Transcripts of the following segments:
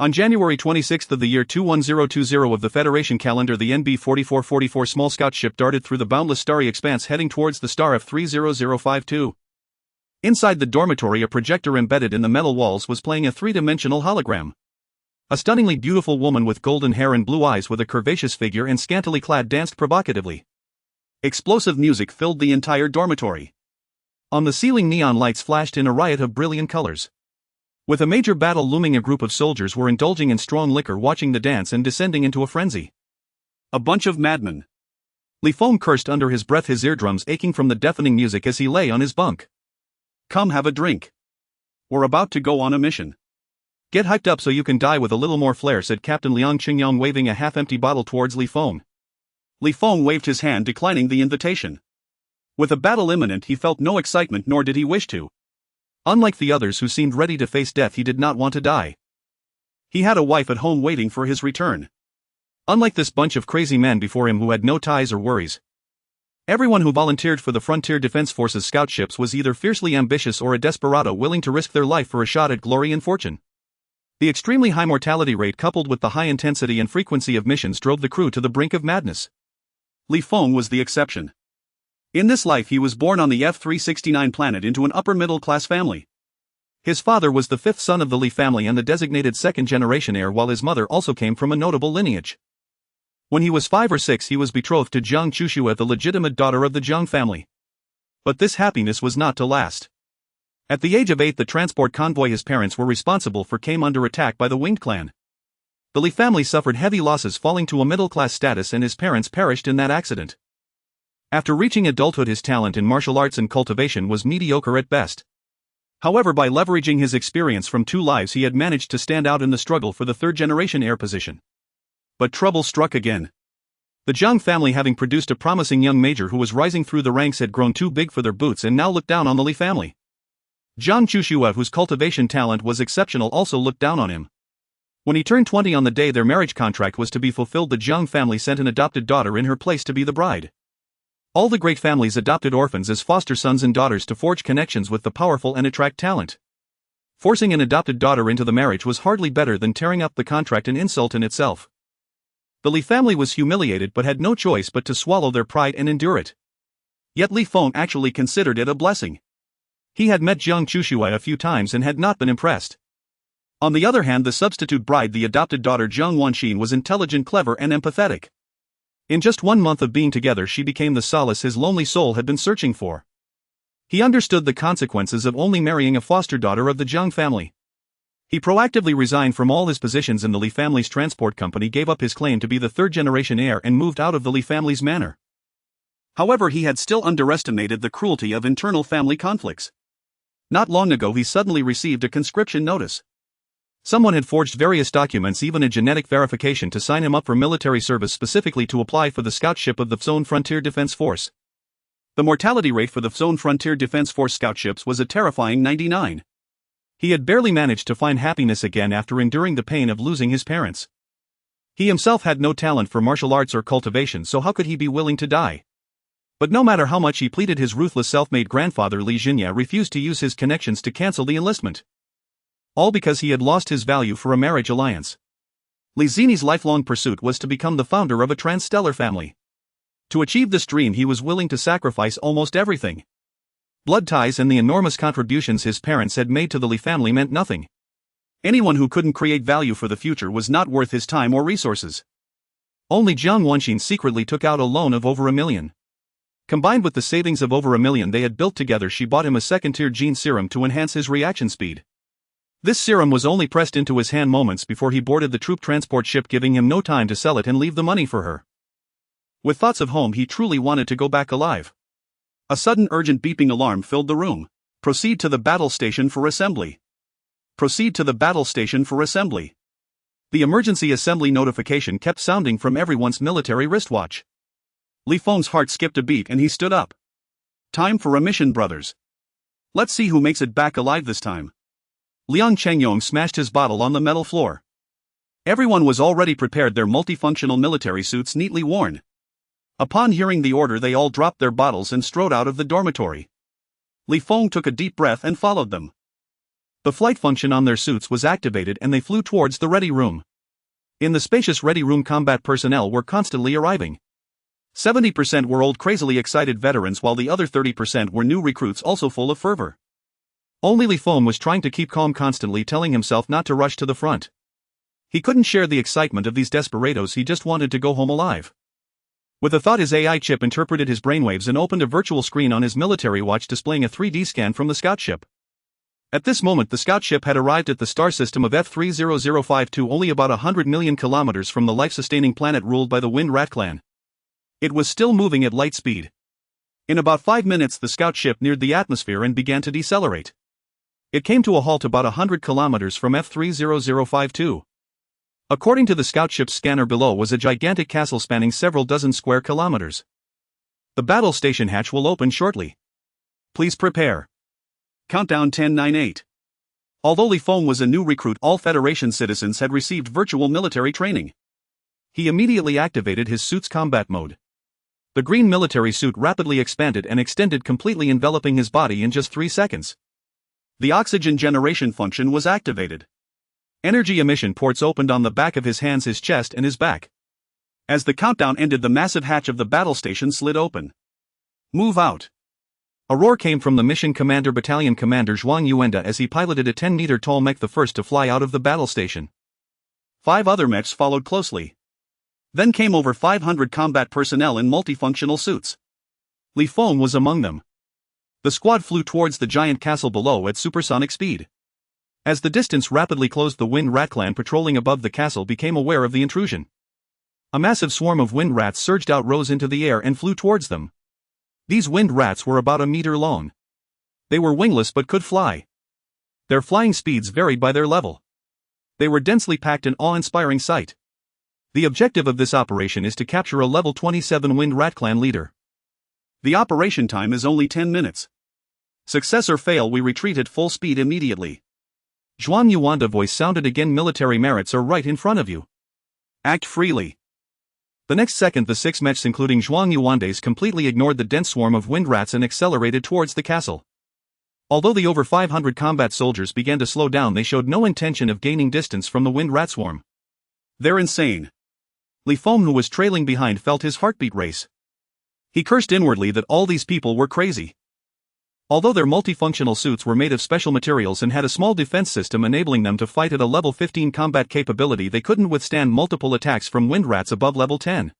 On January 26 of the year 21020 of the Federation calendar, the NB 4444 small scout ship darted through the boundless starry expanse heading towards the star F30052. Inside the dormitory, a projector embedded in the metal walls was playing a three-dimensional hologram. A stunningly beautiful woman with golden hair and blue eyes with a curvaceous figure and scantily clad danced provocatively. Explosive music filled the entire dormitory. On the ceiling, neon lights flashed in a riot of brilliant colors. With a major battle looming, a group of soldiers were indulging in strong liquor, watching the dance and descending into a frenzy. A bunch of madmen. Feng cursed under his breath, his eardrums aching from the deafening music as he lay on his bunk. Come have a drink. We're about to go on a mission. Get hyped up so you can die with a little more flair, said Captain Liang Qingyong, waving a half-empty bottle towards Feng. Feng waved his hand, declining the invitation. With a battle imminent, he felt no excitement, nor did he wish to. Unlike the others who seemed ready to face death, he did not want to die. He had a wife at home waiting for his return. Unlike this bunch of crazy men before him who had no ties or worries. Everyone who volunteered for the Frontier Defense Force's scout ships was either fiercely ambitious or a desperado willing to risk their life for a shot at glory and fortune. The extremely high mortality rate coupled with the high intensity and frequency of missions drove the crew to the brink of madness. Feng was the exception. In this life, he was born on the F369 planet into an upper-middle-class family. His father was the fifth son of the Li family and the designated second-generation heir, while his mother also came from a notable lineage. When he was 5 or 6, he was betrothed to Jiang Chushua, the legitimate daughter of the Jiang family. But this happiness was not to last. At the age of 8, the transport convoy his parents were responsible for came under attack by the Winged clan. The Li family suffered heavy losses, falling to a middle-class status, and his parents perished in that accident. After reaching adulthood, his talent in martial arts and cultivation was mediocre at best. However, by leveraging his experience from 2 lives, he had managed to stand out in the struggle for the third-generation heir position. But trouble struck again. The Jiang family, having produced a promising young major who was rising through the ranks, had grown too big for their boots and now looked down on the Li family. Jiang Chushua, whose cultivation talent was exceptional, also looked down on him. When he turned 20 on the day their marriage contract was to be fulfilled, the Jiang family sent an adopted daughter in her place to be the bride. All the great families adopted orphans as foster sons and daughters to forge connections with the powerful and attract talent. Forcing an adopted daughter into the marriage was hardly better than tearing up the contract, an insult in itself. The Li family was humiliated but had no choice but to swallow their pride and endure it. Yet Feng actually considered it a blessing. He had met Jiang Chushua a few times and had not been impressed. On the other hand, the substitute bride, the adopted daughter Jiang Wanxin, was intelligent, clever, and empathetic. In just 1 month of being together, she became the solace his lonely soul had been searching for. He understood the consequences of only marrying a foster daughter of the Jiang family. He proactively resigned from all his positions in the Li family's transport company, gave up his claim to be the third-generation heir, and moved out of the Li family's manor. However, he had still underestimated the cruelty of internal family conflicts. Not long ago, he suddenly received a conscription notice. Someone had forged various documents, even a genetic verification, to sign him up for military service, specifically to apply for the scout ship of the Feng Frontier Defense Force. The mortality rate for the Feng Frontier Defense Force scout ships was a terrifying 99. He had barely managed to find happiness again after enduring the pain of losing his parents. He himself had no talent for martial arts or cultivation, so how could he be willing to die? But no matter how much he pleaded, his ruthless self-made grandfather Li Jinye refused to use his connections to cancel the enlistment. All because he had lost his value for a marriage alliance. Li Jinye's lifelong pursuit was to become the founder of a transstellar family. To achieve this dream, he was willing to sacrifice almost everything. Blood ties and the enormous contributions his parents had made to the Li family meant nothing. Anyone who couldn't create value for the future was not worth his time or resources. Only Jiang Wanxin secretly took out a loan of over $1 million. Combined with the savings of over $1 million they had built together, she bought him a second-tier gene serum to enhance his reaction speed. This serum was only pressed into his hand moments before he boarded the troop transport ship, giving him no time to sell it and leave the money for her. With thoughts of home, he truly wanted to go back alive. A sudden urgent beeping alarm filled the room. Proceed to the battle station for assembly. Proceed to the battle station for assembly. The emergency assembly notification kept sounding from everyone's military wristwatch. Feng's heart skipped a beat and he stood up. Time for a mission, brothers. Let's see who makes it back alive this time. Liang Chengyong smashed his bottle on the metal floor. Everyone was already prepared, their multifunctional military suits neatly worn. Upon hearing the order, they all dropped their bottles and strode out of the dormitory. Feng took a deep breath and followed them. The flight function on their suits was activated and they flew towards the ready room. In the spacious ready room, combat personnel were constantly arriving. 70% were old, crazily excited veterans, while the other 30% were new recruits, also full of fervor. Only Feng was trying to keep calm, constantly telling himself not to rush to the front. He couldn't share the excitement of these desperados, he just wanted to go home alive. With a thought, his AI chip interpreted his brainwaves and opened a virtual screen on his military watch displaying a 3D scan from the scout ship. At this moment, the scout ship had arrived at the star system of F30052, only about 100 million kilometers from the life-sustaining planet ruled by the Wind Rat clan. It was still moving at light speed. In about 5 minutes, the scout ship neared the atmosphere and began to decelerate. It came to a halt about 100 kilometers from F30052. According to the scout ship's scanner, below was a gigantic castle spanning several dozen square kilometers. The battle station hatch will open shortly. Please prepare. Countdown 10-9-8. Although Feng was a new recruit, all Federation citizens had received virtual military training. He immediately activated his suit's combat mode. The green military suit rapidly expanded and extended, completely enveloping his body in just 3 seconds. The oxygen generation function was activated. Energy emission ports opened on the back of his hands, his chest, and his back. As the countdown ended, the massive hatch of the battle station slid open. Move out. A roar came from the mission commander, Battalion Commander Zhuang Yuanda, as he piloted a 10-meter-tall mech, the first to fly out of the battle station. 5 other mechs followed closely. Then came over 500 combat personnel in multifunctional suits. Feng was among them. The squad flew towards the giant castle below at supersonic speed. As the distance rapidly closed, the Wind Rat clan patrolling above the castle became aware of the intrusion. A massive swarm of wind rats surged out, rose into the air, and flew towards them. These wind rats were about a meter long. They were wingless but could fly. Their flying speeds varied by their level. They were densely packed, an awe-inspiring sight. The objective of this operation is to capture a level 27 Wind Rat clan leader. The operation time is only 10 minutes. Success or fail, we retreat at full speed immediately. Zhuang Yuanda's voice sounded again. Military merits are right in front of you. Act freely. The next second, the 6 mechs, including Zhuang Yuanda's, completely ignored the dense swarm of wind rats and accelerated towards the castle. Although the over 500 combat soldiers began to slow down, they showed no intention of gaining distance from the wind rat swarm. They're insane. Feng, who was trailing behind, felt his heartbeat race. He cursed inwardly that all these people were crazy. Although their multifunctional suits were made of special materials and had a small defense system enabling them to fight at a level 15 combat capability, they couldn't withstand multiple attacks from wind rats above level 10.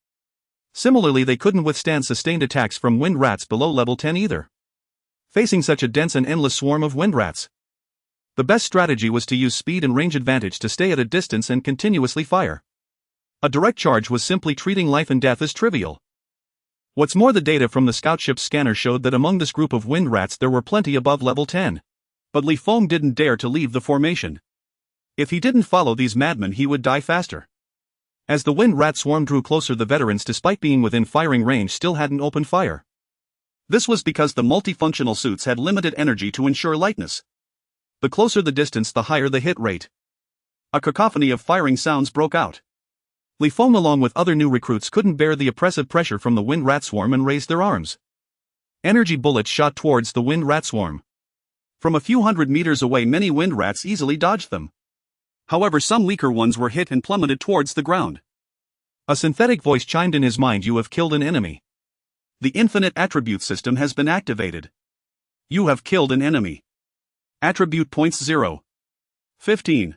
Similarly, they couldn't withstand sustained attacks from wind rats below level 10 either. Facing such a dense and endless swarm of wind rats, the best strategy was to use speed and range advantage to stay at a distance and continuously fire. A direct charge was simply treating life and death as trivial. What's more, the data from the scout ship's scanner showed that among this group of wind rats there were plenty above level 10. But Feng didn't dare to leave the formation. If he didn't follow these madmen, he would die faster. As the wind rat swarm drew closer, the veterans, despite being within firing range, still hadn't opened fire. This was because the multifunctional suits had limited energy to ensure lightness. The closer the distance, the higher the hit rate. A cacophony of firing sounds broke out. Feng, along with other new recruits, couldn't bear the oppressive pressure from the wind rat swarm and raised their arms. Energy bullets shot towards the wind rat swarm. From a few hundred meters away, many wind rats easily dodged them. However, some weaker ones were hit and plummeted towards the ground. A synthetic voice chimed in his mind. You have killed an enemy. The infinite attribute system has been activated. You have killed an enemy. Attribute points 0. 15.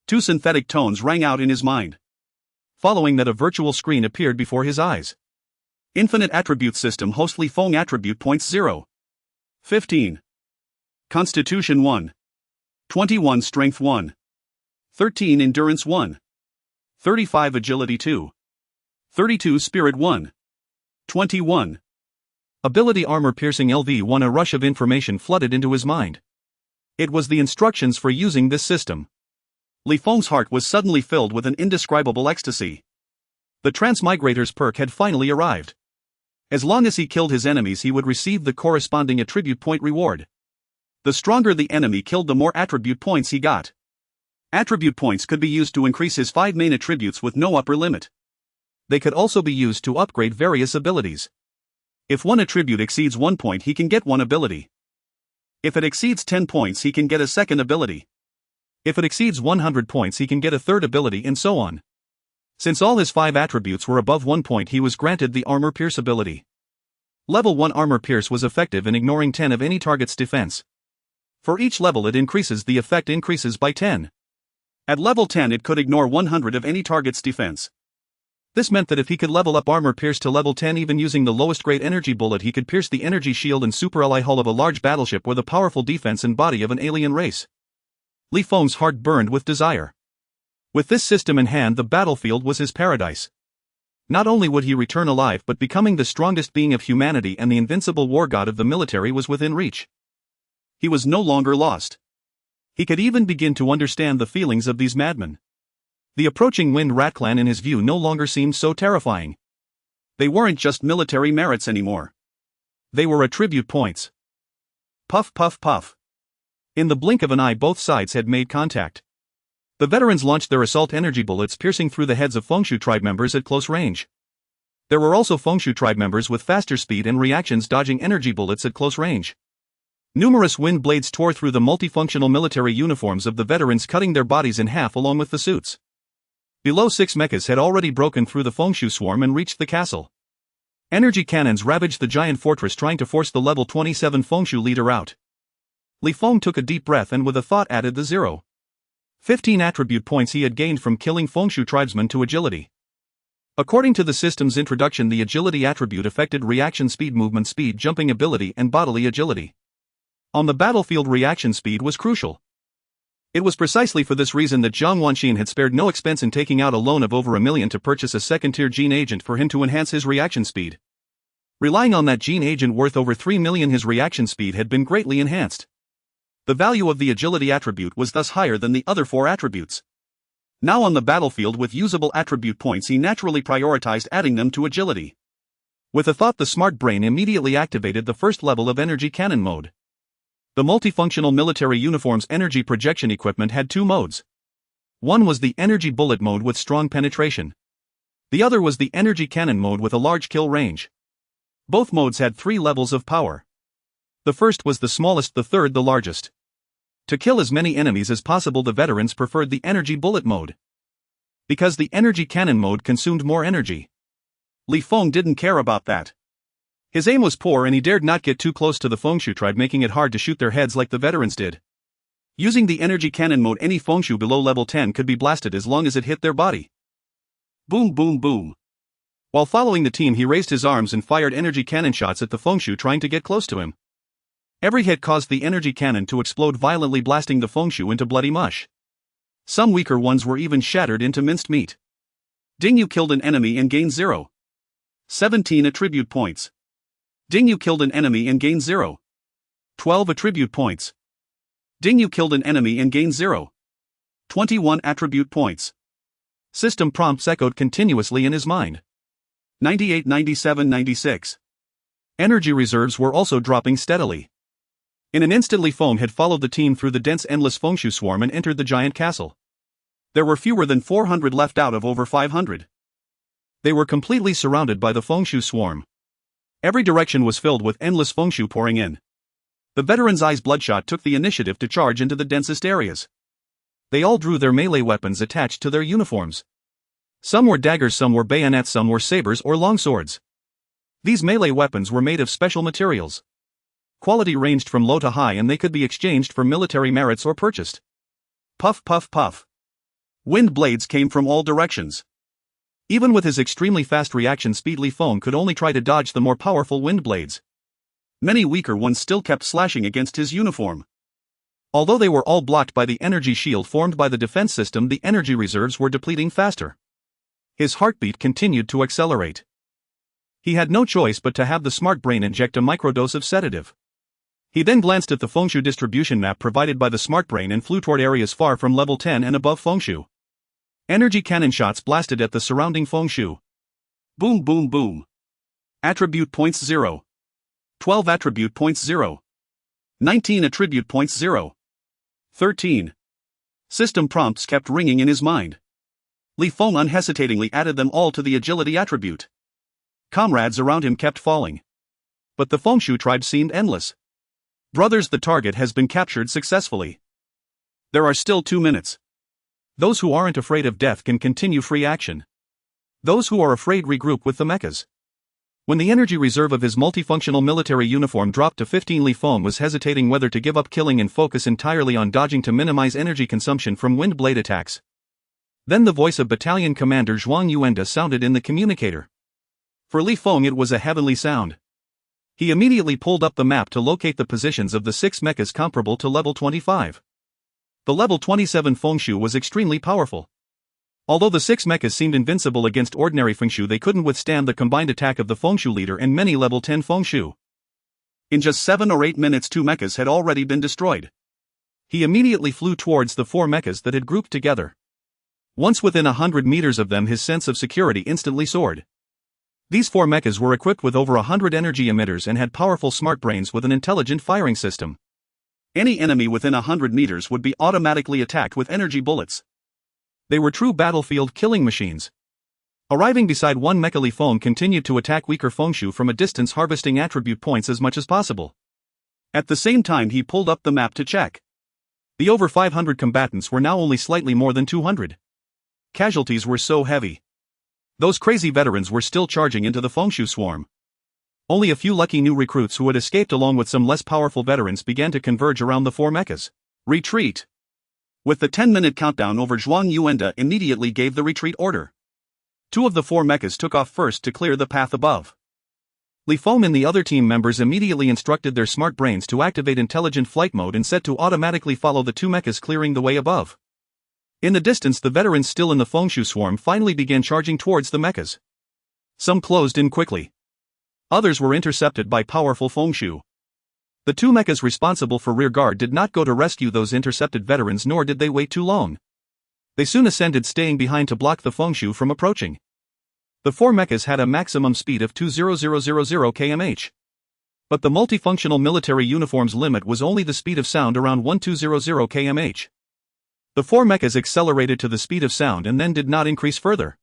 2 synthetic tones rang out in his mind. Following that, a virtual screen appeared before his eyes. Infinite attribute system host Feng, attribute points 0. 15. Constitution 1. 21 Strength 1. 13 Endurance 1. 35 Agility 2. 32 Spirit 1. 21. Ability Armor Piercing LV1. A rush of information flooded into his mind. It was the instructions for using this system. Feng's heart was suddenly filled with an indescribable ecstasy. The transmigrator's perk had finally arrived. As long as he killed his enemies, he would receive the corresponding attribute point reward. The stronger the enemy killed, the more attribute points he got. Attribute points could be used to increase his 5 main attributes with no upper limit. They could also be used to upgrade various abilities. If one attribute exceeds 1 point, he can get one ability. If it exceeds 10 points, he can get a second ability. If it exceeds 100 points, he can get a third ability, and so on. Since all his 5 attributes were above 1 point, he was granted the Armor Pierce ability. Level 1 Armor Pierce was effective in ignoring 10 of any target's defense. For each level it increases, the effect increases by 10. At level 10 it could ignore 100 of any target's defense. This meant that if he could level up Armor Pierce to level 10 even using the lowest grade energy bullet, he could pierce the energy shield and super ally hull of a large battleship with a powerful defense and body of an alien race. Li Feng's heart burned with desire. With this system in hand, the battlefield was his paradise. Not only would he return alive, but becoming the strongest being of humanity and the invincible war god of the military was within reach. He was no longer lost. He could even begin to understand the feelings of these madmen. The approaching Wind Rat clan in his view no longer seemed so terrifying. They weren't just military merits anymore. They were attribute points. Puff puff puff. In the blink of an eye, both sides had made contact. The veterans launched their assault energy bullets, piercing through the heads of Fengshu tribe members at close range. There were also Fengshu tribe members with faster speed and reactions dodging energy bullets at close range. Numerous wind blades tore through the multifunctional military uniforms of the veterans, cutting their bodies in half along with the suits. Below, 6 mechas had already broken through the Fengshu swarm and reached the castle. Energy cannons ravaged the giant fortress, trying to force the level 27 Fengshu leader out. Li Feng took a deep breath and with a thought added the 15 attribute points he had gained from killing Fengshu tribesmen to agility. According to the system's introduction, the agility attribute affected reaction speed, movement speed, jumping ability, and bodily agility. On the battlefield, reaction speed was crucial. It was precisely for this reason that Zhang Wanxian had spared no expense in taking out a loan of over $1 million to purchase a second-tier gene agent for him to enhance his reaction speed. Relying on that gene agent worth over $3 million, his reaction speed had been greatly enhanced. The value of the agility attribute was thus higher than the other 4 attributes. Now on the battlefield with usable attribute points, he naturally prioritized adding them to agility. With a thought, the smart brain immediately activated the first level of energy cannon mode. The multifunctional military uniform's energy projection equipment had 2 modes. One was the energy bullet mode with strong penetration. The other was the energy cannon mode with a large kill range. Both modes had 3 levels of power. The first was the smallest, the third the largest. To kill as many enemies as possible, the veterans preferred the energy bullet mode. Because the energy cannon mode consumed more energy. Li Feng didn't care about that. His aim was poor and he dared not get too close to the Fengshu tribe, making it hard to shoot their heads like the veterans did. Using the energy cannon mode, any Fengshu below level 10 could be blasted as long as it hit their body. Boom boom boom. While following the team, he raised his arms and fired energy cannon shots at the Fengshu trying to get close to him. Every hit caused the energy cannon to explode violently, blasting the Fengshu into bloody mush. Some weaker ones were even shattered into minced meat. Ding, you killed an enemy and gained 17 attribute points. Ding, you killed an enemy and gained 12 attribute points. Ding, you killed an enemy and gained 21 attribute points. System prompts echoed continuously in his mind. 98, 97, 96. Energy reserves were also dropping steadily. In an instant, Li Feng had followed the team through the dense, endless Fengshu swarm and entered the giant castle. There were fewer than 400 left out of over 500. They were completely surrounded by the Fengshu swarm. Every direction was filled with endless Fengshu pouring in. The veterans' eyes bloodshot took the initiative to charge into the densest areas. They all drew their melee weapons attached to their uniforms. Some were daggers, some were bayonets, some were sabers or longswords. These melee weapons were made of special materials. Quality ranged from low to high, and they could be exchanged for military merits or purchased. Puff puff puff. Wind blades came from all directions. Even with his extremely fast reaction speed, Li Feng could only try to dodge the more powerful wind blades. Many weaker ones still kept slashing against his uniform. Although they were all blocked by the energy shield formed by the defense system, the energy reserves were depleting faster. His heartbeat continued to accelerate. He had no choice but to have the smart brain inject a microdose of sedative. He then glanced at the Fengshu distribution map provided by the smart brain and flew toward areas far from level 10 and above Fengshu. Energy cannon shots blasted at the surrounding Fengshu. Boom boom boom. Attribute points 12 attribute points 19 attribute points 13. System prompts kept ringing in his mind. Li Feng unhesitatingly added them all to the agility attribute. Comrades around him kept falling. But the Fengshu tribe seemed endless. Brothers, the target has been captured successfully. There are still 2 minutes. Those who aren't afraid of death can continue free action. Those who are afraid regroup with the mechas. When the energy reserve of his multifunctional military uniform dropped to 15, Feng was hesitating whether to give up killing and focus entirely on dodging to minimize energy consumption from wind blade attacks. Then the voice of Battalion Commander Zhuang Yuanda sounded in the communicator. For Feng, it was a heavenly sound. He immediately pulled up the map to locate the positions of the 6 mechas comparable to level 25. The level 27 Fengshu was extremely powerful. Although the 6 mechas seemed invincible against ordinary Fengshu, they couldn't withstand the combined attack of the Fengshu leader and many level 10 Fengshu. In just 7 or 8 minutes 2 mechas had already been destroyed. He immediately flew towards the 4 mechas that had grouped together. Once within 100 meters of them, his sense of security instantly soared. These 4 mechas were equipped with over 100 energy emitters and had powerful smart brains with an intelligent firing system. Any enemy within 100 meters would be automatically attacked with energy bullets. They were true battlefield killing machines. Arriving beside one mecha, Feng continued to attack weaker Fengshu from a distance, harvesting attribute points as much as possible. At the same time, he pulled up the map to check. The over 500 combatants were now only slightly more than 200. Casualties were so heavy. Those crazy veterans were still charging into the Fengshu swarm. Only a few lucky new recruits who had escaped along with some less powerful veterans began to converge around the 4 mechas. Retreat! With the 10-minute countdown over, Zhuang Yuanda immediately gave the retreat order. 2 of the 4 mechas took off first to clear the path above. Feng and the other team members immediately instructed their smart brains to activate intelligent flight mode and set to automatically follow the 2 mechas clearing the way above. In the distance, the veterans still in the Fengshu swarm finally began charging towards the mechas. Some closed in quickly. Others were intercepted by powerful Fengshu. The 2 mechas responsible for rear guard did not go to rescue those intercepted veterans, nor did they wait too long. They soon ascended, staying behind to block the Fengshu from approaching. The 4 mechas had a maximum speed of 20000 km/h. But the multifunctional military uniform's limit was only the speed of sound, around 1200 km/h. The 4 mechas accelerated to the speed of sound and then did not increase further.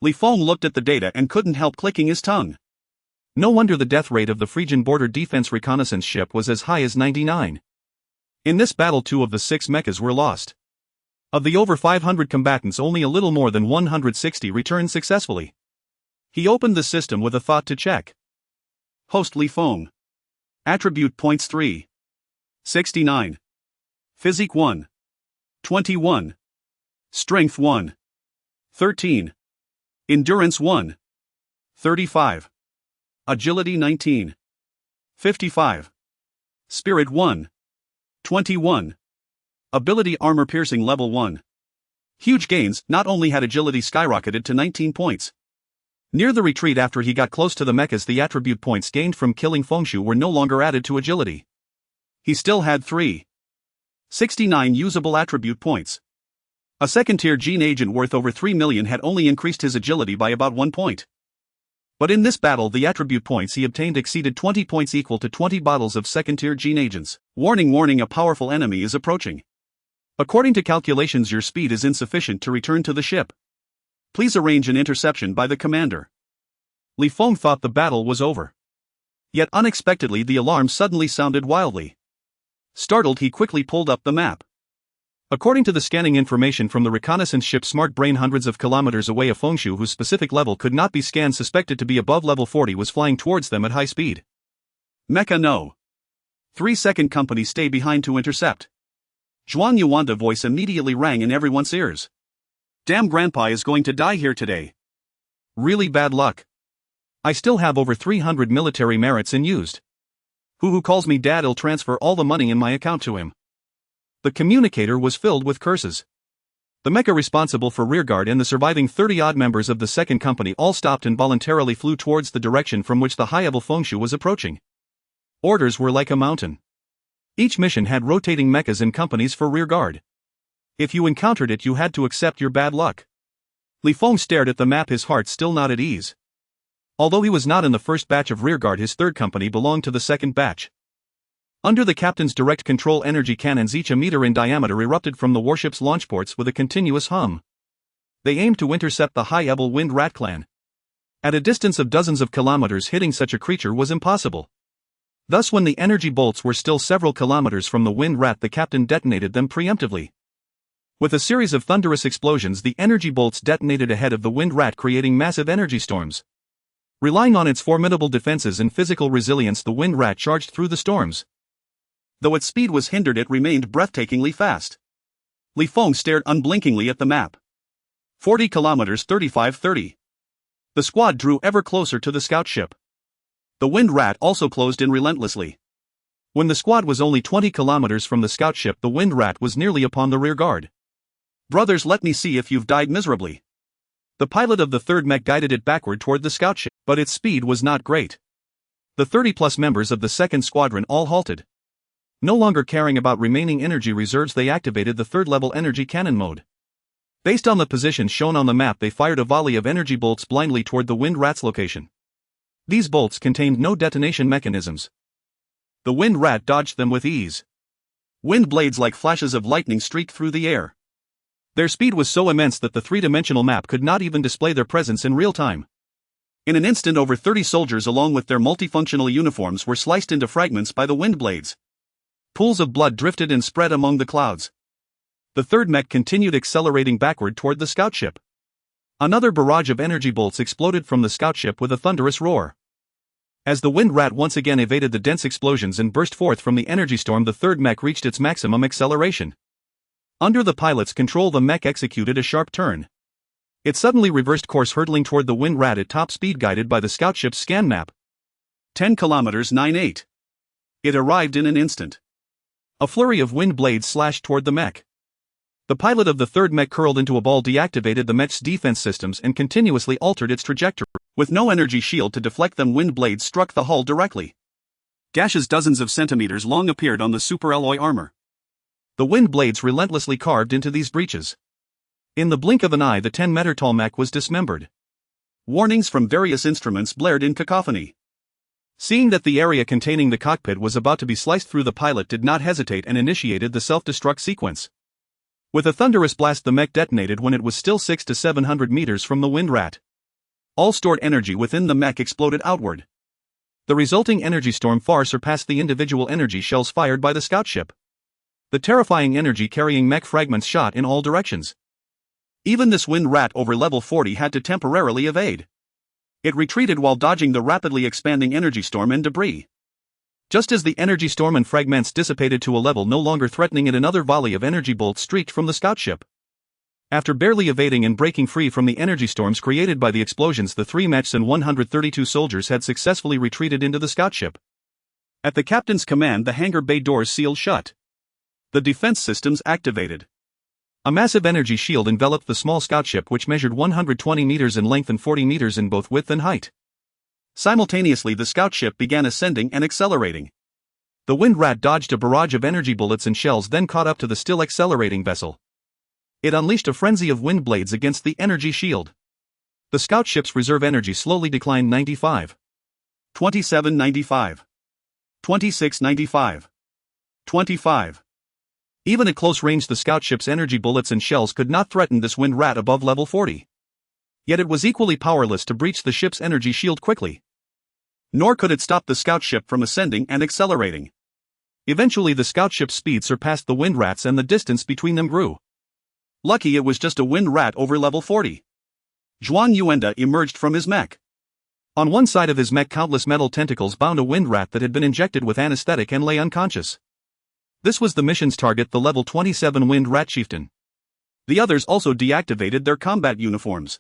Feng looked at the data and couldn't help clicking his tongue. No wonder the death rate of the Phrygian border defense reconnaissance ship was as high as 99. In this battle, 2 of the 6 mechas were lost. Of the over 500 combatants, only a little more than 160 returned successfully. He opened the system with a thought to check. Host Feng. Attribute points 3. 69. Physique 1. 21. Strength 1. 13. Endurance 1. 35. Agility 19. 55. Spirit 1. 21. Ability armor piercing level 1. Huge gains. Not only had agility skyrocketed to 19 points. Near the retreat, after he got close to the mechas, the attribute points gained from killing Fengshu were no longer added to agility. He still had 69 usable attribute points. A second-tier gene agent worth over 3 million had only increased his agility by about 1 point. But in this battle, the attribute points he obtained exceeded 20 points, equal to 20 bottles of second-tier gene agents. Warning, warning, a powerful enemy is approaching. According to calculations, your speed is insufficient to return to the ship. Please arrange an interception by the commander. Feng thought the battle was over. Yet unexpectedly, the alarm suddenly sounded wildly. Startled, he quickly pulled up the map. According to the scanning information from the reconnaissance ship Smart Brain, hundreds of kilometers away, a Fengshu whose specific level could not be scanned, suspected to be above level 40, was flying towards them at high speed. Mecha no. 3-second company, stay behind to intercept. Zhuang Yuanda voice immediately rang in everyone's ears. Damn, Grandpa is going to die here today. Really bad luck. I still have over 300 military merits unused. Who calls me dad? I'll transfer all the money in my account to him. The communicator was filled with curses. The mecha responsible for rearguard and the surviving 30-odd members of the second company all stopped and voluntarily flew towards the direction from which the high-level Fengshu was approaching. Orders were like a mountain. Each mission had rotating mechas and companies for rearguard. If you encountered it, you had to accept your bad luck. Feng stared at the map, his heart still not at ease. Although he was not in the first batch of rearguard, his third company belonged to the second batch. Under the captain's direct control, energy cannons, each a meter in diameter, erupted from the warship's launch ports with a continuous hum. They aimed to intercept the high-level Wind Rat clan. At a distance of dozens of kilometers, hitting such a creature was impossible. Thus when the energy bolts were still several kilometers from the wind rat, the captain detonated them preemptively. With a series of thunderous explosions, the energy bolts detonated ahead of the wind rat, creating massive energy storms. Relying on its formidable defenses and physical resilience, the wind rat charged through the storms. Though its speed was hindered, it remained breathtakingly fast. Li Feng stared unblinkingly at the map. 40 kilometers, 35-30. The squad drew ever closer to the scout ship. The wind rat also closed in relentlessly. When the squad was only 20 kilometers from the scout ship, the wind rat was nearly upon the rear guard. "Brothers, let me see if you've died miserably." The pilot of the third mech guided it backward toward the scout ship, but its speed was not great. The 30-plus members of the second squadron all halted. No longer caring about remaining energy reserves, they activated the third-level energy cannon mode. Based on the position shown on the map, they fired a volley of energy bolts blindly toward the wind rat's location. These bolts contained no detonation mechanisms. The wind rat dodged them with ease. Wind blades like flashes of lightning streaked through the air. Their speed was so immense that the three-dimensional map could not even display their presence in real time. In an instant, over 30 soldiers along with their multifunctional uniforms were sliced into fragments by the wind blades. Pools of blood drifted and spread among the clouds. The third mech continued accelerating backward toward the scout ship. Another barrage of energy bolts exploded from the scout ship with a thunderous roar. As the wind rat once again evaded the dense explosions and burst forth from the energy storm, the third mech reached its maximum acceleration. Under the pilot's control, the mech executed a sharp turn. It suddenly reversed course, hurtling toward the wind rat at top speed, guided by the scout ship's scan map. 10 kilometers 98. It arrived in an instant. A flurry of wind blades slashed toward the mech. The pilot of the third mech curled into a ball, deactivated the mech's defense systems, and continuously altered its trajectory. With no energy shield to deflect them, wind blades struck the hull directly. Gashes dozens of centimeters long appeared on the superalloy armor. The wind blades relentlessly carved into these breaches. In the blink of an eye, the 10-meter-tall mech was dismembered. Warnings from various instruments blared in cacophony. Seeing that the area containing the cockpit was about to be sliced through, the pilot did not hesitate and initiated the self-destruct sequence. With a thunderous blast, the mech detonated when it was still 600 to 700 meters from the wind rat. All stored energy within the mech exploded outward. The resulting energy storm far surpassed the individual energy shells fired by the scout ship. The terrifying energy-carrying mech fragments shot in all directions. Even this wind rat over level 40 had to temporarily evade. It retreated while dodging the rapidly expanding energy storm and debris. Just as the energy storm and fragments dissipated to a level no longer threatening it, another volley of energy bolts streaked from the scout ship. After barely evading and breaking free from the energy storms created by the explosions, the 3 mechs and 132 soldiers had successfully retreated into the scout ship. At the captain's command, the hangar bay doors sealed shut. The defense systems activated. A massive energy shield enveloped the small scout ship, which measured 120 meters in length and 40 meters in both width and height. Simultaneously, the scout ship began ascending and accelerating. The wind rat dodged a barrage of energy bullets and shells, then caught up to the still accelerating vessel. It unleashed a frenzy of wind blades against the energy shield. The scout ship's reserve energy slowly declined. 95. 27 95. 26 95. 25. Even at close range, the scout ship's energy bullets and shells could not threaten this wind rat above level 40. Yet it was equally powerless to breach the ship's energy shield quickly. Nor could it stop the scout ship from ascending and accelerating. Eventually, the scout ship's speed surpassed the wind rat's and the distance between them grew. Lucky it was just a wind rat over level 40. Zhuang Yuenda emerged from his mech. On one side of his mech, countless metal tentacles bound a wind rat that had been injected with anesthetic and lay unconscious. This was the mission's target, the level 27 wind rat chieftain. The others also deactivated their combat uniforms.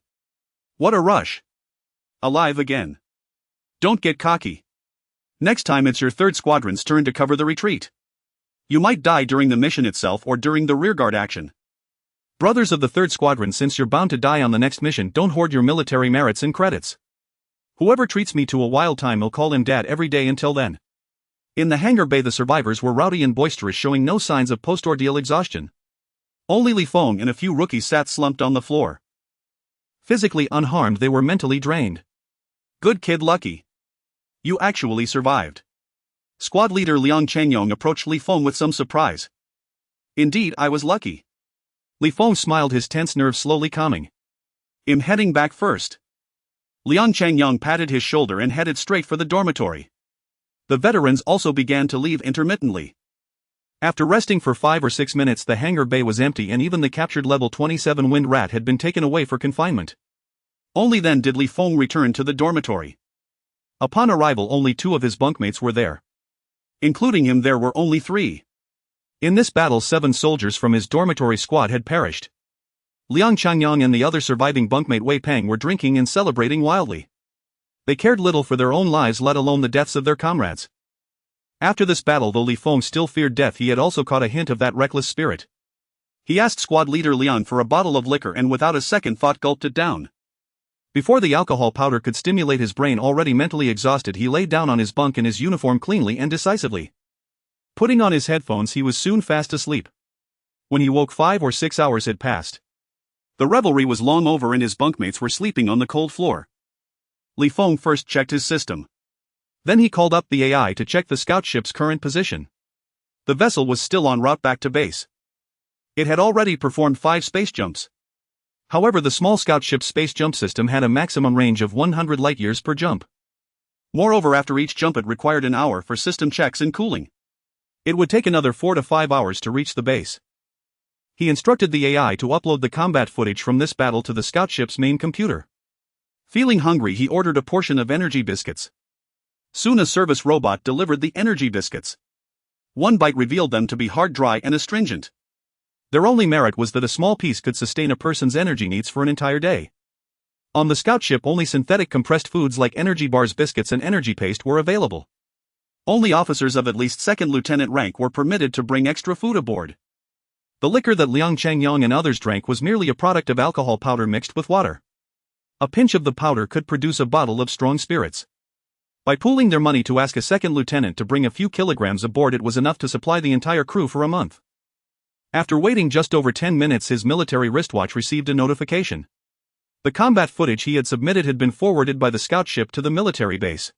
What a rush! Alive again. Don't get cocky. Next time it's your third squadron's turn to cover the retreat. You might die during the mission itself or during the rearguard action. Brothers of the third squadron, since you're bound to die on the next mission, don't hoard your military merits and credits. Whoever treats me to a wild time, I'll call him dad every day until then. In the hangar bay, the survivors were rowdy and boisterous, showing no signs of post-ordeal exhaustion. Only Li Feng and a few rookies sat slumped on the floor. Physically unharmed, they were mentally drained. Good kid, Lucky. You actually survived. Squad leader Liang Changyong approached Li Feng with some surprise. Indeed, I was lucky. Li Feng smiled, his tense nerves slowly calming. I'm heading back first. Liang Changyong patted his shoulder and headed straight for the dormitory. The veterans also began to leave intermittently. After resting for 5 or 6 minutes, the hangar bay was empty and even the captured level 27 Wind Rat had been taken away for confinement. Only then did Li Feng return to the dormitory. Upon arrival, only 2 of his bunkmates were there. Including him, there were only 3. In this battle, 7 soldiers from his dormitory squad had perished. Liang Changyang and the other surviving bunkmate Wei Peng were drinking and celebrating wildly. They cared little for their own lives, let alone the deaths of their comrades. After this battle, though Li Feng still feared death, he had also caught a hint of that reckless spirit. He asked squad leader Liang for a bottle of liquor and without a second thought gulped it down. Before the alcohol powder could stimulate his brain, already mentally exhausted, he lay down on his bunk in his uniform cleanly and decisively. Putting on his headphones, he was soon fast asleep. When he woke, 5 or 6 hours had passed. The revelry was long over and his bunkmates were sleeping on the cold floor. Li Feng first checked his system. Then he called up the AI to check the scout ship's current position. The vessel was still en route back to base. It had already performed 5 space jumps. However, the small scout ship's space jump system had a maximum range of 100 light-years per jump. Moreover, after each jump it required an hour for system checks and cooling. It would take another 4 to 5 hours to reach the base. He instructed the AI to upload the combat footage from this battle to the scout ship's main computer. Feeling hungry, he ordered a portion of energy biscuits. Soon a service robot delivered the energy biscuits. One bite revealed them to be hard, dry, and astringent. Their only merit was that a small piece could sustain a person's energy needs for an entire day. On the scout ship, only synthetic compressed foods like energy bars, biscuits, and energy paste were available. Only officers of at least second lieutenant rank were permitted to bring extra food aboard. The liquor that Liang Changyang and others drank was merely a product of alcohol powder mixed with water. A pinch of the powder could produce a bottle of strong spirits. By pooling their money to ask a second lieutenant to bring a few kilograms aboard, it was enough to supply the entire crew for a month. After waiting just over 10 minutes, his military wristwatch received a notification. The combat footage he had submitted had been forwarded by the scout ship to the military base.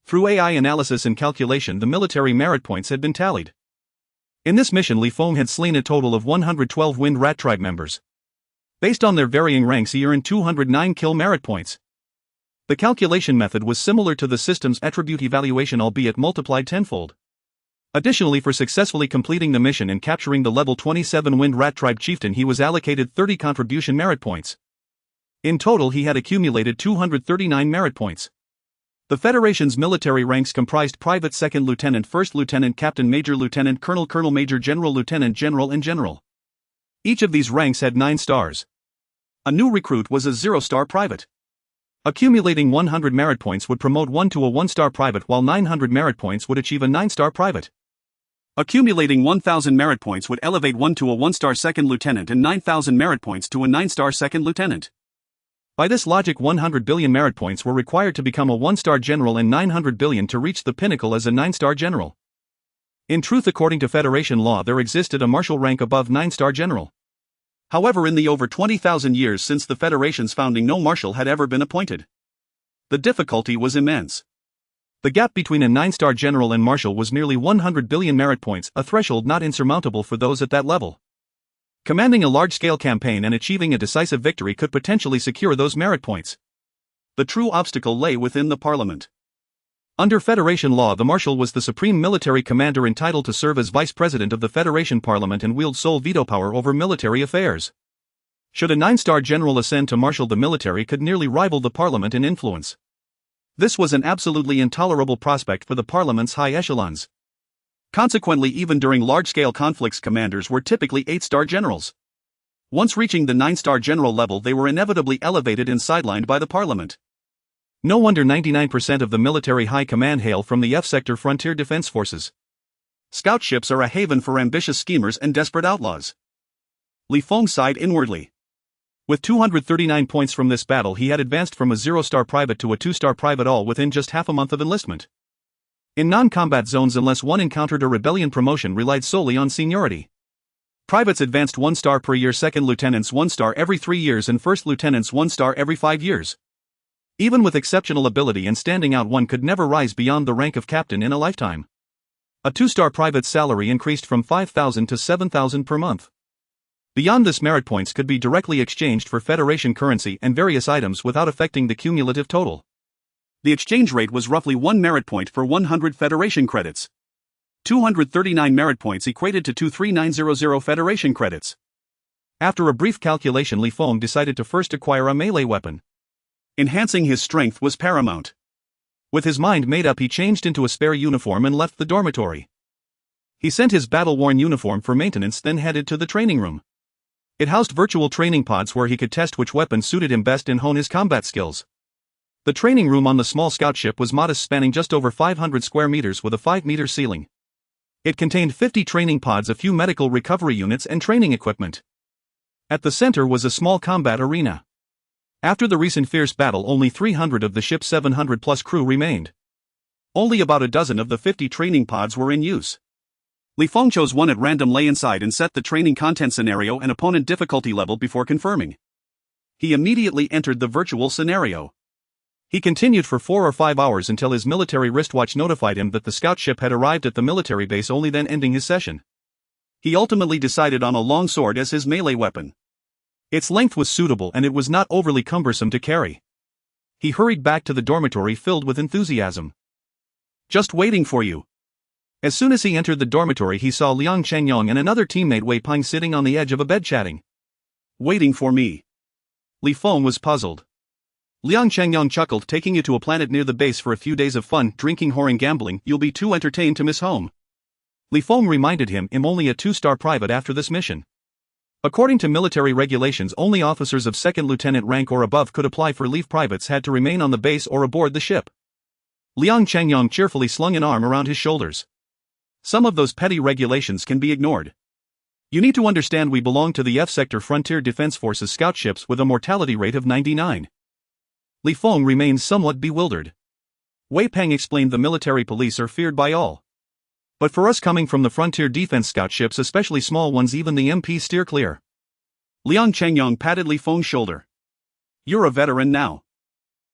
Through AI analysis and calculation, the military merit points had been tallied. In this mission, Li Feng had slain a total of 112 Wind Rat tribe members. Based on their varying ranks, he earned 209 kill merit points. The calculation method was similar to the system's attribute evaluation, albeit multiplied tenfold. Additionally, for successfully completing the mission and capturing the level 27 Wind Rat tribe chieftain, he was allocated 30 contribution merit points. In total, he had accumulated 239 merit points. The Federation's military ranks comprised private, second lieutenant, first lieutenant, captain, major lieutenant, colonel, colonel, major, general, lieutenant, general, and general. Each of these ranks had 9 stars. A new recruit was a 0-star private. Accumulating 100 merit points would promote one to a 1-star private, while 900 merit points would achieve a 9-star private. Accumulating 1,000 merit points would elevate one to a 1-star second lieutenant and 9,000 merit points to a 9-star second lieutenant. By this logic, 100 billion merit points were required to become a 1-star general and 900 billion to reach the pinnacle as a 9-star general. In truth, according to Federation law, there existed a marshal rank above 9-star general. However, in the over 20,000 years since the Federation's founding, no marshal had ever been appointed. The difficulty was immense. The gap between a 9-star general and marshal was nearly 100 billion merit points, a threshold not insurmountable for those at that level. Commanding a large-scale campaign and achieving a decisive victory could potentially secure those merit points. The true obstacle lay within the parliament. Under Federation law, the marshal was the supreme military commander entitled to serve as vice president of the Federation Parliament and wield sole veto power over military affairs. Should a 9-star general ascend to marshal, the military could nearly rival the parliament in influence. This was an absolutely intolerable prospect for the parliament's high echelons. Consequently, even during large-scale conflicts, commanders were typically 8-star generals. Once reaching the 9-star general level, they were inevitably elevated and sidelined by the parliament. No wonder 99% of the military high command hail from the F-sector frontier defense forces. Scout ships are a haven for ambitious schemers and desperate outlaws. Li Feng sighed inwardly. With 239 points from this battle, he had advanced from a 0-star private to a 2-star private, all within just half a month of enlistment. In non-combat zones, unless one encountered a rebellion, promotion relied solely on seniority. Privates advanced 1 star per year, second lieutenants 1 star every 3 years, and first lieutenants 1 star every 5 years. Even with exceptional ability and standing out, one could never rise beyond the rank of captain in a lifetime. A 2-star private's salary increased from 5,000 to 7,000 per month. Beyond this, merit points could be directly exchanged for Federation currency and various items without affecting the cumulative total. The exchange rate was roughly 1 merit point for 100 Federation credits. 239 merit points equated to 23900 Federation credits. After a brief calculation, Feng decided to first acquire a melee weapon. Enhancing his strength was paramount. With his mind made up, he changed into a spare uniform and left the dormitory. He sent his battle-worn uniform for maintenance, then headed to the training room. It housed virtual training pods where he could test which weapon suited him best and hone his combat skills. The training room on the small scout ship was modest, spanning just over 500 square meters with a 5-meter ceiling. It contained 50 training pods, a few medical recovery units, and training equipment. At the center was a small combat arena. After the recent fierce battle, only 300 of the ship's 700-plus crew remained. Only about a dozen of the 50 training pods were in use. Feng chose one at random, lay inside, and set the training content scenario and opponent difficulty level before confirming. He immediately entered the virtual scenario. He continued for 4 or 5 hours until his military wristwatch notified him that the scout ship had arrived at the military base, only then ending his session. He ultimately decided on a long sword as his melee weapon. Its length was suitable and it was not overly cumbersome to carry. He hurried back to the dormitory filled with enthusiasm. "Just waiting for you." As soon as he entered the dormitory, he saw Liang Changyong and another teammate Wei Peng sitting on the edge of a bed chatting. "Waiting for me?" Feng was puzzled. Liang Changyong chuckled. "Taking you to a planet near the base for a few days of fun, drinking, whoring, gambling. You'll be too entertained to miss home." Feng reminded him, "I'm only a 2-star private after this mission." According to military regulations, only officers of second lieutenant rank or above could apply for leave. Privates had to remain on the base or aboard the ship. Liang Changyong cheerfully slung an arm around his shoulders. "Some of those petty regulations can be ignored. You need to understand we belong to the F-Sector Frontier Defense Forces scout ships with a mortality rate of 99. Feng remained somewhat bewildered. Wei Peng explained, "The military police are feared by all. But for us coming from the frontier defense scout ships, especially small ones, even the MP steer clear." Liang Changyong patted Feng's shoulder. "You're a veteran now.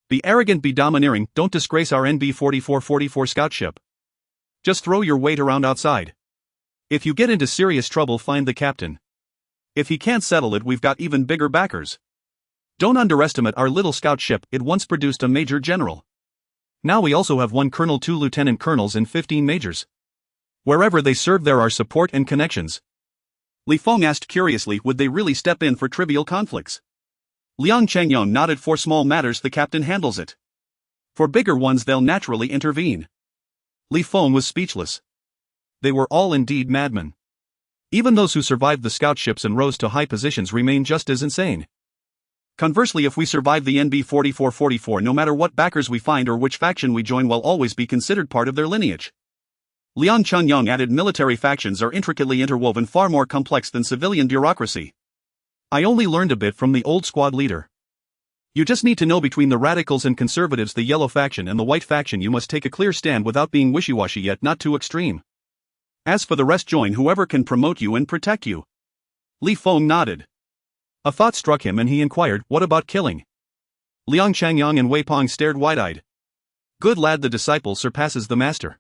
Be arrogant, be domineering, don't disgrace our NB 4444 scout ship. Just throw your weight around outside. If you get into serious trouble, find the captain. If he can't settle it, we've got even bigger backers. Don't underestimate our little scout ship. It once produced a major general. Now we also have 1 colonel, 2 lieutenant colonels, and 15 majors. Wherever they serve, there are support and connections." Feng asked curiously, "Would they really step in for trivial conflicts?" Liang Changyong nodded. "For small matters, the captain handles it. For bigger ones, they'll naturally intervene." Feng was speechless. They were all indeed madmen. Even those who survived the scout ships and rose to high positions remained just as insane. Conversely, if we survive the NB 4444, no matter what backers we find or which faction we join, we'll always be considered part of their lineage. Liang Changyong added, "Military factions are intricately interwoven, far more complex than civilian bureaucracy. I only learned a bit from the old squad leader. You just need to know between the radicals and conservatives, the yellow faction and the white faction, you must take a clear stand without being wishy-washy yet not too extreme. As for the rest, join whoever can promote you and protect you." Feng nodded. A thought struck him and he inquired, "What about killing?" Liang Changyong and Wei Peng stared wide-eyed. "Good lad, the disciple surpasses the master.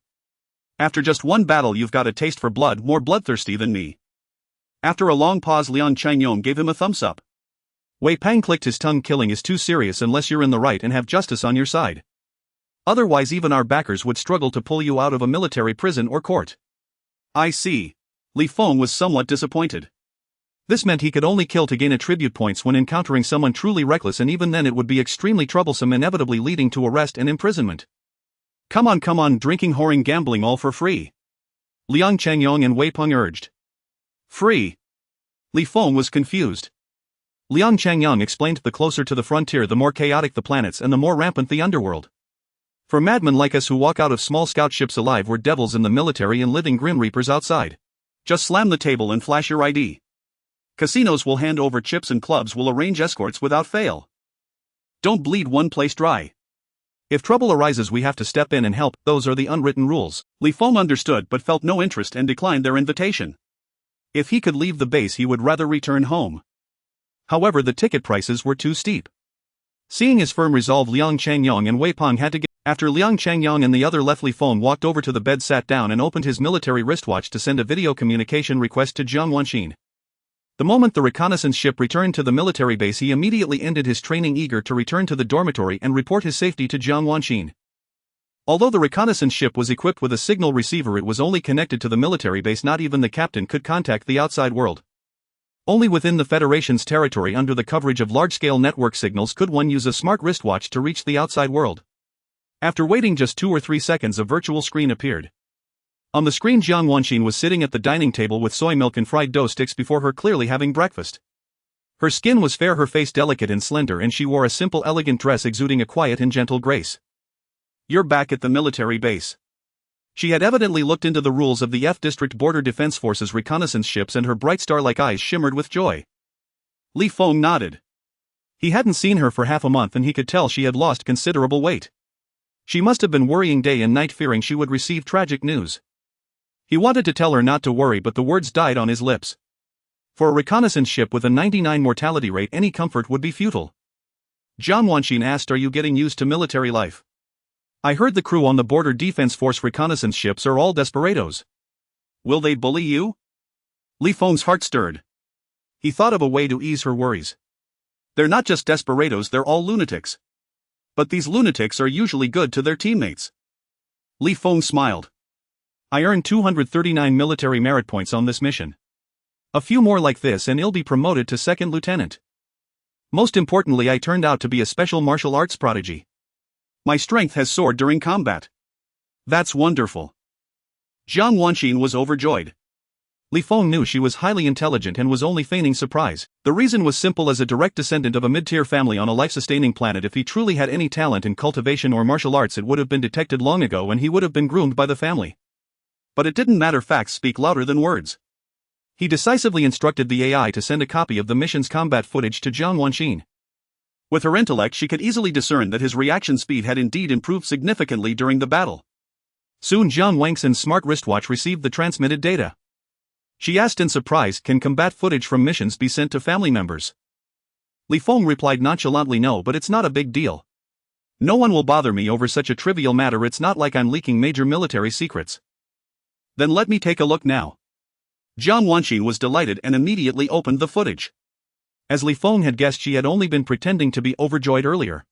After just one battle you've got a taste for blood, more bloodthirsty than me." After a long pause, Liang Changyong gave him a thumbs up. Wei Peng clicked his tongue. "Killing is too serious unless you're in the right and have justice on your side. Otherwise even our backers would struggle to pull you out of a military prison or court." "I see." Feng was somewhat disappointed. This meant he could only kill to gain attribute points when encountering someone truly reckless, and even then it would be extremely troublesome, inevitably leading to arrest and imprisonment. Come on, drinking, whoring, gambling, all for free," Liang Changyong and Wei Peng urged. "Free?" Feng was confused. Liang Changyong explained, "The closer to the frontier, the more chaotic the planets and the more rampant the underworld. For madmen like us who walk out of small scout ships alive, we're devils in the military and living grim reapers outside. Just slam the table and flash your ID. Casinos will hand over chips and clubs will arrange escorts without fail. Don't bleed one place dry. If trouble arises, we have to step in and help. Those are the unwritten rules." Feng understood but felt no interest and declined their invitation. If he could leave the base, he would rather return home. However, the ticket prices were too steep. Seeing his firm resolve, Liang Changyong and Wei Peng had to get. After Liang Changyong and the other left, Feng walked over to the bed, sat down and opened his military wristwatch to send a video communication request to Jiang Wanxin. The moment the reconnaissance ship returned to the military base, he immediately ended his training, eager to return to the dormitory and report his safety to Jiang Wanxin. Although the reconnaissance ship was equipped with a signal receiver, it was only connected to the military base. Not even the captain could contact the outside world. Only within the Federation's territory, under the coverage of large-scale network signals, could one use a smart wristwatch to reach the outside world. After waiting just 2 or 3 seconds, a virtual screen appeared. On the screen, Jiang Wanxin was sitting at the dining table with soy milk and fried dough sticks before her, clearly having breakfast. Her skin was fair, her face delicate and slender, and she wore a simple, elegant dress exuding a quiet and gentle grace. "You're back at the military base." She had evidently looked into the rules of the F District Border Defense Force's reconnaissance ships, and her bright star-like eyes shimmered with joy. Li Feng nodded. He hadn't seen her for half a month, and he could tell she had lost considerable weight. She must have been worrying day and night, fearing she would receive tragic news. He wanted to tell her not to worry, but the words died on his lips. For a reconnaissance ship with a 99 mortality rate, any comfort would be futile. Jiang Wanxin asked, "Are you getting used to military life? I heard the crew on the Border Defense Force reconnaissance ships are all desperados. Will they bully you?" Li Feng's heart stirred. He thought of a way to ease her worries. "They're not just desperados, they're all lunatics. But these lunatics are usually good to their teammates." Li Feng smiled. "I earned 239 military merit points on this mission. A few more like this and I'll be promoted to second lieutenant. Most importantly, I turned out to be a special martial arts prodigy. My strength has soared during combat." "That's wonderful." Jiang Wanxin was overjoyed. Li Feng knew she was highly intelligent and was only feigning surprise. The reason was simple: as a direct descendant of a mid-tier family on a life-sustaining planet, if he truly had any talent in cultivation or martial arts, it would have been detected long ago and he would have been groomed by the family. But it didn't matter, facts speak louder than words. He decisively instructed the AI to send a copy of the mission's combat footage to Jiang Wanxin. With her intellect, she could easily discern that his reaction speed had indeed improved significantly during the battle. Soon Jiang Wanxin's smart wristwatch received the transmitted data. She asked in surprise, "Can combat footage from missions be sent to family members?" Li Feng replied nonchalantly, "No, but it's not a big deal. No one will bother me over such a trivial matter. It's not like I'm leaking major military secrets." "Then let me take a look now." Jiang Wanxin was delighted and immediately opened the footage. As Li Feng had guessed, she had only been pretending to be overjoyed earlier.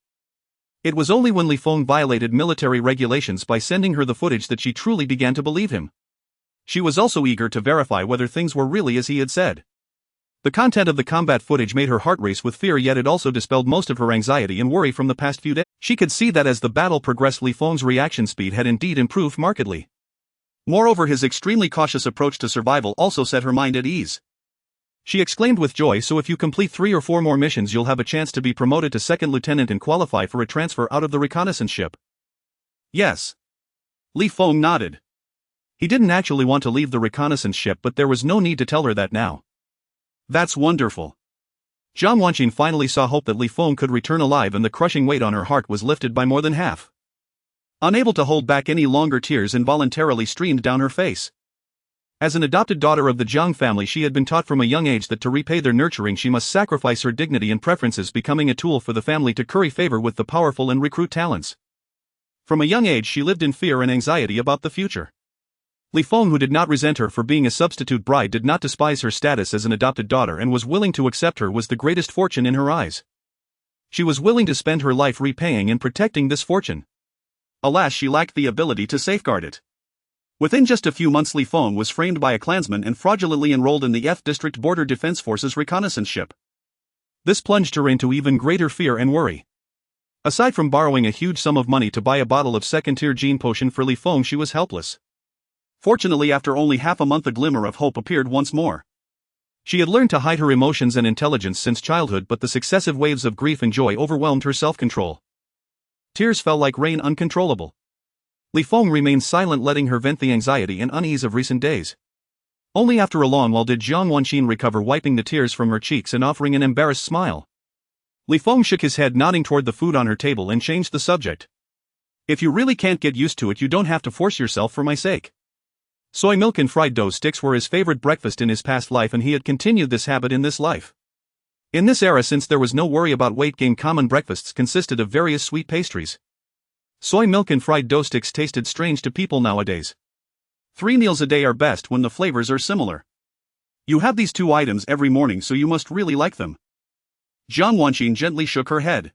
It was only when Li Feng violated military regulations by sending her the footage that she truly began to believe him. She was also eager to verify whether things were really as he had said. The content of the combat footage made her heart race with fear, yet it also dispelled most of her anxiety and worry from the past few days. She could see that as the battle progressed, Li Feng's reaction speed had indeed improved markedly. Moreover, his extremely cautious approach to survival also set her mind at ease. She exclaimed with joy, "So if you complete 3 or 4 more missions, you'll have a chance to be promoted to second lieutenant and qualify for a transfer out of the reconnaissance ship?" "Yes." Li Feng nodded. He didn't actually want to leave the reconnaissance ship, but there was no need to tell her that now. "That's wonderful." Jiang Wanxin finally saw hope that Li Feng could return alive, and the crushing weight on her heart was lifted by more than half. Unable to hold back any longer, tears involuntarily streamed down her face. As an adopted daughter of the Jiang family, she had been taught from a young age that to repay their nurturing she must sacrifice her dignity and preferences, becoming a tool for the family to curry favor with the powerful and recruit talents. From a young age she lived in fear and anxiety about the future. Li Feng, who did not resent her for being a substitute bride, did not despise her status as an adopted daughter and was willing to accept her, was the greatest fortune in her eyes. She was willing to spend her life repaying and protecting this fortune. Alas, she lacked the ability to safeguard it. Within just a few months, Li Feng was framed by a clansman and fraudulently enrolled in the F District Border Defense Force's reconnaissance ship. This plunged her into even greater fear and worry. Aside from borrowing a huge sum of money to buy a bottle of second-tier gene potion for Li Feng, she was helpless. Fortunately, after only half a month, a glimmer of hope appeared once more. She had learned to hide her emotions and intelligence since childhood, but the successive waves of grief and joy overwhelmed her self-control. Tears fell like rain, uncontrollable. Li Feng remained silent, letting her vent the anxiety and unease of recent days. Only after a long while did Jiang Wanxin recover, wiping the tears from her cheeks and offering an embarrassed smile. Li Feng shook his head, nodding toward the food on her table, and changed the subject. "If you really can't get used to it, you don't have to force yourself for my sake." Soy milk and fried dough sticks were his favorite breakfast in his past life, and he had continued this habit in this life. In this era, since there was no worry about weight gain, common breakfasts consisted of various sweet pastries. Soy milk and fried dough sticks tasted strange to people nowadays. 3 meals a day are best when the flavors are similar. You have these 2 items every morning, so you must really like them. Jiang Wanxin gently shook her head.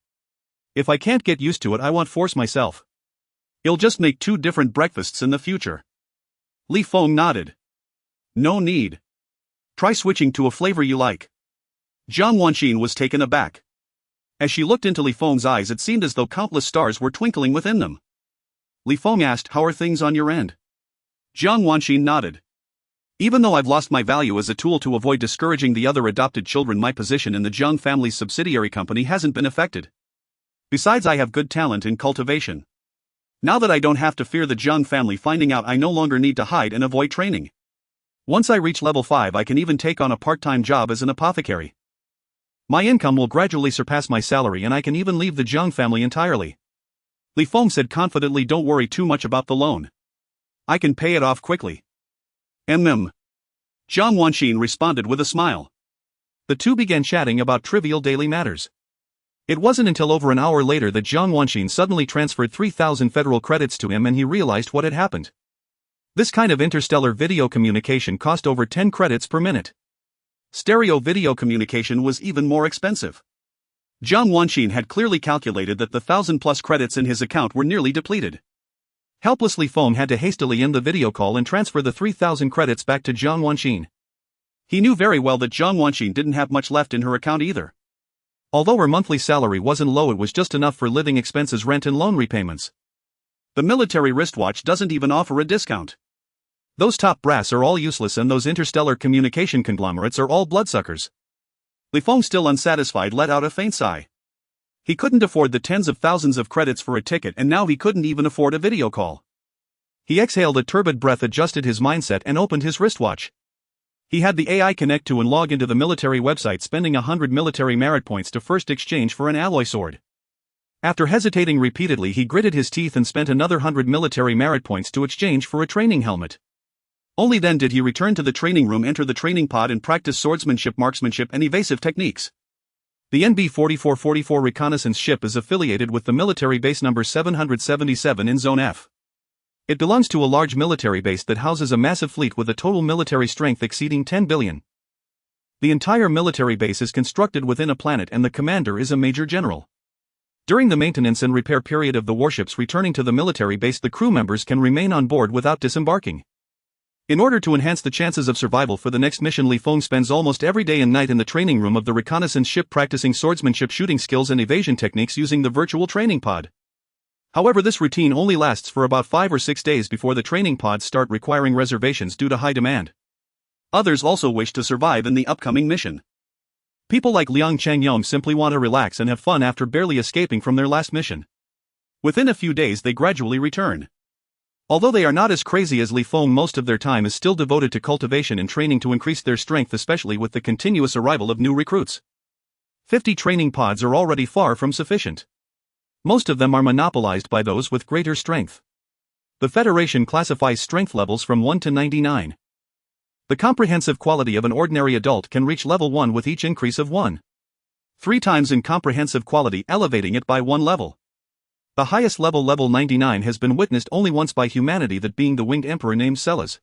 "If I can't get used to it, I won't force myself." You'll just make 2 different breakfasts in the future. Li Feng nodded. No need. Try switching to a flavor you like. Jiang Wanxin was taken aback. As she looked into Li Feng's eyes, it seemed as though countless stars were twinkling within them. Li Feng asked, "How are things on your end?" Jiang Wanxin nodded. "Even though I've lost my value as a tool to avoid discouraging the other adopted children, my position in the Jiang family's subsidiary company hasn't been affected. Besides, I have good talent in cultivation. Now that I don't have to fear the Jiang family finding out, I no longer need to hide and avoid training. Once I reach level 5, I can even take on a part-time job as an apothecary. My income will gradually surpass my salary, and I can even leave the Jiang family entirely." Li Feng said confidently, "Don't worry too much about the loan. I can pay it off quickly." Jiang Wanxin responded with a smile. The two began chatting about trivial daily matters. It wasn't until over an hour later that Jiang Wanxin suddenly transferred 3,000 federal credits to him and he realized what had happened. This kind of interstellar video communication cost over 10 credits per minute. Stereo video communication was even more expensive. Jiang Wanxin had clearly calculated that the 1,000+ credits in his account were nearly depleted. Helplessly, Feng had to hastily end the video call and transfer the 3,000 credits back to Jiang Wanxin. He knew very well that Jiang Wanxin didn't have much left in her account either. Although her monthly salary wasn't low, it was just enough for living expenses, rent and loan repayments. The military wristwatch doesn't even offer a discount. Those top brass are all useless, and those interstellar communication conglomerates are all bloodsuckers. Li Feng, still unsatisfied, let out a faint sigh. He couldn't afford the tens of thousands of credits for a ticket, and now he couldn't even afford a video call. He exhaled a turbid breath, adjusted his mindset, and opened his wristwatch. He had the AI connect to and log into the military website, spending 100 military merit points to first exchange for an alloy sword. After hesitating repeatedly, he gritted his teeth and spent another 100 military merit points to exchange for a training helmet. Only then did he return to the training room, enter the training pod, and practice swordsmanship, marksmanship, and evasive techniques. The NB-4444 reconnaissance ship is affiliated with the military base number 777 in Zone F. It belongs to a large military base that houses a massive fleet with a total military strength exceeding 10 billion. The entire military base is constructed within a planet, and the commander is a major general. During the maintenance and repair period of the warships returning to the military base, the crew members can remain on board without disembarking. In order to enhance the chances of survival for the next mission, Li Feng spends almost every day and night in the training room of the reconnaissance ship, practicing swordsmanship, shooting skills, and evasion techniques using the virtual training pod. However, this routine only lasts for about 5 or 6 days before the training pods start requiring reservations due to high demand. Others also wish to survive in the upcoming mission. People like Liang Changyong simply want to relax and have fun after barely escaping from their last mission. Within a few days, they gradually return. Although they are not as crazy as Li Feng, most of their time is still devoted to cultivation and training to increase their strength, especially with the continuous arrival of new recruits. 50 training pods are already far from sufficient. Most of them are monopolized by those with greater strength. The Federation classifies strength levels from 1 to 99. The comprehensive quality of an ordinary adult can reach level 1 with each increase of 1. 3 times in comprehensive quality, elevating it by 1 level. The highest level, level 99, has been witnessed only once by humanity, that being the winged emperor named Sellers.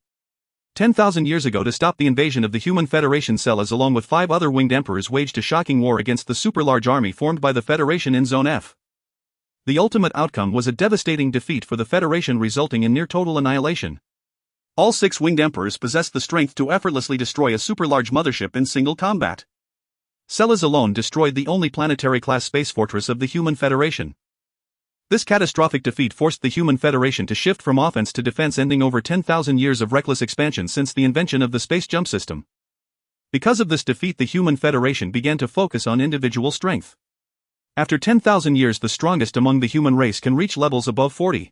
10,000 years ago, to stop the invasion of the human Federation, Sellers along with 5 other winged emperors waged a shocking war against the super-large army formed by the Federation in Zone F. The ultimate outcome was a devastating defeat for the Federation, resulting in near-total annihilation. All 6 winged emperors possessed the strength to effortlessly destroy a super-large mothership in single combat. Sellers alone destroyed the only planetary-class space fortress of the human Federation. This catastrophic defeat forced the human Federation to shift from offense to defense, ending over 10,000 years of reckless expansion since the invention of the space jump system. Because of this defeat, the human Federation began to focus on individual strength. After 10,000 years, the strongest among the human race can reach levels above 40.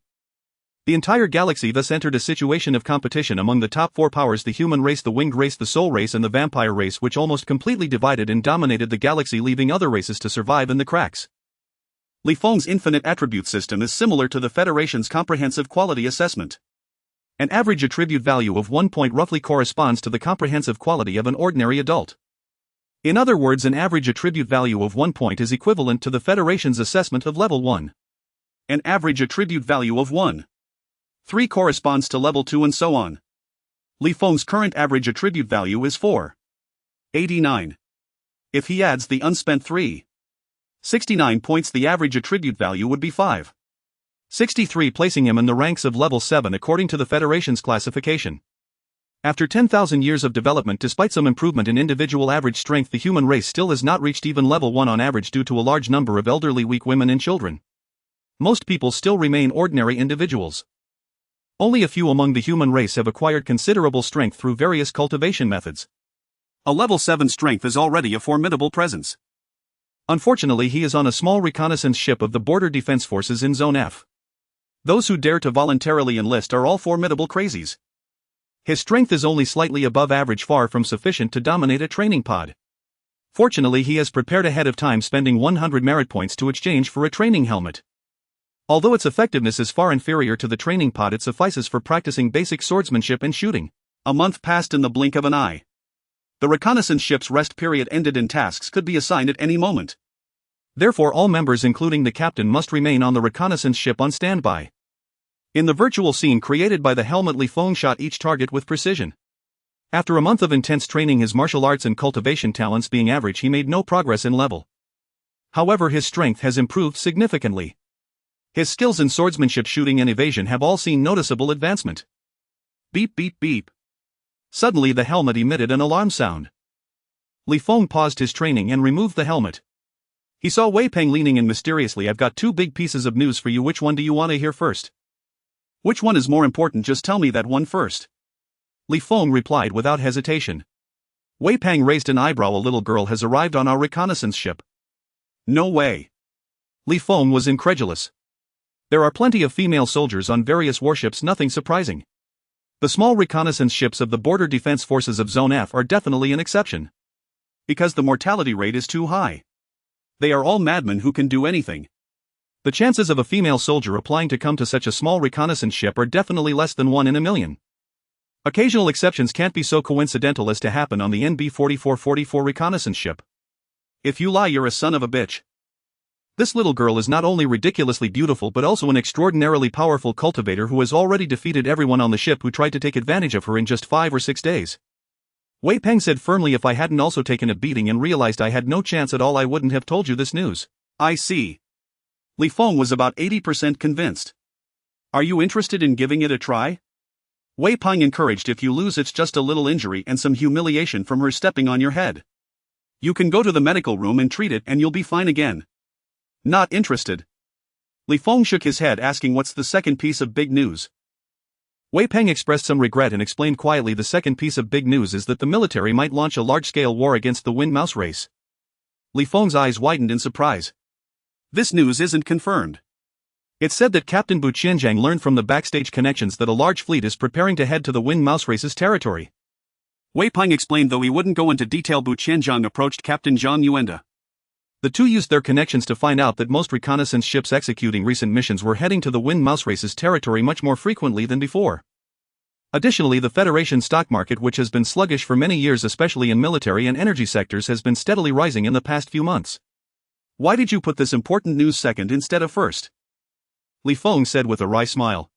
The entire galaxy thus entered a situation of competition among the top 4 powers: the human race, the winged race, the soul race, and the vampire race, which almost completely divided and dominated the galaxy, leaving other races to survive in the cracks. Li Feng's infinite attribute system is similar to the Federation's comprehensive quality assessment. An average attribute value of 1 point roughly corresponds to the comprehensive quality of an ordinary adult. In other words, an average attribute value of 1 point is equivalent to the Federation's assessment of level 1. An average attribute value of 1.3 corresponds to level 2, and so on. Li Feng's current average attribute value is 4.89. If he adds the unspent 3.69 points, the average attribute value would be 5. 63, placing him in the ranks of level 7 according to the Federation's classification. After 10,000 years of development, despite some improvement in individual average strength, the human race still has not reached even level 1 on average due to a large number of elderly, weak women and children. Most people still remain ordinary individuals. Only a few among the human race have acquired considerable strength through various cultivation methods. A level 7 strength is already a formidable presence. Unfortunately, he is on a small reconnaissance ship of the Border Defense Forces in Zone F. Those who dare to voluntarily enlist are all formidable crazies. His strength is only slightly above average, far from sufficient to dominate a training pod. Fortunately, he has prepared ahead of time, spending 100 merit points to exchange for a training helmet. Although its effectiveness is far inferior to the training pod, it suffices for practicing basic swordsmanship and shooting. A month passed in the blink of an eye. The reconnaissance ship's rest period ended and tasks could be assigned at any moment. Therefore, all members, including the captain, must remain on the reconnaissance ship on standby. In the virtual scene created by the helmet, Feng shot each target with precision. After a month of intense training, his martial arts and cultivation talents being average, he made no progress in level. However, his strength has improved significantly. His skills in swordsmanship, shooting and evasion have all seen noticeable advancement. Beep beep beep. Suddenly the helmet emitted an alarm sound. Feng paused his training and removed the helmet. He saw Wei Peng leaning in mysteriously. I've got two big pieces of news for you. Which one do you want to hear first? Which one is more important? Just tell me that one first. Feng replied without hesitation. Wei Peng raised an eyebrow. A little girl has arrived on our reconnaissance ship. No way. Feng was incredulous. There are plenty of female soldiers on various warships, nothing surprising. The small reconnaissance ships of the Border Defense Forces of Zone F are definitely an exception. Because the mortality rate is too high. They are all madmen who can do anything. The chances of a female soldier applying to come to such a small reconnaissance ship are definitely less than 1 in a million. Occasional exceptions can't be so coincidental as to happen on the NB-4444 reconnaissance ship. If you lie, you're a son of a bitch. This little girl is not only ridiculously beautiful but also an extraordinarily powerful cultivator who has already defeated everyone on the ship who tried to take advantage of her in just 5 or 6 days. Wei Peng said firmly, if I hadn't also taken a beating and realized I had no chance at all, I wouldn't have told you this news. I see. Feng was about 80% convinced. Are you interested in giving it a try? Wei Peng encouraged. If you lose, it's just a little injury and some humiliation from her stepping on your head. You can go to the medical room and treat it and you'll be fine again. Not interested. Feng shook his head, asking what's the second piece of big news. Wei Peng expressed some regret and explained quietly, the second piece of big news is that the military might launch a large-scale war against the Wind Mouse race. Feng's eyes widened in surprise. This news isn't confirmed. It's said that Captain Bu Qianjiang learned from the backstage connections that a large fleet is preparing to head to the Wind Mouse race's territory. Wei Peng explained, though he wouldn't go into detail. Bu Qianjiang approached Captain Zhang Yuanda. The two used their connections to find out that most reconnaissance ships executing recent missions were heading to the Wind Mouse race's territory much more frequently than before. Additionally, the Federation stock market, which has been sluggish for many years especially in military and energy sectors, has been steadily rising in the past few months. Why did you put this important news second instead of first? Feng said with a wry smile.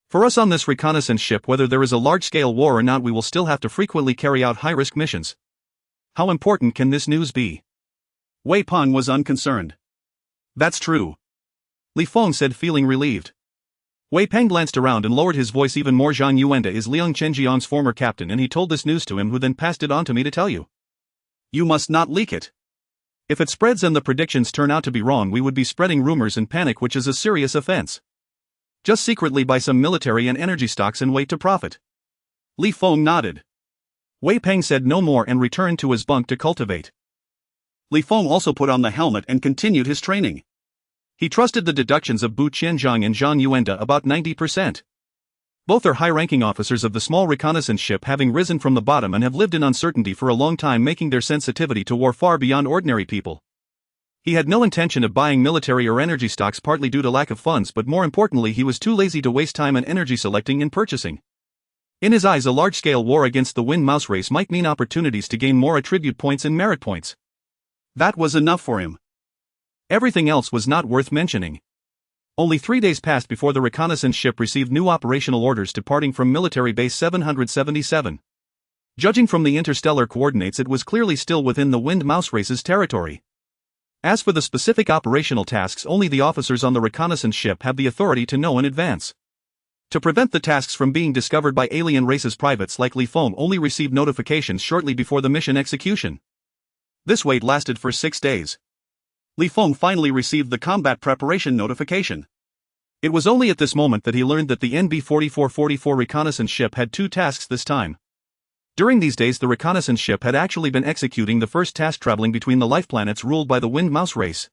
For us on this reconnaissance ship, whether there is a large-scale war or not, we will still have to frequently carry out high-risk missions. How important can this news be? Wei Peng was unconcerned. That's true. Feng said, feeling relieved. Wei Peng glanced around and lowered his voice even more. Zhang Yuanda is Liang Chenjiang's former captain, and he told this news to him, who then passed it on to me to tell you. You must not leak it. If it spreads and the predictions turn out to be wrong, we would be spreading rumors and panic, which is a serious offense. Just secretly buy some military and energy stocks and wait to profit. Feng nodded. Wei Peng said no more and returned to his bunk to cultivate. Feng also put on the helmet and continued his training. He trusted the deductions of Bu Qianjiang and Zhang Yuanda about 90%. Both are high-ranking officers of the small reconnaissance ship, having risen from the bottom and have lived in uncertainty for a long time, making their sensitivity to war far beyond ordinary people. He had no intention of buying military or energy stocks, partly due to lack of funds, but more importantly he was too lazy to waste time and energy selecting and purchasing. In his eyes, a large-scale war against the Wind Mouse race might mean opportunities to gain more attribute points and merit points. That was enough for him. Everything else was not worth mentioning. Only 3 days passed before the reconnaissance ship received new operational orders departing from Military Base 777. Judging from the interstellar coordinates, it was clearly still within the Wind Mouse race's territory. As for the specific operational tasks, only the officers on the reconnaissance ship have the authority to know in advance. To prevent the tasks from being discovered by alien races, privates like Li Feng only received notifications shortly before the mission execution. This wait lasted for 6 days. Li Feng finally received the combat preparation notification. It was only at this moment that he learned that the NB-4444 reconnaissance ship had 2 tasks this time. During these days, the reconnaissance ship had actually been executing the first task, traveling between the life planets ruled by the Wind Mouse race.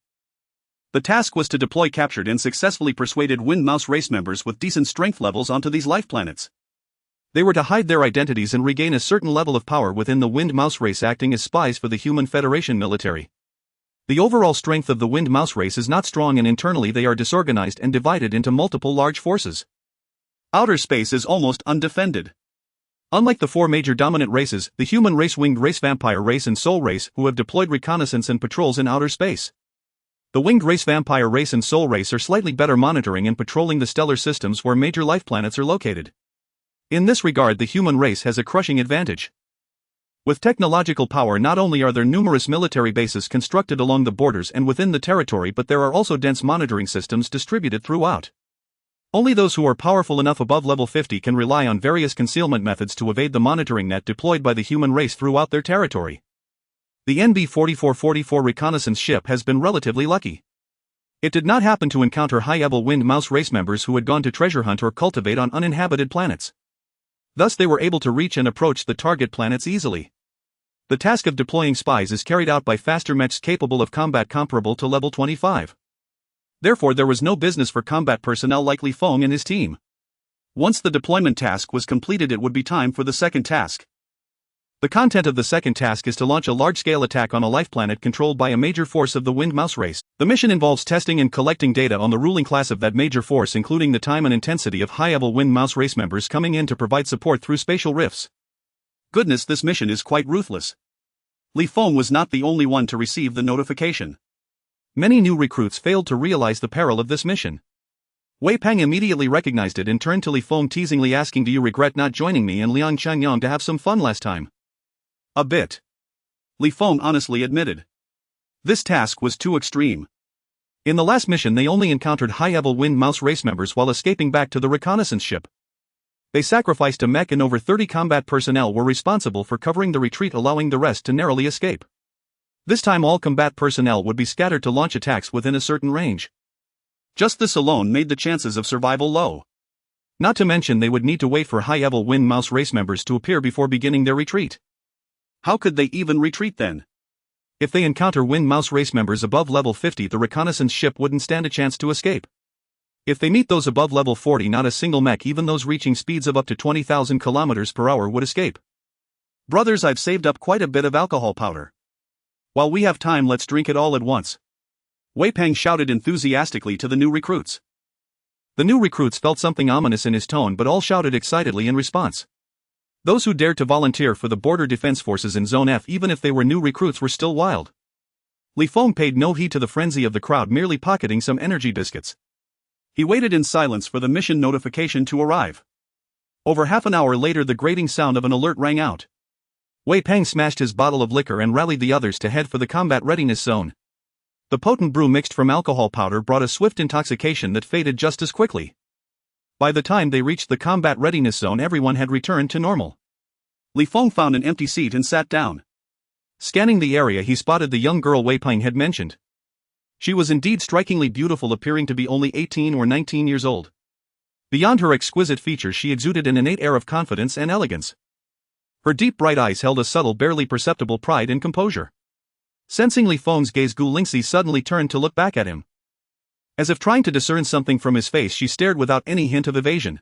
The task was to deploy captured and successfully persuaded Wind Mouse race members with decent strength levels onto these life planets. They were to hide their identities and regain a certain level of power within the Wind Mouse race, acting as spies for the Human Federation military. The overall strength of the Wind Mouse race is not strong, and internally they are disorganized and divided into multiple large forces. Outer space is almost undefended. Unlike the 4 major dominant races, the human race, winged race, vampire race and soul race, who have deployed reconnaissance and patrols in outer space. The winged race, vampire race and soul race are slightly better monitoring and patrolling the stellar systems where major life planets are located. In this regard, the human race has a crushing advantage. With technological power, not only are there numerous military bases constructed along the borders and within the territory, but there are also dense monitoring systems distributed throughout. Only those who are powerful enough above level 50 can rely on various concealment methods to evade the monitoring net deployed by the human race throughout their territory. The NB-4444 reconnaissance ship has been relatively lucky. It did not happen to encounter high-level Wind Mouse race members who had gone to treasure hunt or cultivate on uninhabited planets. Thus they were able to reach and approach the target planets easily. The task of deploying spies is carried out by faster mechs capable of combat comparable to level 25. Therefore, there was no business for combat personnel like Li Feng and his team. Once the deployment task was completed, it would be time for the second task. The content of the second task is to launch a large-scale attack on a life planet controlled by a major force of the Wind Mouse race. The mission involves testing and collecting data on the ruling class of that major force, including the time and intensity of high-level Wind Mouse race members coming in to provide support through spatial rifts. Goodness, this mission is quite ruthless. Li Feng was not the only one to receive the notification. Many new recruits failed to realize the peril of this mission. Wei Peng immediately recognized it and turned to Li Feng, teasingly asking, "Do you regret not joining me and Liang Changyang to have some fun last time?" "A bit," Li Feng honestly admitted. This task was too extreme. In the last mission, they only encountered high-level Wind Mouse race members while escaping back to the reconnaissance ship. They sacrificed a mech, and over 30 combat personnel were responsible for covering the retreat, allowing the rest to narrowly escape. This time all combat personnel would be scattered to launch attacks within a certain range. Just this alone made the chances of survival low. Not to mention they would need to wait for high-level Wind Mouse race members to appear before beginning their retreat. How could they even retreat then? If they encounter Wind Mouse race members above level 50, the reconnaissance ship wouldn't stand a chance to escape. If they meet those above level 40, not a single mech, even those reaching speeds of up to 20,000 kilometers per hour, would escape. "Brothers, I've saved up quite a bit of alcohol powder. While we have time, let's drink it all at once," Wei Peng shouted enthusiastically to the new recruits. The new recruits felt something ominous in his tone, but all shouted excitedly in response. Those who dared to volunteer for the border defense forces in Zone F, even if they were new recruits, were still wild. Li Feng paid no heed to the frenzy of the crowd, merely pocketing some energy biscuits. He waited in silence for the mission notification to arrive. Over half an hour later, the grating sound of an alert rang out. Wei Peng smashed his bottle of liquor and rallied the others to head for the combat readiness zone. The potent brew mixed from alcohol powder brought a swift intoxication that faded just as quickly. By the time they reached the combat readiness zone, everyone had returned to normal. Li Feng found an empty seat and sat down. Scanning the area, he spotted the young girl Wei Peng had mentioned. She was indeed strikingly beautiful, appearing to be only 18 or 19 years old. Beyond her exquisite features, she exuded an innate air of confidence and elegance. Her deep bright eyes held a subtle, barely perceptible pride and composure. Sensing Li Feng's gaze, Gu Lingxi suddenly turned to look back at him. As if trying to discern something from his face, she stared without any hint of evasion.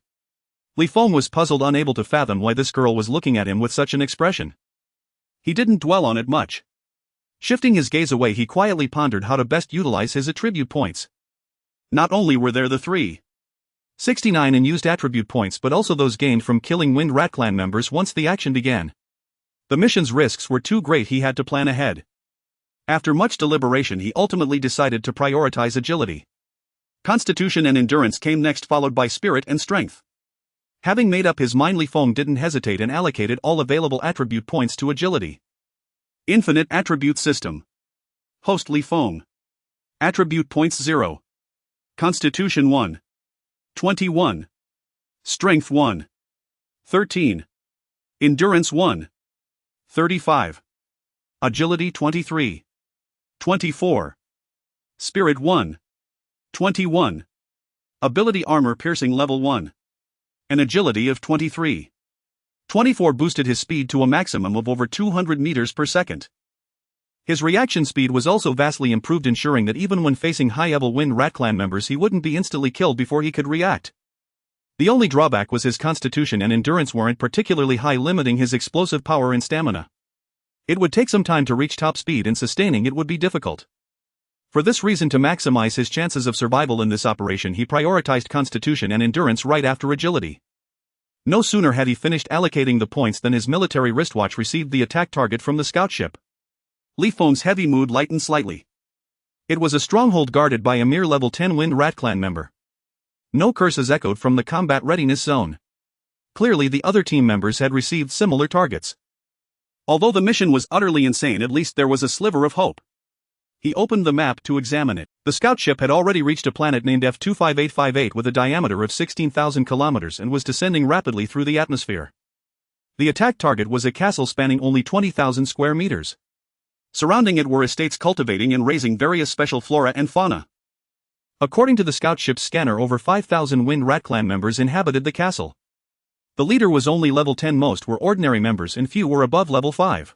Li Feng was puzzled, unable to fathom why this girl was looking at him with such an expression. He didn't dwell on it much. Shifting his gaze away, he quietly pondered how to best utilize his attribute points. Not only were there the 369 unused attribute points, but also those gained from killing Wind Rat Clan members once the action began. The mission's risks were too great, he had to plan ahead. After much deliberation, he ultimately decided to prioritize agility. Constitution and endurance came next, followed by spirit and strength. Having made up his mind, Li Feng didn't hesitate and allocated all available attribute points to agility. Infinite Attribute System. Host Li Feng. Attribute points 0. Constitution 1. 21. Strength 1. 13. Endurance 1. 35. Agility 23. 24. Spirit 1. 21. Ability armor piercing level 1. An agility of 23. 24 boosted his speed to a maximum of over 200 meters per second. His reaction speed was also vastly improved, ensuring that even when facing high-level Wind Rat Clan members he wouldn't be instantly killed before he could react. The only drawback was his constitution and endurance weren't particularly high, limiting his explosive power and stamina. It would take some time to reach top speed, and sustaining it would be difficult. For this reason, to maximize his chances of survival in this operation, he prioritized constitution and endurance right after agility. No sooner had he finished allocating the points than his military wristwatch received the attack target from the scout ship. Li Feng's heavy mood lightened slightly. It was a stronghold guarded by a mere level 10 Wind Rat Clan member. No curses echoed from the combat readiness zone. Clearly the other team members had received similar targets. Although the mission was utterly insane, at least there was a sliver of hope. He opened the map to examine it. The scout ship had already reached a planet named F25858 with a diameter of 16,000 kilometers and was descending rapidly through the atmosphere. The attack target was a castle spanning only 20,000 square meters. Surrounding it were estates cultivating and raising various special flora and fauna. According to the scout ship's scanner, over 5,000 Wind Rat Clan members inhabited the castle. The leader was only level 10, most were ordinary members and few were above level 5.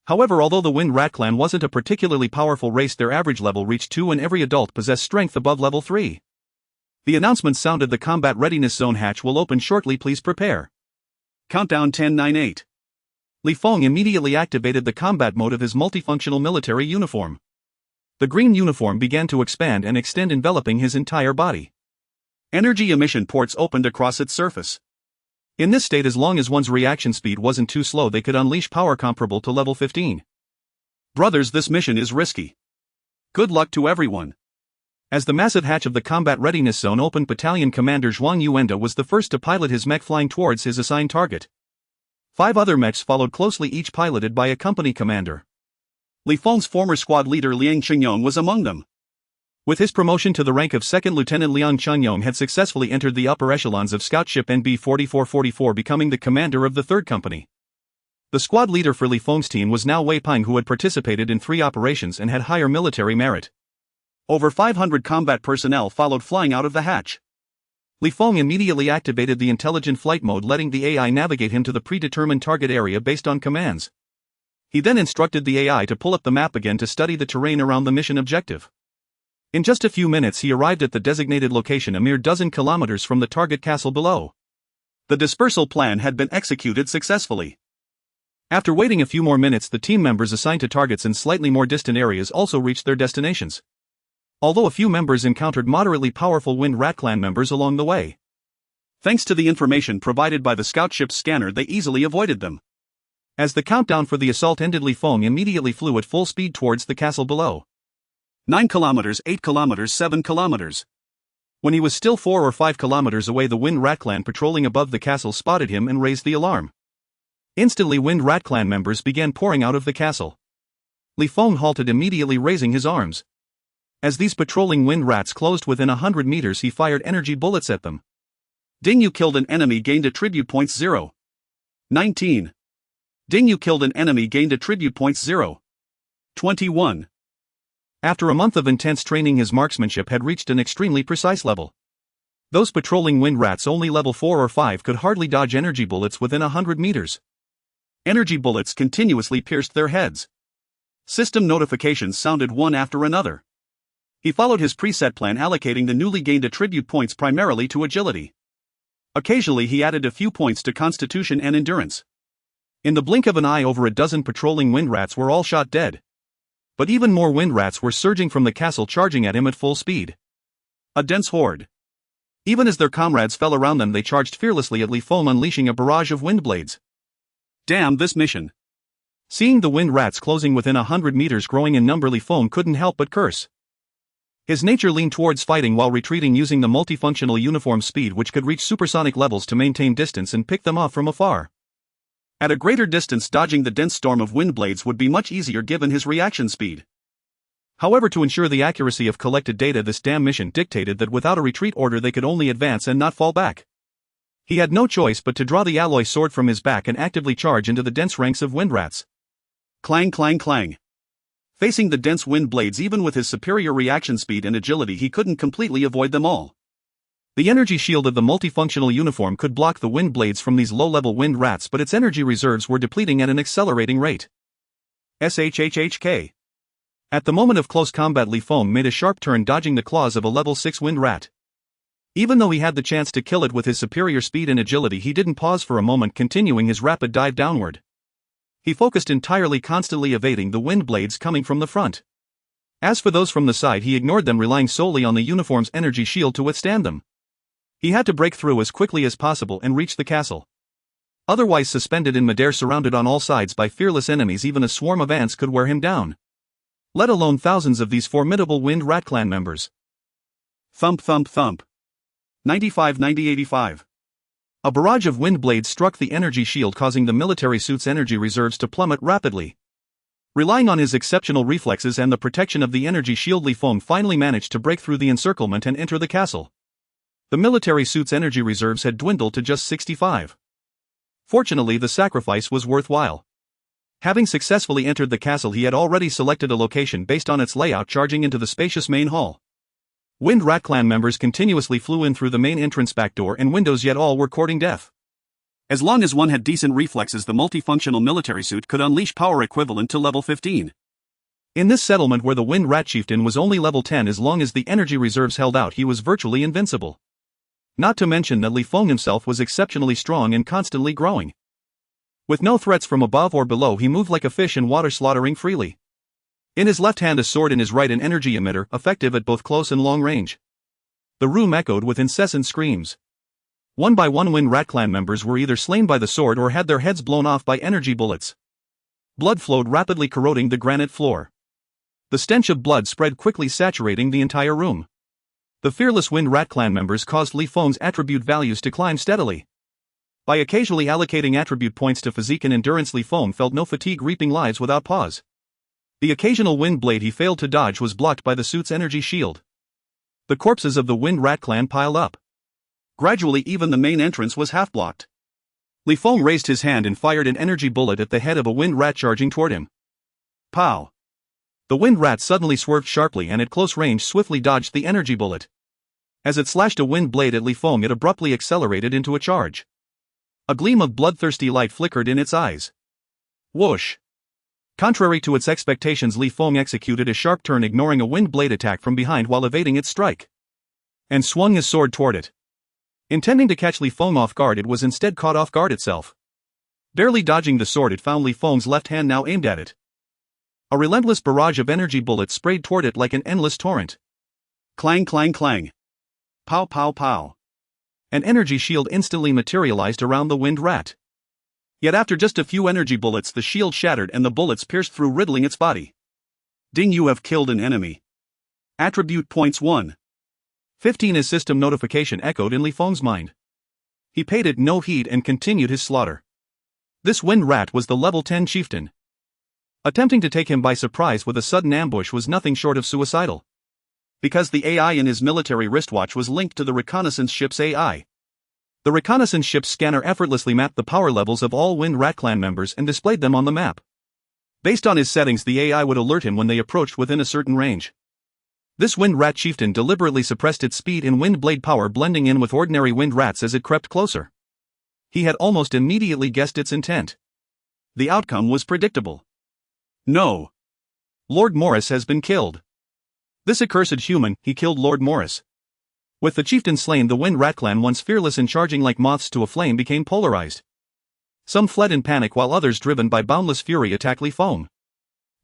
However, although the Wind Rat Clan wasn't a particularly powerful race, their average level reached 2 and every adult possessed strength above level 3. The announcement sounded: the combat readiness zone hatch will open shortly, please prepare. Countdown 10-9-8. Li Feng immediately activated the combat mode of his multifunctional military uniform. The green uniform began to expand and extend, enveloping his entire body. Energy emission ports opened across its surface. In this state, as long as one's reaction speed wasn't too slow, they could unleash power comparable to level 15. Brothers, this mission is risky. Good luck to everyone. As the massive hatch of the combat readiness zone opened, Battalion Commander Zhuang Yuenda was the first to pilot his mech, flying towards his assigned target. 5 other mechs followed closely, each piloted by a company commander. Li Feng's former squad leader Liang Qingyong was among them. With his promotion to the rank of second lieutenant, Liang Qingyong had successfully entered the upper echelons of scout ship NB 4444, becoming the commander of the 3rd company. The squad leader for Li Feng's team was now Wei Peng, who had participated in 3 operations and had higher military merit. Over 500 combat personnel followed, flying out of the hatch. Li Feng immediately activated the intelligent flight mode, letting the AI navigate him to the predetermined target area based on commands. He then instructed the AI to pull up the map again to study the terrain around the mission objective. In just a few minutes he arrived at the designated location, a mere dozen kilometers from the target castle below. The dispersal plan had been executed successfully. After waiting a few more minutes, the team members assigned to targets in slightly more distant areas also reached their destinations. Although a few members encountered moderately powerful Wind Rat Clan members along the way. Thanks to the information provided by the scout ship's scanner, they easily avoided them. As the countdown for the assault ended, Li Feng immediately flew at full speed towards the castle below. 9 kilometers, 8 kilometers, 7 kilometers. When he was still 4 or 5 kilometers away, the Wind Rat Clan patrolling above the castle spotted him and raised the alarm. Instantly, Wind Rat Clan members began pouring out of the castle. Li Feng halted, immediately raising his arms. As these patrolling Wind Rats closed within 100 meters, he fired energy bullets at them. Ding, you killed an enemy, gained attribute points 0. 19. Ding, you killed an enemy, gained attribute points 0. 21. After a month of intense training, his marksmanship had reached an extremely precise level. Those patrolling Wind Rats, only level 4 or 5, could hardly dodge energy bullets within 100 meters. Energy bullets continuously pierced their heads. System notifications sounded one after another. He followed his preset plan, allocating the newly gained attribute points primarily to agility. Occasionally he added a few points to constitution and endurance. In the blink of an eye, over a dozen patrolling Wind Rats were all shot dead. But even more Wind Rats were surging from the castle, charging at him at full speed. A dense horde. Even as their comrades fell around them, they charged fearlessly at Li Feng, unleashing a barrage of wind blades. Damn this mission. Seeing the Wind Rats closing within 100 meters, growing in number, Li Feng couldn't help but curse. His nature leaned towards fighting while retreating, using the multifunctional uniform speed, which could reach supersonic levels to maintain distance and pick them off from afar. At a greater distance, dodging the dense storm of wind blades would be much easier given his reaction speed. However, to ensure the accuracy of collected data, this damn mission dictated that without a retreat order they could only advance and not fall back. He had no choice but to draw the alloy sword from his back and actively charge into the dense ranks of wind rats. Clang clang clang. Facing the dense wind blades, even with his superior reaction speed and agility, he couldn't completely avoid them all. The energy shield of the multifunctional uniform could block the wind blades from these low-level wind rats, but its energy reserves were depleting at an accelerating rate. SHHHK. At the moment of close combat, Feng made a sharp turn, dodging the claws of a level 6 wind rat. Even though he had the chance to kill it with his superior speed and agility, he didn't pause for a moment, continuing his rapid dive downward. He focused entirely, constantly evading the wind blades coming from the front. As for those from the side, he ignored them, relying solely on the uniform's energy shield to withstand them. He had to break through as quickly as possible and reach the castle. Otherwise, suspended in midair, surrounded on all sides by fearless enemies, even a swarm of ants could wear him down. Let alone thousands of these formidable Wind Rat Clan members. Thump thump thump. 95-90-85. A barrage of wind blades struck the energy shield, causing the military suit's energy reserves to plummet rapidly. Relying on his exceptional reflexes and the protection of the energy shield, Feng finally managed to break through the encirclement and enter the castle. The military suit's energy reserves had dwindled to just 65. Fortunately, the sacrifice was worthwhile. Having successfully entered the castle, he had already selected a location based on its layout, charging into the spacious main hall. Wind Rat Clan members continuously flew in through the main entrance back door and windows, yet all were courting death. As long as one had decent reflexes, the multifunctional military suit could unleash power equivalent to level 15. In this settlement, where the Wind Rat Chieftain was only level 10, as long as the energy reserves held out, he was virtually invincible. Not to mention that Feng himself was exceptionally strong and constantly growing. With no threats from above or below, he moved like a fish in water, slaughtering freely. In his left hand a sword, in his right an energy emitter, effective at both close and long range. The room echoed with incessant screams. One by one, Wind Rat Clan members were either slain by the sword or had their heads blown off by energy bullets. Blood flowed rapidly, corroding the granite floor. The stench of blood spread quickly, saturating the entire room. The fearless Wind Rat Clan members caused Feng's attribute values to climb steadily. By occasionally allocating attribute points to physique and endurance, Feng felt no fatigue, reaping lives without pause. The occasional wind blade he failed to dodge was blocked by the suit's energy shield. The corpses of the Wind Rat Clan piled up. Gradually, even the main entrance was half blocked. Feng raised his hand and fired an energy bullet at the head of a wind rat charging toward him. Pow! The wind rat suddenly swerved sharply and at close range swiftly dodged the energy bullet. As it slashed a wind blade at Feng, it abruptly accelerated into a charge. A gleam of bloodthirsty light flickered in its eyes. Whoosh! Contrary to its expectations, Feng executed a sharp turn, ignoring a wind blade attack from behind while evading its strike, and swung his sword toward it. Intending to catch Feng off guard, it was instead caught off guard itself. Barely dodging the sword, it found Feng's left hand now aimed at it. A relentless barrage of energy bullets sprayed toward it like an endless torrent. Clang clang clang. Pow pow pow. An energy shield instantly materialized around the wind rat. Yet after just a few energy bullets, the shield shattered and the bullets pierced through, riddling its body. Ding, you have killed an enemy. Attribute points 1. 15. His system notification echoed in Feng's mind. He paid it no heed and continued his slaughter. This wind rat was the level 10 chieftain. Attempting to take him by surprise with a sudden ambush was nothing short of suicidal. Because the AI in his military wristwatch was linked to the reconnaissance ship's AI. The reconnaissance ship's scanner effortlessly mapped the power levels of all Wind Rat Clan members and displayed them on the map. Based on his settings, the AI would alert him when they approached within a certain range. This Wind Rat Chieftain deliberately suppressed its speed and wind blade power, blending in with ordinary wind rats as it crept closer. He had almost immediately guessed its intent. The outcome was predictable. No. Lord Morris has been killed. This accursed human, he killed Lord Morris. With the chieftain slain, the Wind Rat Clan, once fearless and charging like moths to a flame, became polarized. Some fled in panic while others, driven by boundless fury, attacked Feng.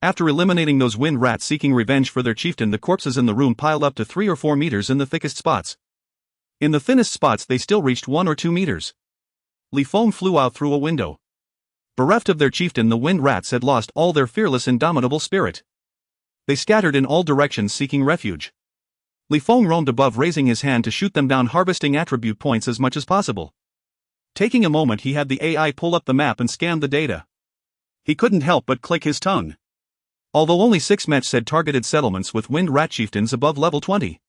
After eliminating those wind rats seeking revenge for their chieftain, the corpses in the room piled up to 3 or 4 meters in the thickest spots. In the thinnest spots they still reached 1 or 2 meters. Feng flew out through a window. Bereft of their chieftain, the wind rats had lost all their fearless, indomitable spirit. They scattered in all directions seeking refuge. Feng roamed above, raising his hand to shoot them down, harvesting attribute points as much as possible. Taking a moment, he had the AI pull up the map and scan the data. He couldn't help but click his tongue. Although only 6 mechs had targeted settlements with wind rat chieftains above level 20.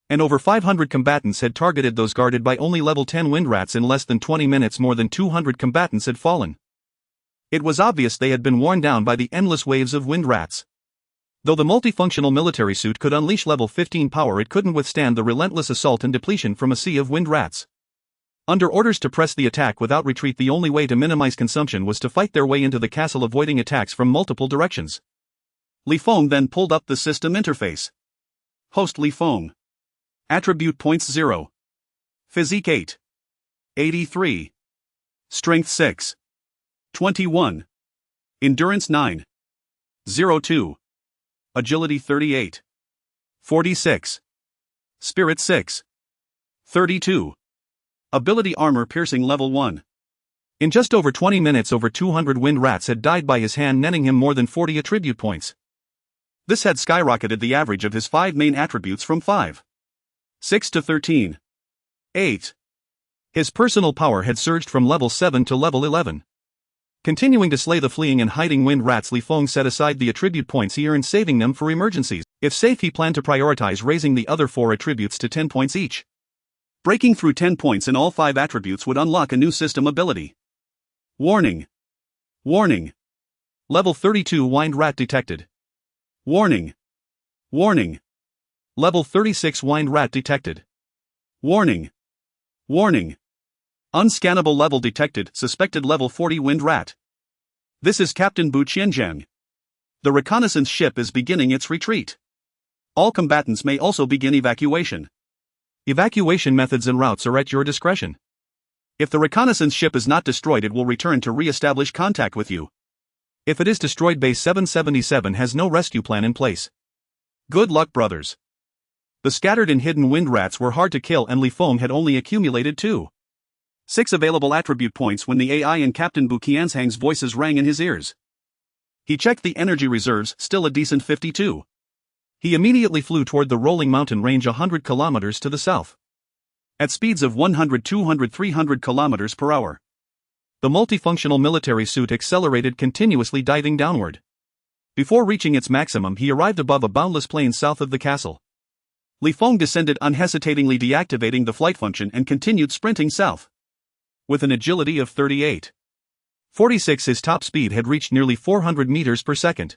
And over 500 combatants had targeted those guarded by only level 10 wind rats. In less than 20 minutes more than 200 combatants had fallen. It was obvious they had been worn down by the endless waves of wind rats. Though the multifunctional military suit could unleash level 15 power, it couldn't withstand the relentless assault and depletion from a sea of wind rats. Under orders to press the attack without retreat, the only way to minimize consumption was to fight their way into the castle, avoiding attacks from multiple directions. Feng then pulled up the system interface. Host Feng. Attribute points 0. Physique 8. 83. Strength 6. 21. Endurance 9. 02. Agility 38. 46. Spirit 6. 32. Ability Armor Piercing level 1. In just over 20 minutes, over 200 wind rats had died by his hand, netting him more than 40 attribute points. This had skyrocketed the average of his 5 main attributes from 5. 6 to 13. 8. His personal power had surged from level 7 to level 11. Continuing to slay the fleeing and hiding wind rats, Feng set aside the attribute points he earned, saving them for emergencies. If safe, he planned to prioritize raising the other 4 attributes to 10 points each. Breaking through 10 points in all 5 attributes would unlock a new system ability. Warning. Warning. Level 32 wind rat detected. Warning. Warning. Level 36 wind rat detected. Warning. Warning. Unscannable level detected, suspected level 40 wind rat. This is Captain Bu Qianjiang. The reconnaissance ship is beginning its retreat. All combatants may also begin evacuation. Evacuation methods and routes are at your discretion. If the reconnaissance ship is not destroyed, it will return to re-establish contact with you. If it is destroyed, Base 777 has no rescue plan in place. Good luck, brothers. The scattered and hidden wind rats were hard to kill, and Feng had only accumulated 6 available attribute points when the AI and Captain Bu Qianjiang's voices rang in his ears. He checked the energy reserves, still a decent 52. He immediately flew toward the rolling mountain range 100 kilometers to the south. At speeds of 100, 200, 300 kilometers per hour. The multifunctional military suit accelerated continuously, diving downward. Before reaching its maximum, he arrived above a boundless plain south of the castle. Feng descended unhesitatingly, deactivating the flight function, and continued sprinting south. With an agility of 38. 46, his top speed had reached nearly 400 meters per second.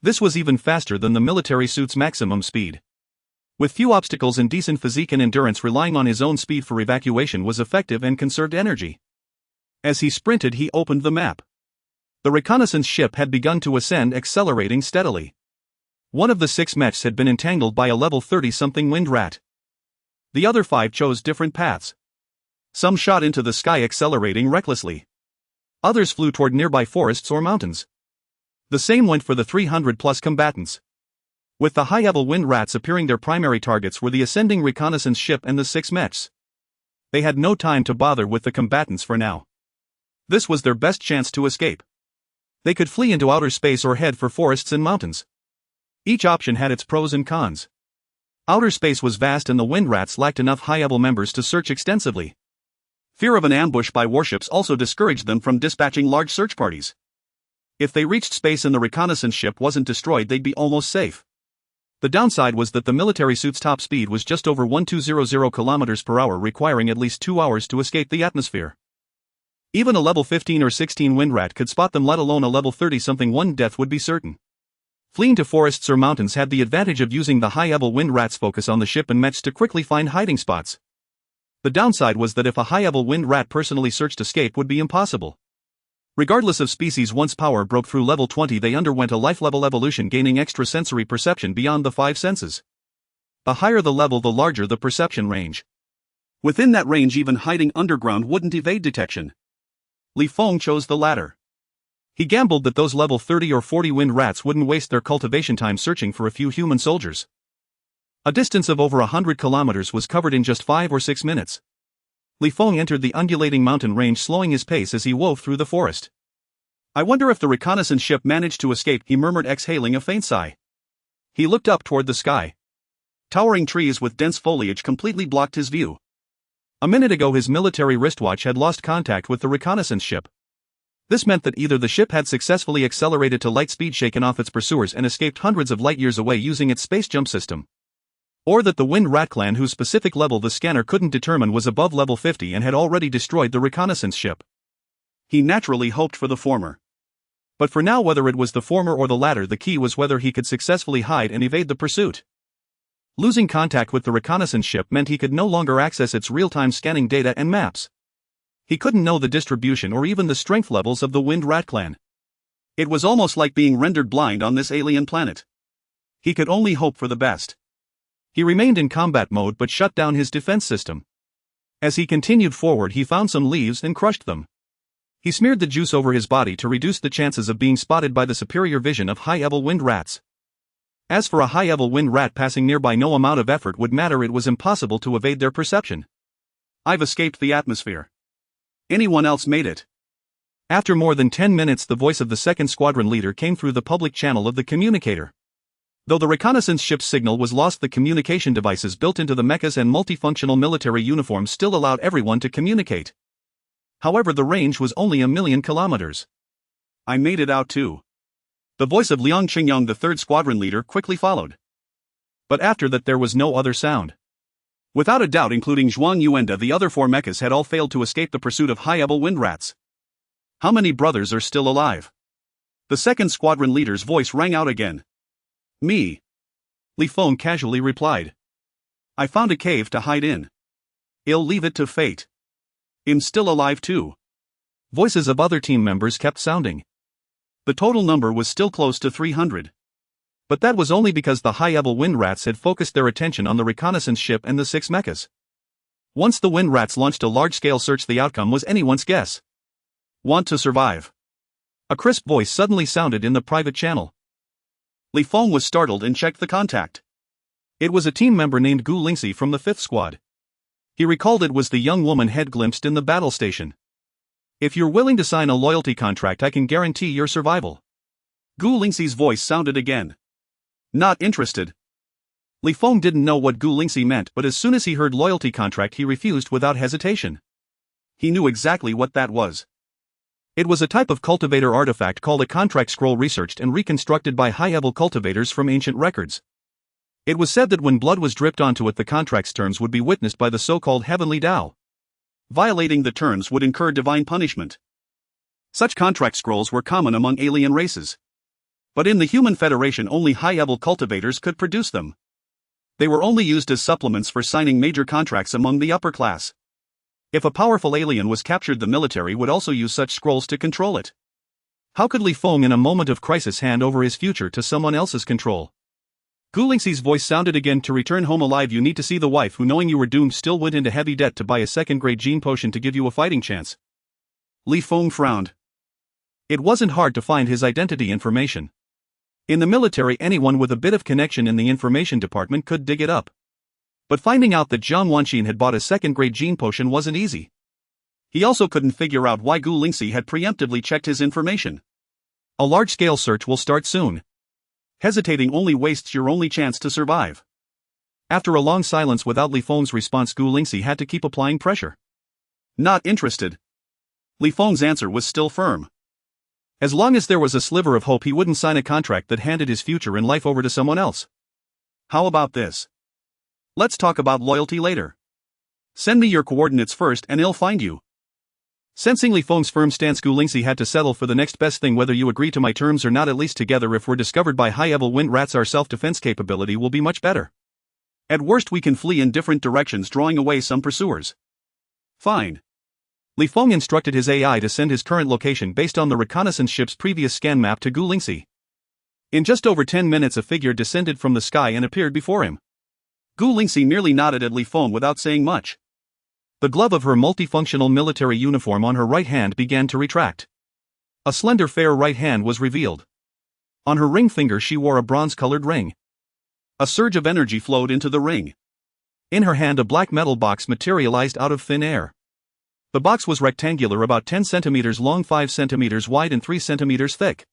This was even faster than the military suit's maximum speed. With few obstacles and decent physique and endurance, relying on his own speed for evacuation was effective and conserved energy. As he sprinted, he opened the map. The reconnaissance ship had begun to ascend, accelerating steadily. One of the 6 mechs had been entangled by a level 30-something wind rat. The other 5 chose different paths. Some shot into the sky, accelerating recklessly. Others flew toward nearby forests or mountains. The same went for the 300-plus combatants. With the high-level wind rats appearing, their primary targets were the ascending reconnaissance ship and the 6 mechs. They had no time to bother with the combatants for now. This was their best chance to escape. They could flee into outer space or head for forests and mountains. Each option had its pros and cons. Outer space was vast, and the wind rats lacked enough high-level members to search extensively. Fear of an ambush by warships also discouraged them from dispatching large search parties. If they reached space and the reconnaissance ship wasn't destroyed, they'd be almost safe. The downside was that the military suit's top speed was just over 1200 kilometers per hour, requiring at least 2 hours to escape the atmosphere. Even a level 15 or 16 wind rat could spot them, let alone a level 30-something one. Death would be certain. Fleeing to forests or mountains had the advantage of using the high-level wind rat's focus on the ship and mechs to quickly find hiding spots. The downside was that if a high-level wind rat personally searched, escape would be impossible. Regardless of species, once power broke through level 20, they underwent a life-level evolution, gaining extrasensory perception beyond the 5 senses. The higher the level, the larger the perception range. Within that range, even hiding underground wouldn't evade detection. Feng chose the latter. He gambled that those level 30 or 40 wind rats wouldn't waste their cultivation time searching for a few human soldiers. A distance of over 100 kilometers was covered in just 5 or 6 minutes. Feng entered the undulating mountain range, slowing his pace as he wove through the forest. I wonder if the reconnaissance ship managed to escape, he murmured, exhaling a faint sigh. He looked up toward the sky. Towering trees with dense foliage completely blocked his view. A minute ago, his military wristwatch had lost contact with the reconnaissance ship. This meant that either the ship had successfully accelerated to light speed, shaken off its pursuers and escaped hundreds of light years away using its space jump system, or that the Wind Rat clan, whose specific level the scanner couldn't determine, was above level 50 and had already destroyed the reconnaissance ship. He naturally hoped for the former. But for now, whether it was the former or the latter, the key was whether he could successfully hide and evade the pursuit. Losing contact with the reconnaissance ship meant he could no longer access its real-time scanning data and maps. He couldn't know the distribution or even the strength levels of the Wind Rat clan. It was almost like being rendered blind on this alien planet. He could only hope for the best. He remained in combat mode but shut down his defense system. As he continued forward, he found some leaves and crushed them. He smeared the juice over his body to reduce the chances of being spotted by the superior vision of high-level wind rats. As for a high-level wind rat passing nearby, no amount of effort would matter. It was impossible to evade their perception. "I've escaped the atmosphere. Anyone else made it?" After more than 10 minutes, the voice of the second squadron leader came through the public channel of the communicator. Though the reconnaissance ship's signal was lost, the communication devices built into the mechas and multifunctional military uniforms still allowed everyone to communicate. However, the range was only 1,000,000 kilometers. "I made it out too." The voice of Liang Qingyang, the third squadron leader, quickly followed. But after that there was no other sound. Without a doubt, including Zhuang Yuanda, the other 4 mechas had all failed to escape the pursuit of high-level wind rats. "How many brothers are still alive?" The second squadron leader's voice rang out again. "Me," Li Feng casually replied. "I found a cave to hide in. I'll leave it to fate. I'm still alive too." Voices of other team members kept sounding. The total number was still close to 300. But that was only because the high-level wind rats had focused their attention on the reconnaissance ship and the 6 mechas. Once the wind rats launched a large-scale search, the outcome was anyone's guess. "Want to survive?" A crisp voice suddenly sounded in the private channel. Li Feng was startled and checked the contact. It was a team member named Gu Lingxi from the 5th squad. He recalled it was the young woman head glimpsed in the battle station. "If you're willing to sign a loyalty contract, I can guarantee your survival." Gu Lingxi's voice sounded again. "Not interested." Li Feng didn't know what Gu Lingxi meant, but as soon as he heard loyalty contract, he refused without hesitation. He knew exactly what that was. It was a type of cultivator artifact called a contract scroll, researched and reconstructed by high-level cultivators from ancient records. It was said that when blood was dripped onto it, the contract's terms would be witnessed by the so-called heavenly Tao. Violating the terms would incur divine punishment. Such contract scrolls were common among alien races. But in the Human Federation, only high-level cultivators could produce them. They were only used as supplements for signing major contracts among the upper class. If a powerful alien was captured, the military would also use such scrolls to control it. How could Li Feng in a moment of crisis hand over his future to someone else's control? Gu Lingxi's voice sounded again. "To return home alive, you need to see the wife who, knowing you were doomed, still went into heavy debt to buy a second-grade gene potion to give you a fighting chance." Li Feng frowned. It wasn't hard to find his identity information. In the military, anyone with a bit of connection in the information department could dig it up. But finding out that Jiang Wanxin had bought a second-grade gene potion wasn't easy. He also couldn't figure out why Gu Lingxi had preemptively checked his information. "A large-scale search will start soon. Hesitating only wastes your only chance to survive." After a long silence without Li Feng's response, Gu Lingxi had to keep applying pressure. "Not interested." Li Feng's answer was still firm. As long as there was a sliver of hope, he wouldn't sign a contract that handed his future and life over to someone else. "How about this? Let's talk about loyalty later. Send me your coordinates first and I'll find you." Sensing Li Feng's firm stance, Gu Lingxi had to settle for the next best thing. "Whether you agree to my terms or not, at least together, if we're discovered by high-level wind rats, our self-defense capability will be much better. At worst, we can flee in different directions, drawing away some pursuers." "Fine." Li Feng instructed his AI to send his current location based on the reconnaissance ship's previous scan map to Gu Lingxi. In just over 10 minutes, a figure descended from the sky and appeared before him. Gu Lingxi merely nodded at Li Feng without saying much. The glove of her multifunctional military uniform on her right hand began to retract. A slender, fair right hand was revealed. On her ring finger she wore a bronze-colored ring. A surge of energy flowed into the ring. In her hand, a black metal box materialized out of thin air. The box was rectangular, about 10 centimeters long, 5 centimeters wide and 3 centimeters thick.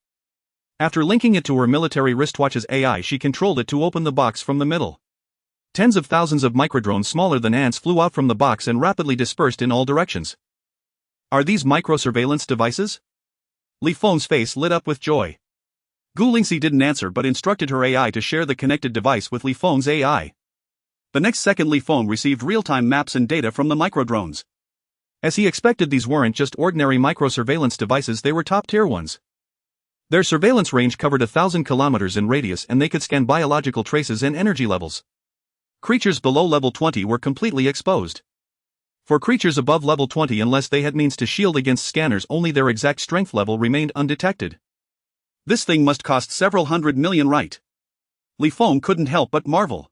After linking it to her military wristwatch's AI, she controlled it to open the box from the middle. Tens of thousands of microdrones smaller than ants flew out from the box and rapidly dispersed in all directions. "Are these micro-surveillance devices?" Li Feng's face lit up with joy. Gu Lingxi didn't answer but instructed her AI to share the connected device with Li Feng's AI. The next second Li Feng received real-time maps and data from the microdrones. As he expected, these weren't just ordinary microsurveillance devices, they were top-tier ones. Their surveillance range covered 1,000 kilometers in radius and they could scan biological traces and energy levels. Creatures below level 20 were completely exposed. For creatures above level 20, unless they had means to shield against scanners, only their exact strength level remained undetected. This thing must cost several hundred million, right? Li Feng couldn't help but marvel.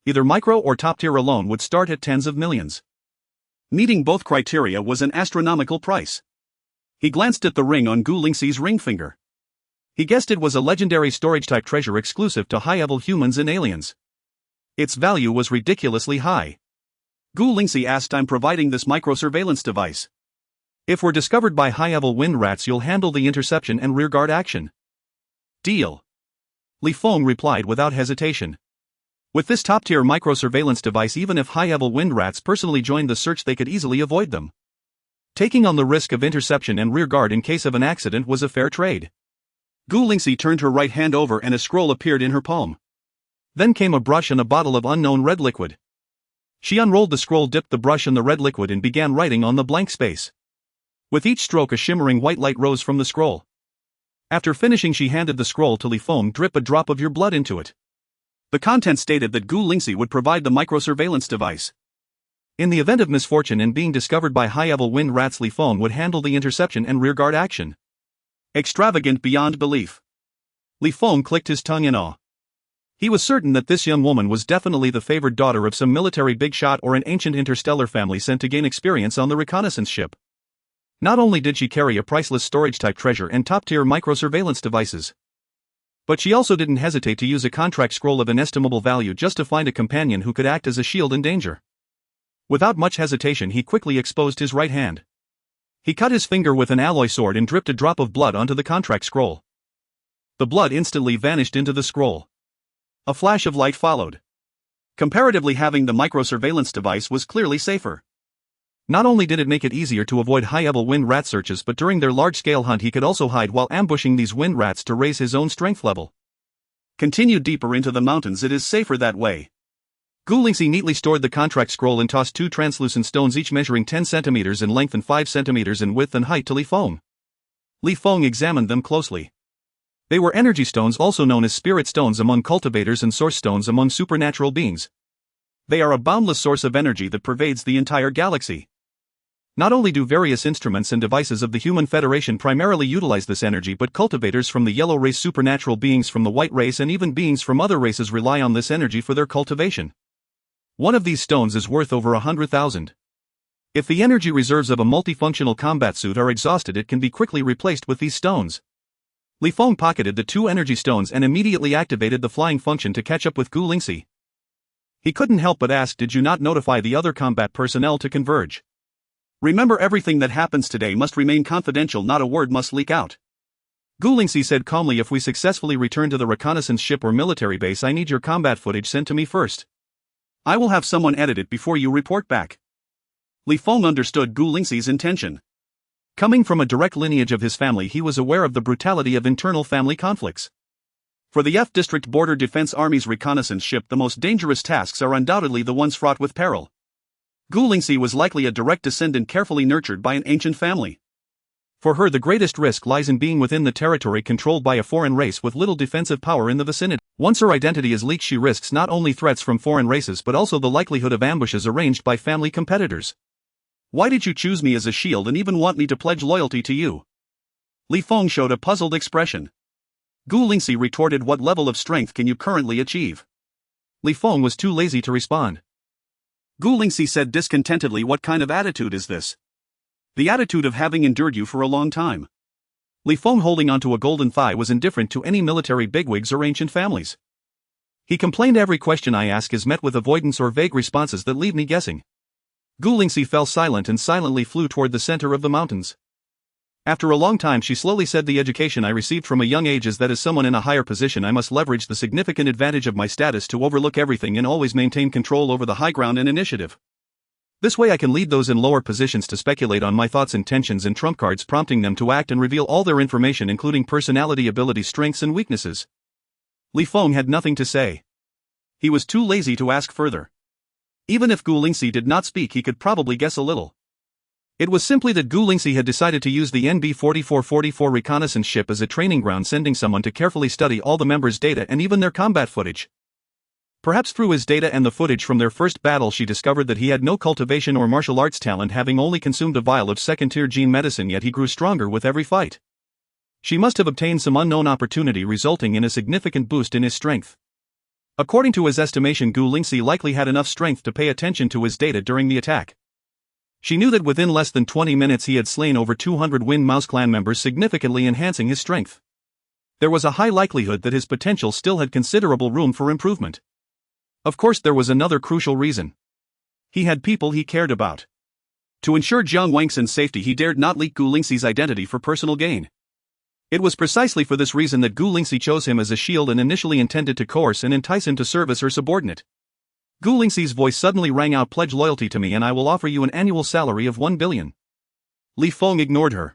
Either micro or top tier alone would start at tens of millions. Meeting both criteria was an astronomical price. He glanced at the ring on Gu Lingxi's ring finger. He guessed it was a legendary storage-type treasure exclusive to high-level humans and aliens. Its value was ridiculously high. Gu Lingxi asked, "I'm providing this micro-surveillance device. If we're discovered by high-level wind rats, you'll handle the interception and rearguard action." "Deal." Li Feng replied without hesitation. With this top-tier micro-surveillance device, even if high-level wind rats personally joined the search, they could easily avoid them. Taking on the risk of interception and rearguard in case of an accident was a fair trade. Gu Lingxi turned her right hand over and a scroll appeared in her palm. Then came a brush and a bottle of unknown red liquid. She unrolled the scroll, dipped the brush in the red liquid and began writing on the blank space. With each stroke a shimmering white light rose from the scroll. After finishing, she handed the scroll to Li Feng. "Drip a drop of your blood into it." The content stated that Gu Lingxi would provide the microsurveillance device. In the event of misfortune and being discovered by high-level wind rats, Li Feng would handle the interception and rearguard action. Extravagant beyond belief. Li Feng clicked his tongue in awe. He was certain that this young woman was definitely the favored daughter of some military big shot or an ancient interstellar family sent to gain experience on the reconnaissance ship. Not only did she carry a priceless storage-type treasure and top-tier microsurveillance devices, but she also didn't hesitate to use a contract scroll of inestimable value just to find a companion who could act as a shield in danger. Without much hesitation, he quickly exposed his right hand. He cut his finger with an alloy sword and dripped a drop of blood onto the contract scroll. The blood instantly vanished into the scroll. A flash of light followed. Comparatively, having the microsurveillance device was clearly safer. Not only did it make it easier to avoid high-level wind rat searches, but during their large-scale hunt he could also hide while ambushing these wind rats to raise his own strength level. Continue deeper into the mountains, it is safer that way. Gu Lingxi neatly stored the contract scroll and tossed 2 translucent stones, each measuring 10 centimeters in length and 5 centimeters in width and height, to Li Feng. Li Feng examined them closely. They were energy stones, also known as spirit stones among cultivators and source stones among supernatural beings. They are a boundless source of energy that pervades the entire galaxy. Not only do various instruments and devices of the Human Federation primarily utilize this energy, but cultivators from the yellow race, supernatural beings from the white race, and even beings from other races rely on this energy for their cultivation. One of these stones is worth over 100,000. If the energy reserves of a multifunctional combat suit are exhausted, it can be quickly replaced with these stones. Li Feng pocketed the 2 energy stones and immediately activated the flying function to catch up with Gu Lingxi. He couldn't help but ask, "Did you not notify the other combat personnel to converge? Remember, everything that happens today must remain confidential, not a word must leak out." Gu Lingxi said calmly, "If we successfully return to the reconnaissance ship or military base, I need your combat footage sent to me first. I will have someone edit it before you report back." Li Feng understood Gu Lingxi's intention. Coming from a direct lineage of his family, he was aware of the brutality of internal family conflicts. For the F District Border Defense Army's reconnaissance ship, the most dangerous tasks are undoubtedly the ones fraught with peril. Gu Lingxi was likely a direct descendant carefully nurtured by an ancient family. For her, the greatest risk lies in being within the territory controlled by a foreign race with little defensive power in the vicinity. Once her identity is leaked, she risks not only threats from foreign races but also the likelihood of ambushes arranged by family competitors. "Why did you choose me as a shield and even want me to pledge loyalty to you?" Li Feng showed a puzzled expression. Gu Lingxi retorted, "What level of strength can you currently achieve?" Li Feng was too lazy to respond. Gu Lingxi said discontentedly, "What kind of attitude is this?" "The attitude of having endured you for a long time." Li Feng, holding onto a golden thigh, was indifferent to any military bigwigs or ancient families. He complained, "Every question I ask is met with avoidance or vague responses that leave me guessing." Gu Lingxi fell silent and silently flew toward the center of the mountains. After a long time she slowly said, "The education I received from a young age is that as someone in a higher position I must leverage the significant advantage of my status to overlook everything and always maintain control over the high ground and initiative. This way I can lead those in lower positions to speculate on my thoughts, intentions and trump cards, prompting them to act and reveal all their information including personality, abilities, strengths and weaknesses. Li Feng had nothing to say. He was too lazy to ask further. Even if Gu Lingxi did not speak, he could probably guess a little. It was simply that Gu Lingxi had decided to use the NB-4444 reconnaissance ship as a training ground, sending someone to carefully study all the members' data and even their combat footage. Perhaps through his data and the footage from their first battle she discovered that he had no cultivation or martial arts talent, having only consumed a vial of second-tier gene medicine, yet he grew stronger with every fight. She must have obtained some unknown opportunity resulting in a significant boost in his strength. According to his estimation, Gu Lingxi likely had enough strength to pay attention to his data during the attack. She knew that within less than 20 minutes he had slain over 200 Wind Mouse clan members, significantly enhancing his strength. There was a high likelihood that his potential still had considerable room for improvement. Of course, there was another crucial reason. He had people he cared about. To ensure Jiang Wangxin's safety, he dared not leak Gu Lingxi's identity for personal gain. It was precisely for this reason that Gu Lingxi chose him as a shield and initially intended to coerce and entice him to serve as her subordinate. Gu Lingxi's voice suddenly rang out, "Pledge loyalty to me and I will offer you an annual salary of 1 billion. Li Feng ignored her.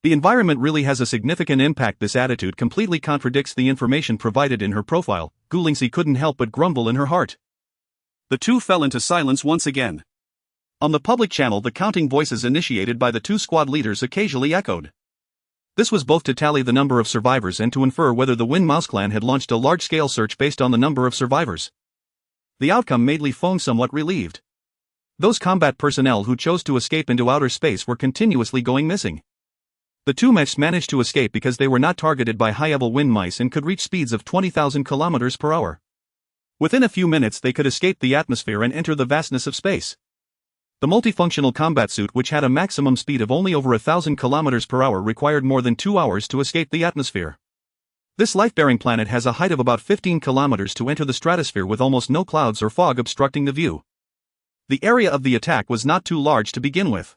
The environment really has a significant impact. This attitude completely contradicts the information provided in her profile. Gu Lingxi couldn't help but grumble in her heart. The two fell into silence once again. On the public channel, the counting voices initiated by the two squad leaders occasionally echoed. This was both to tally the number of survivors and to infer whether the Wind Mouse clan had launched a large-scale search based on the number of survivors. The outcome made Li Feng somewhat relieved. Those combat personnel who chose to escape into outer space were continuously going missing. The two managed to escape because they were not targeted by high-level wind mice and could reach speeds of 20,000 kilometers per hour. Within a few minutes they could escape the atmosphere and enter the vastness of space. The multifunctional combat suit, which had a maximum speed of only over 1,000 kilometers per hour, required more than 2 hours to escape the atmosphere. This life-bearing planet has a height of about 15 kilometers to enter the stratosphere with almost no clouds or fog obstructing the view. The area of the attack was not too large to begin with.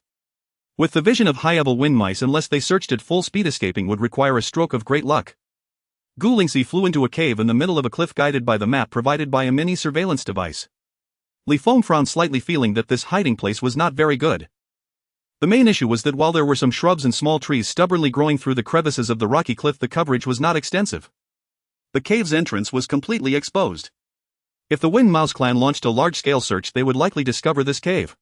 With the vision of high-level wind mice, unless they searched at full speed, escaping would require a stroke of great luck. Gu Lingxi flew into a cave in the middle of a cliff, guided by the map provided by a mini surveillance device. Li Feng frowned slightly, feeling that this hiding place was not very good. The main issue was that while there were some shrubs and small trees stubbornly growing through the crevices of the rocky cliff, the coverage was not extensive. The cave's entrance was completely exposed. If the Wind Mouse clan launched a large-scale search, they would likely discover this cave.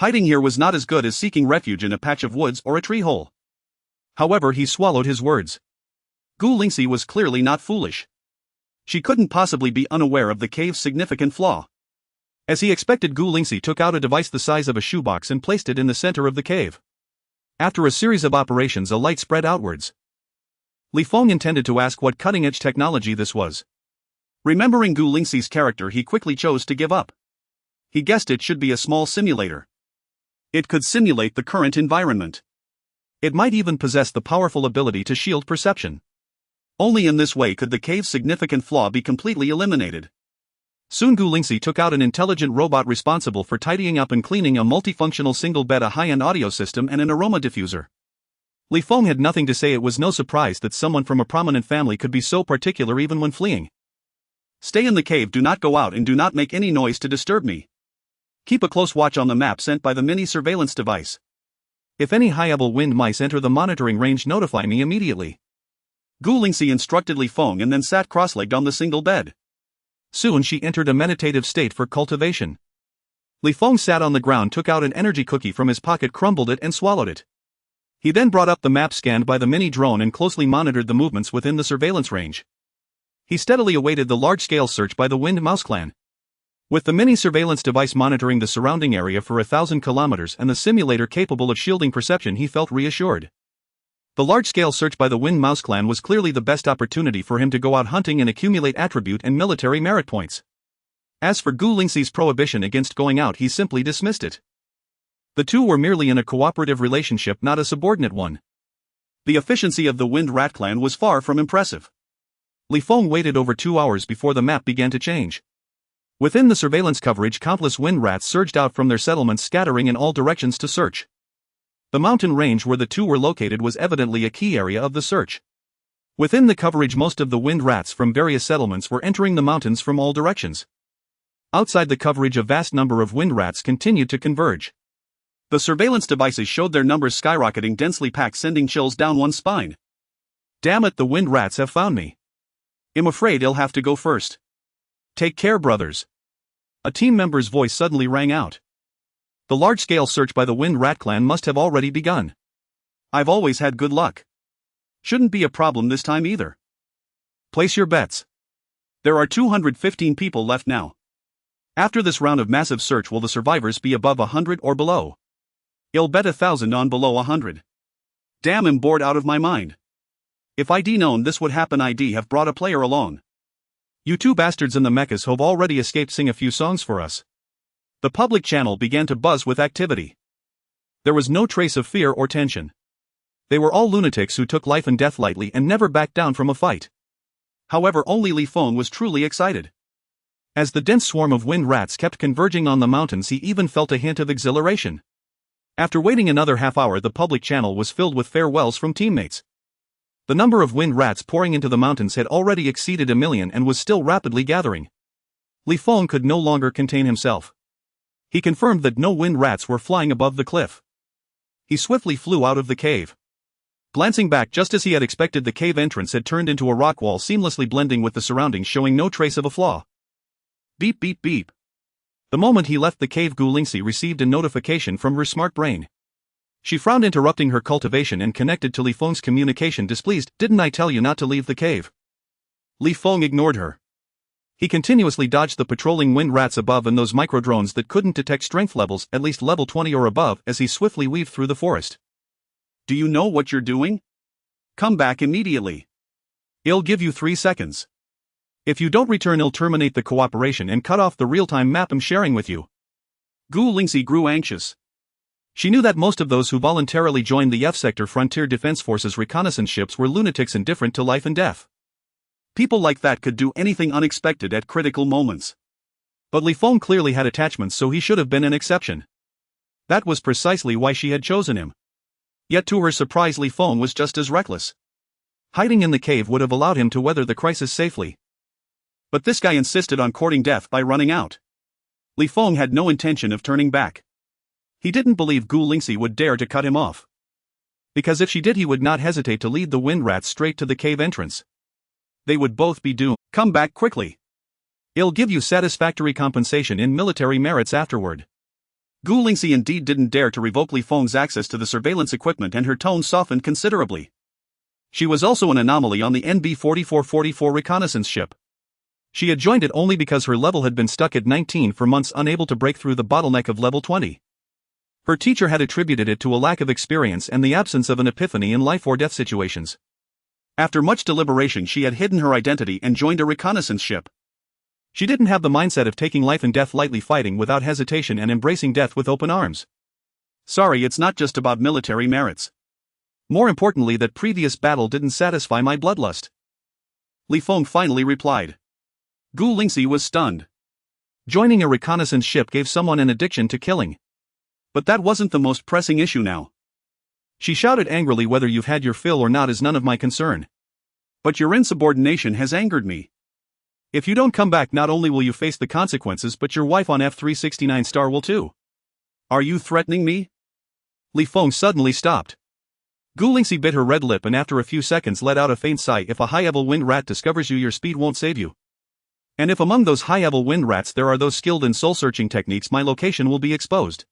Hiding here was not as good as seeking refuge in a patch of woods or a tree hole. However, he swallowed his words. Gu Lingxi was clearly not foolish. She couldn't possibly be unaware of the cave's significant flaw. As he expected, Gu Lingxi took out a device the size of a shoebox and placed it in the center of the cave. After a series of operations, a light spread outwards. Li Feng intended to ask what cutting-edge technology this was. Remembering Gu Lingxi's character, he quickly chose to give up. He guessed it should be a small simulator. It could simulate the current environment. It might even possess the powerful ability to shield perception. Only in this way could the cave's significant flaw be completely eliminated. Soon Gu Lingxi took out an intelligent robot responsible for tidying up and cleaning a multifunctional single bed, a high-end audio system and an aroma diffuser. Li Feng had nothing to say. It was no surprise that someone from a prominent family could be so particular even when fleeing. Stay in the cave, do not go out, and do not make any noise to disturb me. Keep a close watch on the map sent by the mini surveillance device. If any high-level wind mice enter the monitoring range, notify me immediately. Gu Lingxi instructed Li Feng and then sat cross-legged on the single bed. Soon she entered a meditative state for cultivation. Li Feng sat on the ground, took out an energy cookie from his pocket, crumbled it and swallowed it. He then brought up the map scanned by the mini drone and closely monitored the movements within the surveillance range. He steadily awaited the large-scale search by the Wind Mouse clan. With the mini surveillance device monitoring the surrounding area for 1,000 kilometers and the simulator capable of shielding perception, he felt reassured. The large-scale search by the Wind Mouse clan was clearly the best opportunity for him to go out hunting and accumulate attribute and military merit points. As for Gu Lingxi's prohibition against going out, he simply dismissed it. The two were merely in a cooperative relationship, not a subordinate one. The efficiency of the Wind Rat clan was far from impressive. Li Feng waited over 2 hours before the map began to change. Within the surveillance coverage, countless wind rats surged out from their settlements, scattering in all directions to search. The mountain range where the two were located was evidently a key area of the search. Within the coverage, most of the wind rats from various settlements were entering the mountains from all directions. Outside the coverage, a vast number of wind rats continued to converge. The surveillance devices showed their numbers skyrocketing, densely packed, sending chills down one's spine. Damn it, the wind rats have found me. I'm afraid I'll have to go first. Take care, brothers. A team member's voice suddenly rang out. The large-scale search by the Wind Rat clan must have already begun. I've always had good luck. Shouldn't be a problem this time either. Place your bets. There are 215 people left now. After this round of massive search, will the survivors be above 100 or below? I'll bet 1,000 on below 100. Damn, I'm bored out of my mind. If I'd known this would happen, I'd have brought a player along. You two bastards in the mechas have already escaped. Sing a few songs for us. The public channel began to buzz with activity. There was no trace of fear or tension. They were all lunatics who took life and death lightly and never backed down from a fight. However, only Feng was truly excited. As the dense swarm of wind rats kept converging on the mountains, he even felt a hint of exhilaration. After waiting another half hour, the public channel was filled with farewells from teammates. The number of wind rats pouring into the mountains had already exceeded 1 million and was still rapidly gathering. Feng could no longer contain himself. He confirmed that no wind rats were flying above the cliff. He swiftly flew out of the cave. Glancing back, just as he had expected, the cave entrance had turned into a rock wall, seamlessly blending with the surroundings, showing no trace of a flaw. Beep beep beep. The moment he left the cave, Gulingsi received a notification from her smart brain. She frowned, interrupting her cultivation, and connected to Feng's communication, displeased. Didn't I tell you not to leave the cave? Feng ignored her. He continuously dodged the patrolling wind rats above and those microdrones that couldn't detect strength levels, at least level 20 or above, as he swiftly weaved through the forest. Do you know what you're doing? Come back immediately. I'll give you 3 seconds. If you don't return, I'll terminate the cooperation and cut off the real-time map I'm sharing with you. Gulingsi grew anxious. She knew that most of those who voluntarily joined the F-Sector Frontier Defense Force's reconnaissance ships were lunatics indifferent to life and death. People like that could do anything unexpected at critical moments. But Feng clearly had attachments, so he should have been an exception. That was precisely why she had chosen him. Yet to her surprise, Feng was just as reckless. Hiding in the cave would have allowed him to weather the crisis safely. But this guy insisted on courting death by running out. Feng had no intention of turning back. He didn't believe Gulingsi would dare to cut him off. Because if she did, he would not hesitate to lead the wind rats straight to the cave entrance. They would both be doomed. Come back quickly. I'll give you satisfactory compensation in military merits afterward. Gulingsi indeed didn't dare to revoke Feng's access to the surveillance equipment, and her tone softened considerably. She was also an anomaly on the NB-4444 reconnaissance ship. She had joined it only because her level had been stuck at 19 for months, unable to break through the bottleneck of level 20. Her teacher had attributed it to a lack of experience and the absence of an epiphany in life or death situations. After much deliberation, she had hidden her identity and joined a reconnaissance ship. She didn't have the mindset of taking life and death lightly, fighting without hesitation and embracing death with open arms. Sorry, it's not just about military merits. More importantly, that previous battle didn't satisfy my bloodlust. Feng finally replied. Gulingsi was stunned. Joining a reconnaissance ship gave someone an addiction to killing. But that wasn't the most pressing issue now. She shouted angrily, whether you've had your fill or not is none of my concern. But your insubordination has angered me. If you don't come back, not only will you face the consequences, but your wife on F-369 star will too. Are you threatening me? Feng suddenly stopped. Gulingsi bit her red lip and after a few seconds let out a faint sigh. If a high-level wind rat discovers you, your speed won't save you. And if among those high-level wind rats there are those skilled in soul-searching techniques, my location will be exposed.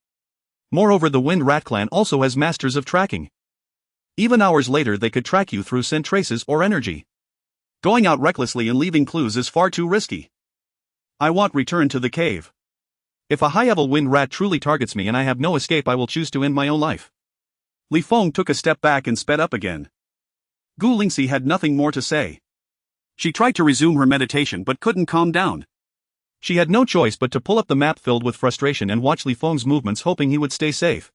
Moreover, the Wind Rat clan also has masters of tracking. Even hours later they could track you through scent traces or energy. Going out recklessly and leaving clues is far too risky. I want return to the cave. If a high-level wind rat truly targets me and I have no escape, I will choose to end my own life. Feng took a step back and sped up again. Gulingsi had nothing more to say. She tried to resume her meditation but couldn't calm down. She had no choice but to pull up the map, filled with frustration, and watch Feng's movements, hoping he would stay safe.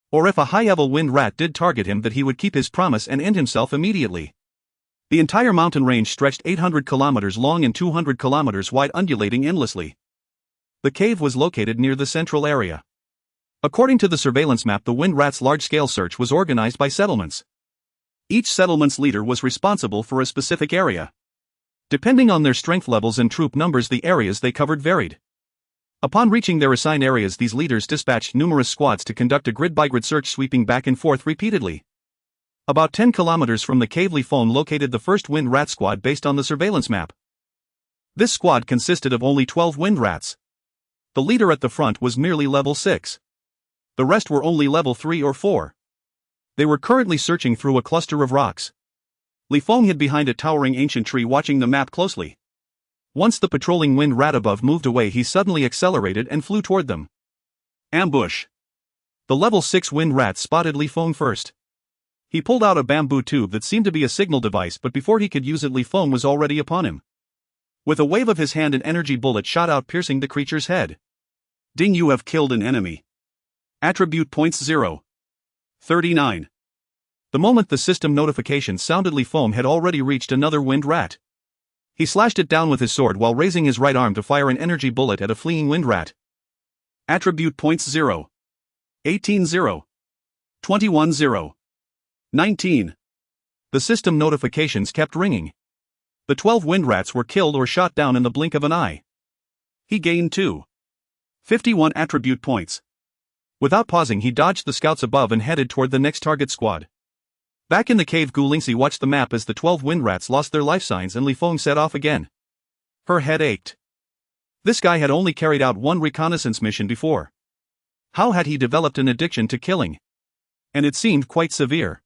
Or if a high-level wind rat did target him, that he would keep his promise and end himself immediately. The entire mountain range stretched 800 kilometers long and 200 kilometers wide, undulating endlessly. The cave was located near the central area. According to the surveillance map, the wind rat's large-scale search was organized by settlements. Each settlement's leader was responsible for a specific area. Depending on their strength levels and troop numbers, the areas they covered varied. Upon reaching their assigned areas, these leaders dispatched numerous squads to conduct a grid-by-grid search, sweeping back and forth repeatedly. About 10 kilometers from the cave, Feng located the first wind rat squad based on the surveillance map. This squad consisted of only 12 wind rats. The leader at the front was merely level 6. The rest were only level 3 or 4. They were currently searching through a cluster of rocks. Feng hid behind a towering ancient tree, watching the map closely. Once the patrolling wind rat above moved away, he suddenly accelerated and flew toward them. Ambush! The level 6 wind rat spotted Feng first. He pulled out a bamboo tube that seemed to be a signal device, but before he could use it, Feng was already upon him. With a wave of his hand, an energy bullet shot out, piercing the creature's head. Ding, you have killed an enemy. Attribute points 0. 39. The moment the system notification sounded, Feng had already reached another wind rat. He slashed it down with his sword while raising his right arm to fire an energy bullet at a fleeing wind rat. Attribute points 0. 18 0. 21 0. 19. The system notifications kept ringing. The 12 wind rats were killed or shot down in the blink of an eye. He gained 51 attribute points. Without pausing, he dodged the scouts above and headed toward the next target squad. Back in the cave, Gulingsi watched the map as the 12 wind rats lost their life signs and Feng set off again. Her head ached. This guy had only carried out one reconnaissance mission before. How had he developed an addiction to killing? And it seemed quite severe.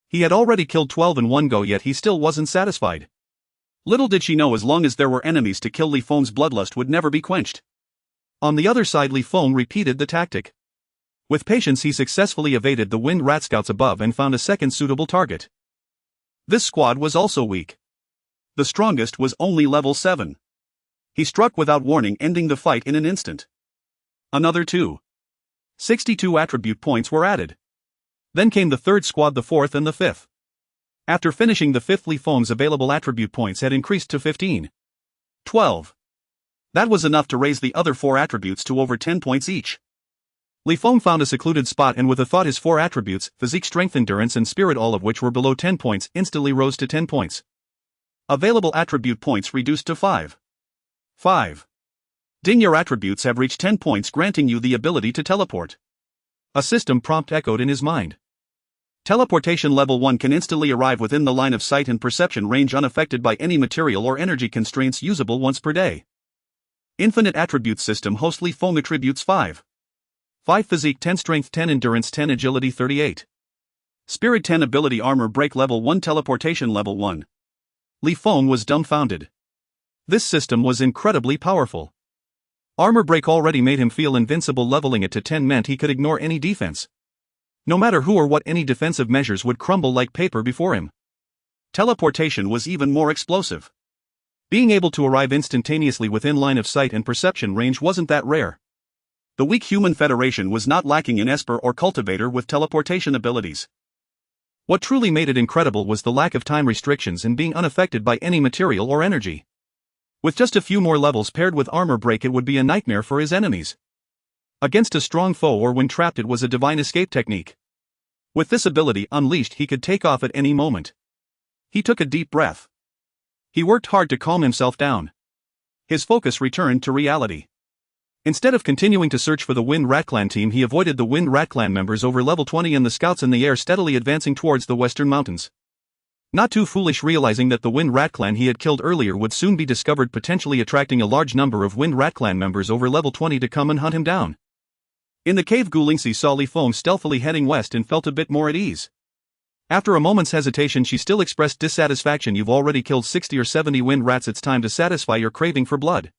He had already killed 12 in one go, yet he still wasn't satisfied. Little did she know, as long as there were enemies to kill, Feng's bloodlust would never be quenched. On the other side, Feng repeated the tactic. With patience, he successfully evaded the wind rat scouts above and found a second suitable target. This squad was also weak. The strongest was only level 7. He struck without warning, ending the fight in an instant. Another 62 attribute points were added. Then came the third squad, the fourth and the fifth. After finishing the fifth, Feng's available attribute points had increased to 12. That was enough to raise the other 4 attributes to over 10 points each. Feng found a secluded spot and with a thought, his 4 attributes, physique, strength, endurance and spirit, all of which were below 10 points, instantly rose to 10 points. Available attribute points reduced to 5. Ding, your attributes have reached 10 points, granting you the ability to teleport. A system prompt echoed in his mind. Teleportation level 1 can instantly arrive within the line of sight and perception range, unaffected by any material or energy constraints, usable once per day. Infinite attribute system host. Feng attributes 5 physique, 10 strength, 10 endurance, 10 agility, 38 spirit, 10 ability, armor break level 1, teleportation level 1. Feng was dumbfounded. This system was incredibly powerful. Armor break already made him feel invincible. Leveling it to 10 meant he could ignore any defense. No matter who or what, any defensive measures would crumble like paper before him. Teleportation was even more explosive. Being able to arrive instantaneously within line of sight and perception range wasn't that rare. The weak human Federation was not lacking in Esper or Cultivator with teleportation abilities. What truly made it incredible was the lack of time restrictions and being unaffected by any material or energy. With just a few more levels paired with armor break, it would be a nightmare for his enemies. Against a strong foe or when trapped, it was a divine escape technique. With this ability unleashed, he could take off at any moment. He took a deep breath. He worked hard to calm himself down. His focus returned to reality. Instead of continuing to search for the Wind Rat Clan team, he avoided the Wind Rat Clan members over level 20 and the scouts in the air, steadily advancing towards the western mountains. Not too foolish, realizing that the Wind Rat Clan he had killed earlier would soon be discovered, potentially attracting a large number of Wind Rat Clan members over level 20 to come and hunt him down. In the cave, Gulingsi saw Feng stealthily heading west and felt a bit more at ease. After a moment's hesitation, she still expressed dissatisfaction. You've already killed 60 or 70 wind rats, it's time to satisfy your craving for blood.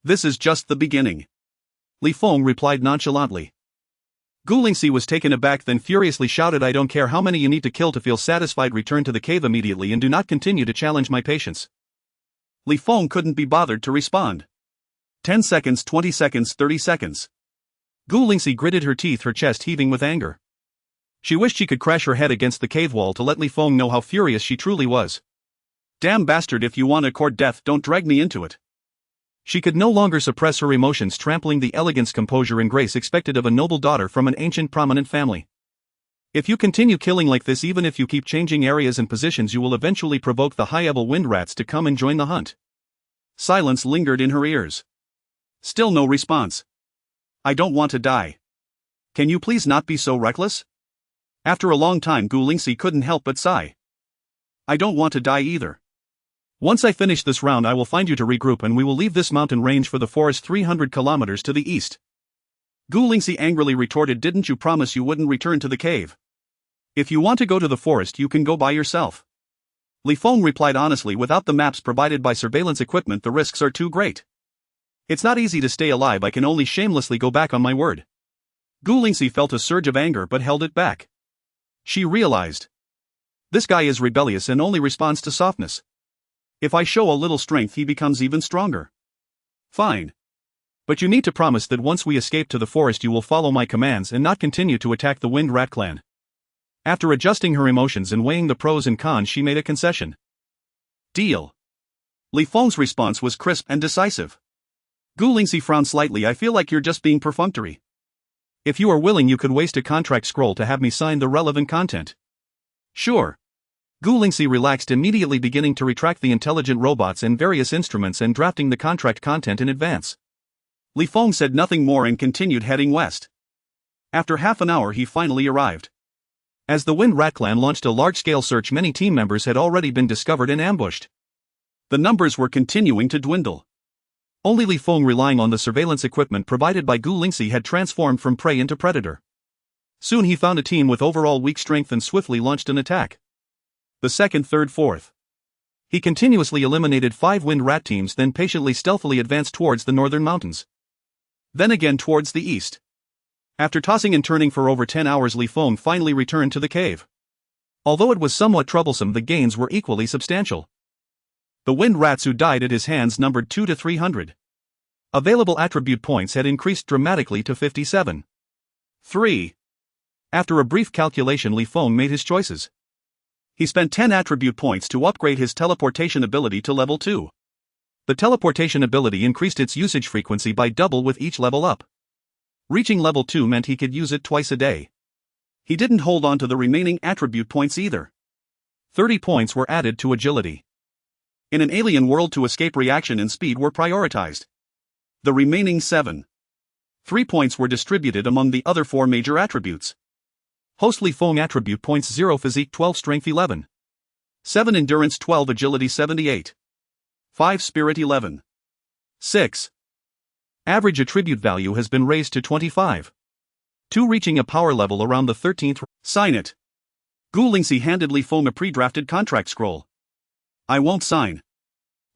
This is just the beginning. Feng replied nonchalantly. Gulingsi was taken aback, then furiously shouted, I don't care how many you need to kill to feel satisfied, return to the cave immediately and do not continue to challenge my patience. Feng couldn't be bothered to respond. 10 seconds, 20 seconds, 30 seconds. Gulingsi gritted her teeth, her chest heaving with anger. She wished she could crash her head against the cave wall to let Feng know how furious she truly was. Damn bastard, if you want to court death, don't drag me into it. She could no longer suppress her emotions, trampling the elegance, composure and grace expected of a noble daughter from an ancient prominent family. If you continue killing like this, even if you keep changing areas and positions, you will eventually provoke the high-level wind rats to come and join the hunt. Silence lingered in her ears. Still no response. I don't want to die. Can you please not be so reckless? After a long time, Gu Lingxi couldn't help but sigh. I don't want to die either. Once I finish this round, I will find you to regroup and we will leave this mountain range for the forest 300 kilometers to the east. Gu Lingxi angrily retorted, didn't you promise you wouldn't return to the cave? If you want to go to the forest, you can go by yourself. Li Feng replied honestly, without the maps provided by surveillance equipment the risks are too great. It's not easy to stay alive, I can only shamelessly go back on my word. Gu Lingxi felt a surge of anger but held it back. She realized. This guy is rebellious and only responds to softness. If I show a little strength he becomes even stronger. Fine. But you need to promise that once we escape to the forest you will follow my commands and not continue to attack the Wind Rat clan. After adjusting her emotions and weighing the pros and cons, she made a concession. Deal. Li Feng's response was crisp and decisive. Gu Lingxi frowned slightly. I feel like you're just being perfunctory. If you are willing, you could waste a contract scroll to have me sign the relevant content. Sure. Gu Lingxi relaxed, immediately beginning to retract the intelligent robots and various instruments and drafting the contract content in advance. Li Feng said nothing more and continued heading west. After half an hour he finally arrived. As the Wind Rat clan launched a large-scale search, many team members had already been discovered and ambushed. The numbers were continuing to dwindle. Only Li Feng, relying on the surveillance equipment provided by Gu Lingxi, had transformed from prey into predator. Soon he found a team with overall weak strength and swiftly launched an attack. The second, third, fourth. He continuously eliminated 5 Wind Rat teams, then patiently stealthily advanced towards the northern mountains. Then again towards the east. After tossing and turning for over 10 hours, Li Feng finally returned to the cave. Although it was somewhat troublesome, the gains were equally substantial. The Wind Rats who died at his hands numbered 2 to 300. Available attribute points had increased dramatically to 57. 3. After a brief calculation, Li Feng made his choices. He spent 10 attribute points to upgrade his teleportation ability to level 2. The teleportation ability increased its usage frequency by double with each level up. Reaching level 2 meant he could use it twice a day. He didn't hold on to the remaining attribute points either. 30 points were added to agility. In an alien world, to escape reaction and speed were prioritized. The remaining 3 points were distributed among the other 4 major attributes. Host Li Feng attribute points: 0 physique, 12 strength, 11. 7 endurance, 12 agility, 78. 5 spirit, 11. 6. Average attribute value has been raised to 25. 2 reaching a power level around the 13th. Sign it. Gu Lingxi handed Li Feng a pre-drafted contract scroll. I won't sign.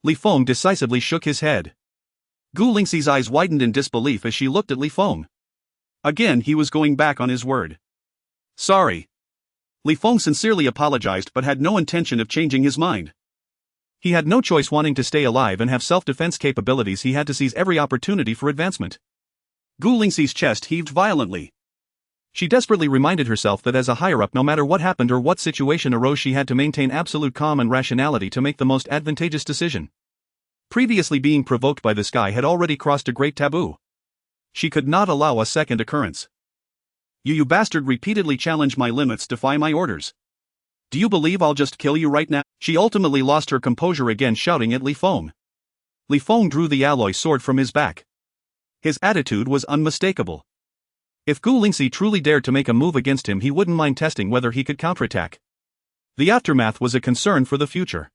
Li Feng decisively shook his head. Gu Lingxi's eyes widened in disbelief as she looked at Li Feng. Again he was going back on his word. Sorry. Li Feng sincerely apologized but had no intention of changing his mind. He had no choice. Wanting to stay alive and have self-defense capabilities, he had to seize every opportunity for advancement. Gu Lingxi's chest heaved violently. She desperately reminded herself that as a higher-up, no matter what happened or what situation arose, she had to maintain absolute calm and rationality to make the most advantageous decision. Previously being provoked by this guy had already crossed a great taboo. She could not allow a second occurrence. You bastard repeatedly challenge my limits, defy my orders. Do you believe I'll just kill you right now? She ultimately lost her composure again, shouting at Li Feng. Li Feng drew the alloy sword from his back. His attitude was unmistakable. If Gu Lingxi truly dared to make a move against him, he wouldn't mind testing whether he could counterattack. The aftermath was a concern for the future.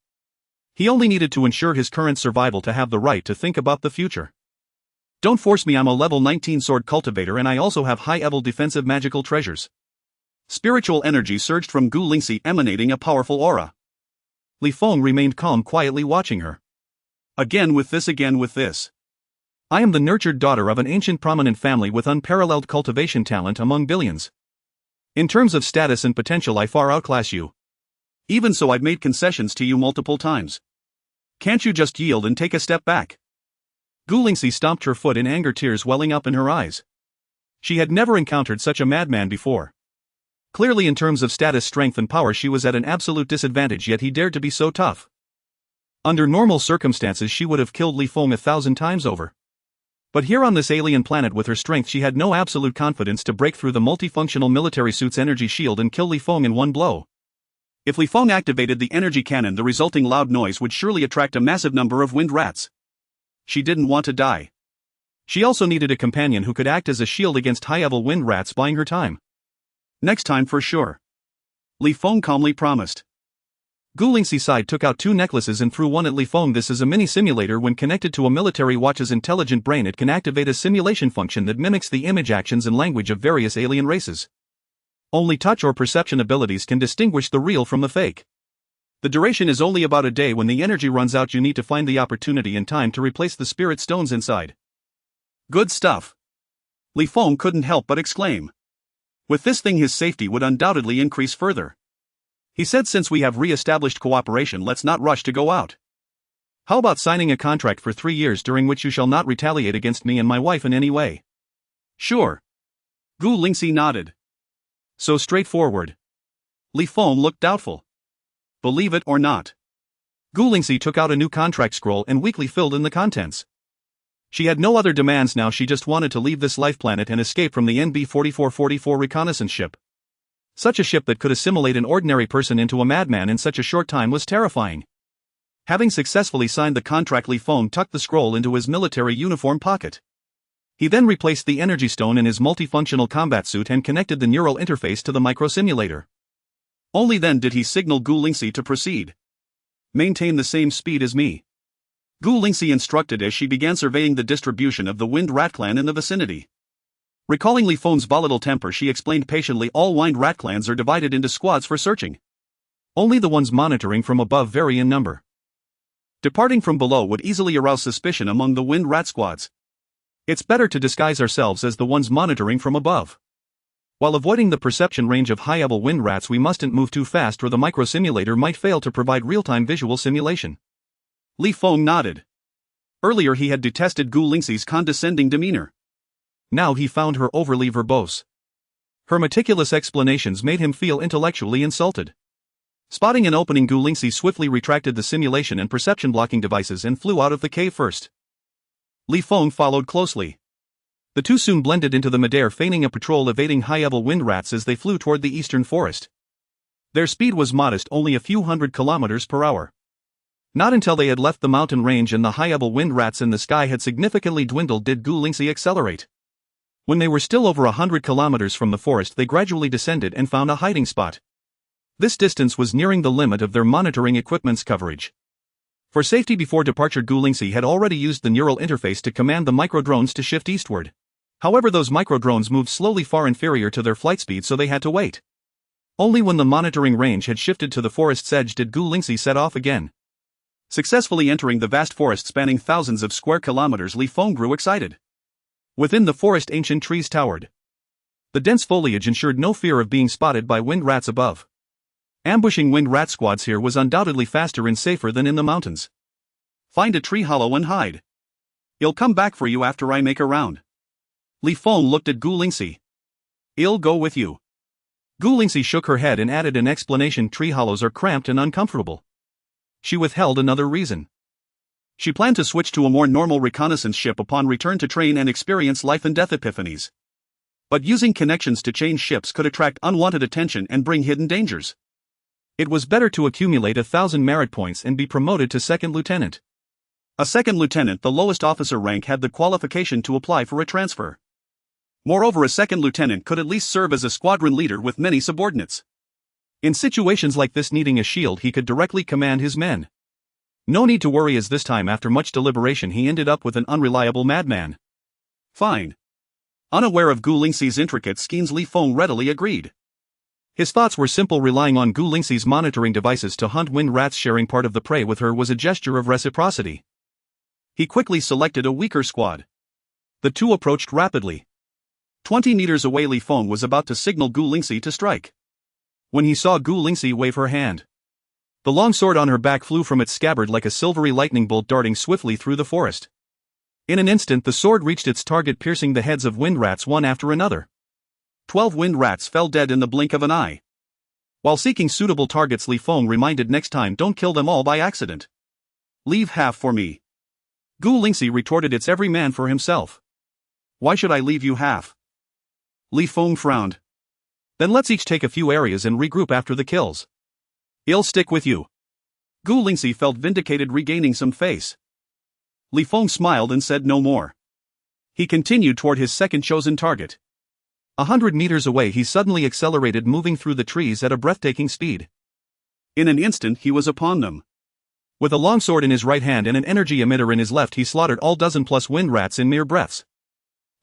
He only needed to ensure his current survival to have the right to think about the future. Don't force me, I'm a level 19 sword cultivator and I also have high-level defensive magical treasures. Spiritual energy surged from Gu Lingxi, emanating a powerful aura. Li Feng remained calm, quietly watching her. Again with this. I am the nurtured daughter of an ancient prominent family with unparalleled cultivation talent among billions. In terms of status and potential, I far outclass you. Even so, I've made concessions to you multiple times. Can't you just yield and take a step back? Gu Lingxi stomped her foot in anger, tears welling up in her eyes. She had never encountered such a madman before. Clearly, in terms of status, strength and power, she was at an absolute disadvantage, yet he dared to be so tough. Under normal circumstances she would have killed Li Feng 1,000 times over. But here on this alien planet with her strength, she had no absolute confidence to break through the multifunctional military suit's energy shield and kill Li Feng in one blow. If Li Feng activated the energy cannon, the resulting loud noise would surely attract a massive number of Wind Rats. She didn't want to die. She also needed a companion who could act as a shield against high-level wind rats, buying her time. Next time for sure, Li Feng calmly promised. Gu Lingxi sighed, took out 2 necklaces and threw one at Li Feng. This is a mini simulator. When connected to a military watch's intelligent brain, it can activate a simulation function that mimics the image, actions and language of various alien races. Only touch or perception abilities can distinguish the real from the fake. The duration is only about a day. When the energy runs out, you need to find the opportunity and time to replace the spirit stones inside. Good stuff. Li Feng couldn't help but exclaim. With this thing, his safety would undoubtedly increase further. He said, since we have re-established cooperation, let's not rush to go out. How about signing a contract for 3 years during which you shall not retaliate against me and my wife in any way? Sure. Gu Lingxi nodded. So straightforward. Li Feng looked doubtful. Believe it or not, Gu Lingxi took out a new contract scroll and weakly filled in the contents. She had no other demands now. She just wanted to leave this life planet and escape from the NB-4444 reconnaissance ship. Such a ship that could assimilate an ordinary person into a madman in such a short time was terrifying. Having successfully signed the contract, Li Feng tucked the scroll into his military uniform pocket. He then replaced the energy stone in his multifunctional combat suit and connected the neural interface to the microsimulator. Only then did he signal Gu Lingxi to proceed. Maintain the same speed as me, Gu Lingxi instructed as she began surveying the distribution of the Wind Rat clan in the vicinity. Recalling Li Feng's volatile temper, she explained patiently, all Wind Rat clans are divided into squads for searching. Only the ones monitoring from above vary in number. Departing from below would easily arouse suspicion among the Wind Rat squads. It's better to disguise ourselves as the ones monitoring from above. While avoiding the perception range of high-level wind rats, we mustn't move too fast or the microsimulator might fail to provide real-time visual simulation. Li Feng nodded. Earlier he had detested Gu Lingxi's condescending demeanor. Now he found her overly verbose. Her meticulous explanations made him feel intellectually insulted. Spotting an opening, Gu Lingxi swiftly retracted the simulation and perception blocking devices and flew out of the cave first. Li Feng followed closely. The two soon blended into the midair, feigning a patrol, evading high-level wind rats as they flew toward the eastern forest. Their speed was modest, only a few hundred kilometers per hour. Not until they had left the mountain range and the high-level wind rats in the sky had significantly dwindled did Gu Lingxi accelerate. When they were still over 100 kilometers from the forest, they gradually descended and found a hiding spot. This distance was nearing the limit of their monitoring equipment's coverage. For safety before departure, Gu Lingxi had already used the neural interface to command the microdrones to shift eastward. However, those microdrones moved slowly, far inferior to their flight speed, so they had to wait. Only when the monitoring range had shifted to the forest's edge did Gu Lingxi set off again. Successfully entering the vast forest spanning thousands of square kilometers, Li Feng grew excited. Within the forest, ancient trees towered. The dense foliage ensured no fear of being spotted by wind rats above. Ambushing wind rat squads here was undoubtedly faster and safer than in the mountains. Find a tree hollow and hide. I'll come back for you after I make a round. Li Feng looked at Gu Lingxi. I'll go with you. Gu Lingxi shook her head and added an explanation: tree hollows are cramped and uncomfortable. She withheld another reason. She planned to switch to a more normal reconnaissance ship upon return to train and experience life and death epiphanies. But using connections to change ships could attract unwanted attention and bring hidden dangers. It was better to accumulate 1,000 merit points and be promoted to second lieutenant. A second lieutenant, the lowest officer rank, had the qualification to apply for a transfer. Moreover, a second lieutenant could at least serve as a squadron leader with many subordinates. In situations like this, needing a shield, he could directly command his men. No need to worry, as this time, after much deliberation, he ended up with an unreliable madman. Fine. Unaware of Gu Lingxi's intricate schemes, Li Feng readily agreed. His thoughts were simple. Relying on Gu Lingxi's monitoring devices to hunt wind rats, sharing part of the prey with her, was a gesture of reciprocity. He quickly selected a weaker squad. The two approached rapidly. 20 meters away, Li Feng was about to signal Gu Lingxi to strike, when he saw Gu Lingxi wave her hand. The long sword on her back flew from its scabbard like a silvery lightning bolt, darting swiftly through the forest. In an instant, the sword reached its target, piercing the heads of wind rats one after another. 12 wind rats fell dead in the blink of an eye. While seeking suitable targets, Li Feng reminded, next time don't kill them all by accident. Leave half for me. Gu Lingxi retorted, it's every man for himself. Why should I leave you half? Li Feng frowned. Then let's each take a few areas and regroup after the kills. I'll stick with you. Gu Lingxi felt vindicated, regaining some face. Li Feng smiled and said no more. He continued toward his second chosen target. 100 meters away he suddenly accelerated, moving through the trees at a breathtaking speed. In an instant he was upon them. With a longsword in his right hand and an energy emitter in his left, he slaughtered all dozen-plus wind rats in mere breaths.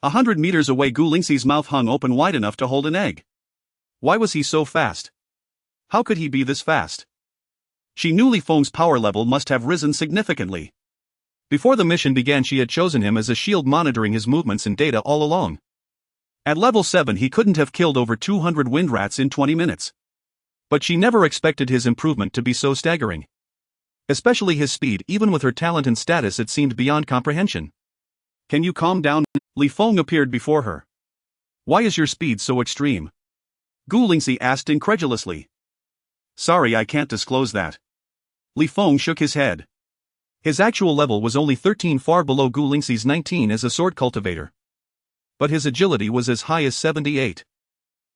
100 meters away, Gu Lingxi's mouth hung open wide enough to hold an egg. Why was he so fast? How could he be this fast? She knew Li Feng's power level must have risen significantly. Before the mission began, she had chosen him as a shield, monitoring his movements and data all along. At level 7 he couldn't have killed over 200 wind rats in 20 minutes. But she never expected his improvement to be so staggering. Especially his speed. Even with her talent and status, it seemed beyond comprehension. Can you calm down? Li Feng appeared before her. Why is your speed so extreme? Gu Lingxi asked incredulously. Sorry, I can't disclose that. Li Feng shook his head. His actual level was only 13, far below Gu Lingxi's 19 as a sword cultivator. But his agility was as high as 78.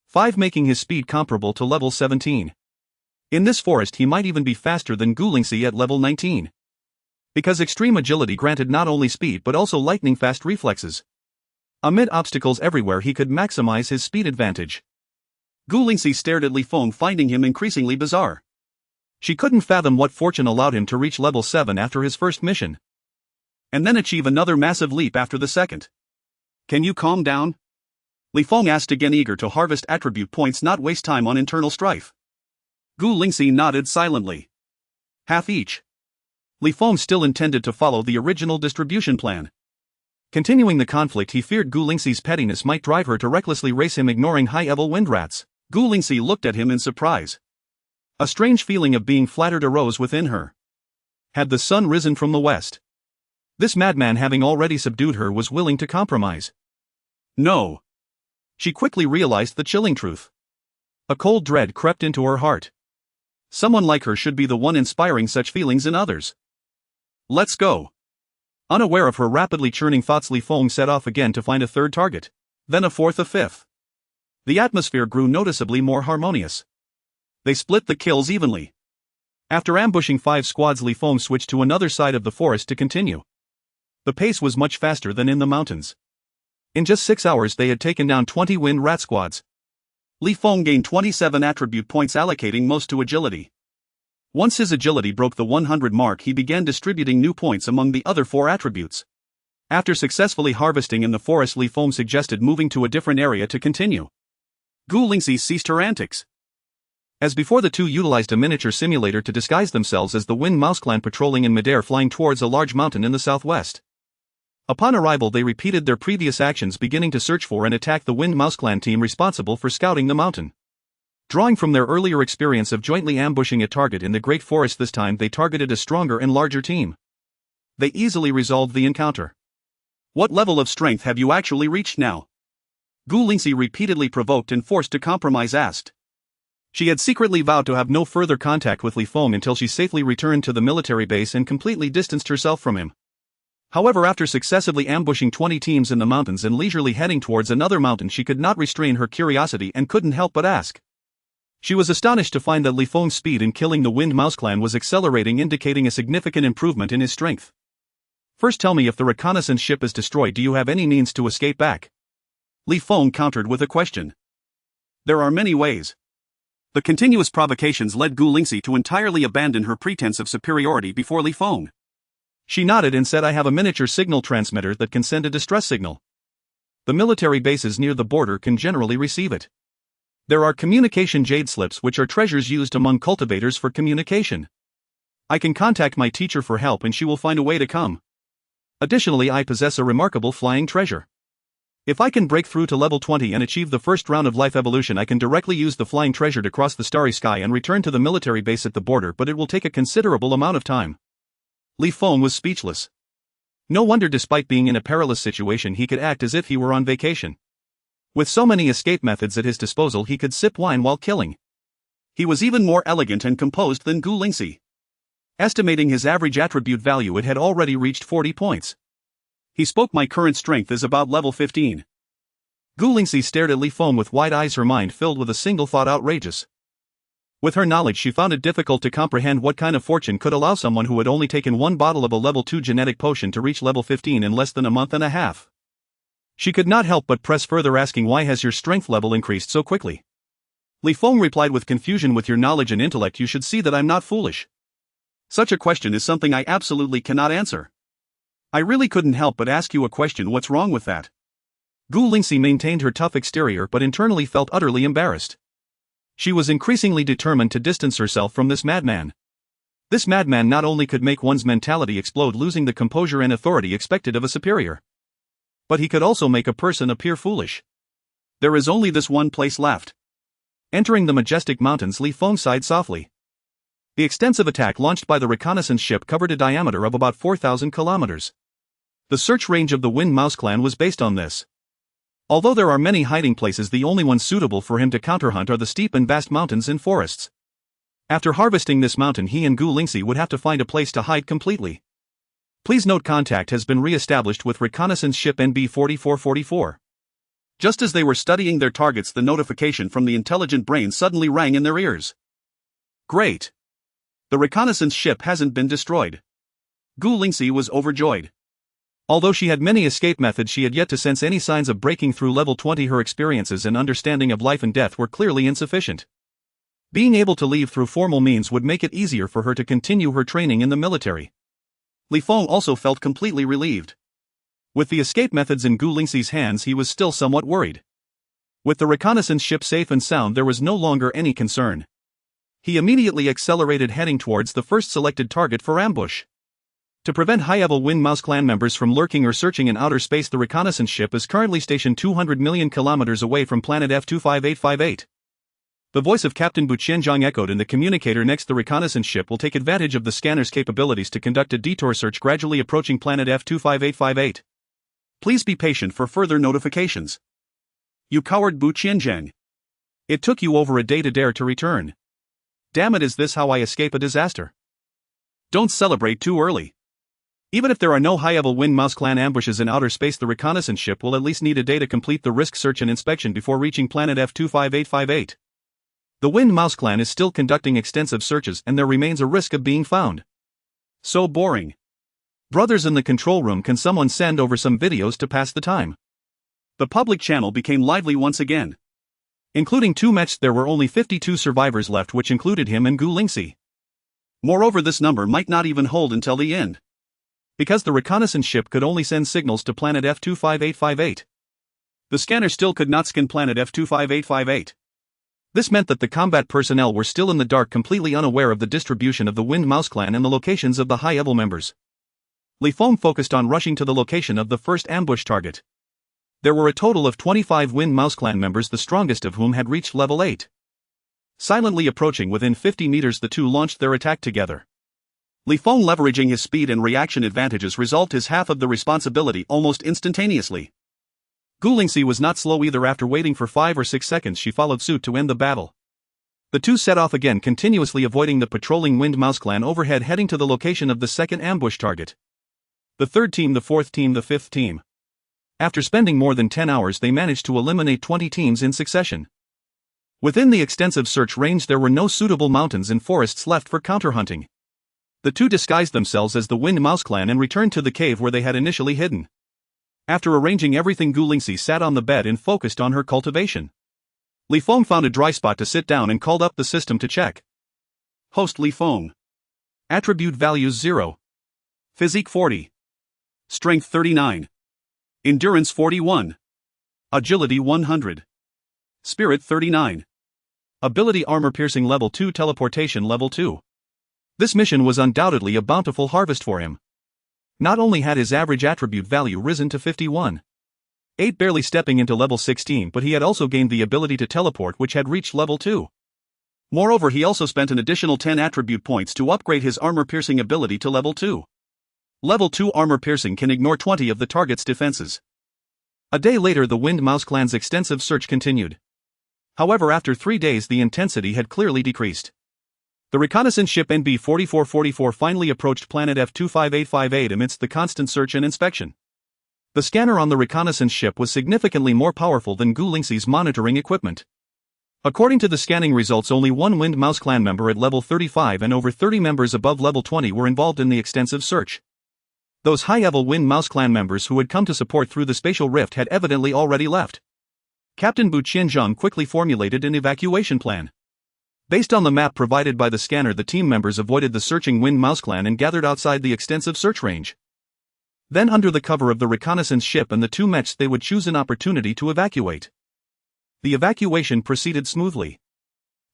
5, making his speed comparable to level 17. In this forest he might even be faster than Gu Lingxi at level 19. Because extreme agility granted not only speed but also lightning-fast reflexes. Amid obstacles everywhere he could maximize his speed advantage. Gu Lingxi stared at Li Feng, finding him increasingly bizarre. She couldn't fathom what fortune allowed him to reach level 7 after his first mission. And then achieve another massive leap after the second. Can you calm down? Li Feng asked again, eager to harvest attribute points, not waste time on internal strife. Gu Lingxi nodded silently. Half each. Li Feng still intended to follow the original distribution plan. Continuing the conflict, he feared Gu Lingxi's pettiness might drive her to recklessly race him, ignoring high-level wind rats. Gu Lingxi looked at him in surprise. A strange feeling of being flattered arose within her. Had the sun risen from the west? This madman, having already subdued her, was willing to compromise. No. She quickly realized the chilling truth. A cold dread crept into her heart. Someone like her should be the one inspiring such feelings in others. Let's go. Unaware of her rapidly churning thoughts, Li Feng set off again to find a third target, then a fourth, a fifth. The atmosphere grew noticeably more harmonious. They split the kills evenly. After ambushing 5 squads, Li Feng switched to another side of the forest to continue. The pace was much faster than in the mountains. In just 6 hours they had taken down 20 wind rat squads. Li Feng gained 27 attribute points, allocating most to agility. Once his agility broke the 100 mark, he began distributing new points among the other 4 attributes. After successfully harvesting in the forest, Li Feng suggested moving to a different area to continue. Gu Lingxi ceased her antics. As before, the two utilized a miniature simulator to disguise themselves as the Wind Mouse clan, patrolling in midair, flying towards a large mountain in the southwest. Upon arrival, they repeated their previous actions, beginning to search for and attack the Wind Mouse clan team responsible for scouting the mountain. Drawing from their earlier experience of jointly ambushing a target in the Great Forest, this time they targeted a stronger and larger team. They easily resolved the encounter. What level of strength have you actually reached now? Gu Lingxi, repeatedly provoked and forced to compromise, asked. She had secretly vowed to have no further contact with Li Feng until she safely returned to the military base and completely distanced herself from him. However, after successively ambushing 20 teams in the mountains and leisurely heading towards another mountain, she could not restrain her curiosity and couldn't help but ask. She was astonished to find that Li Feng's speed in killing the Wind Mouse clan was accelerating, indicating a significant improvement in his strength. First, tell me, if the reconnaissance ship is destroyed, do you have any means to escape back? Li Feng countered with a question. There are many ways. The continuous provocations led Gu Lingxi to entirely abandon her pretense of superiority before Li Feng. She nodded and said, I have a miniature signal transmitter that can send a distress signal. The military bases near the border can generally receive it. There are communication jade slips, which are treasures used among cultivators for communication. I can contact my teacher for help and she will find a way to come. Additionally, I possess a remarkable flying treasure. If I can break through to level 20 and achieve the first round of life evolution, I can directly use the flying treasure to cross the starry sky and return to the military base at the border, but it will take a considerable amount of time. Li Feng was speechless. No wonder, despite being in a perilous situation, he could act as if he were on vacation. With so many escape methods at his disposal, he could sip wine while killing. He was even more elegant and composed than Gu Lingxi. Estimating his average attribute value, it had already reached 40 points. He spoke, my current strength is about level 15. Gu Lingxi stared at Li Feng with wide eyes, her mind filled with a single thought: outrageous. With her knowledge, she found it difficult to comprehend what kind of fortune could allow someone who had only taken one bottle of a level 2 genetic potion to reach level 15 in less than a month and a half. She could not help but press further, asking, "Why has your strength level increased so quickly?" Li Feng replied with confusion, "With your knowledge and intellect you should see that I'm not foolish. Such a question is something I absolutely cannot answer. I really couldn't help but ask you a question. What's wrong with that?" Gu Lingxi maintained her tough exterior but internally felt utterly embarrassed. She was increasingly determined to distance herself from this madman. This madman not only could make one's mentality explode, losing the composure and authority expected of a superior, but he could also make a person appear foolish. There is only this one place left. Entering the majestic mountains, Li Feng sighed softly. The extensive attack launched by the reconnaissance ship covered a diameter of about 4,000 kilometers. The search range of the Wind Mouse clan was based on this. Although there are many hiding places, the only ones suitable for him to counterhunt are the steep and vast mountains and forests. After harvesting this mountain, he and Gu Lingxi would have to find a place to hide completely. Please note, contact has been re-established with reconnaissance ship NB-4444. Just as they were studying their targets, the notification from the intelligent brain suddenly rang in their ears. Great! The reconnaissance ship hasn't been destroyed. Gu Lingxi was overjoyed. Although she had many escape methods, she had yet to sense any signs of breaking through level 20. Her experiences and understanding of life and death were clearly insufficient. Being able to leave through formal means would make it easier for her to continue her training in the military. Li Feng also felt completely relieved. With the escape methods in Gu Lingxi's hands, he was still somewhat worried. With the reconnaissance ship safe and sound, there was no longer any concern. He immediately accelerated, heading towards the first selected target for ambush. To prevent high-level Wind Mouse clan members from lurking or searching in outer space, the reconnaissance ship is currently stationed 200 million kilometers away from planet F25858. The voice of Captain Bu Qianzhang echoed in the communicator next. The reconnaissance ship will take advantage of the scanner's capabilities to conduct a detour search gradually approaching planet F25858. Please be patient for further notifications. You coward Bu Qianzhang. It took you over a day to dare to return. Damn it, is this how I escape a disaster? Don't celebrate too early. Even if there are no high-level Wind Mouse clan ambushes in outer space, the reconnaissance ship will at least need a day to complete the risk search and inspection before reaching planet F25858. The Wind Mouse clan is still conducting extensive searches and there remains a risk of being found. So boring. Brothers in the control room, can someone send over some videos to pass the time? The public channel became lively once again. Including two mechs, there were only 52 survivors left, which included him and Gu Lingxi. Moreover, this number might not even hold until the end, because the reconnaissance ship could only send signals to planet F25858. The scanner still could not scan planet F25858. This meant that the combat personnel were still in the dark, completely unaware of the distribution of the Wind Mouse clan and the locations of the high-level members. Li Feng focused on rushing to the location of the first ambush target. There were a total of 25 Wind Mouse clan members, the strongest of whom had reached level 8. Silently approaching within 50 meters, the two launched their attack together. Li Feng, leveraging his speed and reaction advantages, resolved his half of the responsibility almost instantaneously. Gu Lingxi was not slow either. After waiting for 5 or 6 seconds, she followed suit to end the battle. The two set off again, continuously avoiding the patrolling Wind Mouse clan overhead, heading to the location of the second ambush target. The third team, the fourth team, the fifth team. After spending more than 10 hours, they managed to eliminate 20 teams in succession. Within the extensive search range, there were no suitable mountains and forests left for counterhunting. The two disguised themselves as the Wind Mouse clan and returned to the cave where they had initially hidden. After arranging everything, Gu Lingxi sat on the bed and focused on her cultivation. Li Feng found a dry spot to sit down and called up the system to check. Host Li Feng. Attribute values 0. Physique 40. Strength 39. Endurance 41. Agility 100. Spirit 39. Ability armor piercing level 2, teleportation level 2. This mission was undoubtedly a bountiful harvest for him. Not only had his average attribute value risen to 51. 8, barely stepping into level 16, but he had also gained the ability to teleport, which had reached level 2. Moreover, he also spent an additional 10 attribute points to upgrade his armor piercing ability to level 2. Level 2 armor piercing can ignore 20 of the target's defenses. A day later, the Wind Mouse clan's extensive search continued. However, after 3 days, the intensity had clearly decreased. The reconnaissance ship NB-4444 finally approached planet F25858 amidst the constant search and inspection. The scanner on the reconnaissance ship was significantly more powerful than Gu Lingxi's monitoring equipment. According to the scanning results, only one Wind Mouse clan member at level 35 and over 30 members above level 20 were involved in the extensive search. Those high-level Wind Mouse clan members who had come to support through the spatial rift had evidently already left. Captain Bu Qianzhang quickly formulated an evacuation plan. Based on the map provided by the scanner, the team members avoided the searching Wind Mouse clan and gathered outside the extensive search range. Then, under the cover of the reconnaissance ship and the two mechs, they would choose an opportunity to evacuate. The evacuation proceeded smoothly.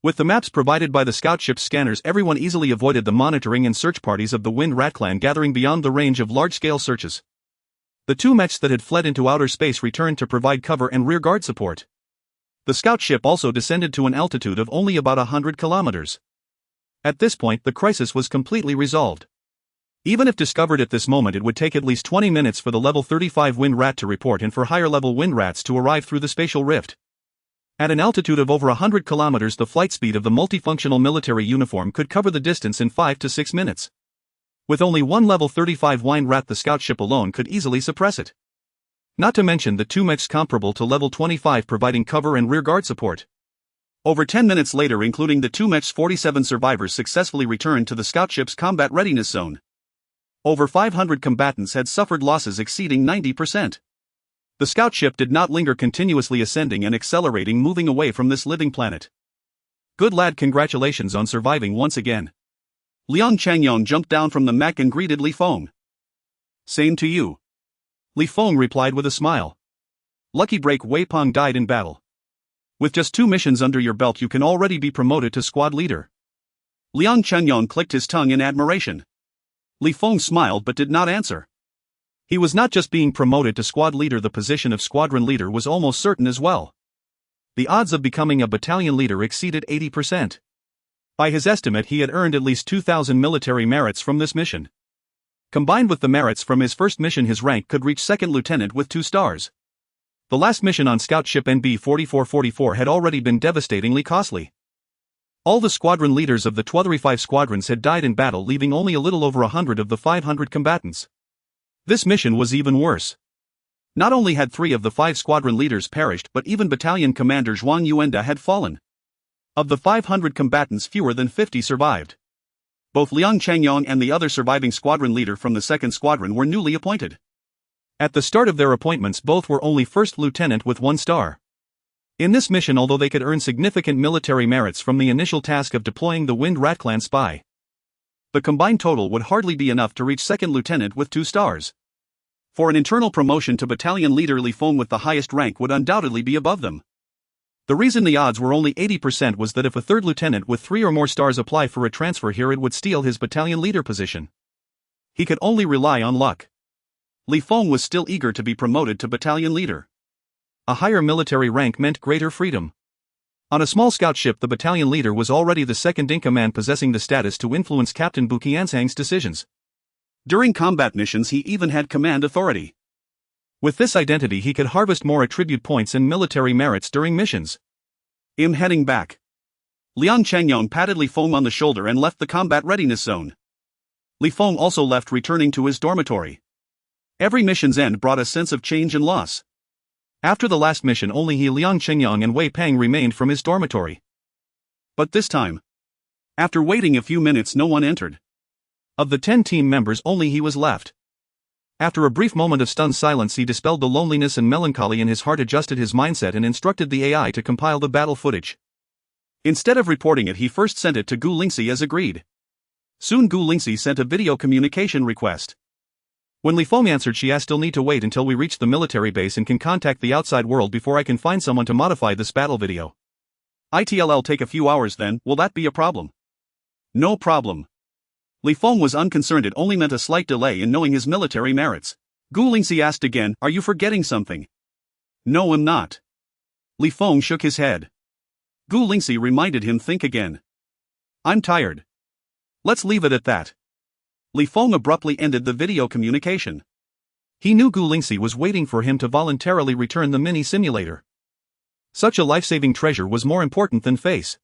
With the maps provided by the scout ship's scanners, everyone easily avoided the monitoring and search parties of the Wind Rat clan gathering beyond the range of large-scale searches. The two mechs that had fled into outer space returned to provide cover and rearguard support. The scout ship also descended to an altitude of only about 100 kilometers. At this point, the crisis was completely resolved. Even if discovered at this moment, it would take at least 20 minutes for the level 35 Wind Rat to report and for higher-level Wind Rats to arrive through the spatial rift. At an altitude of over 100 kilometers, the flight speed of the multifunctional military uniform could cover the distance in 5 to 6 minutes. With only one level 35 Wind Rat, the scout ship alone could easily suppress it. Not to mention the two mechs comparable to level 25 providing cover and rearguard support. Over 10 minutes later, including the two mechs, 47 survivors successfully returned to the scout ship's combat readiness zone. Over 500 combatants had suffered losses exceeding 90%. The scout ship did not linger, continuously ascending and accelerating, moving away from this living planet. Good lad, congratulations on surviving once again. Liang Changyong jumped down from the mech and greeted Li Feng. Same to you. Li Feng replied with a smile. Lucky break, Wei Peng died in battle. With just 2 missions under your belt, you can already be promoted to squad leader. Liang Changyong clicked his tongue in admiration. Li Feng smiled but did not answer. He was not just being promoted to squad leader, the position of squadron leader was almost certain as well. The odds of becoming a battalion leader exceeded 80%. By his estimate, he had earned at least 2,000 military merits from this mission. Combined with the merits from his first mission, his rank could reach second lieutenant with 2 stars. The last mission on scout ship NB 4444 had already been devastatingly costly. All the squadron leaders of the 25 squadrons had died in battle, leaving only a little over 100 of the 500 combatants. This mission was even worse. Not only had 3 of the 5 squadron leaders perished, but even battalion commander Zhuang Yuenda had fallen. Of the 500 combatants, fewer than 50 survived. Both Liang Changyong and the other surviving squadron leader from the 2nd Squadron were newly appointed. At the start of their appointments, both were only first lieutenant with 1 star. In this mission, although they could earn significant military merits from the initial task of deploying the Wind Rat clan spy, the combined total would hardly be enough to reach second lieutenant with 2 stars. For an internal promotion to battalion leader, Li Feng with the highest rank would undoubtedly be above them. The reason the odds were only 80% was that if a third lieutenant with 3 or more stars apply for a transfer here, it would steal his battalion leader position. He could only rely on luck. Li Feng was still eager to be promoted to battalion leader. A higher military rank meant greater freedom. On a small scout ship, the battalion leader was already the second-in-command, possessing the status to influence Captain Bu Qianzhang's decisions. During combat missions, he even had command authority. With this identity, he could harvest more attribute points and military merits during missions. I'm heading back. Liang Changyong patted Li Feng on the shoulder and left the combat readiness zone. Li Feng also left, returning to his dormitory. Every mission's end brought a sense of change and loss. After the last mission, only he, Liang Changyong, and Wei Peng remained from his dormitory. But this time, after waiting a few minutes, no one entered. Of the 10 team members, only he was left. After a brief moment of stunned silence, he dispelled the loneliness and melancholy in his heart, adjusted his mindset, and instructed the AI to compile the battle footage. Instead of reporting it, he first sent it to Gu Lingxi as agreed. Soon Gu Lingxi sent a video communication request. When Li Feng answered, she asked, "Still need to wait until we reach the military base and can contact the outside world before I can find someone to modify this battle video. It'll take a few hours then, will that be a problem?" "No problem." Li Feng was unconcerned, it only meant a slight delay in knowing his military merits. Gu Lingxi asked again, "Are you forgetting something?" "No, I'm not." Li Feng shook his head. Gu Lingxi reminded him, "Think again." "I'm tired. Let's leave it at that." Li Feng abruptly ended the video communication. He knew Gu Lingxi was waiting for him to voluntarily return the mini-simulator. Such a life-saving treasure was more important than face.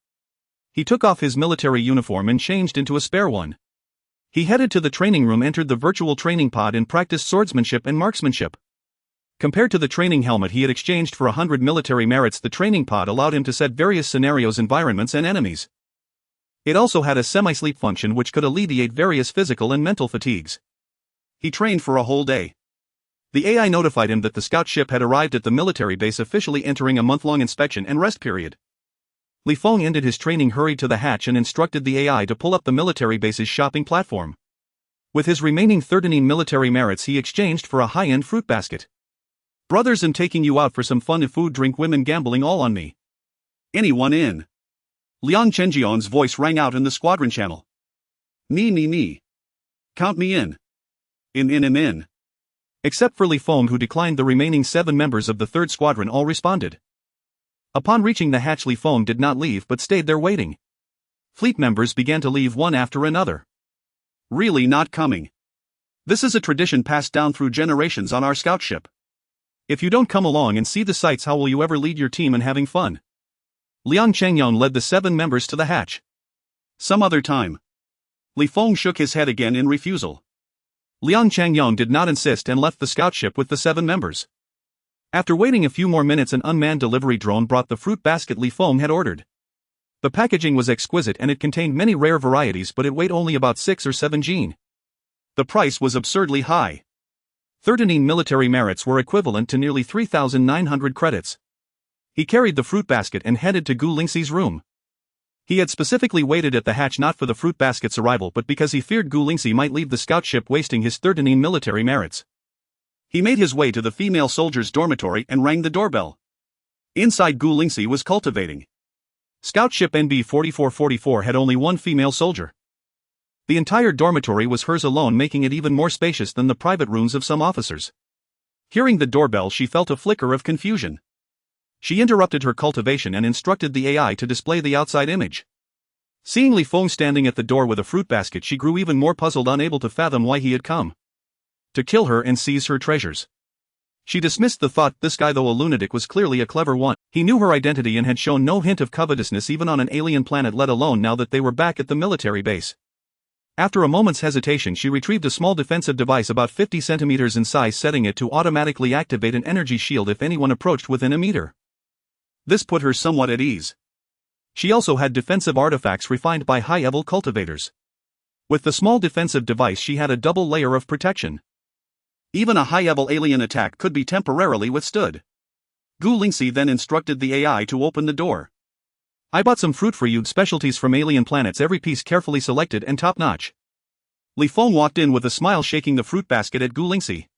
He took off his military uniform and changed into a spare one. He headed to the training room, entered the virtual training pod, and practiced swordsmanship and marksmanship. Compared to the training helmet he had exchanged for 100 military merits, the training pod allowed him to set various scenarios, environments, and enemies. It also had a semi-sleep function which could alleviate various physical and mental fatigues. He trained for a whole day. The AI notified him that the scout ship had arrived at the military base, officially entering a month-long inspection and rest period. Li Feng ended his training, hurried to the hatch and instructed the AI to pull up the military base's shopping platform. With his remaining 13 military merits he exchanged for a high-end fruit basket. "Brothers, I'm taking you out for some fun, food, drink, women, gambling, all on me. Anyone in?" Liang Chenjian's voice rang out in the squadron channel. Me. Count me in. In. Except for Li Feng, who declined. The remaining 7 members of the 3rd Squadron all responded. Upon reaching the hatch, Li Feng did not leave but stayed there waiting. Fleet members began to leave one after another. "Really not coming? This is a tradition passed down through generations on our scout ship. If you don't come along and see the sights, how will you ever lead your team in having fun?" Liang Chengyang led the 7 members to the hatch. "Some other time." Li Feng shook his head again in refusal. Liang Chengyang did not insist and left the scout ship with the 7 members. After waiting a few more minutes, an unmanned delivery drone brought the fruit basket Li Feng had ordered. The packaging was exquisite and it contained many rare varieties, but it weighed only about 6 or 7 jin. The price was absurdly high. 13 military merits were equivalent to nearly 3,900 credits. He carried the fruit basket and headed to Gu Lingxi's room. He had specifically waited at the hatch not for the fruit basket's arrival but because he feared Gu Lingxi might leave the scout ship wasting his 13 military merits. He made his way to the female soldiers' dormitory and rang the doorbell. Inside, Gu Lingxi was cultivating. Scout ship NB 4444 had only one female soldier. The entire dormitory was hers alone, making it even more spacious than the private rooms of some officers. Hearing the doorbell, she felt a flicker of confusion. She interrupted her cultivation and instructed the AI to display the outside image. Seeing Li Feng standing at the door with a fruit basket, she grew even more puzzled, unable to fathom why he had come. To kill her and seize her treasures. She dismissed the thought. This guy, though a lunatic, was clearly a clever one. He knew her identity and had shown no hint of covetousness even on an alien planet, let alone now that they were back at the military base. After a moment's hesitation, she retrieved a small defensive device about 50 centimeters in size, setting it to automatically activate an energy shield if anyone approached within a meter. This put her somewhat at ease. She also had defensive artifacts refined by high-level cultivators. With the small defensive device, she had a double layer of protection. Even a high-level alien attack could be temporarily withstood. Gu Lingxi then instructed the AI to open the door. "I bought some fruit for you, specialties from alien planets, every piece carefully selected and top-notch." Li Feng walked in with a smile, shaking the fruit basket at Gu Lingxi.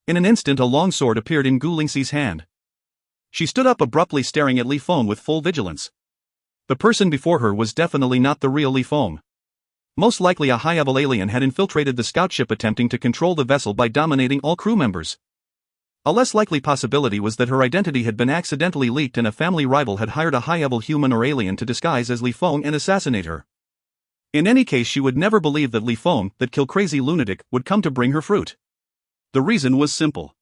In an instant, a long sword appeared in Gu Lingxi's hand. She stood up abruptly, staring at Li Feng with full vigilance. The person before her was definitely not the real Li Feng. Most likely a high-level alien had infiltrated the scout ship, attempting to control the vessel by dominating all crew members. A less likely possibility was that her identity had been accidentally leaked and a family rival had hired a high-level human or alien to disguise as Li Feng and assassinate her. In any case, she would never believe that Li Feng, that kill-crazy lunatic, would come to bring her fruit. The reason was simple.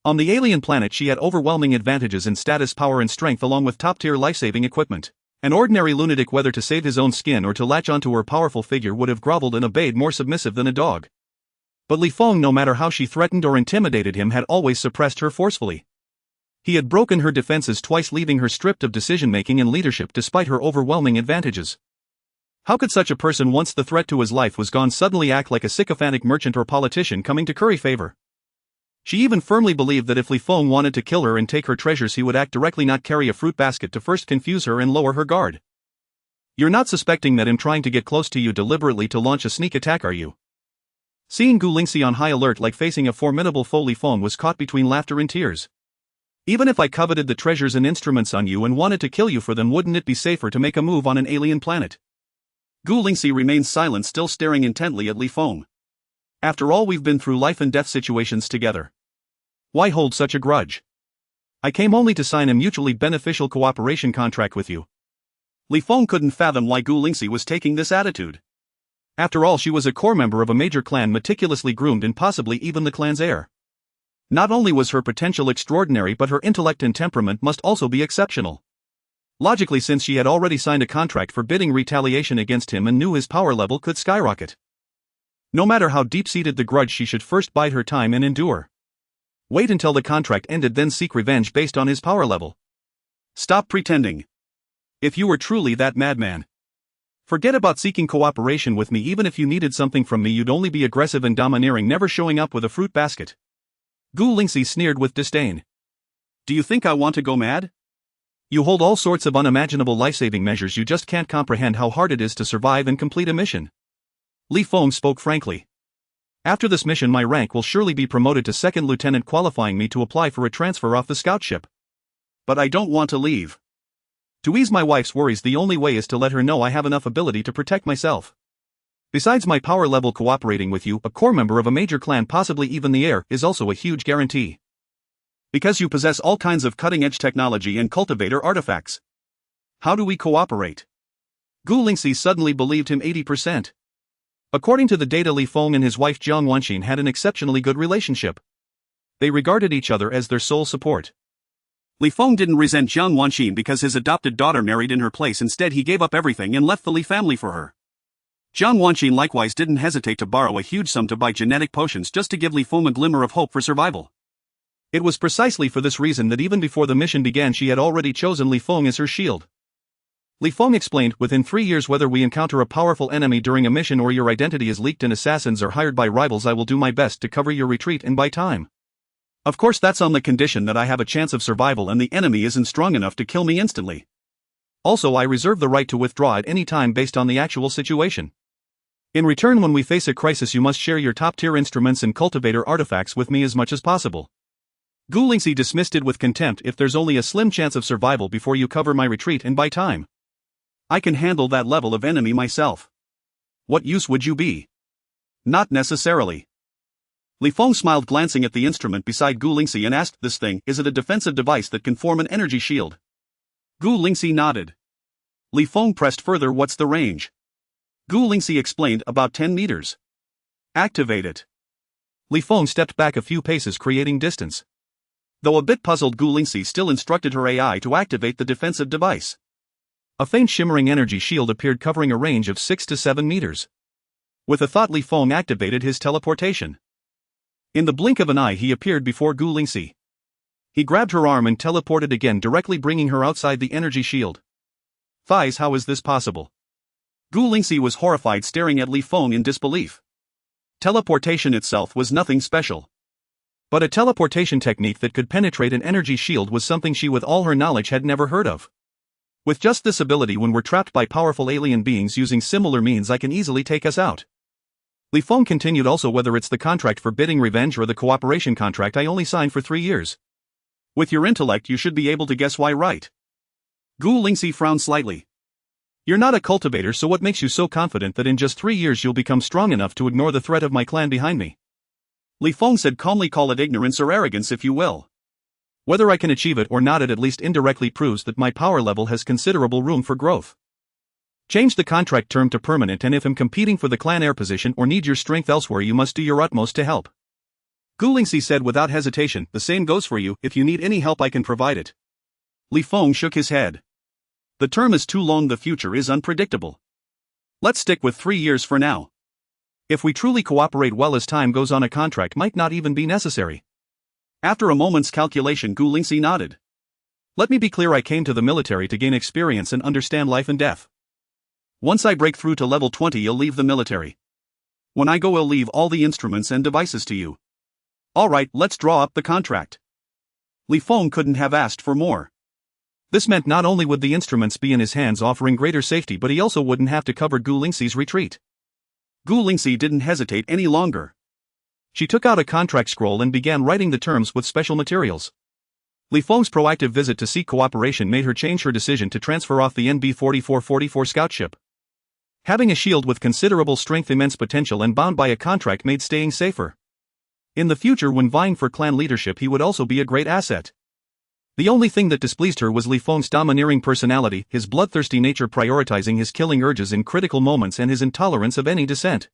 On the alien planet, she had overwhelming advantages in status, power and strength, along with top-tier life-saving equipment. An ordinary lunatic, whether to save his own skin or to latch onto her powerful figure, would have groveled and obeyed, more submissive than a dog. But Li Feng, no matter how she threatened or intimidated him, had always suppressed her forcefully. He had broken her defenses twice, leaving her stripped of decision-making and leadership despite her overwhelming advantages. How could such a person, once the threat to his life was gone, suddenly act like a sycophantic merchant or politician coming to curry favor? She even firmly believed that if Li Feng wanted to kill her and take her treasures, he would act directly, not carry a fruit basket to first confuse her and lower her guard. "You're not suspecting that I'm trying to get close to you deliberately to launch a sneak attack, are you?" Seeing Gu Lingxi on high alert, like facing a formidable foe, Li Feng was caught between laughter and tears. "Even if I coveted the treasures and instruments on you and wanted to kill you for them, wouldn't it be safer to make a move on an alien planet?" Gu Lingxi remained silent, still staring intently at Li Feng. "After all, we've been through life and death situations together. Why hold such a grudge? I came only to sign a mutually beneficial cooperation contract with you." Li Feng couldn't fathom why Gu Lingxi was taking this attitude. After all, she was a core member of a major clan, meticulously groomed and possibly even the clan's heir. Not only was her potential extraordinary, but her intellect and temperament must also be exceptional. Logically, since she had already signed a contract forbidding retaliation against him and knew his power level could skyrocket. No matter how deep-seated the grudge, she should first bide her time and endure. Wait until the contract ended, then seek revenge based on his power level. Stop pretending. If you were truly that madman. Forget about seeking cooperation with me. Even if you needed something from me, you'd only be aggressive and domineering, never showing up with a fruit basket. Gu Lingxi sneered with disdain. Do you think I want to go mad? You hold all sorts of unimaginable life-saving measures, you just can't comprehend how hard it is to survive and complete a mission. Li Feng spoke frankly. After this mission my rank will surely be promoted to second lieutenant, qualifying me to apply for a transfer off the scout ship. But I don't want to leave. To ease my wife's worries, the only way is to let her know I have enough ability to protect myself. Besides my power level, cooperating with you, a core member of a major clan, possibly even the heir, is also a huge guarantee. Because you possess all kinds of cutting-edge technology and cultivator artifacts. How do we cooperate? Gu Lingxi suddenly believed him 80%. According to the data, Li Feng and his wife Jiang Wanxin had an exceptionally good relationship. They regarded each other as their sole support. Li Feng didn't resent Jiang Wanxin because his adopted daughter married in her place. Instead, he gave up everything and left the Li family for her. Jiang Wanxin likewise didn't hesitate to borrow a huge sum to buy genetic potions just to give Li Feng a glimmer of hope for survival. It was precisely for this reason that even before the mission began she had already chosen Li Feng as her shield. Li Feng explained, within 3 years, whether we encounter a powerful enemy during a mission or your identity is leaked and assassins are hired by rivals, I will do my best to cover your retreat and buy time. Of course, that's on the condition that I have a chance of survival and the enemy isn't strong enough to kill me instantly. Also, I reserve the right to withdraw at any time based on the actual situation. In return, when we face a crisis, you must share your top-tier instruments and cultivator artifacts with me as much as possible. Gu Lingxi dismissed it with contempt. If there's only a slim chance of survival before you cover my retreat and buy time, I can handle that level of enemy myself. What use would you be? Not necessarily. Li Feng smiled, glancing at the instrument beside Gu Lingxi, and asked, this thing, is it a defensive device that can form an energy shield? Gu Lingxi nodded. Li Feng pressed further, what's the range? Gu Lingxi explained, about 10 meters. Activate it. Li Feng stepped back a few paces, creating distance. Though a bit puzzled, Gu Lingxi still instructed her AI to activate the defensive device. A faint shimmering energy shield appeared, covering a range of 6 to 7 meters. With a thought, Li Feng activated his teleportation. In the blink of an eye he appeared before Gu Lingxi. He grabbed her arm and teleported again, directly bringing her outside the energy shield. Thighs, how is this possible? Gu Lingxi was horrified, staring at Li Feng in disbelief. Teleportation itself was nothing special. But a teleportation technique that could penetrate an energy shield was something she, with all her knowledge, had never heard of. With just this ability, when we're trapped by powerful alien beings using similar means, I can easily take us out. Li Feng continued, also, whether it's the contract forbidding revenge or the cooperation contract, I only signed for 3 years. With your intellect you should be able to guess why, right? Gu Lingxi frowned slightly. You're not a cultivator, so what makes you so confident that in just 3 years you'll become strong enough to ignore the threat of my clan behind me? Li Feng said calmly, call it ignorance or arrogance if you will. Whether I can achieve it or not, it at least indirectly proves that my power level has considerable room for growth. Change the contract term to permanent, and if I'm competing for the clan heir position or need your strength elsewhere, you must do your utmost to help. Gu Lingxi said without hesitation, the same goes for you. If you need any help I can provide it. Li Feng shook his head. The term is too long, the future is unpredictable. Let's stick with 3 years for now. If we truly cooperate well, as time goes on, a contract might not even be necessary. After a moment's calculation, Gu Lingxi nodded. Let me be clear, I came to the military to gain experience and understand life and death. Once I break through to level 20, you'll leave the military. When I go, I'll leave all the instruments and devices to you. Alright, let's draw up the contract. Li Feng couldn't have asked for more. This meant not only would the instruments be in his hands, offering greater safety, but he also wouldn't have to cover Gu Lingxi's retreat. Gu Lingxi didn't hesitate any longer. She took out a contract scroll and began writing the terms with special materials. Li Feng's proactive visit to seek cooperation made her change her decision to transfer off the NB-4444 scout ship. Having a shield with considerable strength, immense potential, and bound by a contract made staying safer. In the future, when vying for clan leadership, he would also be a great asset. The only thing that displeased her was Li Feng's domineering personality, his bloodthirsty nature, prioritizing his killing urges in critical moments, and his intolerance of any dissent.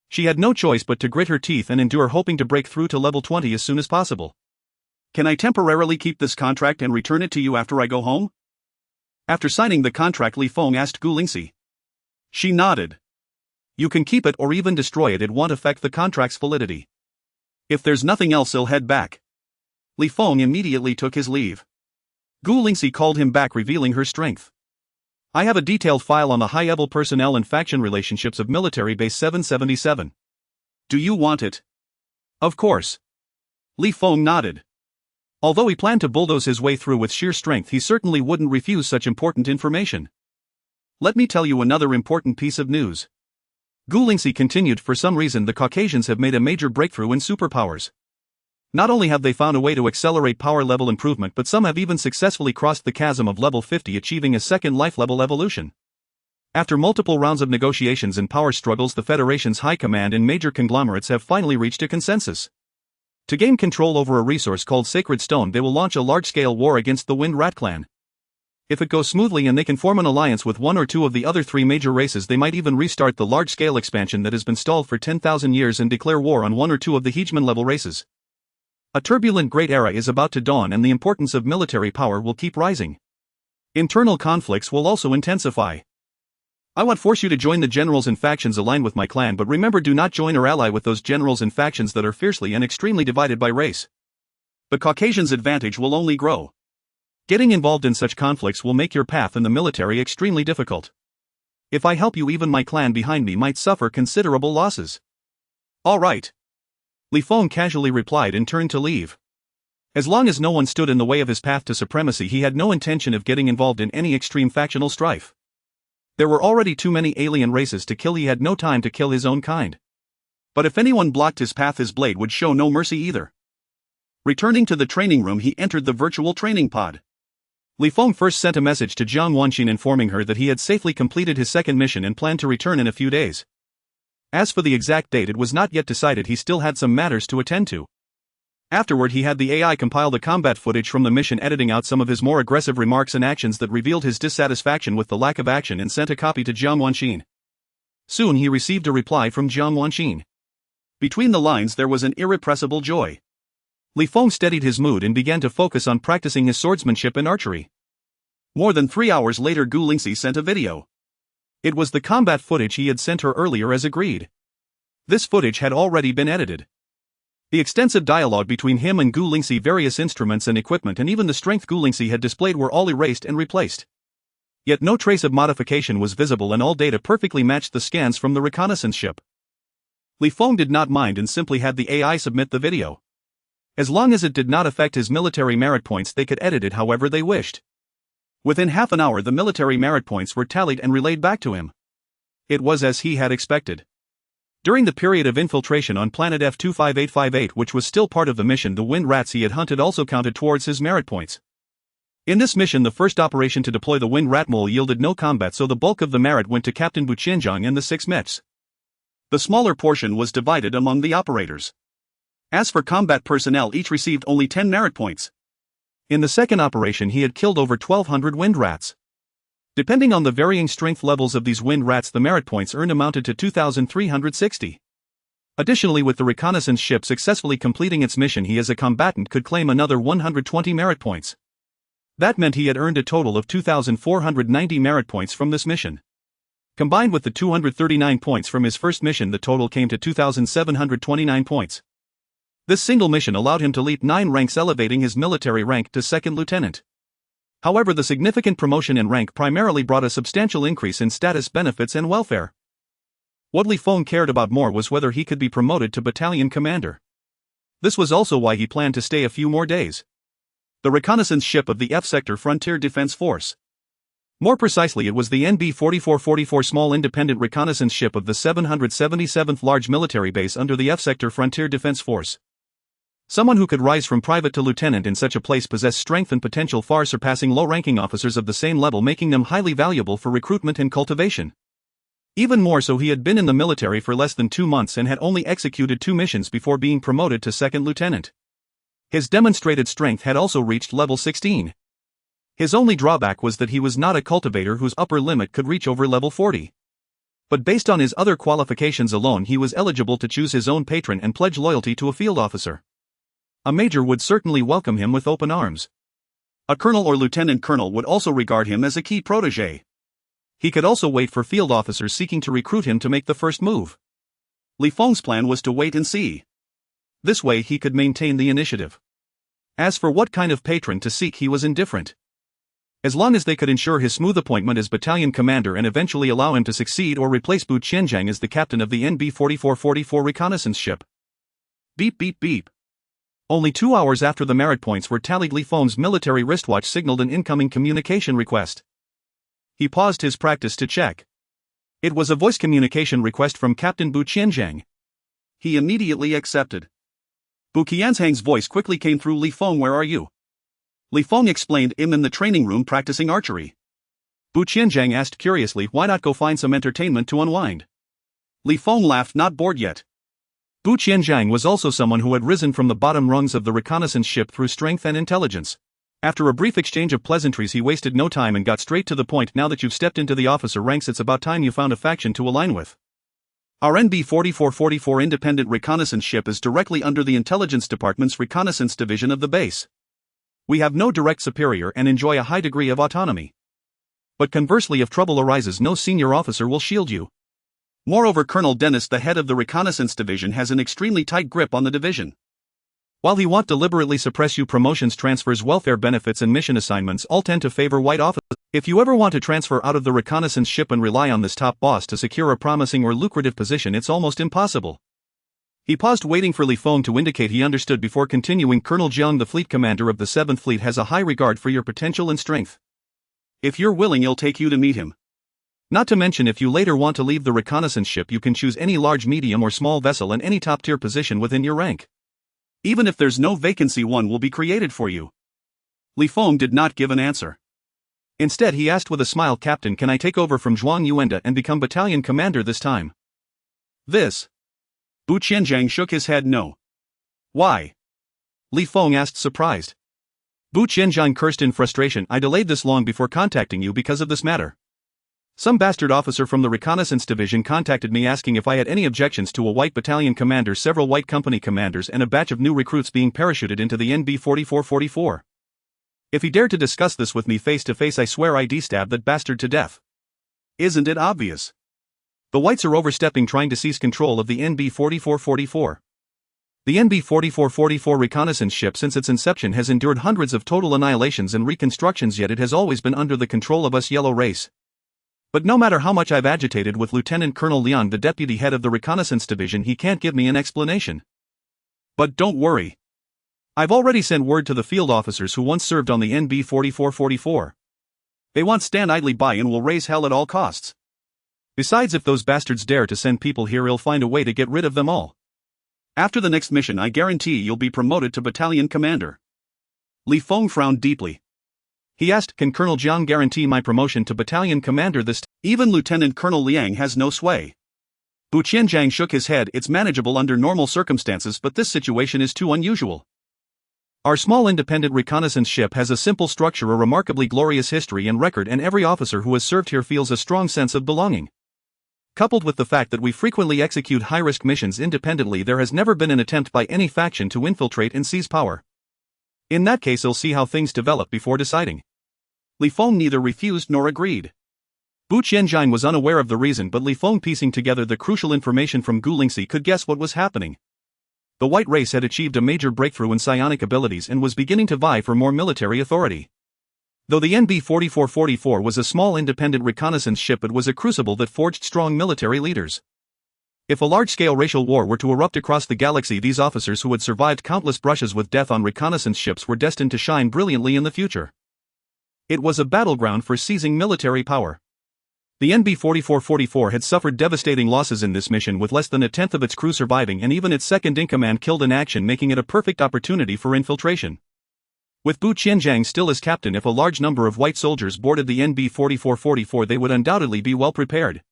She had no choice but to grit her teeth and endure, hoping to break through to level 20 as soon as possible. Can I temporarily keep this contract and return it to you after I go home? After signing the contract, Li Feng asked Gu Lingxi. She nodded. You can keep it or even destroy it, it won't affect the contract's validity. If there's nothing else, he'll head back. Li Feng immediately took his leave. Gu Lingxi called him back, revealing her strength. I have a detailed file on the high-level personnel and faction relationships of Military Base 777. Do you want it? Of course. Li Feng nodded. Although he planned to bulldoze his way through with sheer strength, he certainly wouldn't refuse such important information. Let me tell you another important piece of news. Gu Lingxi continued. For some reason, the Caucasians have made a major breakthrough in superpowers. Not only have they found a way to accelerate power level improvement, but some have even successfully crossed the chasm of level 50, achieving a second life level evolution. After multiple rounds of negotiations and power struggles, the Federation's high command and major conglomerates have finally reached a consensus. To gain control over a resource called Sacred Stone, they will launch a large-scale war against the Wind Rat clan. If it goes smoothly and they can form an alliance with one or two of the other three major races, they might even restart the large-scale expansion that has been stalled for 10,000 years and declare war on one or two of the hegemon-level races. A turbulent great era is about to dawn, and the importance of military power will keep rising. Internal conflicts will also intensify. I won't force you to join the generals and factions aligned with my clan, but remember, do not join or ally with those generals and factions that are fiercely and extremely divided by race. The Caucasians' advantage will only grow. Getting involved in such conflicts will make your path in the military extremely difficult. If I help you, even my clan behind me might suffer considerable losses. All right. Li Feng casually replied and turned to leave. As long as no one stood in the way of his path to supremacy, he had no intention of getting involved in any extreme factional strife. There were already too many alien races to kill. He had no time to kill his own kind. But if anyone blocked his path, his blade would show no mercy either. Returning to the training room, he entered the virtual training pod. Li Feng first sent a message to Jiang Wanxin informing her that he had safely completed his second mission and planned to return in a few days. As for the exact date, it was not yet decided. He still had some matters to attend to. Afterward, he had the AI compile the combat footage from the mission, editing out some of his more aggressive remarks and actions that revealed his dissatisfaction with the lack of action, and sent a copy to Jiang Wanxin. Soon he received a reply from Jiang Wanxin. Between the lines there was an irrepressible joy. Li Feng steadied his mood and began to focus on practicing his swordsmanship and archery. More than 3 hours later, Gu Lingxi sent a video. It was the combat footage he had sent her earlier as agreed. This footage had already been edited. The extensive dialogue between him and Gu Lingxi, various instruments and equipment, and even the strength Gu Lingxi had displayed were all erased and replaced. Yet no trace of modification was visible, and all data perfectly matched the scans from the reconnaissance ship. Li Feng did not mind and simply had the AI submit the video. As long as it did not affect his military merit points, they could edit it however they wished. Within half an hour, the military merit points were tallied and relayed back to him. It was as he had expected. During the period of infiltration on planet F25858, which was still part of the mission, the wind rats he had hunted also counted towards his merit points. In this mission, the first operation to deploy the wind rat mole yielded no combat, so the bulk of the merit went to Captain Bu Qianzhang and the 6 mechs. The smaller portion was divided among the operators. As for combat personnel, each received only 10 merit points. In the second operation, he had killed over 1,200 wind rats. Depending on the varying strength levels of these wind rats, the merit points earned amounted to 2,360. Additionally, with the reconnaissance ship successfully completing its mission, he as a combatant could claim another 120 merit points. That meant he had earned a total of 2,490 merit points from this mission. Combined with the 239 points from his first mission, the total came to 2,729 points. This single mission allowed him to leap 9 ranks, elevating his military rank to second lieutenant. However, the significant promotion in rank primarily brought a substantial increase in status, benefits, and welfare. What Li Feng cared about more was whether he could be promoted to battalion commander. This was also why he planned to stay a few more days. The reconnaissance ship of the F Sector Frontier Defense Force. More precisely, it was the NB-4444 small independent reconnaissance ship of the 777th large military base under the F Sector Frontier Defense Force. Someone who could rise from private to lieutenant in such a place possessed strength and potential far surpassing low-ranking officers of the same level, making them highly valuable for recruitment and cultivation. Even more so, he had been in the military for less than 2 months and had only executed 2 missions before being promoted to second lieutenant. His demonstrated strength had also reached level 16. His only drawback was that he was not a cultivator whose upper limit could reach over level 40. But based on his other qualifications alone, he was eligible to choose his own patron and pledge loyalty to a field officer. A major would certainly welcome him with open arms. A colonel or lieutenant colonel would also regard him as a key protege. He could also wait for field officers seeking to recruit him to make the first move. Li Feng's plan was to wait and see. This way he could maintain the initiative. As for what kind of patron to seek, he was indifferent. As long as they could ensure his smooth appointment as battalion commander and eventually allow him to succeed or replace Bu Qianzhang as the captain of the NB-4444 reconnaissance ship. Beep beep beep. Only 2 hours after the merit points were tallied, Li Feng's military wristwatch signaled an incoming communication request. He paused his practice to check. It was a voice communication request from Captain Bu Qianzhang. He immediately accepted. Bu Qianzhang's voice quickly came through. Li Feng, where are you? Li Feng explained, I'm in the training room practicing archery. Bu Qianzhang asked curiously, why not go find some entertainment to unwind? Li Feng laughed, not bored yet. Bu Qianzhang was also someone who had risen from the bottom rungs of the reconnaissance ship through strength and intelligence. After a brief exchange of pleasantries, he wasted no time and got straight to the point. Now that you've stepped into the officer ranks, it's about time you found a faction to align with. Our NB-4444 independent reconnaissance ship is directly under the Intelligence Department's reconnaissance division of the base. We have no direct superior and enjoy a high degree of autonomy. But conversely, if trouble arises, no senior officer will shield you. Moreover, Colonel Dennis, the head of the reconnaissance division, has an extremely tight grip on the division. While he won't deliberately suppress you, promotions, transfers, welfare benefits and mission assignments all tend to favor white officers. If you ever want to transfer out of the reconnaissance ship and rely on this top boss to secure a promising or lucrative position, it's almost impossible. He paused, waiting for Li Feng to indicate he understood before continuing. Colonel Jiang, the fleet commander of the 7th Fleet, has a high regard for your potential and strength. If you're willing, he'll take you to meet him. Not to mention, if you later want to leave the reconnaissance ship, you can choose any large, medium or small vessel and any top-tier position within your rank. Even if there's no vacancy, one will be created for you. Li Feng did not give an answer. Instead, he asked with a smile, Captain, can I take over from Zhuang Yuenda and become battalion commander this time? This? Bu Qianzhang shook his head, no. Why? Li Feng asked, surprised. Bu Qianzhang cursed in frustration, I delayed this long before contacting you because of this matter. Some bastard officer from the reconnaissance division contacted me asking if I had any objections to a white battalion commander, several white company commanders, and a batch of new recruits being parachuted into the NB-4444. If he dared to discuss this with me face to face, I swear I'd stab that bastard to death. Isn't it obvious? The whites are overstepping, trying to seize control of the NB-4444. The NB-4444 reconnaissance ship since its inception has endured hundreds of total annihilations and reconstructions, yet it has always been under the control of us yellow race. But no matter how much I've agitated with Lieutenant Colonel Liang, the deputy head of the reconnaissance division, he can't give me an explanation. But don't worry. I've already sent word to the field officers who once served on the NB-4444. They won't stand idly by and will raise hell at all costs. Besides, if those bastards dare to send people here, he'll find a way to get rid of them all. After the next mission, I guarantee you'll be promoted to battalion commander. Li Feng frowned deeply. He asked, can Colonel Jiang guarantee my promotion to battalion commander this time? Even Lieutenant Colonel Liang has no sway. Bu Qianzhang shook his head, it's manageable under normal circumstances, but this situation is too unusual. Our small independent reconnaissance ship has a simple structure, a remarkably glorious history and record, and every officer who has served here feels a strong sense of belonging. Coupled with the fact that we frequently execute high-risk missions independently, there has never been an attempt by any faction to infiltrate and seize power. In that case, he'll see how things develop before deciding. Li Feng neither refused nor agreed. Bu Qianzhang was unaware of the reason, but Li Feng, piecing together the crucial information from Gu Lingxi, could guess what was happening. The white race had achieved a major breakthrough in psionic abilities and was beginning to vie for more military authority. Though the NB-4444 was a small independent reconnaissance ship, it was a crucible that forged strong military leaders. If a large-scale racial war were to erupt across the galaxy, these officers who had survived countless brushes with death on reconnaissance ships were destined to shine brilliantly in the future. It was a battleground for seizing military power. The NB-4444 had suffered devastating losses in this mission, with less than a tenth of its crew surviving and even its second-in-command killed in action, making it a perfect opportunity for infiltration. With Bu Qianzhang still as captain, if a large number of white soldiers boarded the NB-4444, they would undoubtedly be well prepared.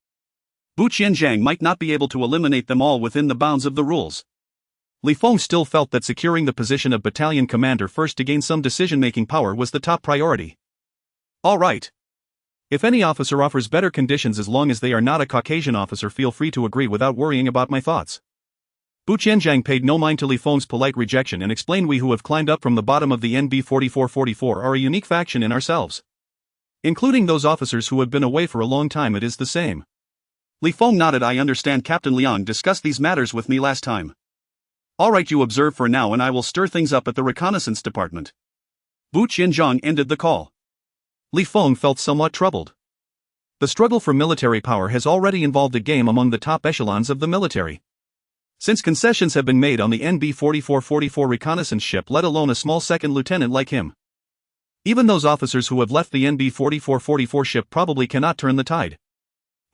Bu Qianzhang might not be able to eliminate them all within the bounds of the rules. Li Feng still felt that securing the position of battalion commander first to gain some decision-making power was the top priority. All right. If any officer offers better conditions, as long as they are not a Caucasian officer, feel free to agree without worrying about my thoughts. Bu Qianzhang paid no mind to Li Feng's polite rejection and explained, we who have climbed up from the bottom of the NB-4444 are a unique faction in ourselves. Including those officers who have been away for a long time, it is the same. Li Feng nodded. I understand. Captain Liang discussed these matters with me last time. All right, you observe for now and I will stir things up at the reconnaissance department. Bu Qianzhang ended the call. Li Feng felt somewhat troubled. The struggle for military power has already involved a game among the top echelons of the military. Since concessions have been made on the NB-4444 reconnaissance ship, let alone a small second lieutenant like him. Even those officers who have left the NB-4444 ship probably cannot turn the tide.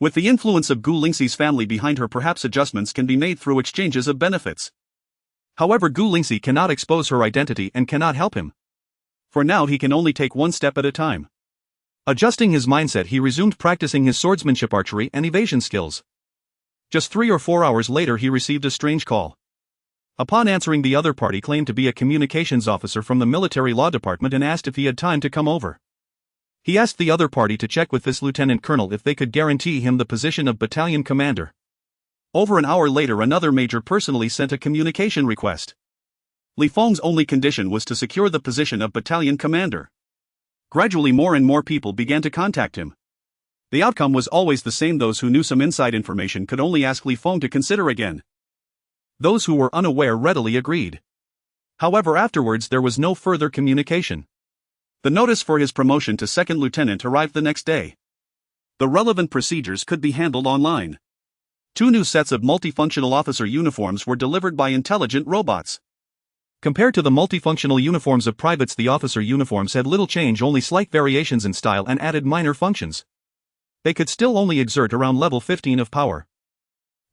With the influence of Gu Lingxi's family behind her, perhaps adjustments can be made through exchanges of benefits. However, Gu Lingxi cannot expose her identity and cannot help him. For now, he can only take one step at a time. Adjusting his mindset, he resumed practicing his swordsmanship, archery, and evasion skills. Just 3 or 4 hours later, he received a strange call. Upon answering, the other party claimed to be a communications officer from the military law department and asked if he had time to come over. He asked the other party to check with this lieutenant colonel if they could guarantee him the position of battalion commander. Over an hour later, another major personally sent a communication request. Li Feng's only condition was to secure the position of battalion commander. Gradually, more and more people began to contact him. The outcome was always the same: those who knew some inside information could only ask Li Feng to consider again. Those who were unaware readily agreed. However, afterwards there was no further communication. The notice for his promotion to second lieutenant arrived the next day. The relevant procedures could be handled online. 2 new sets of multifunctional officer uniforms were delivered by intelligent robots. Compared to the multifunctional uniforms of privates, the officer uniforms had little change, only slight variations in style and added minor functions. They could still only exert around level 15 of power.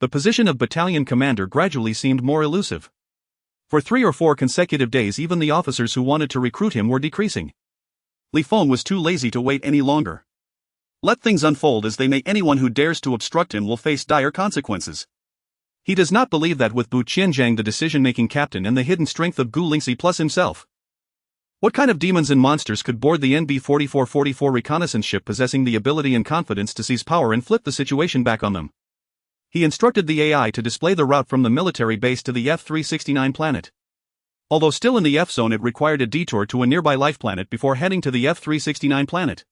The position of battalion commander gradually seemed more elusive. For 3 or 4 consecutive days, even the officers who wanted to recruit him were decreasing. Li Feng was too lazy to wait any longer. Let things unfold as they may. Anyone who dares to obstruct him will face dire consequences. He does not believe that with Bu Qianzhang the decision-making captain and the hidden strength of Gu Lingxi plus himself. What kind of demons and monsters could board the NB-4444 reconnaissance ship possessing the ability and confidence to seize power and flip the situation back on them? He instructed the AI to display the route from the military base to the F-369 planet. Although still in the F-zone, it required a detour to a nearby life planet before heading to the F-369 planet.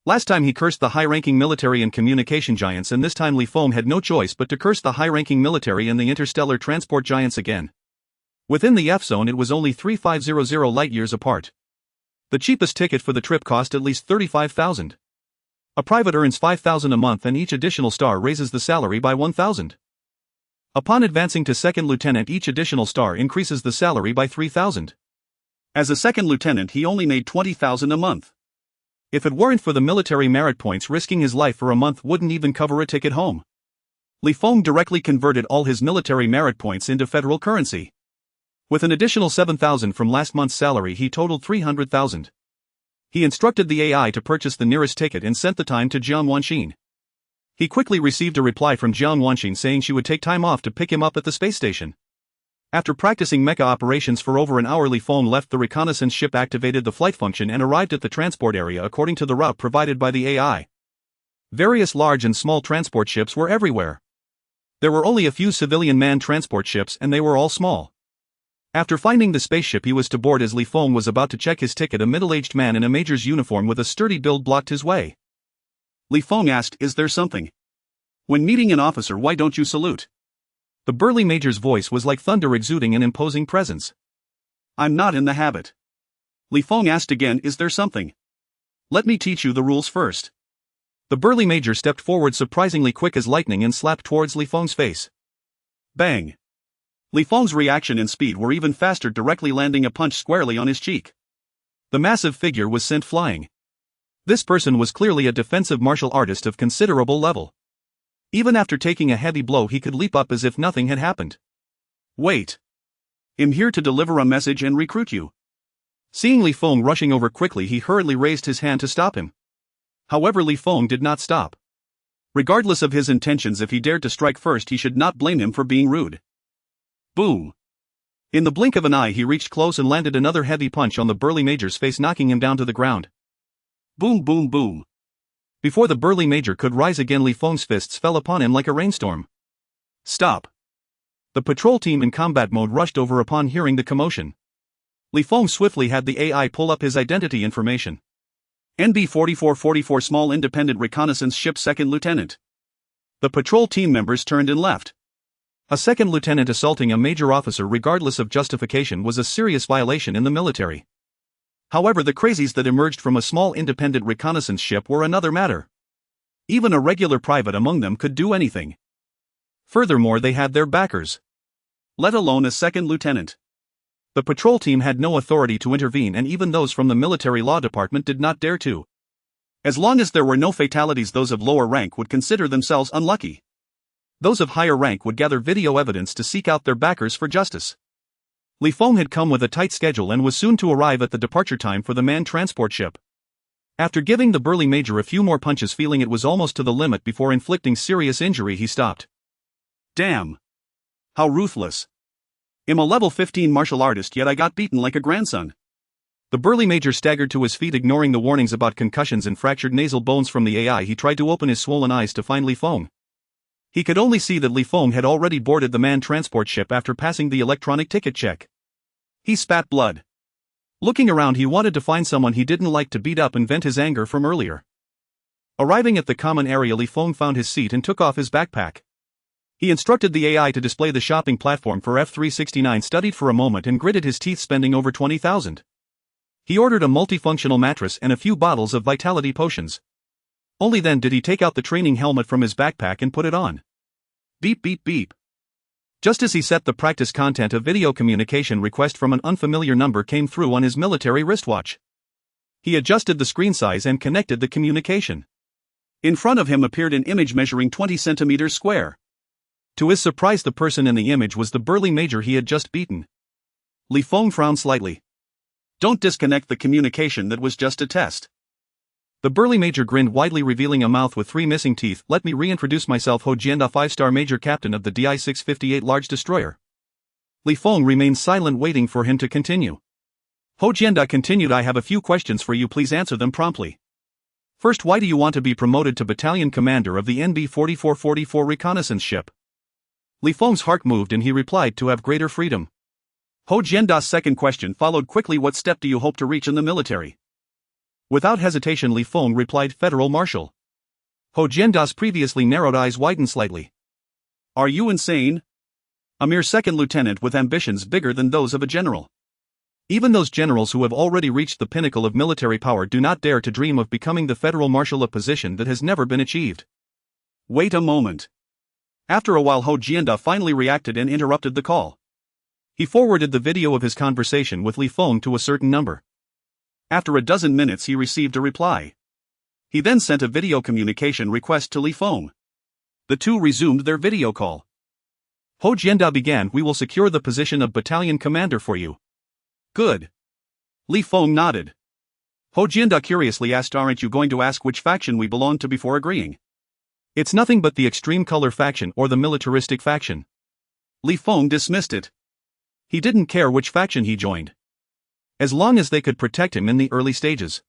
Last time he cursed the high-ranking military and communication giants, and this time Li Feng had no choice but to curse the high-ranking military and the interstellar transport giants again. Within the F-zone, it was only 3500 light-years apart. The cheapest ticket for the trip cost at least 35,000. A private earns 5,000 a month, and each additional star raises the salary by 1,000. Upon advancing to second lieutenant, each additional star increases the salary by 3,000. As a second lieutenant, he only made 20,000 a month. If it weren't for the military merit points, risking his life for a month wouldn't even cover a ticket home. Li Feng directly converted all his military merit points into federal currency. With an additional 7,000 from last month's salary, he totaled 300,000. He instructed the AI to purchase the nearest ticket and sent the time to Jiang Wanxin. He quickly received a reply from Jiang Wanxin saying she would take time off to pick him up at the space station. After practicing mecha operations for over an hour, Li Feng left the reconnaissance ship, activated the flight function, and arrived at the transport area according to the route provided by the AI. Various large and small transport ships were everywhere. There were only a few civilian manned transport ships, and they were all small. After finding the spaceship he was to board, as Li Feng was about to check his ticket, a middle-aged man in a major's uniform with a sturdy build blocked his way. Li Feng asked, "Is there something? When meeting an officer, why don't you salute?" The burly major's voice was like thunder, exuding an imposing presence. "I'm not in the habit." Li Feng asked again, "Is there something? Let me teach you the rules first." The burly major stepped forward, surprisingly quick as lightning, and slapped towards Li Feng's face. Bang! Li Feng's reaction and speed were even faster, directly landing a punch squarely on his cheek. The massive figure was sent flying. This person was clearly a defensive martial artist of considerable level. Even after taking a heavy blow, he could leap up as if nothing had happened. "Wait. I'm here to deliver a message and recruit you." Seeing Li Feng rushing over quickly, he hurriedly raised his hand to stop him. However, Li Feng did not stop. Regardless of his intentions, if he dared to strike first, he should not blame him for being rude. Boom! In the blink of an eye, he reached close and landed another heavy punch on the burly major's face, knocking him down to the ground. Boom, boom, boom. Before the burly major could rise again, Li Feng's fists fell upon him like a rainstorm. "Stop!" The patrol team in combat mode rushed over upon hearing the commotion. Li Feng swiftly had the AI pull up his identity information. NB-4444 Small Independent Reconnaissance Ship Second Lieutenant. The patrol team members turned and left. A second lieutenant assaulting a major officer regardless of justification was a serious violation in the military. However, the crazies that emerged from a small independent reconnaissance ship were another matter. Even a regular private among them could do anything. Furthermore, they had their backers. Let alone a second lieutenant. The patrol team had no authority to intervene, and even those from the military law department did not dare to. As long as there were no fatalities, those of lower rank would consider themselves unlucky. Those of higher rank would gather video evidence to seek out their backers for justice. Feng had come with a tight schedule and was soon to arrive at the departure time for the manned transport ship. After giving the burly major a few more punches, feeling it was almost to the limit before inflicting serious injury, he stopped. Damn. How ruthless. I'm a level 15 martial artist, yet I got beaten like a grandson. The burly major staggered to his feet, ignoring the warnings about concussions and fractured nasal bones from the AI. He tried to open his swollen eyes to find Feng. He could only see that Feng had already boarded the manned transport ship after passing the electronic ticket check. He spat blood. Looking around, he wanted to find someone he didn't like to beat up and vent his anger from earlier. Arriving at the common area, Feng found his seat and took off his backpack. He instructed the AI to display the shopping platform for F369, studied for a moment and gritted his teeth, spending over 20,000. He ordered a multifunctional mattress and a few bottles of vitality potions. Only then did he take out the training helmet from his backpack and put it on. Beep beep beep. Just as he set the practice content, a video communication request from an unfamiliar number came through on his military wristwatch. He adjusted the screen size and connected the communication. In front of him appeared an image measuring 20 centimeters square. To his surprise, the person in the image was the burly major he had just beaten. Feng frowned slightly. Don't disconnect the communication, that was just a test. The burly major grinned widely, revealing a mouth with 3 missing teeth. Let me reintroduce myself, Ho Jianda, 5-star major captain of the Di-658 large destroyer. Feng remained silent, waiting for him to continue. Ho Jianda continued, I have a few questions for you, please answer them promptly. First, why do you want to be promoted to battalion commander of the NB 4444 reconnaissance ship? Feng's heart moved and he replied, to have greater freedom. Ho Jianda's second question followed quickly, what step do you hope to reach in the military? Without hesitation, Feng replied, Federal Marshal. Ho Jianda's previously narrowed eyes widened slightly. Are you insane? A mere second lieutenant with ambitions bigger than those of a general. Even those generals who have already reached the pinnacle of military power do not dare to dream of becoming the Federal Marshal, a position that has never been achieved. Wait a moment. After a while, Ho Jianda finally reacted and interrupted the call. He forwarded the video of his conversation with Feng to a certain number. After a dozen minutes, he received a reply. He then sent a video communication request to Feng. The two resumed their video call. Ho Jianda began, we will secure the position of battalion commander for you. Good. Feng nodded. Ho Jianda curiously asked, aren't you going to ask which faction we belong to before agreeing? It's nothing but the extreme color faction or the militaristic faction. Feng dismissed it. He didn't care which faction he joined, as long as they could protect him in the early stages.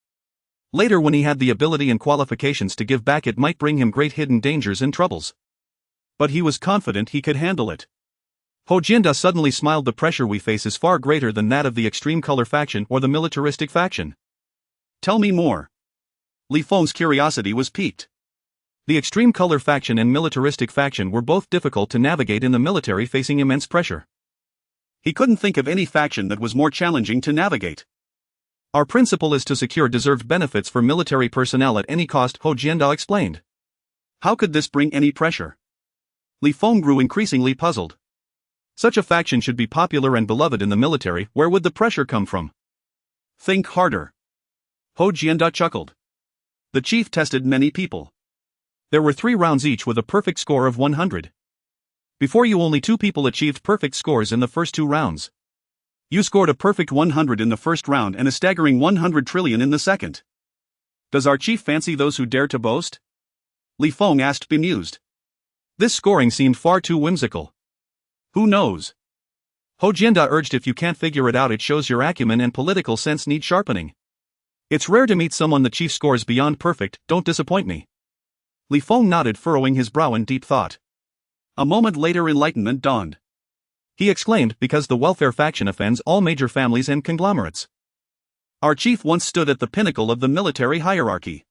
Later, when he had the ability and qualifications to give back, it might bring him great hidden dangers and troubles. But he was confident he could handle it. Ho Jianda suddenly smiled. The pressure we face is far greater than that of the extreme color faction or the militaristic faction. Tell me more. Feng's curiosity was piqued. The extreme color faction and militaristic faction were both difficult to navigate in the military, facing immense pressure. He couldn't think of any faction that was more challenging to navigate. Our principle is to secure deserved benefits for military personnel at any cost, Ho Jianda explained. How could this bring any pressure? Feng grew increasingly puzzled. Such a faction should be popular and beloved in the military, where would the pressure come from? Think harder. Ho Jianda chuckled. The chief tested many people. There were 3 rounds each with a perfect score of 100. Before you, only 2 people achieved perfect scores in the first 2 rounds. You scored a perfect 100 in the first round and a staggering 100 trillion in the second. Does our chief fancy those who dare to boast? Feng asked, bemused. This scoring seemed far too whimsical. Who knows? Ho Jianda urged, if you can't figure it out, it shows your acumen and political sense need sharpening. It's rare to meet someone the chief scores beyond perfect, don't disappoint me. Feng nodded, furrowing his brow in deep thought. A moment later, enlightenment dawned. He exclaimed, because the welfare faction offends all major families and conglomerates. Our chief once stood at the pinnacle of the military hierarchy.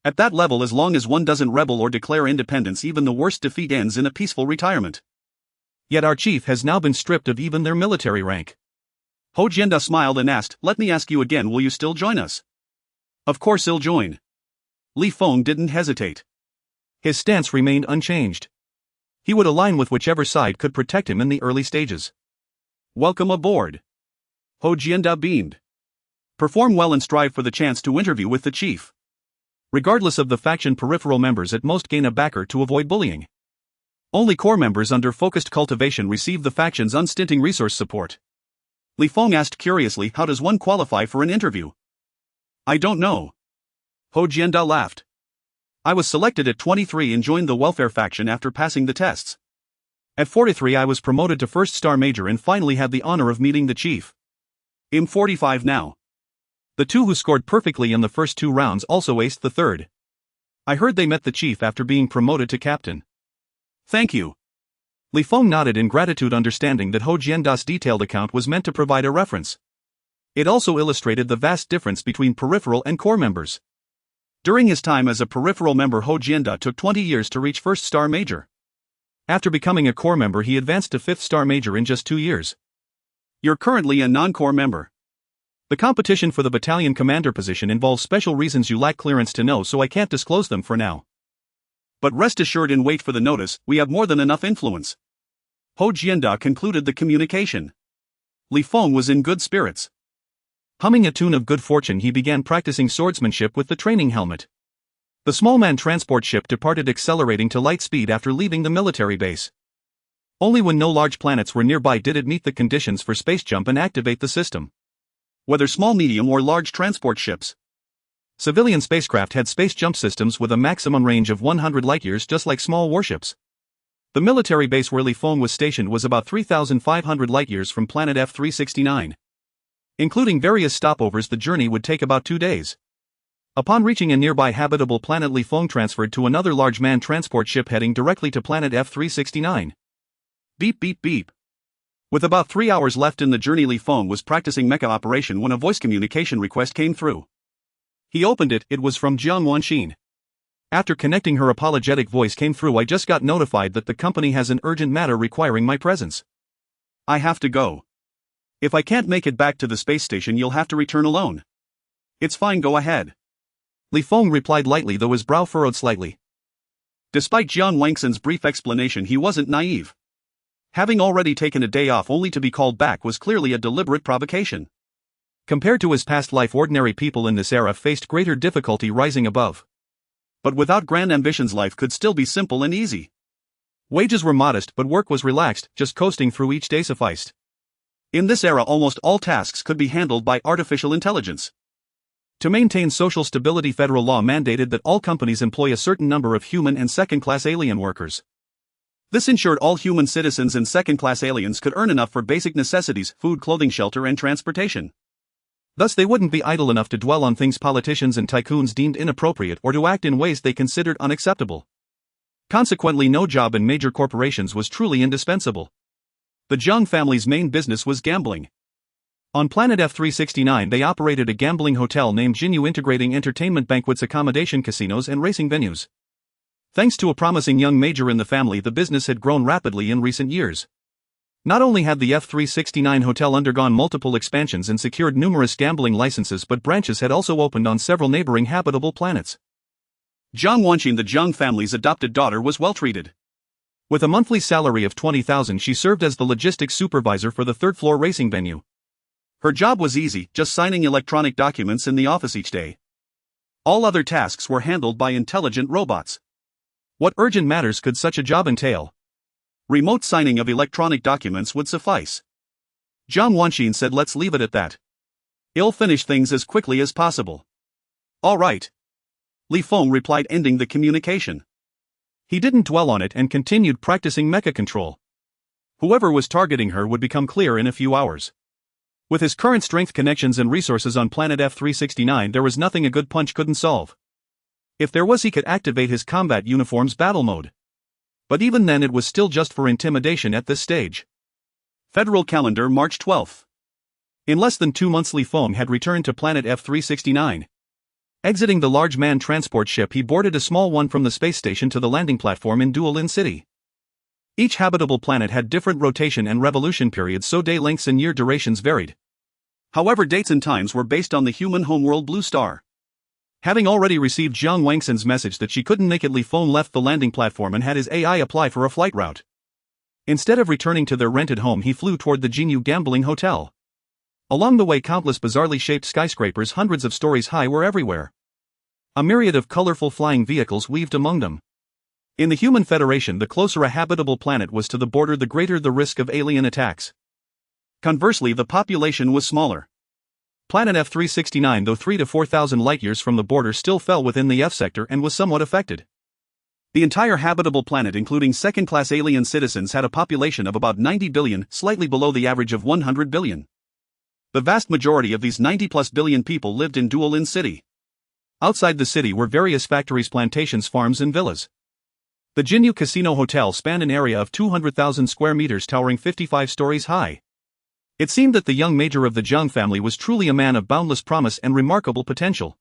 At that level, as long as one doesn't rebel or declare independence, even the worst defeat ends in a peaceful retirement. Yet our chief has now been stripped of even their military rank. Ho Jianda smiled and asked, "Let me ask you again, will you still join us?" "Of course I'll join." Li Feng didn't hesitate. His stance remained unchanged. He would align with whichever side could protect him in the early stages. "Welcome aboard." Ho Jianda beamed. "Perform well and strive for the chance to interview with the chief." Regardless of the faction, peripheral members at most gain a backer to avoid bullying. Only core members under focused cultivation receive the faction's unstinting resource support. Li Feng asked curiously, "How does one qualify for an interview?" "I don't know." Ho Jianda laughed. "I was selected at 23 and joined the welfare faction after passing the tests. At 43 I was promoted to first star major and finally had the honor of meeting the chief. I'm 45 now." The two who scored perfectly in the first 2 rounds also aced the third. I heard they met the chief after being promoted to captain. "Thank you." Li Feng nodded in gratitude, understanding that Ho Jianda's detailed account was meant to provide a reference. It also illustrated the vast difference between peripheral and core members. During his time as a peripheral member, Ho Jianda took 20 years to reach first star major. After becoming a core member, he advanced to 5th star major in just 2 years. You're currently a non-core member. The competition for the battalion commander position involves special reasons you lack clearance to know, so I can't disclose them for now. But rest assured and wait for the notice, we have more than enough influence. Ho Jianda concluded the communication. Li Feng was in good spirits. Humming a tune of good fortune, he began practicing swordsmanship with the training helmet. The small man transport ship departed, accelerating to light speed after leaving the military base. Only when no large planets were nearby did it meet the conditions for space jump and activate the system. Whether small, medium, or large transport ships, civilian spacecraft had space jump systems with a maximum range of 100 light-years, just like small warships. The military base where Li Feng was stationed was about 3,500 light-years from planet F-369. Including various stopovers, the journey would take about 2 days. Upon reaching a nearby habitable planet, Li Feng transferred to another large man transport ship heading directly to planet F-369. Beep beep beep. With about 3 hours left in the journey, Li Feng was practicing mecha operation when a voice communication request came through. He opened it. It was from Jiang Wanxin. After connecting, her apologetic voice came through. "I just got notified that the company has an urgent matter requiring my presence. I have to go. If I can't make it back to the space station, you'll have to return alone." "It's fine, go ahead." Li Feng replied lightly, though his brow furrowed slightly. Despite Jiang Wanxin's brief explanation, he wasn't naive. Having already taken a day off only to be called back was clearly a deliberate provocation. Compared to his past life, ordinary people in this era faced greater difficulty rising above. But without grand ambitions, life could still be simple and easy. Wages were modest, but work was relaxed, just coasting through each day sufficed. In this era, almost all tasks could be handled by artificial intelligence. To maintain social stability, federal law mandated that all companies employ a certain number of human and second-class alien workers. This ensured all human citizens and second-class aliens could earn enough for basic necessities: food, clothing, shelter, and transportation. Thus they wouldn't be idle enough to dwell on things politicians and tycoons deemed inappropriate or to act in ways they considered unacceptable. Consequently, no job in major corporations was truly indispensable. The Zhang family's main business was gambling. On planet F-369 they operated a gambling hotel named Jinyu, integrating entertainment, banquets, accommodation, casinos, and racing venues. Thanks to a promising young major in the family, the business had grown rapidly in recent years. Not only had the F-369 hotel undergone multiple expansions and secured numerous gambling licenses, but branches had also opened on several neighboring habitable planets. Jiang Wanxin, the Zhang family's adopted daughter, was well treated. With a monthly salary of 20,000, she served as the logistics supervisor for the third-floor racing venue. Her job was easy, just signing electronic documents in the office each day. All other tasks were handled by intelligent robots. What urgent matters could such a job entail? Remote signing of electronic documents would suffice. Jiang Wanxin said, "Let's leave it at that. I'll finish things as quickly as possible." "All right," Li Feng replied, ending the communication. He didn't dwell on it and continued practicing mecha control. Whoever was targeting her would become clear in a few hours. With his current strength, connections, and resources on planet F-369, there was nothing a good punch couldn't solve. If there was, he could activate his combat uniform's battle mode. But even then, it was still just for intimidation at this stage. Federal calendar, March 12th. In less than 2 months, Li Feng had returned to planet F-369. Exiting the large man transport ship, he boarded a small one from the space station to the landing platform in Duolin City. Each habitable planet had different rotation and revolution periods, so day lengths and year durations varied. However, dates and times were based on the human homeworld Blue Star. Having already received Jiang Wangxin's message that she couldn't make it, Li Feng left the landing platform and had his AI apply for a flight route. Instead of returning to their rented home, he flew toward the Jinyu gambling hotel. Along the way, countless bizarrely shaped skyscrapers hundreds of stories high were everywhere. A myriad of colorful flying vehicles weaved among them. In the Human Federation, the closer a habitable planet was to the border, the greater the risk of alien attacks. Conversely, the population was smaller. Planet F-369, though 3 to 4,000 light-years from the border, still fell within the F sector and was somewhat affected. The entire habitable planet, including second-class alien citizens, had a population of about 90 billion, slightly below the average of 100 billion. The vast majority of these 90+ billion people lived in Duolin City. Outside the city were various factories, plantations, farms, and villas. The Jinyu Casino Hotel spanned an area of 200,000 square meters, towering 55 stories high. It seemed that the young major of the Jiang family was truly a man of boundless promise and remarkable potential.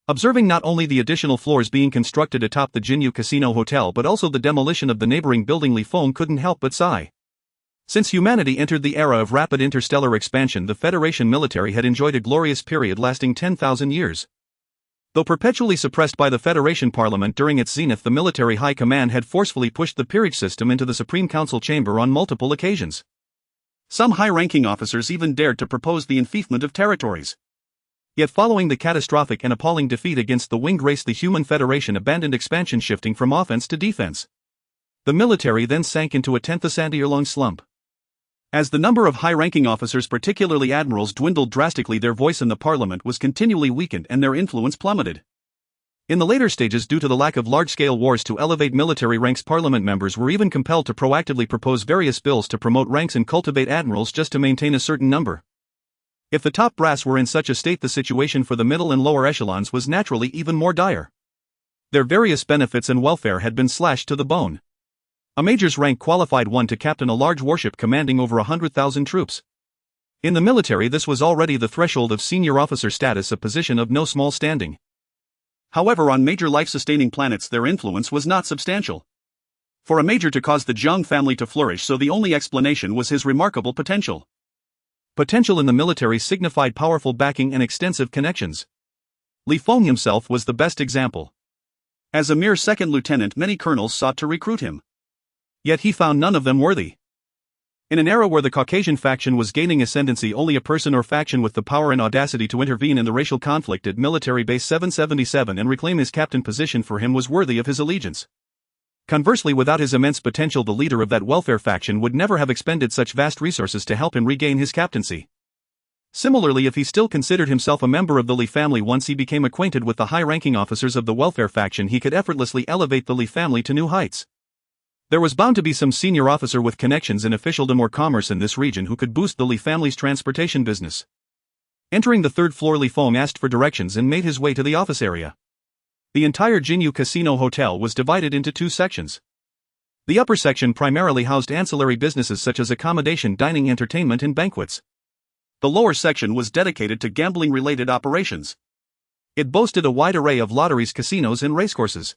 Observing not only the additional floors being constructed atop the Jinyu Casino Hotel but also the demolition of the neighboring building, Li Feng couldn't help but sigh. Since humanity entered the era of rapid interstellar expansion, the Federation military had enjoyed a glorious period lasting 10,000 years. Though perpetually suppressed by the Federation Parliament during its zenith, the military high command had forcefully pushed the peerage system into the Supreme Council chamber on multiple occasions. Some high-ranking officers even dared to propose the enfeoffment of territories. Yet following the catastrophic and appalling defeat against the winged race, the Human Federation abandoned expansion, shifting from offense to defense. The military then sank into a 10th-year-long slump. As the number of high-ranking officers, particularly admirals, dwindled drastically, their voice in the parliament was continually weakened and their influence plummeted. In the later stages, due to the lack of large-scale wars to elevate military ranks, parliament members were even compelled to proactively propose various bills to promote ranks and cultivate admirals just to maintain a certain number. If the top brass were in such a state, the situation for the middle and lower echelons was naturally even more dire. Their various benefits and welfare had been slashed to the bone. A major's rank qualified one to captain a large warship commanding over 100,000 troops. In the military, this was already the threshold of senior officer status, a position of no small standing. However, on major life-sustaining planets, their influence was not substantial. For a major to cause the Jiang family to flourish, so the only explanation was his remarkable potential. Potential in the military signified powerful backing and extensive connections. Li Feng himself was the best example. As a mere second lieutenant, many colonels sought to recruit him. Yet he found none of them worthy. In an era where the Caucasian faction was gaining ascendancy, only a person or faction with the power and audacity to intervene in the racial conflict at Military Base 777 and reclaim his captain position for him was worthy of his allegiance. Conversely, without his immense potential, the leader of that welfare faction would never have expended such vast resources to help him regain his captaincy. Similarly, if he still considered himself a member of the Li family, once he became acquainted with the high-ranking officers of the welfare faction, he could effortlessly elevate the Li family to new heights. There was bound to be some senior officer with connections in officialdom or commerce in this region who could boost the Li family's transportation business. Entering the third floor, Li Feng asked for directions and made his way to the office area. The entire Jinyu Casino Hotel was divided into two sections. The upper section primarily housed ancillary businesses such as accommodation, dining, entertainment, and banquets. The lower section was dedicated to gambling-related operations. It boasted a wide array of lotteries, casinos, and racecourses.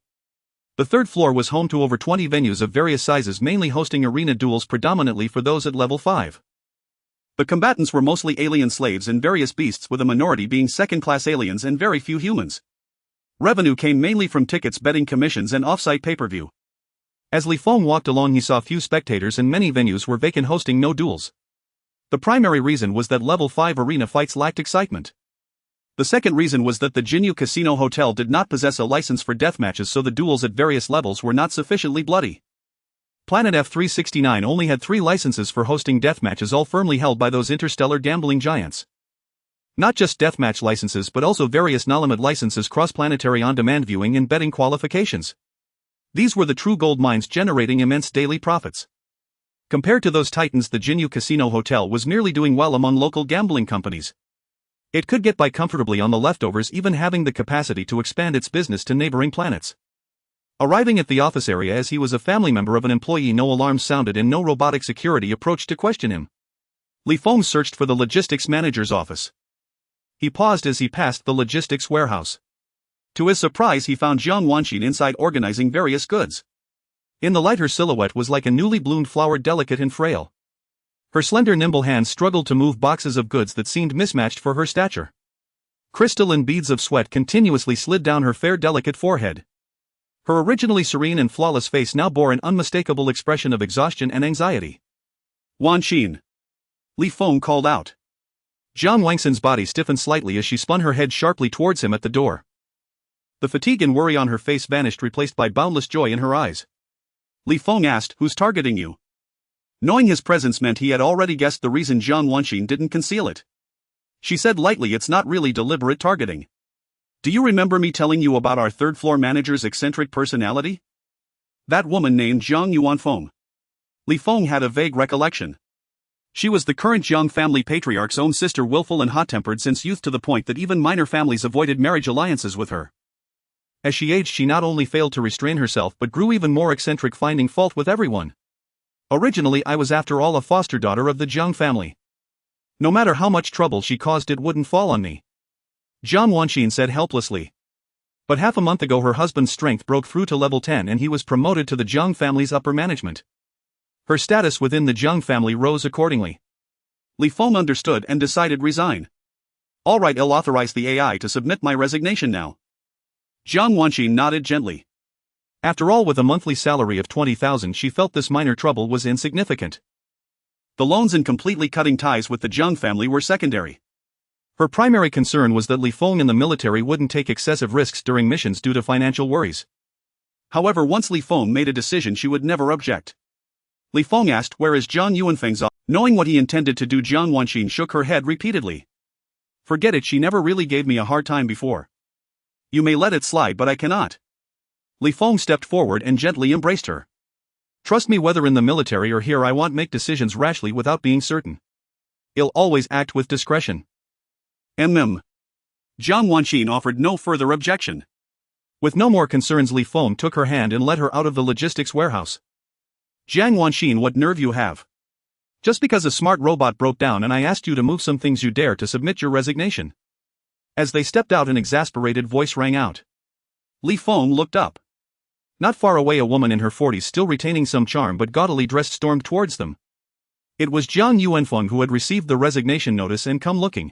The third floor was home to over 20 venues of various sizes, mainly hosting arena duels predominantly for those at level 5. The combatants were mostly alien slaves and various beasts, with a minority being second-class aliens and very few humans. Revenue came mainly from tickets, betting commissions, and off-site pay-per-view. As Li Feng walked along, he saw few spectators and many venues were vacant, hosting no duels. The primary reason was that level 5 arena fights lacked excitement. The second reason was that the Jinyu Casino Hotel did not possess a license for deathmatches, so the duels at various levels were not sufficiently bloody. Planet F-369 only had 3 licenses for hosting deathmatches, all firmly held by those interstellar gambling giants. Not just deathmatch licenses but also various non-limit licenses, cross-planetary on-demand viewing, and betting qualifications. These were the true gold mines, generating immense daily profits. Compared to those titans, the Jinyu Casino Hotel was merely doing well among local gambling companies. It could get by comfortably on the leftovers, even having the capacity to expand its business to neighboring planets. Arriving at the office area as he was a family member of an employee, no alarms sounded and no robotic security approached to question him. Li Feng searched for the logistics manager's office. He paused as he passed the logistics warehouse. To his surprise, he found Jiang Wanxin inside organizing various goods. In the light, her silhouette was like a newly bloomed flower, delicate and frail. Her slender nimble hands struggled to move boxes of goods that seemed mismatched for her stature. Crystalline beads of sweat continuously slid down her fair delicate forehead. Her originally serene and flawless face now bore an unmistakable expression of exhaustion and anxiety. Wanxin. Li Feng called out. Jiang Wangxin's body stiffened slightly as she spun her head sharply towards him at the door. The fatigue and worry on her face vanished, replaced by boundless joy in her eyes. Li Feng asked, "Who's targeting you?" Knowing his presence meant he had already guessed the reason Jiang Wanxin didn't conceal it. She said lightly, "It's not really deliberate targeting. Do you remember me telling you about our third-floor manager's eccentric personality? That woman named Zhang Yuanfeng." Li Feng had a vague recollection. She was the current Jiang family patriarch's own sister, willful and hot-tempered since youth to the point that even minor families avoided marriage alliances with her. As she aged, she not only failed to restrain herself but grew even more eccentric, finding fault with everyone. "Originally, I was after all a foster daughter of the Jiang family. No matter how much trouble she caused, it wouldn't fall on me," Jiang Wanxin said helplessly. But half a month ago her husband's strength broke through to level 10 and he was promoted to the Jiang family's upper management. Her status within the Jiang family rose accordingly. Li Feng understood and decided resign. "All right, I'll authorize the AI to submit my resignation now." Jiang Wanxin nodded gently. After all, with a monthly salary of 20,000, she felt this minor trouble was insignificant. The loans and completely cutting ties with the Jiang family were secondary. Her primary concern was that Li Feng and the military wouldn't take excessive risks during missions due to financial worries. However, once Li Feng made a decision, she would never object. Li Feng asked, "Where is Zhang Yuanfeng's office?" Knowing what he intended to do, Jiang Wanxin shook her head repeatedly. "Forget it, she never really gave me a hard time before. You may let it slide, but I cannot." Li Feng stepped forward and gently embraced her. "Trust me, whether in the military or here, I won't make decisions rashly without being certain. I'll always act with discretion." Jiang Wanxin offered no further objection. With no more concerns, Li Feng took her hand and led her out of the logistics warehouse. "Jiang Wanxin, what nerve you have. Just because a smart robot broke down and I asked you to move some things, you dare to submit your resignation." As they stepped out, an exasperated voice rang out. Li Feng looked up. Not far away, a woman in her 40s, still retaining some charm but gaudily dressed, stormed towards them. It was Jiang Yuanfeng, who had received the resignation notice and come looking.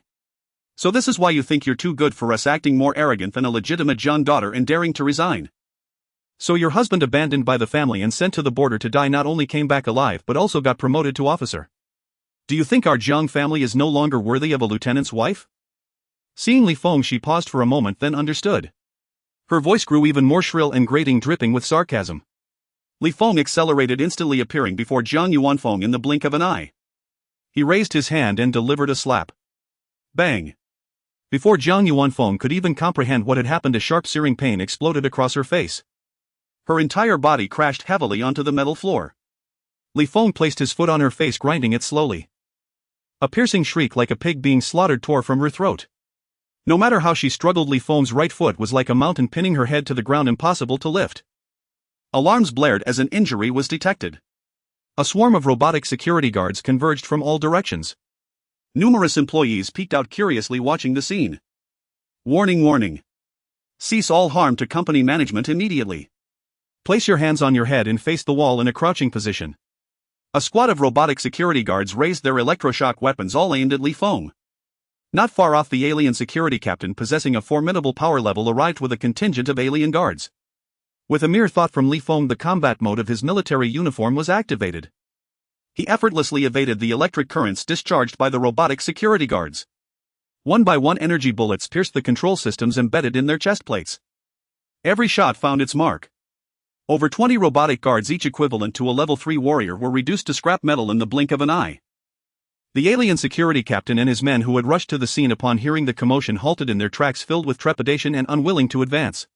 "So this is why you think you're too good for us, acting more arrogant than a legitimate Jiang daughter and daring to resign. So your husband, abandoned by the family and sent to the border to die, not only came back alive but also got promoted to officer. Do you think our Jiang family is no longer worthy of a lieutenant's wife?" Seeing Li Feng, she paused for a moment, then understood. Her voice grew even more shrill and grating, dripping with sarcasm. Li Feng accelerated, instantly appearing before Jiang Yuanfeng in the blink of an eye. He raised his hand and delivered a slap. Bang! Before Jiang Yuanfeng could even comprehend what had happened, a sharp, searing pain exploded across her face. Her entire body crashed heavily onto the metal floor. Li Feng placed his foot on her face, grinding it slowly. A piercing shriek like a pig being slaughtered tore from her throat. No matter how she struggled, Li Feng's right foot was like a mountain, pinning her head to the ground, impossible to lift. Alarms blared as an injury was detected. A swarm of robotic security guards converged from all directions. Numerous employees peeked out curiously, watching the scene. "Warning, warning. Cease all harm to company management immediately. Place your hands on your head and face the wall in a crouching position." A squad of robotic security guards raised their electroshock weapons, all aimed at Li Feng. Not far off, the alien security captain, possessing a formidable power level, arrived with a contingent of alien guards. With a mere thought from Li Feng, the combat mode of his military uniform was activated. He effortlessly evaded the electric currents discharged by the robotic security guards. One by one, energy bullets pierced the control systems embedded in their chest plates. Every shot found its mark. Over 20 robotic guards, each equivalent to a level 3 warrior, were reduced to scrap metal in the blink of an eye. The alien security captain and his men, who had rushed to the scene upon hearing the commotion, halted in their tracks, filled with trepidation and unwilling to advance.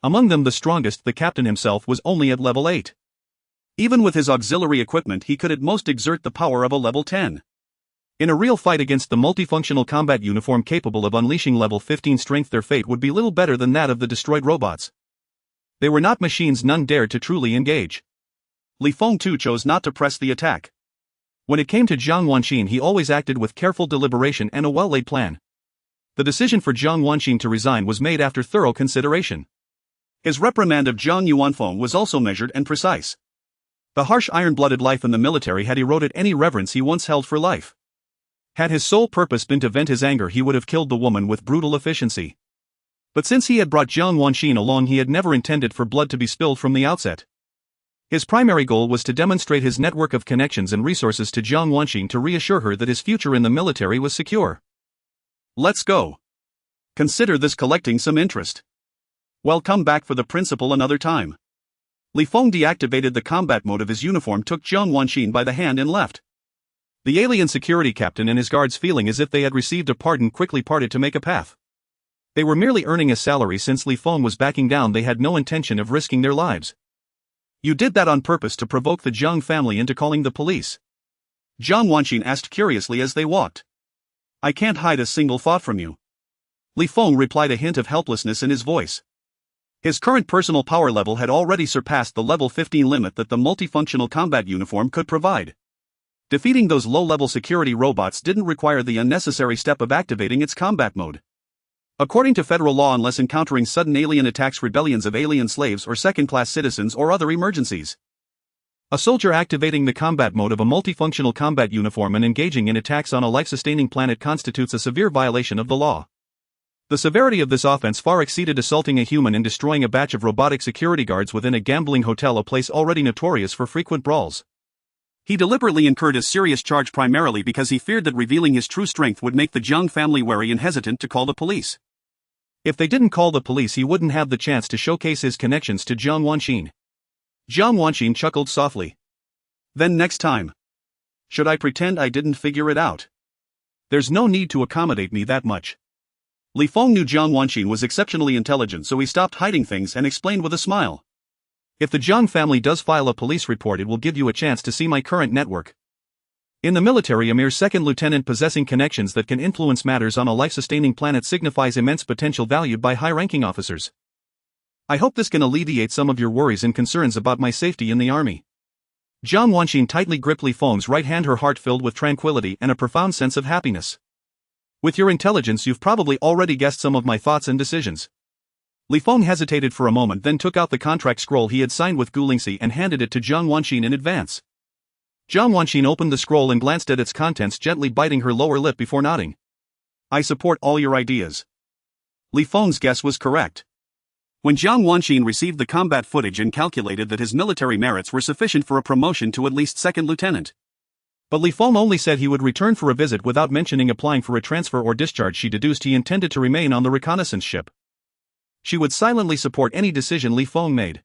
Among them, the strongest, the captain himself, was only at level 8. Even with his auxiliary equipment, he could at most exert the power of a level 10. In a real fight against the multifunctional combat uniform capable of unleashing level 15 strength, their fate would be little better than that of the destroyed robots. They were not machines, none dared to truly engage. Li Feng too chose not to press the attack. When it came to Jiang Wanxin, he always acted with careful deliberation and a well-laid plan. The decision for Jiang Wanxin to resign was made after thorough consideration. His reprimand of Zhang Yuanfeng was also measured and precise. The harsh iron-blooded life in the military had eroded any reverence he once held for life. Had his sole purpose been to vent his anger, he would have killed the woman with brutal efficiency. But since he had brought Jiang Wanxin along, he had never intended for blood to be spilled from the outset. His primary goal was to demonstrate his network of connections and resources to Jiang Wanxin to reassure her that his future in the military was secure. Let's go. Consider this collecting some interest. Well, come back for the principal another time. Li Feng deactivated the combat mode of his uniform, took Jiang Wanxin by the hand and left. The alien security captain and his guards, feeling as if they had received a pardon, quickly parted to make a path. They were merely earning a salary. Since Li Feng was backing down, they had no intention of risking their lives. You did that on purpose to provoke the Jiang family into calling the police? Jiang Wanxin asked curiously as they walked. I can't hide a single thought from you. Li Feng replied, a hint of helplessness in his voice. His current personal power level had already surpassed the level 15 limit that the multifunctional combat uniform could provide. Defeating those low-level security robots didn't require the unnecessary step of activating its combat mode. According to federal law, unless encountering sudden alien attacks, rebellions of alien slaves or second-class citizens, or other emergencies, a soldier activating the combat mode of a multifunctional combat uniform and engaging in attacks on a life-sustaining planet constitutes a severe violation of the law. The severity of this offense far exceeded assaulting a human and destroying a batch of robotic security guards within a gambling hotel, a place already notorious for frequent brawls. He deliberately incurred a serious charge primarily because he feared that revealing his true strength would make the Jiang family wary and hesitant to call the police. If they didn't call the police, he wouldn't have the chance to showcase his connections to Jiang Wanxin. Jiang Wanxin chuckled softly. Then next time. Should I pretend I didn't figure it out? There's no need to accommodate me that much. Li Feng knew Jiang Wanxin was exceptionally intelligent, so he stopped hiding things and explained with a smile. If the Jiang family does file a police report, it will give you a chance to see my current network. In the military, a mere second lieutenant possessing connections that can influence matters on a life-sustaining planet signifies immense potential valued by high-ranking officers. I hope this can alleviate some of your worries and concerns about my safety in the army. Jiang Wanxin tightly gripped Li Feng's right hand, her heart filled with tranquility and a profound sense of happiness. With your intelligence, you've probably already guessed some of my thoughts and decisions. Li Feng hesitated for a moment, then took out the contract scroll he had signed with Gu Lingxi and handed it to Jiang Wanxin in advance. Jiang Wanxin opened the scroll and glanced at its contents, gently biting her lower lip before nodding. I support all your ideas. Li Feng's guess was correct. When Jiang Wanxin received the combat footage and calculated that his military merits were sufficient for a promotion to at least second lieutenant. But Li Feng only said he would return for a visit without mentioning applying for a transfer or discharge. She deduced he intended to remain on the reconnaissance ship. She would silently support any decision Li Feng made.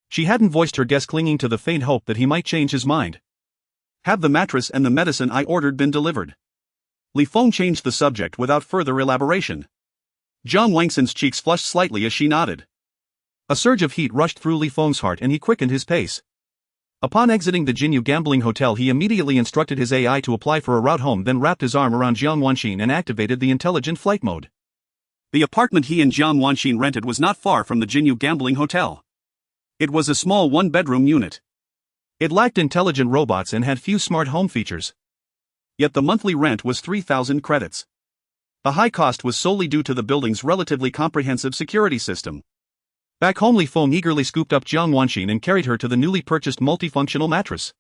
She hadn't voiced her guess, clinging to the faint hope that he might change his mind. Have the mattress and the medicine I ordered been delivered? Li Feng changed the subject without further elaboration. Jiang Wanxin's cheeks flushed slightly as she nodded. A surge of heat rushed through Li Feng's heart and he quickened his pace. Upon exiting the Jinyu gambling hotel, he immediately instructed his AI to apply for a route home, then wrapped his arm around Jiang Wanxin and activated the intelligent flight mode. The apartment he and Jiang Wanxin rented was not far from the Jinyu gambling hotel. It was a small one-bedroom unit. It lacked intelligent robots and had few smart home features. Yet the monthly rent was 3,000 credits. The high cost was solely due to the building's relatively comprehensive security system. Back home, Li Feng eagerly scooped up Jiang Wanxin and carried her to the newly purchased multifunctional mattress.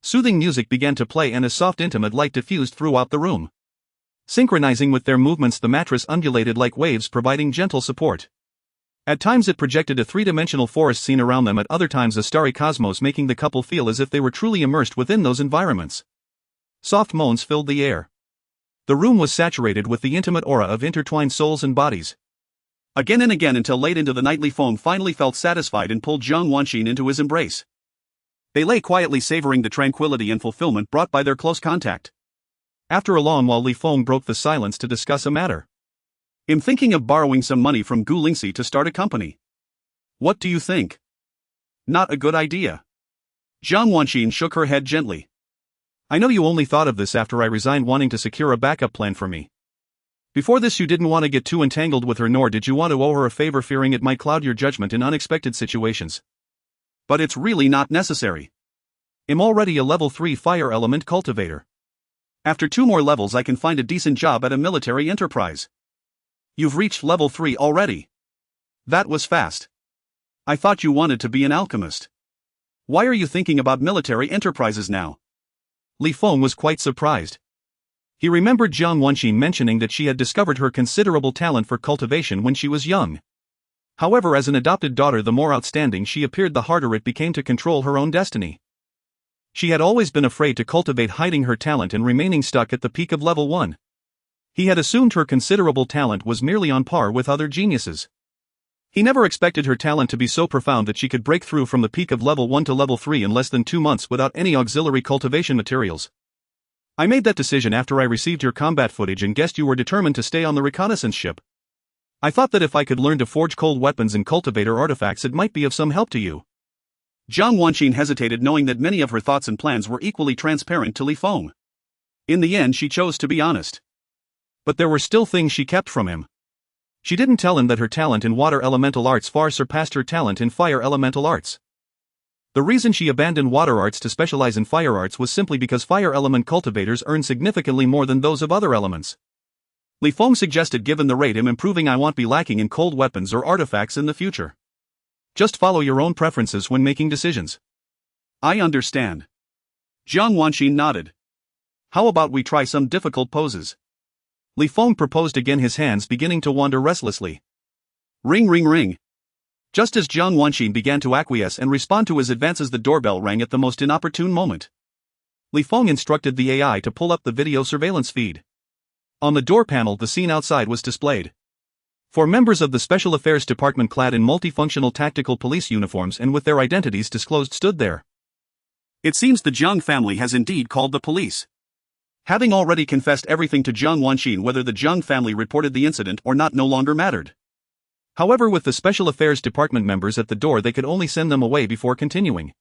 Soothing music began to play and a soft, intimate light diffused throughout the room. Synchronizing with their movements, the mattress undulated like waves, providing gentle support. At times it projected a three-dimensional forest scene around them, at other times a starry cosmos, making the couple feel as if they were truly immersed within those environments. Soft moans filled the air. The room was saturated with the intimate aura of intertwined souls and bodies. Again and again, until late into the night, Li Feng finally felt satisfied and pulled Jiang Wanxin into his embrace. They lay quietly, savoring the tranquility and fulfillment brought by their close contact. After a long while, Li Feng broke the silence to discuss a matter. I'm thinking of borrowing some money from Gu Lingxi to start a company. What do you think? Not a good idea. Jiang Wanxin shook her head gently. I know you only thought of this after I resigned, wanting to secure a backup plan for me. Before this, you didn't want to get too entangled with her, nor did you want to owe her a favor, fearing it might cloud your judgment in unexpected situations. But it's really not necessary. I'm already a level 3 fire element cultivator. After 2 more levels, I can find a decent job at a military enterprise. You've reached level 3 already. That was fast. I thought you wanted to be an alchemist. Why are you thinking about military enterprises now? Li Feng was quite surprised. He remembered Jiang Wanxin mentioning that she had discovered her considerable talent for cultivation when she was young. However, as an adopted daughter, the more outstanding she appeared, the harder it became to control her own destiny. She had always been afraid to cultivate, hiding her talent and remaining stuck at the peak of level 1. He had assumed her considerable talent was merely on par with other geniuses. He never expected her talent to be so profound that she could break through from the peak of level 1 to level 3 in less than 2 months without any auxiliary cultivation materials. I made that decision after I received your combat footage and guessed you were determined to stay on the reconnaissance ship. I thought that if I could learn to forge cold weapons and cultivator artifacts, it might be of some help to you. Jiang Wanxin hesitated, knowing that many of her thoughts and plans were equally transparent to Li Feng. In the end, she chose to be honest. But there were still things she kept from him. She didn't tell him that her talent in water elemental arts far surpassed her talent in fire elemental arts. The reason she abandoned water arts to specialize in fire arts was simply because fire element cultivators earn significantly more than those of other elements. Li Feng suggested, given the rate I'm improving, I won't be lacking in cold weapons or artifacts in the future. Just follow your own preferences when making decisions. I understand. Jiang Wanxin nodded. How about we try some difficult poses? Li Feng proposed again, his hands beginning to wander restlessly. Ring ring ring. Just as Jiang Wanxin began to acquiesce and respond to his advances, the doorbell rang at the most inopportune moment. Li Feng instructed the AI to pull up the video surveillance feed. On the door panel, the scene outside was displayed. 4 members of the Special Affairs Department, clad in multifunctional tactical police uniforms and with their identities disclosed, stood there. It seems the Jiang family has indeed called the police. Having already confessed everything to Jiang Wanxin, whether the Jiang family reported the incident or not no longer mattered. However, with the Special Affairs Department members at the door, they could only send them away before continuing.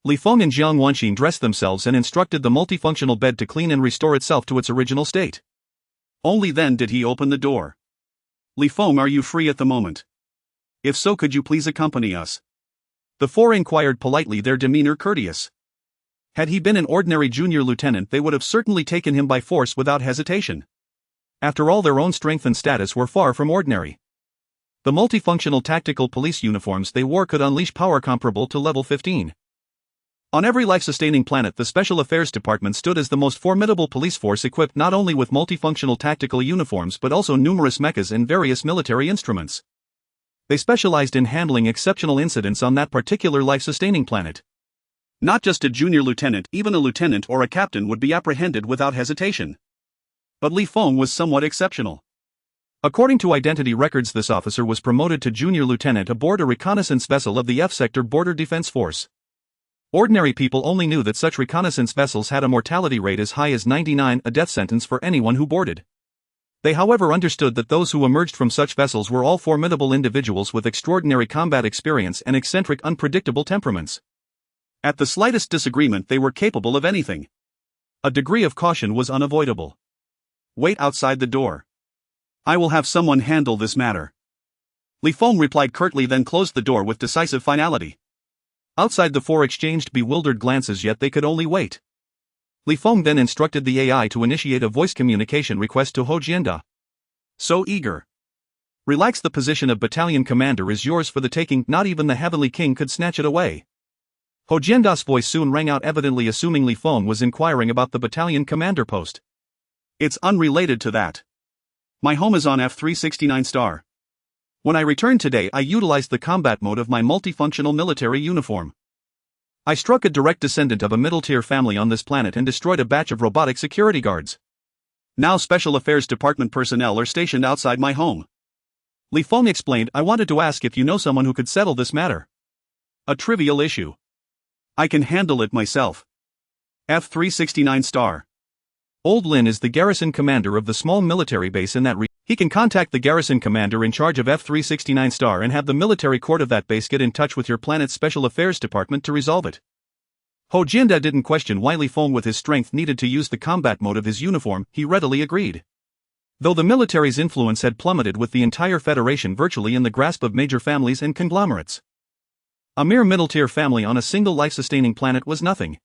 Li Feng and Jiang Wanxin dressed themselves and instructed the multifunctional bed to clean and restore itself to its original state. Only then did he open the door. Li Feng, are you free at the moment? If so, could you please accompany us? The 4 inquired politely, their demeanor courteous. Had he been an ordinary junior lieutenant, they would have certainly taken him by force without hesitation. After all, their own strength and status were far from ordinary. The multifunctional tactical police uniforms they wore could unleash power comparable to level 15. On every life-sustaining planet, the Special Affairs Department stood as the most formidable police force, equipped not only with multifunctional tactical uniforms but also numerous mechas and various military instruments. They specialized in handling exceptional incidents on that particular life-sustaining planet. Not just a junior lieutenant, even a lieutenant or a captain would be apprehended without hesitation. But Li Feng was somewhat exceptional. According to identity records, this officer was promoted to junior lieutenant aboard a reconnaissance vessel of the F-Sector Border Defense Force. Ordinary people only knew that such reconnaissance vessels had a mortality rate as high as 99, a death sentence for anyone who boarded. They, however, understood that those who emerged from such vessels were all formidable individuals with extraordinary combat experience and eccentric, unpredictable temperaments. At the slightest disagreement, they were capable of anything. A degree of caution was unavoidable. Wait outside the door. I will have someone handle this matter. Li Feng replied curtly, then closed the door with decisive finality. Outside, the 4 exchanged bewildered glances, yet they could only wait. Li Feng then instructed the AI to initiate a voice communication request to Ho Jianda. So eager. Relax, the position of battalion commander is yours for the taking, not even the Heavenly King could snatch it away. Ho Jianda's voice soon rang out, evidently assuming Li Feng was inquiring about the battalion commander post. It's unrelated to that. My home is on F369 star. When I returned today, I utilized the combat mode of my multifunctional military uniform. I struck a direct descendant of a middle-tier family on this planet and destroyed a batch of robotic security guards. Now Special Affairs Department personnel are stationed outside my home. Li Feng explained, I wanted to ask if you know someone who could settle this matter. A trivial issue. I can handle it myself. F369 star. Old Lin is the garrison commander of the small military base in that region. He can contact the garrison commander in charge of F369 star and have the military court of that base get in touch with your planet's Special Affairs Department to resolve it. Ho Jianda didn't question why Li Feng with his strength needed to use the combat mode of his uniform, he readily agreed. Though the military's influence had plummeted, with the entire Federation virtually in the grasp of major families and conglomerates. A mere middle-tier family on a single life-sustaining planet was nothing.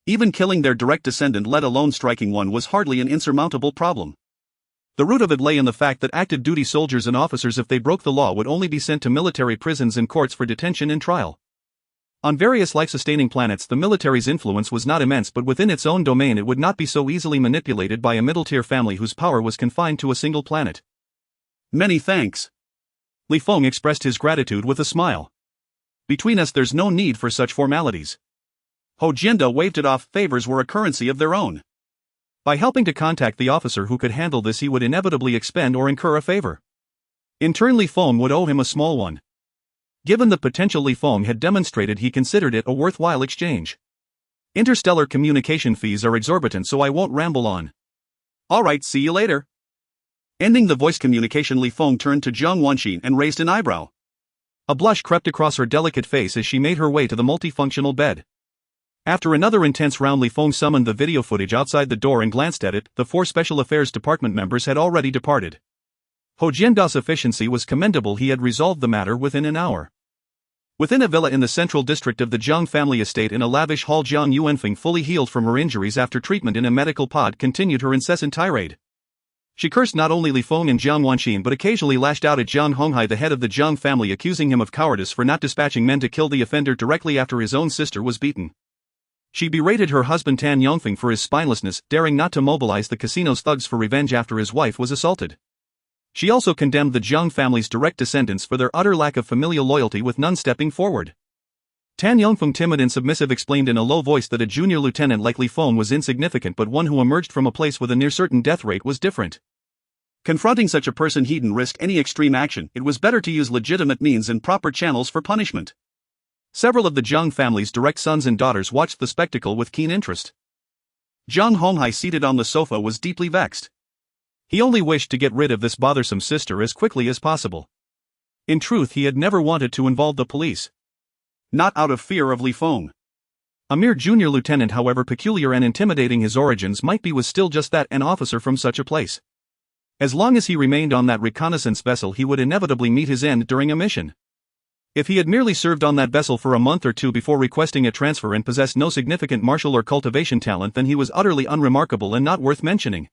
Even killing their direct descendant, let alone striking one, was hardly an insurmountable problem. The root of it lay in the fact that active duty soldiers and officers, if they broke the law, would only be sent to military prisons and courts for detention and trial. On various life-sustaining planets the military's influence was not immense, but within its own domain it would not be so easily manipulated by a middle-tier family whose power was confined to a single planet. Many thanks. Li Feng expressed his gratitude with a smile. Between us there's no need for such formalities. Ho Jianda waved it off. Favors were a currency of their own. By helping to contact the officer who could handle this he would inevitably expend or incur a favor. In turn Li Feng would owe him a small one. Given the potential Li Feng had demonstrated, he considered it a worthwhile exchange. Interstellar communication fees are exorbitant, so I won't ramble on. Alright, see you later. Ending the voice communication, Li Feng turned to Zhang Wanxin and raised an eyebrow. A blush crept across her delicate face as she made her way to the multifunctional bed. After another intense round, Li Feng summoned the video footage outside the door and glanced at it. The 4 Special Affairs Department members had already departed. Ho Jianda's efficiency was commendable. He had resolved the matter within an hour. Within a villa in the central district of the Zhang family estate in a lavish hall, Jiang Yuanfeng, fully healed from her injuries after treatment in a medical pod, continued her incessant tirade. She cursed not only Li Feng and Jiang Wanxin but occasionally lashed out at Jiang Honghai, the head of the Zhang family, accusing him of cowardice for not dispatching men to kill the offender directly after his own sister was beaten. She berated her husband Tan Yongfeng for his spinelessness, daring not to mobilize the casino's thugs for revenge after his wife was assaulted. She also condemned the Zhang family's direct descendants for their utter lack of familial loyalty, with none stepping forward. Tan Yongfeng, timid and submissive, explained in a low voice that a junior lieutenant like Li Feng was insignificant, but one who emerged from a place with a near-certain death rate was different. Confronting such a person he'dn't risk any extreme action. It was better to use legitimate means and proper channels for punishment. Several of the Zhang family's direct sons and daughters watched the spectacle with keen interest. Zhang Honghai, seated on the sofa, was deeply vexed. He only wished to get rid of this bothersome sister as quickly as possible. In truth, he had never wanted to involve the police. Not out of fear of Li Feng. A mere junior lieutenant, however peculiar and intimidating his origins might be, was still just that, an officer from such a place. As long as he remained on that reconnaissance vessel, he would inevitably meet his end during a mission. If he had merely served on that vessel for a month or two before requesting a transfer and possessed no significant martial or cultivation talent, then he was utterly unremarkable and not worth mentioning.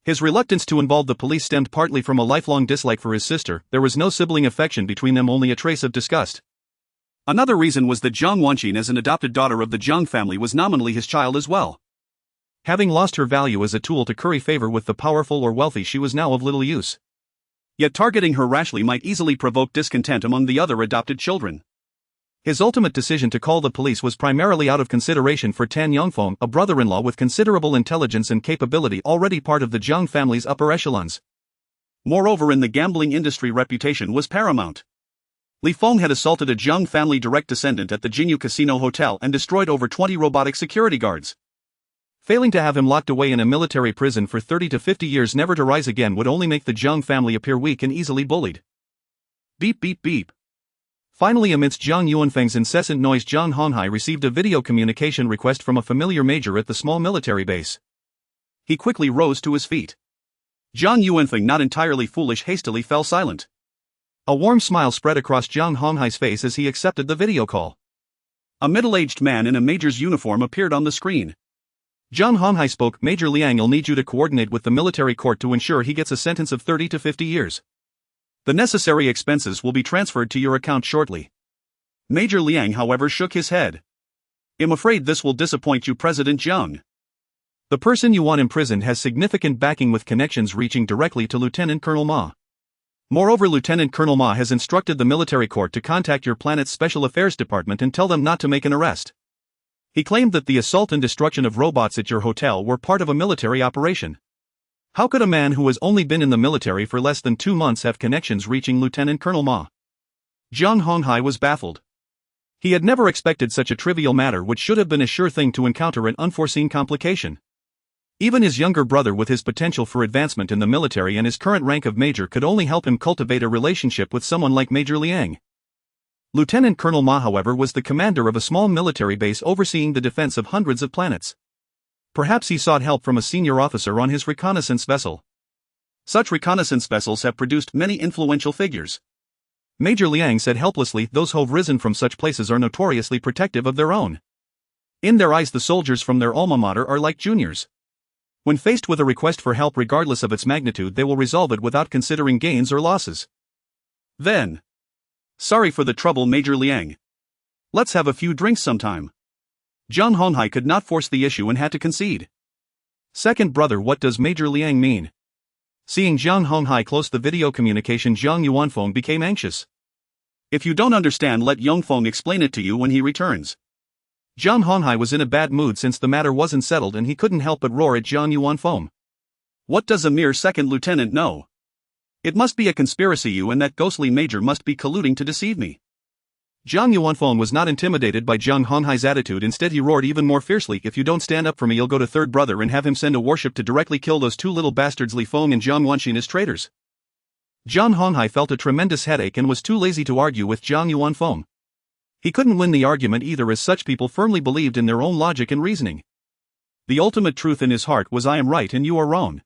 His reluctance to involve the police stemmed partly from a lifelong dislike for his sister. There was no sibling affection between them, only a trace of disgust. Another reason was that Zhang Wanxin, as an adopted daughter of the Zhang family, was nominally his child as well. Having lost her value as a tool to curry favor with the powerful or wealthy, she was now of little use. Yet targeting her rashly might easily provoke discontent among the other adopted children. His ultimate decision to call the police was primarily out of consideration for Tan Yongfeng, a brother-in-law with considerable intelligence and capability, already part of the Zhang family's upper echelons. Moreover, in the gambling industry, reputation was paramount. Li Feng had assaulted a Zhang family direct descendant at the Jinyu Casino Hotel and destroyed over 20 robotic security guards. Failing to have him locked away in a military prison for 30 to 50 years, never to rise again, would only make the Zhang family appear weak and easily bullied. Beep beep beep. Finally, amidst Jiang Yuanfeng's incessant noise, Zhang Honghai received a video communication request from a familiar major at the small military base. He quickly rose to his feet. Zhang Yuanfeng, not entirely foolish, hastily fell silent. A warm smile spread across Zhang Honghai's face as he accepted the video call. A middle-aged man in a major's uniform appeared on the screen. Zhang Honghai spoke. "Major Liang, I'll need you to coordinate with the military court to ensure he gets a sentence of 30 to 50 years. The necessary expenses will be transferred to your account shortly." Major Liang, however, shook his head. "I'm afraid this will disappoint you, President Zhang. The person you want imprisoned has significant backing, with connections reaching directly to Lieutenant Colonel Ma. Moreover, Lieutenant Colonel Ma has instructed the military court to contact your planet's Special Affairs Department and tell them not to make an arrest. He claimed that the assault and destruction of robots at your hotel were part of a military operation. How could a man who has only been in the military for less than 2 months have connections reaching Lieutenant Colonel Ma?" Zhang Honghai was baffled. He had never expected such a trivial matter, which should have been a sure thing, to encounter an unforeseen complication. Even his younger brother, with his potential for advancement in the military and his current rank of major, could only help him cultivate a relationship with someone like Major Liang. Lieutenant Colonel Ma, however, was the commander of a small military base overseeing the defense of hundreds of planets. Perhaps he sought help from a senior officer on his reconnaissance vessel. Such reconnaissance vessels have produced many influential figures. Major Liang said helplessly. Those who've risen from such places are notoriously protective of their own. In their eyes, the soldiers from their alma mater are like juniors. When faced with a request for help, regardless of its magnitude, they will resolve it without considering gains or losses. Then, sorry for the trouble, Major Liang. Let's have a few drinks sometime. Zhang Honghai could not force the issue and had to concede. Second brother, what does Major Liang mean? Seeing Zhang Honghai close the video communication, Zhang Yuanfeng became anxious. If you don't understand, let Yongfeng explain it to you when he returns. Zhang Honghai was in a bad mood since the matter wasn't settled and he couldn't help but roar at Zhang Yuanfeng. What does a mere second lieutenant know? It must be a conspiracy, you and that ghostly major must be colluding to deceive me. Zhang Yuanfeng was not intimidated by Zhang Honghai's attitude, instead he roared even more fiercely, if you don't stand up for me, you'll go to third brother and have him send a warship to directly kill those two little bastards Li Feng and Jiang Wanxin as traitors. Zhang Honghai felt a tremendous headache and was too lazy to argue with Zhang Yuanfeng. He couldn't win the argument either, as such people firmly believed in their own logic and reasoning. The ultimate truth in his heart was, I am right and you are wrong.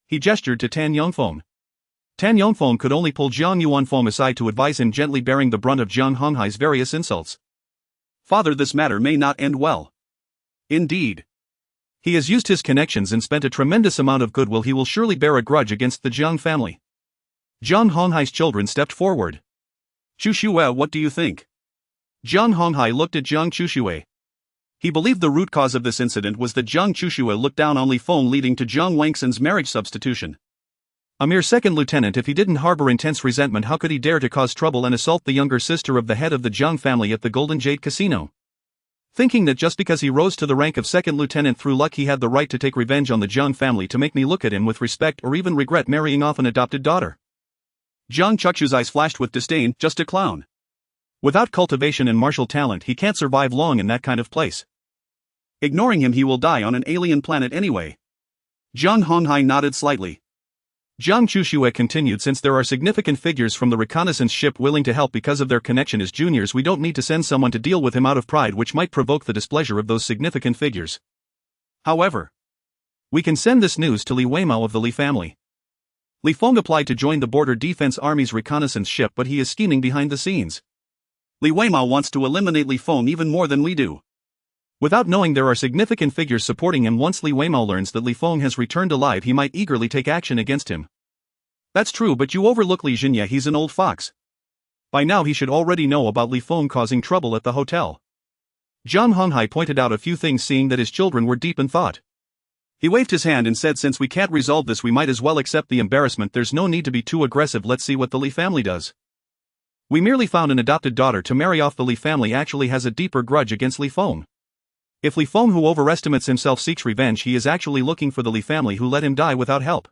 He gestured to Tan Yongfeng. Tan Yongfeng could only pull Zhang Yuanfeng aside to advise him, gently bearing the brunt of Zhang Honghai's various insults. Father, this matter may not end well. Indeed. He has used his connections and spent a tremendous amount of goodwill. He will surely bear a grudge against the Zhang family. Zhang Honghai's children stepped forward. Chu Shue, what do you think? Zhang Honghai looked at Zhang Chushue. He believed the root cause of this incident was that Zhang Chushue looked down on Li Feng, leading to Zhang Wangxin's marriage substitution. A mere second lieutenant, if he didn't harbor intense resentment, how could he dare to cause trouble and assault the younger sister of the head of the Zhang family at the Golden Jade Casino? Thinking that just because he rose to the rank of second lieutenant through luck he had the right to take revenge on the Zhang family to make me look at him with respect or even regret marrying off an adopted daughter. Zhang Chuchu's eyes flashed with disdain. Just a clown. Without cultivation and martial talent he can't survive long in that kind of place. Ignoring him, he will die on an alien planet anyway. Zhang Honghai nodded slightly. Zhang Chushue continued, since there are significant figures from the reconnaissance ship willing to help because of their connection as juniors, we don't need to send someone to deal with him out of pride, which might provoke the displeasure of those significant figures. However, we can send this news to Li Weimao of the Li family. Li Feng applied to join the Border Defense Army's reconnaissance ship, but he is scheming behind the scenes. Li Weimao wants to eliminate Li Feng even more than we do. Without knowing there are significant figures supporting him, once Li Weimao learns that Li Feng has returned alive, he might eagerly take action against him. That's true, but you overlook Li Jinye, he's an old fox. By now he should already know about Li Feng causing trouble at the hotel. Zhang Honghai pointed out a few things, seeing that his children were deep in thought. He waved his hand and said, since we can't resolve this, we might as well accept the embarrassment. There's no need to be too aggressive. Let's see what the Li family does. We merely found an adopted daughter to marry off. The Li family actually has a deeper grudge against Li Feng. If Li Feng, who overestimates himself, seeks revenge, he is actually looking for the Li family who let him die without help.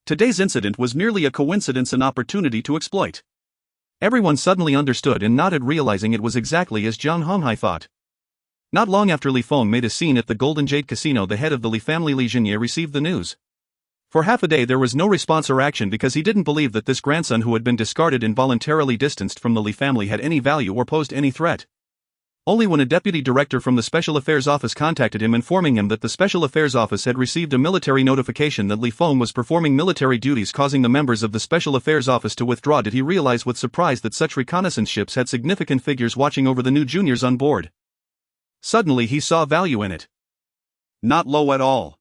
Today's incident was merely a coincidence, an opportunity to exploit. Everyone suddenly understood and nodded, realizing it was exactly as Zhang Honghai thought. Not long after Li Feng made a scene at the Golden Jade Casino, the head of the Li family, Li Jinye, received the news. For half a day there was no response or action because he didn't believe that this grandson, who had been discarded and voluntarily distanced from the Li family, had any value or posed any threat. Only when a deputy director from the Special Affairs Office contacted him, informing him that the Special Affairs Office had received a military notification that Li Feng was performing military duties, causing the members of the Special Affairs Office to withdraw, did he realize with surprise that such reconnaissance ships had significant figures watching over the new juniors on board. Suddenly he saw value in it. Not low at all.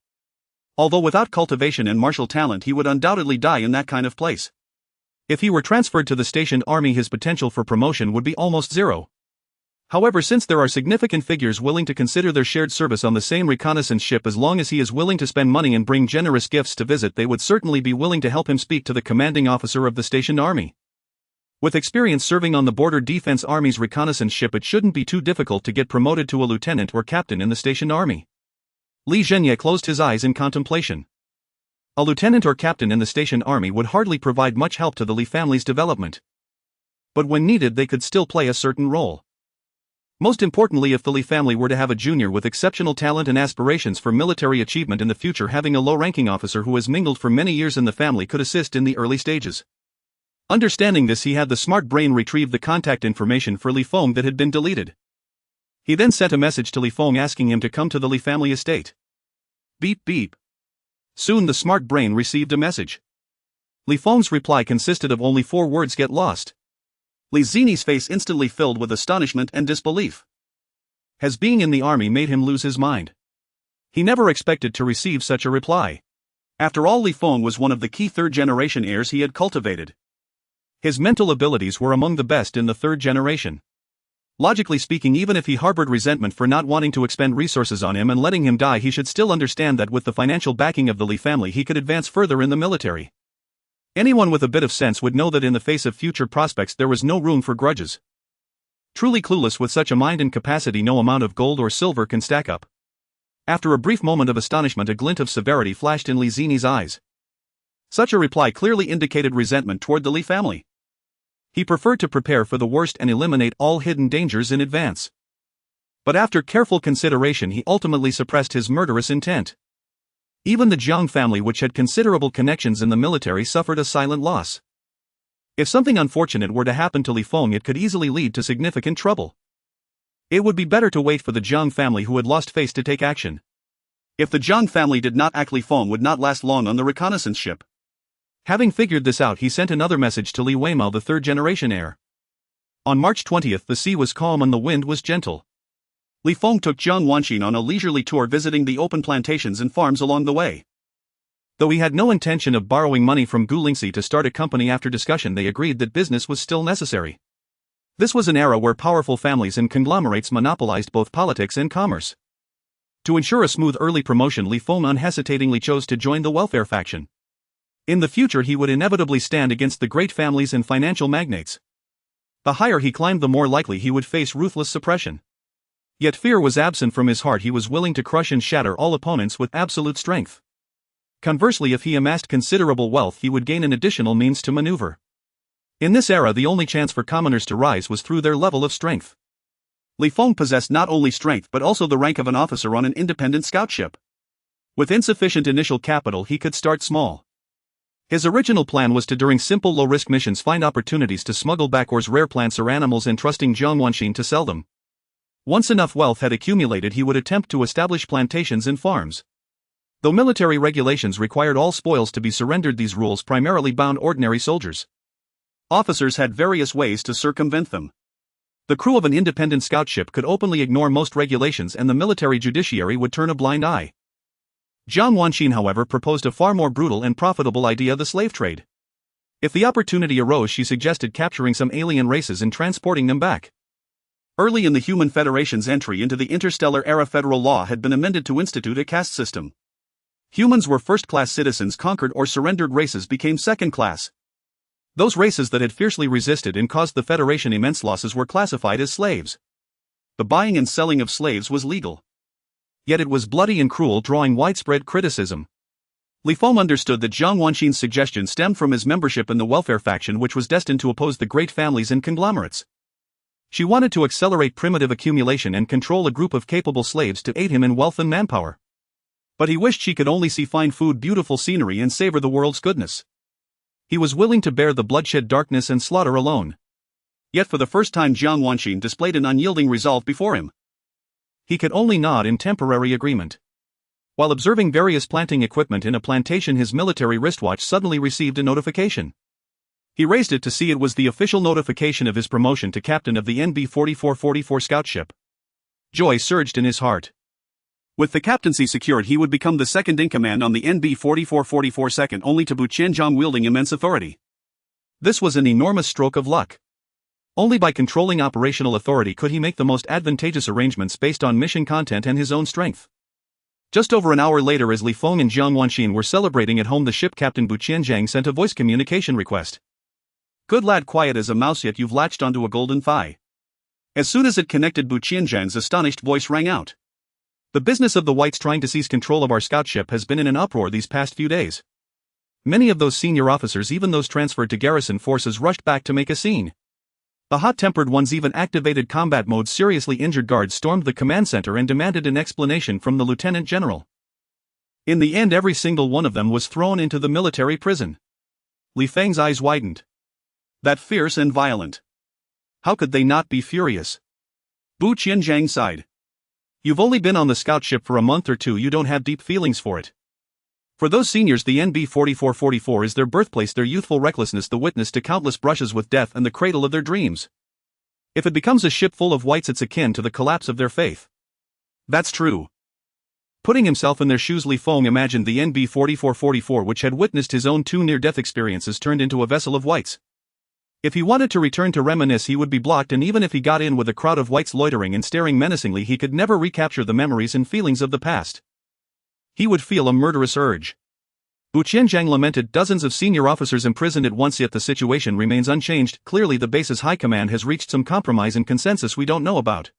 Although without cultivation and martial talent he would undoubtedly die in that kind of place. If he were transferred to the stationed army, his potential for promotion would be almost zero. However, since there are significant figures willing to consider their shared service on the same reconnaissance ship, as long as he is willing to spend money and bring generous gifts to visit, they would certainly be willing to help him speak to the commanding officer of the stationed army. With experience serving on the Border Defense Army's reconnaissance ship, it shouldn't be too difficult to get promoted to a lieutenant or captain in the stationed army. Li Jinye closed his eyes in contemplation. A lieutenant or captain in the stationed army would hardly provide much help to the Li family's development. But when needed, they could still play a certain role. Most importantly, if the Li family were to have a junior with exceptional talent and aspirations for military achievement in the future, having a low-ranking officer who has mingled for many years in the family could assist in the early stages. Understanding this, he had the smart brain retrieve the contact information for Li Feng that had been deleted. He then sent a message to Li Feng asking him to come to the Li family estate. Beep beep. Soon the smart brain received a message. Li Feng's reply consisted of only 4 words: get lost. Li Zini's face instantly filled with astonishment and disbelief. His being in the army made him lose his mind. He never expected to receive such a reply. After all, Li Feng was one of the key third-generation heirs he had cultivated. His mental abilities were among the best in the third generation. Logically speaking, even if he harbored resentment for not wanting to expend resources on him and letting him die, he should still understand that with the financial backing of the Li family he could advance further in the military. Anyone with a bit of sense would know that in the face of future prospects there was no room for grudges. Truly clueless with such a mind and capacity, no amount of gold or silver can stack up. After a brief moment of astonishment, a glint of severity flashed in Li Zini's eyes. Such a reply clearly indicated resentment toward the Li family. He preferred to prepare for the worst and eliminate all hidden dangers in advance. But after careful consideration he ultimately suppressed his murderous intent. Even the Jiang family, which had considerable connections in the military, suffered a silent loss. If something unfortunate were to happen to Li Feng, it could easily lead to significant trouble. It would be better to wait for the Jiang family, who had lost face, to take action. If the Jiang family did not act, Li Feng would not last long on the reconnaissance ship. Having figured this out, he sent another message to Li Weimao, the third-generation heir. On March 20th, the sea was calm and the wind was gentle. Li Feng took Jiang Wanxin on a leisurely tour, visiting the open plantations and farms along the way. Though he had no intention of borrowing money from Gu Lingxi to start a company, after discussion they agreed that business was still necessary. This was an era where powerful families and conglomerates monopolized both politics and commerce. To ensure a smooth early promotion, Li Feng unhesitatingly chose to join the welfare faction. In the future he would inevitably stand against the great families and financial magnates. The higher he climbed, the more likely he would face ruthless suppression. Yet fear was absent from his heart. He was willing to crush and shatter all opponents with absolute strength. Conversely, if he amassed considerable wealth, he would gain an additional means to maneuver. In this era, the only chance for commoners to rise was through their level of strength. Li Feng possessed not only strength but also the rank of an officer on an independent scout ship. With insufficient initial capital, he could start small. His original plan was to, during simple low-risk missions, find opportunities to smuggle back ores, rare plants or animals, entrusting Jiang Wanxin to sell them. Once enough wealth had accumulated, he would attempt to establish plantations and farms. Though military regulations required all spoils to be surrendered, these rules primarily bound ordinary soldiers. Officers had various ways to circumvent them. The crew of an independent scout ship could openly ignore most regulations, and the military judiciary would turn a blind eye. Jiang Wanxin, however, proposed a far more brutal and profitable idea: the slave trade. If the opportunity arose, she suggested capturing some alien races and transporting them back. Early in the Human Federation's entry into the Interstellar era, federal law had been amended to institute a caste system. Humans were first-class citizens, conquered or surrendered races became second-class. Those races that had fiercely resisted and caused the Federation immense losses were classified as slaves. The buying and selling of slaves was legal. Yet it was bloody and cruel, drawing widespread criticism. Li Feng understood that Jiang Wanxin's suggestion stemmed from his membership in the welfare faction, which was destined to oppose the great families and conglomerates. She wanted to accelerate primitive accumulation and control a group of capable slaves to aid him in wealth and manpower. But he wished she could only see fine food, beautiful scenery, and savor the world's goodness. He was willing to bear the bloodshed, darkness, and slaughter alone. Yet for the first time Jiang Wanxin displayed an unyielding resolve before him. He could only nod in temporary agreement. While observing various planting equipment in a plantation, his military wristwatch suddenly received a notification. He raised it to see it was the official notification of his promotion to captain of the NB 4444 scout ship. Joy surged in his heart. With the captaincy secured, he would become the second in command on the NB 4444, second only to Bu Qianzhang, wielding immense authority. This was an enormous stroke of luck. Only by controlling operational authority could he make the most advantageous arrangements based on mission content and his own strength. Just over an hour later, as Li Feng and Jiang Wanxin were celebrating at home, the ship captain Bu Qianzhang sent a voice communication request. "Good lad, quiet as a mouse, yet you've latched onto a golden thigh." As soon as it connected, Bu Qianzhang's astonished voice rang out. "The business of the whites trying to seize control of our scout ship has been in an uproar these past few days. Many of those senior officers, even those transferred to garrison forces, rushed back to make a scene. The hot-tempered ones even activated combat mode. Seriously injured guards stormed the command center and demanded an explanation from the lieutenant general. In the end, every single one of them was thrown into the military prison." Li Feng's eyes widened. That fierce and violent. How could they not be furious? Bu Qianzhang sighed. "You've only been on the scout ship for a month or two, you don't have deep feelings for it. For those seniors, the NB 4444 is their birthplace, their youthful recklessness the witness to countless brushes with death and the cradle of their dreams. If it becomes a ship full of whites, it's akin to the collapse of their faith." "That's true." Putting himself in their shoes, Li Feng imagined the NB 4444, which had witnessed his own two near-death experiences, turned into a vessel of whites. If he wanted to return to reminisce, he would be blocked, and even if he got in with a crowd of whites loitering and staring menacingly, he could never recapture the memories and feelings of the past. He would feel a murderous urge. Bu Qianzhang lamented, dozens of senior officers imprisoned at once, yet the situation remains unchanged. Clearly the base's high command has reached some compromise and consensus we don't know about.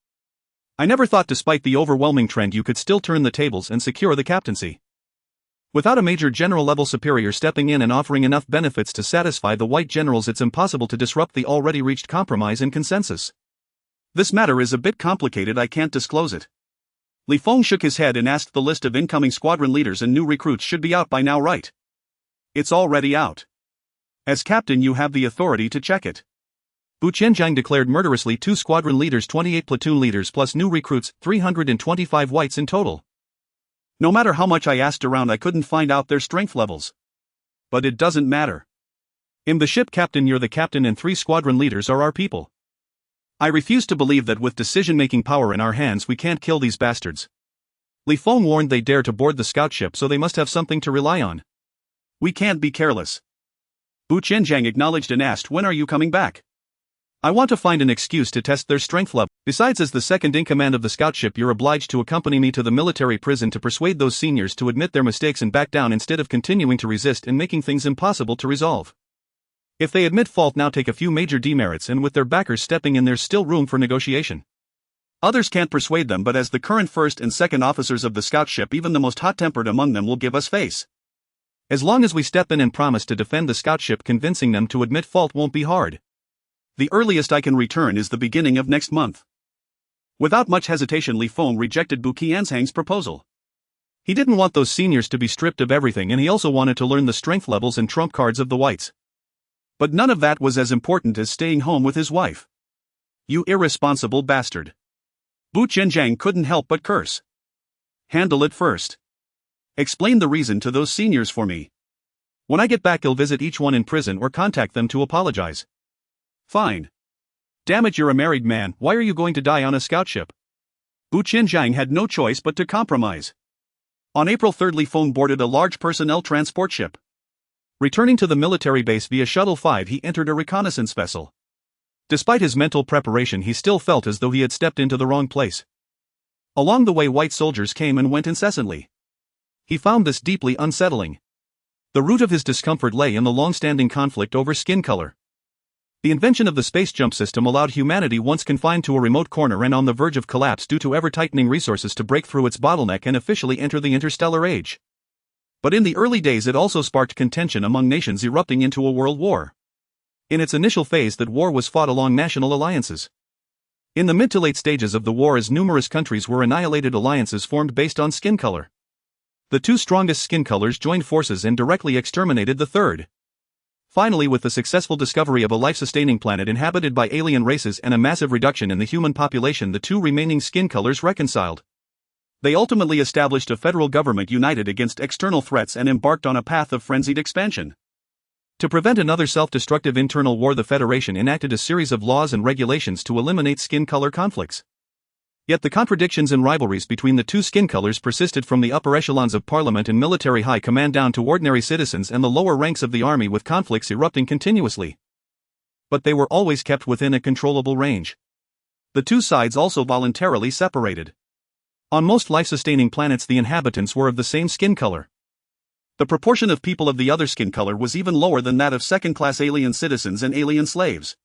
I never thought despite the overwhelming trend you could still turn the tables and secure the captaincy. Without a major general-level superior stepping in and offering enough benefits to satisfy the white generals, it's impossible to disrupt the already reached compromise and consensus. This matter is a bit complicated, I can't disclose it. Li Feng shook his head and asked, the list of incoming squadron leaders and new recruits should be out by now, right? It's already out. As captain, you have the authority to check it. Bu Qianzhang declared murderously. 2 squadron leaders, 28 platoon leaders plus new recruits, 325 whites in total. No matter how much I asked around, I couldn't find out their strength levels. But it doesn't matter. I'm the ship captain, you're the captain, and 3 squadron leaders are our people. I refuse to believe that with decision-making power in our hands we can't kill these bastards. Li Feng warned they dare to board the scout ship, so they must have something to rely on. We can't be careless. Bu Qianzhang acknowledged and asked, when are you coming back? I want to find an excuse to test their strength level. Besides, as the second in command of the scout ship, you're obliged to accompany me to the military prison to persuade those seniors to admit their mistakes and back down instead of continuing to resist and making things impossible to resolve. If they admit fault now, take a few major demerits, and with their backers stepping in, there's still room for negotiation. Others can't persuade them, but as the current first and second officers of the scout ship, even the most hot-tempered among them will give us face. As long as we step in and promise to defend the scout ship, convincing them to admit fault won't be hard. The earliest I can return is the beginning of next month. Without much hesitation, Li Feng rejected Bu Qianzhang's proposal. He didn't want those seniors to be stripped of everything, and he also wanted to learn the strength levels and trump cards of the whites. But none of that was as important as staying home with his wife. You irresponsible bastard. Bu Qianzhang couldn't help but curse. Handle it first. Explain the reason to those seniors for me. When I get back, I'll visit each one in prison or contact them to apologize. Fine. Damn it, you're a married man, why are you going to die on a scout ship? Bu Qianzhang had no choice but to compromise. On April 3, Li Feng boarded a large personnel transport ship. Returning to the military base via Shuttle 5, he entered a reconnaissance vessel. Despite his mental preparation, he still felt as though he had stepped into the wrong place. Along the way, white soldiers came and went incessantly. He found this deeply unsettling. The root of his discomfort lay in the long-standing conflict over skin color. The invention of the space jump system allowed humanity, once confined to a remote corner and on the verge of collapse due to ever-tightening resources, to break through its bottleneck and officially enter the interstellar age. But in the early days, it also sparked contention among nations, erupting into a world war. In its initial phase, that war was fought along national alliances. In the mid to late stages of the war, as numerous countries were annihilated, alliances formed based on skin color. The 2 strongest skin colors joined forces and directly exterminated the third. Finally, with the successful discovery of a life-sustaining planet inhabited by alien races and a massive reduction in the human population, the 2 remaining skin colors reconciled. They ultimately established a federal government united against external threats and embarked on a path of frenzied expansion. To prevent another self-destructive internal war, the Federation enacted a series of laws and regulations to eliminate skin color conflicts. Yet the contradictions and rivalries between the 2 skin colors persisted from the upper echelons of parliament and military high command down to ordinary citizens and the lower ranks of the army, with conflicts erupting continuously. But they were always kept within a controllable range. The 2 sides also voluntarily separated. On most life-sustaining planets, the inhabitants were of the same skin color. The proportion of people of the other skin color was even lower than that of second-class alien citizens and alien slaves.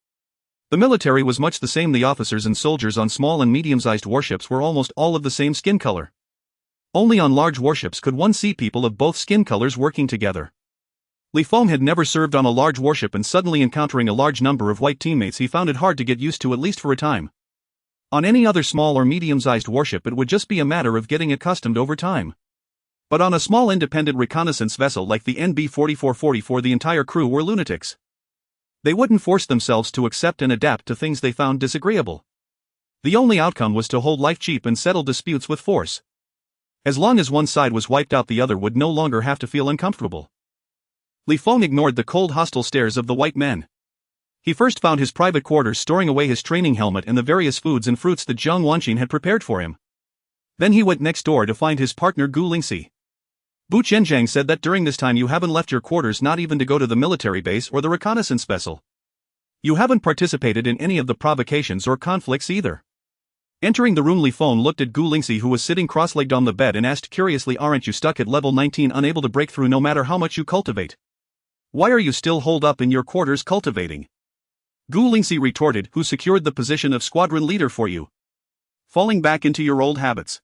The military was much the same. The officers and soldiers on small and medium-sized warships were almost all of the same skin color. Only on large warships could one see people of both skin colors working together. Li Feng had never served on a large warship, and suddenly encountering a large number of white teammates, he found it hard to get used to, at least for a time. On any other small or medium-sized warship, it would just be a matter of getting accustomed over time. But on a small independent reconnaissance vessel like the NB-4444, the entire crew were lunatics. They wouldn't force themselves to accept and adapt to things they found disagreeable. The only outcome was to hold life cheap and settle disputes with force. As long as one side was wiped out, the other would no longer have to feel uncomfortable. Li Feng ignored the cold, hostile stares of the white men. He first found his private quarters, storing away his training helmet and the various foods and fruits that Zhang Wanqin had prepared for him. Then he went next door to find his partner Gu Lingxi. Bu Qianzhang said that during this time you haven't left your quarters, not even to go to the military base or the reconnaissance vessel. You haven't participated in any of the provocations or conflicts either. Entering the room, Li Feng looked at Gu Lingxi, who was sitting cross-legged on the bed, and asked curiously, "Aren't you stuck at level 19, unable to break through no matter how much you cultivate? Why are you still holed up in your quarters cultivating?" Gu Lingxi retorted, "Who secured the position of squadron leader for you? Falling back into your old habits."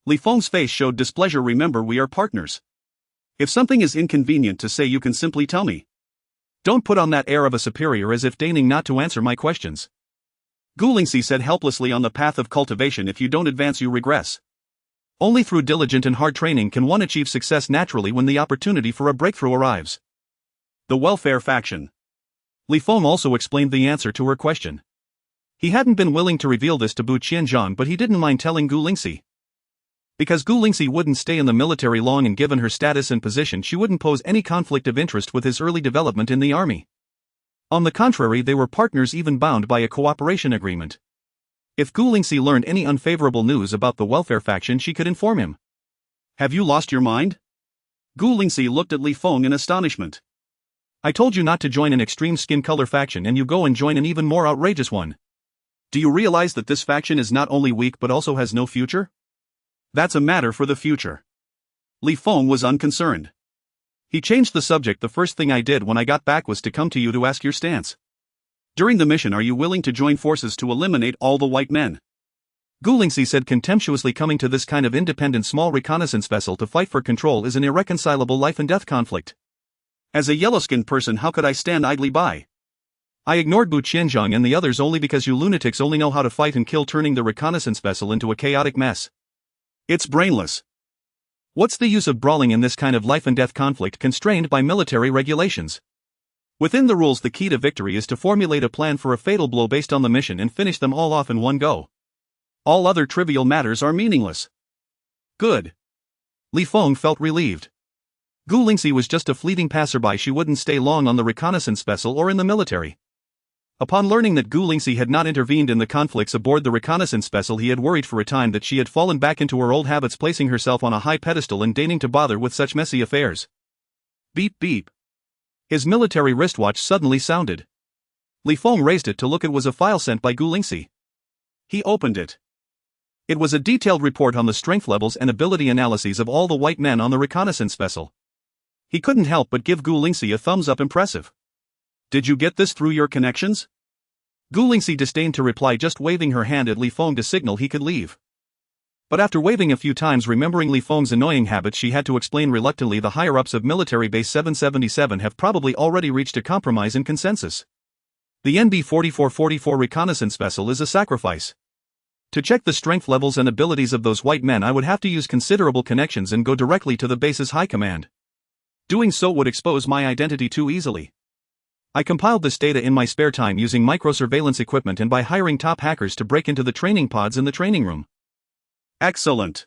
Li Feng's face showed displeasure. "Remember, we are partners. If something is inconvenient to say, you can simply tell me. Don't put on that air of a superior as if deigning not to answer my questions." Gu Lingxi said helplessly, "On the path of cultivation, if you don't advance, you regress. Only through diligent and hard training can one achieve success naturally when the opportunity for a breakthrough arrives." The welfare faction. Li Feng also explained the answer to her question. He hadn't been willing to reveal this to Bu Qianzhang, but he didn't mind telling Gu Lingxi. Because Gu Lingxi wouldn't stay in the military long, and given her status and position, she wouldn't pose any conflict of interest with his early development in the army. On the contrary, they were partners, even bound by a cooperation agreement. If Gu Lingxi learned any unfavorable news about the welfare faction, she could inform him. "Have you lost your mind?" Gu Lingxi looked at Li Feng in astonishment. "I told you not to join an extreme skin color faction, and you go and join an even more outrageous one. Do you realize that this faction is not only weak but also has no future? That's a matter for the future." Li Feng was unconcerned. He changed the subject. "The first thing I did when I got back was to come to you to ask your stance. During the mission, are you willing to join forces to eliminate all the white men?" Gu Lingxi said contemptuously, "Coming to this kind of independent small reconnaissance vessel to fight for control is an irreconcilable life and death conflict. As a yellow-skinned person, how could I stand idly by? I ignored Bu Qianzhang and the others only because you lunatics only know how to fight and kill, turning the reconnaissance vessel into a chaotic mess. It's brainless. What's the use of brawling in this kind of life-and-death conflict constrained by military regulations? Within the rules, the key to victory is to formulate a plan for a fatal blow based on the mission and finish them all off in one go. All other trivial matters are meaningless." Good. Li Feng felt relieved. Gu Lingxi was just a fleeting passerby. She wouldn't stay long on the reconnaissance vessel or in the military. Upon learning that Gu Lingxi had not intervened in the conflicts aboard the reconnaissance vessel, he had worried for a time that she had fallen back into her old habits, placing herself on a high pedestal and deigning to bother with such messy affairs. Beep beep. His military wristwatch suddenly sounded. Li Feng raised it to look. It was a file sent by Gu Lingxi. He opened it. It was a detailed report on the strength levels and ability analyses of all the white men on the reconnaissance vessel. He couldn't help but give Gu Lingxi a thumbs up. Impressive. Did you get this through your connections? Gu Lingxi disdained to reply, just waving her hand at Li Feng to signal he could leave. But after waving a few times, remembering Li Feng's annoying habits, she had to explain reluctantly, "The higher-ups of Military Base 777 have probably already reached a compromise and consensus. The NB 4444 reconnaissance vessel is a sacrifice. To check the strength levels and abilities of those white men, I would have to use considerable connections and go directly to the base's high command. Doing so would expose my identity too easily. I compiled this data in my spare time using microsurveillance equipment and by hiring top hackers to break into the training pods in the training room." Excellent.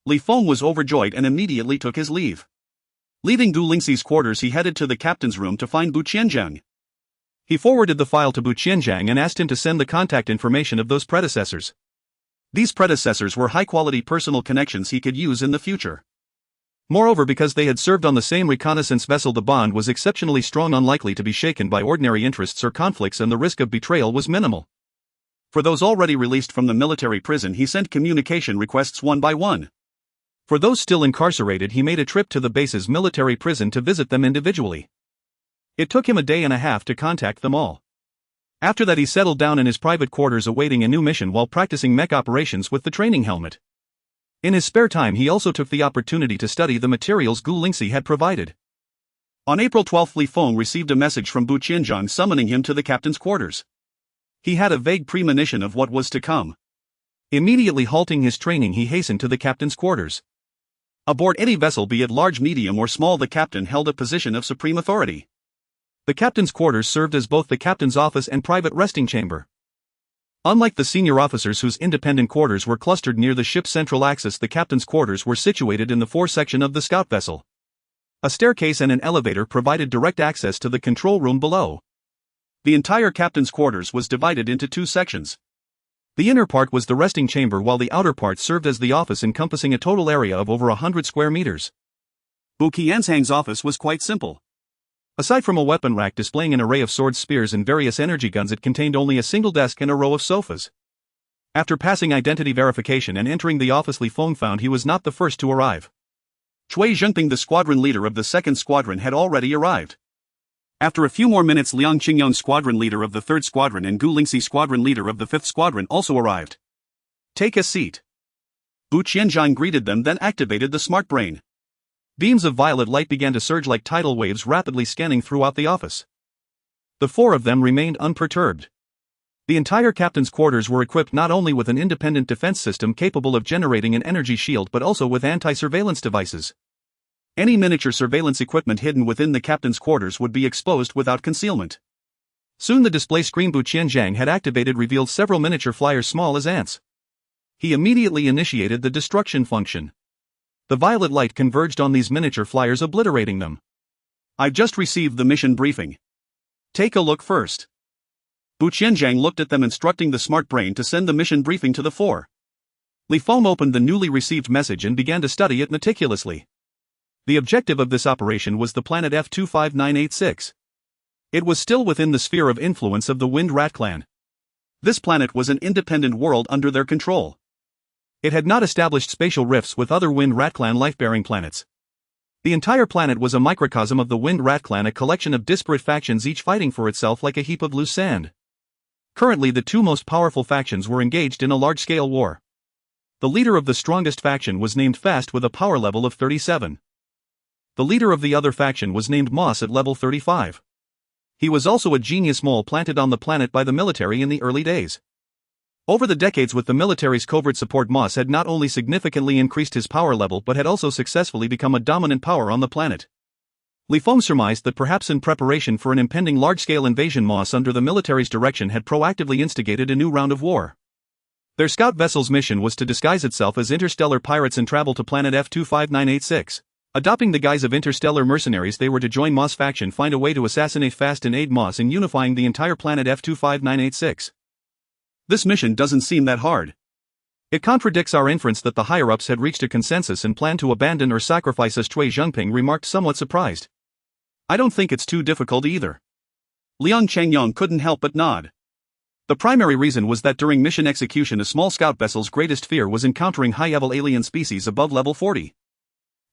Li Feng was overjoyed and immediately took his leave. Leaving Gu Lingxi's quarters, he headed to the captain's room to find Bu Qianzhang. He forwarded the file to Bu Qianzhang and asked him to send the contact information of those predecessors. These predecessors were high-quality personal connections he could use in the future. Moreover, because they had served on the same reconnaissance vessel, the bond was exceptionally strong, unlikely to be shaken by ordinary interests or conflicts, and the risk of betrayal was minimal. For those already released from the military prison, he sent communication requests one by one. For those still incarcerated, he made a trip to the base's military prison to visit them individually. It took him a day and a half to contact them all. After that, he settled down in his private quarters awaiting a new mission while practicing mech operations with the training helmet. In his spare time, he also took the opportunity to study the materials Gu Lingxi had provided. On April 12, Li Feng received a message from Bu Qianzhang summoning him to the captain's quarters. He had a vague premonition of what was to come. Immediately halting his training, he hastened to the captain's quarters. Aboard any vessel, be it large, medium, or small, the captain held a position of supreme authority. The captain's quarters served as both the captain's office and private resting chamber. Unlike the senior officers, whose independent quarters were clustered near the ship's central axis, the captain's quarters were situated in the foresection of the scout vessel. A staircase and an elevator provided direct access to the control room below. The entire captain's quarters was divided into two sections. The inner part was the resting chamber, while the outer part served as the office, encompassing a total area of over 100 square meters. Bu Qianzhang's office was quite simple. Aside from a weapon rack displaying an array of swords, spears, and various energy guns, it contained only a single desk and a row of sofas. After passing identity verification and entering the office, Feng found he was not the first to arrive. Cui Zhengping, the squadron leader of the 2nd Squadron, had already arrived. After a few more minutes, Liang Qingyang, squadron leader of the 3rd Squadron, and Gu Lingxi, squadron leader of the 5th Squadron, also arrived. "Take a seat." Bu Qianzhang greeted them, then activated the smart brain. Beams of violet light began to surge like tidal waves, rapidly scanning throughout the office. The 4 of them remained unperturbed. The entire captain's quarters were equipped not only with an independent defense system capable of generating an energy shield but also with anti-surveillance devices. Any miniature surveillance equipment hidden within the captain's quarters would be exposed without concealment. Soon the display screen Bu Qianzhang had activated revealed several miniature flyers small as ants. He immediately initiated the destruction function. The violet light converged on these miniature flyers, obliterating them. "I've just received the mission briefing. Take a look first." Bu Qianzhang looked at them, instructing the smart brain to send the mission briefing to the 4. Feng opened the newly received message and began to study it meticulously. The objective of this operation was the planet F25986. It was still within the sphere of influence of the Wind Rat clan. This planet was an independent world under their control. It had not established spatial rifts with other Wind Rat clan life-bearing planets. The entire planet was a microcosm of the Wind Rat clan, a collection of disparate factions, each fighting for itself like a heap of loose sand. Currently, the 2 most powerful factions were engaged in a large-scale war. The leader of the strongest faction was named Fast with a power level of 37. The leader of the other faction was named Moss at level 35. He was also a genius mole planted on the planet by the military in the early days. Over the decades, with the military's covert support, Moss had not only significantly increased his power level but had also successfully become a dominant power on the planet. Feng surmised that perhaps in preparation for an impending large-scale invasion, Moss, under the military's direction, had proactively instigated a new round of war. Their scout vessel's mission was to disguise itself as interstellar pirates and travel to planet F25986. Adopting the guise of interstellar mercenaries, they were to join Moss' faction, find a way to assassinate Fast, and aid Moss in unifying the entire planet F25986. This mission doesn't seem that hard. It contradicts our inference that the higher-ups had reached a consensus and planned to abandon or sacrifice us, Cui Zhengping remarked, somewhat surprised. "I don't think it's too difficult either." Liang Qingyang couldn't help but nod. The primary reason was that during mission execution, a small scout vessel's greatest fear was encountering high-level alien species above level 40.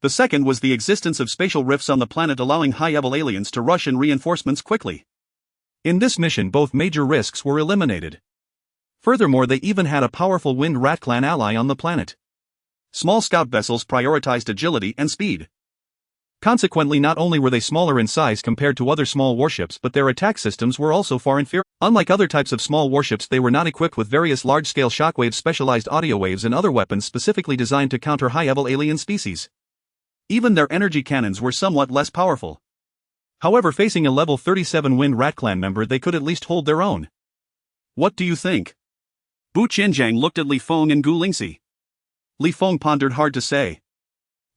The second was the existence of spatial rifts on the planet, allowing high-level aliens to rush in reinforcements quickly. In this mission, both major risks were eliminated. Furthermore, they even had a powerful Wind Rat clan ally on the planet. Small scout vessels prioritized agility and speed. Consequently, not only were they smaller in size compared to other small warships, but their attack systems were also far inferior. Unlike other types of small warships, they were not equipped with various large-scale shockwaves, specialized audio waves, and other weapons specifically designed to counter high-level alien species. Even their energy cannons were somewhat less powerful. However, facing a level 37 Wind Rat clan member, they could at least hold their own. "What do you think?" Bu Qianzhang looked at Feng and Gu Lingxi. Feng pondered, hard to say.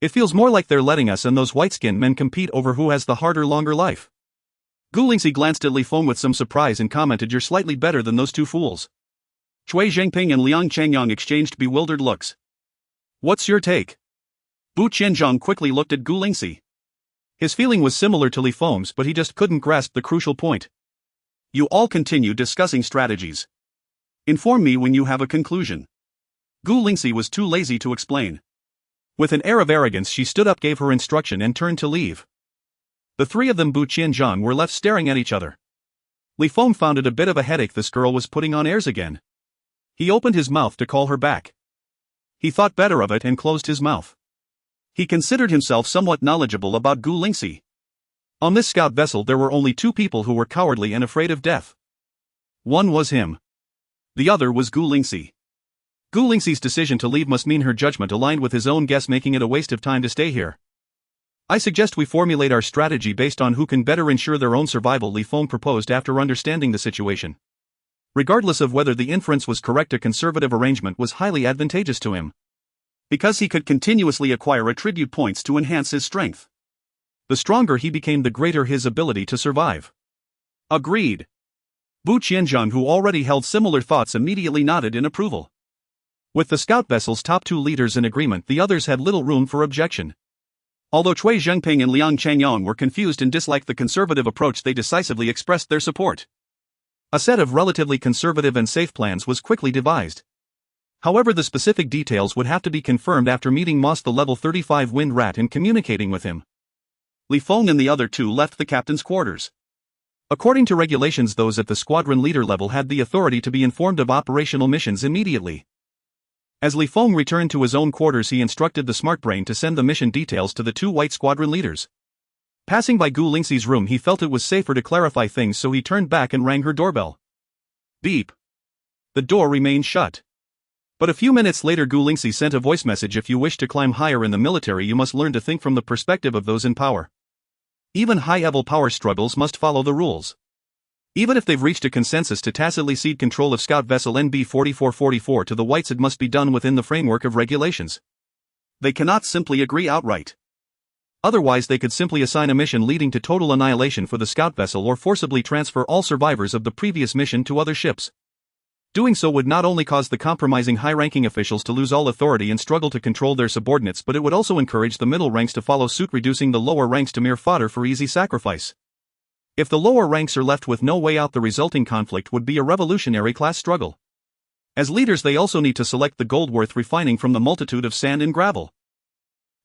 "It feels more like they're letting us and those white-skinned men compete over who has the harder, longer life." Gu Lingxi glanced at Feng with some surprise and commented, "You're slightly better than those 2 fools." Cui Zhengping and Liang Qingyang exchanged bewildered looks. "What's your take?" Bu Qianzhang quickly looked at Gu Lingxi. His feeling was similar to Feng's, but he just couldn't grasp the crucial point. "You all continue discussing strategies. Inform me when you have a conclusion." Gu Lingxi was too lazy to explain. With an air of arrogance, she stood up, gave her instruction, and turned to leave. The 3 of them, Bu Qianzhang, were left staring at each other. Feng found it a bit of a headache. This girl was putting on airs again. He opened his mouth to call her back. He thought better of it and closed his mouth. He considered himself somewhat knowledgeable about Gu Lingxi. On this scout vessel, there were only 2 people who were cowardly and afraid of death. One was him. The other was Gu Lingxi. Gu Lingxi's decision to leave must mean her judgment aligned with his own guess, making it a waste of time to stay here. "I suggest we formulate our strategy based on who can better ensure their own survival," Feng proposed after understanding the situation. Regardless of whether the inference was correct, a conservative arrangement was highly advantageous to him. Because he could continuously acquire attribute points to enhance his strength. The stronger he became, the greater his ability to survive. Agreed. Bu Qianzhang, who already held similar thoughts, immediately nodded in approval. With the scout vessel's top 2 leaders in agreement, the others had little room for objection. Although Cui Zhengping and Liang Changyong were confused and disliked the conservative approach, they decisively expressed their support. A set of relatively conservative and safe plans was quickly devised. However, the specific details would have to be confirmed after meeting Moss, the level 35 Wind Rat, and communicating with him. Li Feng and the other two left the captain's quarters. According to regulations, those at the squadron leader level had the authority to be informed of operational missions immediately. As Li Feng returned to his own quarters, he instructed the smart brain to send the mission details to the two white squadron leaders. Passing by Gu Lingxi's room, he felt it was safer to clarify things, so he turned back and rang her doorbell. Beep. The door remained shut. But a few minutes later, Gu Lingxi sent a voice message: if you wish to climb higher in the military, you must learn to think from the perspective of those in power. Even high-level power struggles must follow the rules. Even if they've reached a consensus to tacitly cede control of scout vessel NB 4444 to the whites, it must be done within the framework of regulations. They cannot simply agree outright. Otherwise, they could simply assign a mission leading to total annihilation for the scout vessel or forcibly transfer all survivors of the previous mission to other ships. Doing so would not only cause the compromising high-ranking officials to lose all authority and struggle to control their subordinates, but it would also encourage the middle ranks to follow suit, reducing the lower ranks to mere fodder for easy sacrifice. If the lower ranks are left with no way out, the resulting conflict would be a revolutionary class struggle. As leaders, they also need to select the gold worth refining from the multitude of sand and gravel.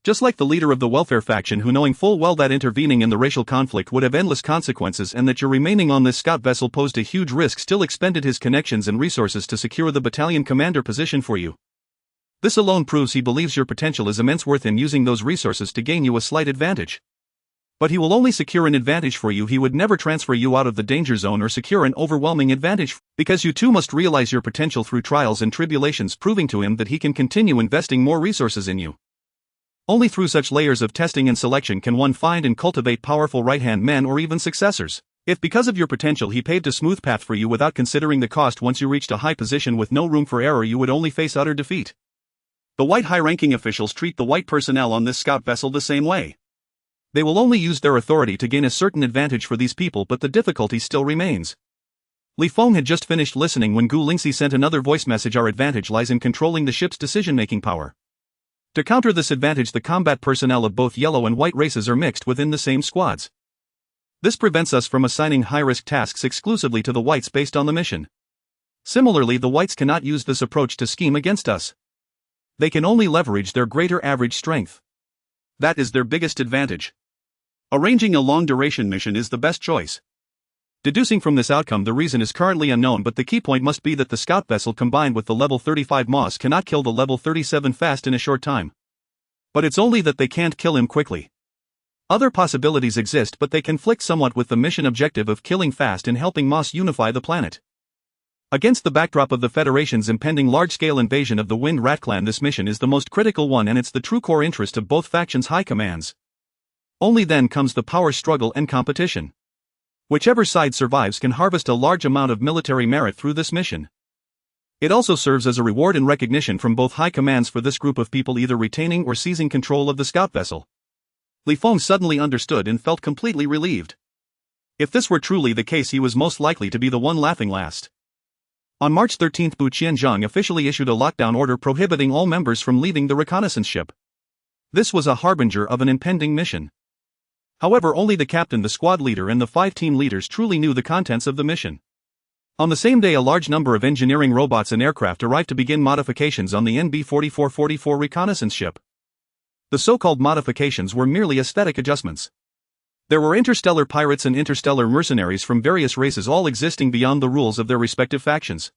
Just like the leader of the welfare faction, who, knowing full well that intervening in the racial conflict would have endless consequences and that your remaining on this scout vessel posed a huge risk, still expended his connections and resources to secure the battalion commander position for you. This alone proves he believes your potential is immense, worth in using those resources to gain you a slight advantage. But he will only secure an advantage for you. He would never transfer you out of the danger zone or secure an overwhelming advantage, because you too must realize your potential through trials and tribulations, proving to him that he can continue investing more resources in you. Only through such layers of testing and selection can one find and cultivate powerful right-hand men or even successors. If because of your potential he paved a smooth path for you without considering the cost, once you reached a high position with no room for error, you would only face utter defeat. The white high-ranking officials treat the white personnel on this scout vessel the same way. They will only use their authority to gain a certain advantage for these people, but the difficulty still remains. Li Feng had just finished listening when Gu Lingxi sent another voice message: our advantage lies in controlling the ship's decision-making power. To counter this advantage, the combat personnel of both yellow and white races are mixed within the same squads. This prevents us from assigning high-risk tasks exclusively to the whites based on the mission. Similarly, the whites cannot use this approach to scheme against us. They can only leverage their greater average strength. That is their biggest advantage. Arranging a long-duration mission is the best choice. Deducing from this outcome, the reason is currently unknown, but the key point must be that the scout vessel combined with the level 35 Moss cannot kill the level 37 fast in a short time. But it's only that they can't kill him quickly. Other possibilities exist, but they conflict somewhat with the mission objective of killing fast and helping Moss unify the planet. Against the backdrop of the Federation's impending large-scale invasion of the Wind Rat clan, this mission is the most critical one, and it's the true core interest of both factions' high commands. Only then comes the power struggle and competition. Whichever side survives can harvest a large amount of military merit through this mission. It also serves as a reward and recognition from both high commands for this group of people either retaining or seizing control of the scout vessel. Li Feng suddenly understood and felt completely relieved. If this were truly the case, he was most likely to be the one laughing last. On March 13, Bu Qianzhang officially issued a lockdown order prohibiting all members from leaving the reconnaissance ship. This was a harbinger of an impending mission. However, only the captain, the squad leader, and the 5 team leaders truly knew the contents of the mission. On the same day, a large number of engineering robots and aircraft arrived to begin modifications on the NB 4444 reconnaissance ship. The so-called modifications were merely aesthetic adjustments. There were interstellar pirates and interstellar mercenaries from various races, all existing beyond the rules of their respective factions.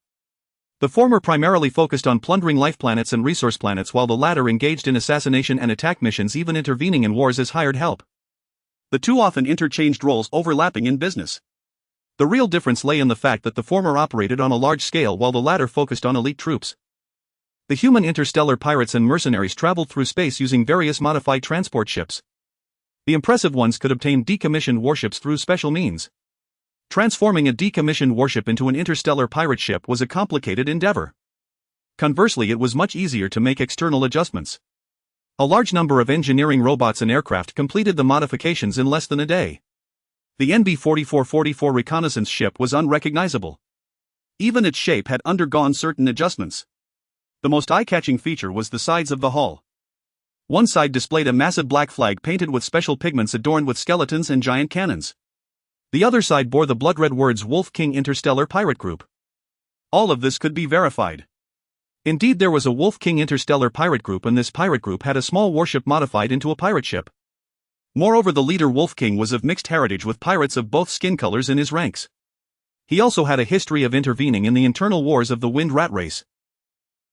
The former primarily focused on plundering life planets and resource planets, while the latter engaged in assassination and attack missions, even intervening in wars as hired help. The two often interchanged roles, overlapping in business. The real difference lay in the fact that the former operated on a large scale while the latter focused on elite troops. The human interstellar pirates and mercenaries traveled through space using various modified transport ships. The impressive ones could obtain decommissioned warships through special means. Transforming a decommissioned warship into an interstellar pirate ship was a complicated endeavor. Conversely, it was much easier to make external adjustments. A large number of engineering robots and aircraft completed the modifications in less than a day. The NB 4444 reconnaissance ship was unrecognizable. Even its shape had undergone certain adjustments. The most eye-catching feature was the sides of the hull. One side displayed a massive black flag painted with special pigments adorned with skeletons and giant cannons. The other side bore the blood-red words Wolf King Interstellar Pirate Group. All of this could be verified. Indeed, there was a Wolf King Interstellar Pirate Group, and this pirate group had a small warship modified into a pirate ship. Moreover, the leader Wolf King was of mixed heritage with pirates of both skin colors in his ranks. He also had a history of intervening in the internal wars of the Wind Rat race.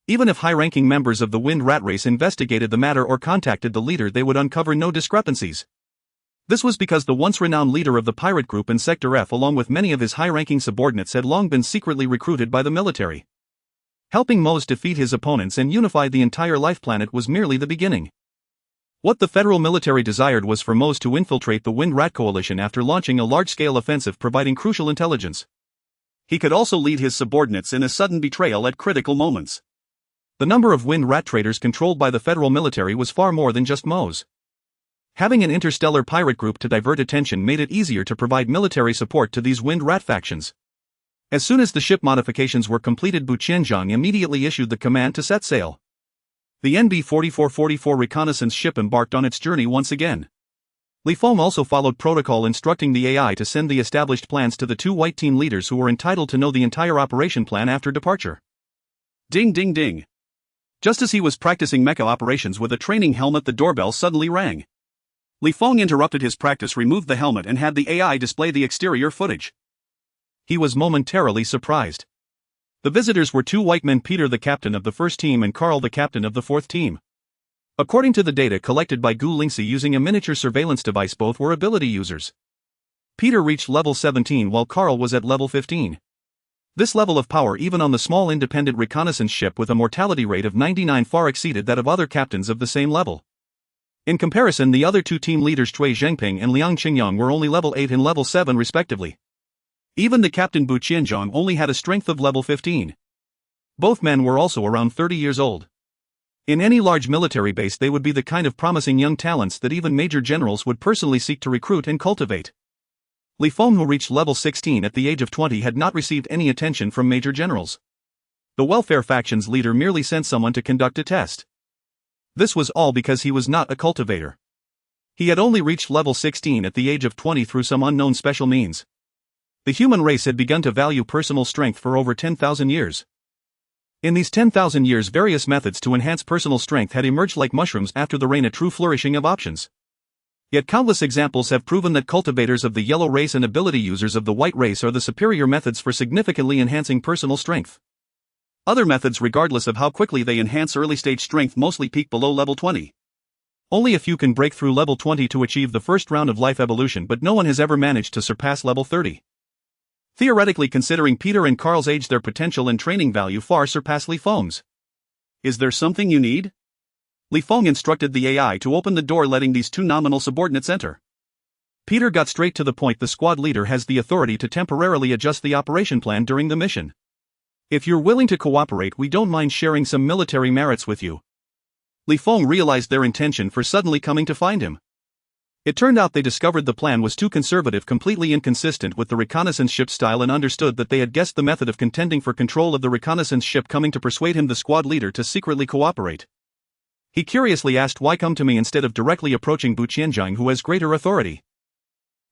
Even if high-ranking members of the Wind Rat race investigated the matter or contacted the leader, they would uncover no discrepancies. This was because the once-renowned leader of the pirate group in Sector F, along with many of his high-ranking subordinates, had long been secretly recruited by the military. Helping Mose defeat his opponents and unify the entire life planet was merely the beginning. What the federal military desired was for Mose to infiltrate the Wind Rat coalition after launching a large-scale offensive, providing crucial intelligence. He could also lead his subordinates in a sudden betrayal at critical moments. The number of Wind Rat traders controlled by the federal military was far more than just Mose. Having an interstellar pirate group to divert attention made it easier to provide military support to these Wind Rat factions. As soon as the ship modifications were completed, Bu Qianzhang immediately issued the command to set sail. The NB-4444 reconnaissance ship embarked on its journey once again. Li Feng also followed protocol, instructing the AI to send the established plans to the two white team leaders who were entitled to know the entire operation plan after departure. Ding ding ding. Just as he was practicing mecha operations with a training helmet, the doorbell suddenly rang. Li Feng interrupted his practice, removed the helmet, and had the AI display the exterior footage. He was momentarily surprised. The visitors were two white men, Peter the captain of the first team and Carl the captain of the fourth team. According to the data collected by Gu Lingxi using a miniature surveillance device, both were ability users. Peter reached level 17 while Carl was at level 15. This level of power, even on the small independent reconnaissance ship with a mortality rate of 99, far exceeded that of other captains of the same level. In comparison, the other two team leaders Cui Zhengping and Liang Qingyang were only level 8 and level 7 respectively. Even the captain Bu Qianzhang only had a strength of level 15. Both men were also around 30 years old. In any large military base, they would be the kind of promising young talents that even major generals would personally seek to recruit and cultivate. Li Feng, who reached level 16 at the age of 20, had not received any attention from major generals. The welfare faction's leader merely sent someone to conduct a test. This was all because he was not a cultivator. He had only reached level 16 at the age of 20 through some unknown special means. The human race had begun to value personal strength for over 10,000 years. In these 10,000 years, various methods to enhance personal strength had emerged like mushrooms after the rain, a true flourishing of options. Yet countless examples have proven that cultivators of the yellow race and ability users of the white race are the superior methods for significantly enhancing personal strength. Other methods, regardless of how quickly they enhance early-stage strength, mostly peak below level 20. Only a few can break through level 20 to achieve the first round of life evolution, but no one has ever managed to surpass level 30. Theoretically, considering Peter and Carl's age, their potential and training value far surpass Li Feng's. Is there something you need? Li Feng instructed the AI to open the door, letting these two nominal subordinates enter. Peter got straight to the point. The squad leader has the authority to temporarily adjust the operation plan during the mission. If you're willing to cooperate, we don't mind sharing some military merits with you. Li Feng realized their intention for suddenly coming to find him. It turned out they discovered the plan was too conservative, completely inconsistent with the reconnaissance ship style, and understood that they had guessed the method of contending for control of the reconnaissance ship, coming to persuade him, the squad leader, to secretly cooperate. He curiously asked, "Why come to me instead of directly approaching Bu Qianzhang, who has greater authority?"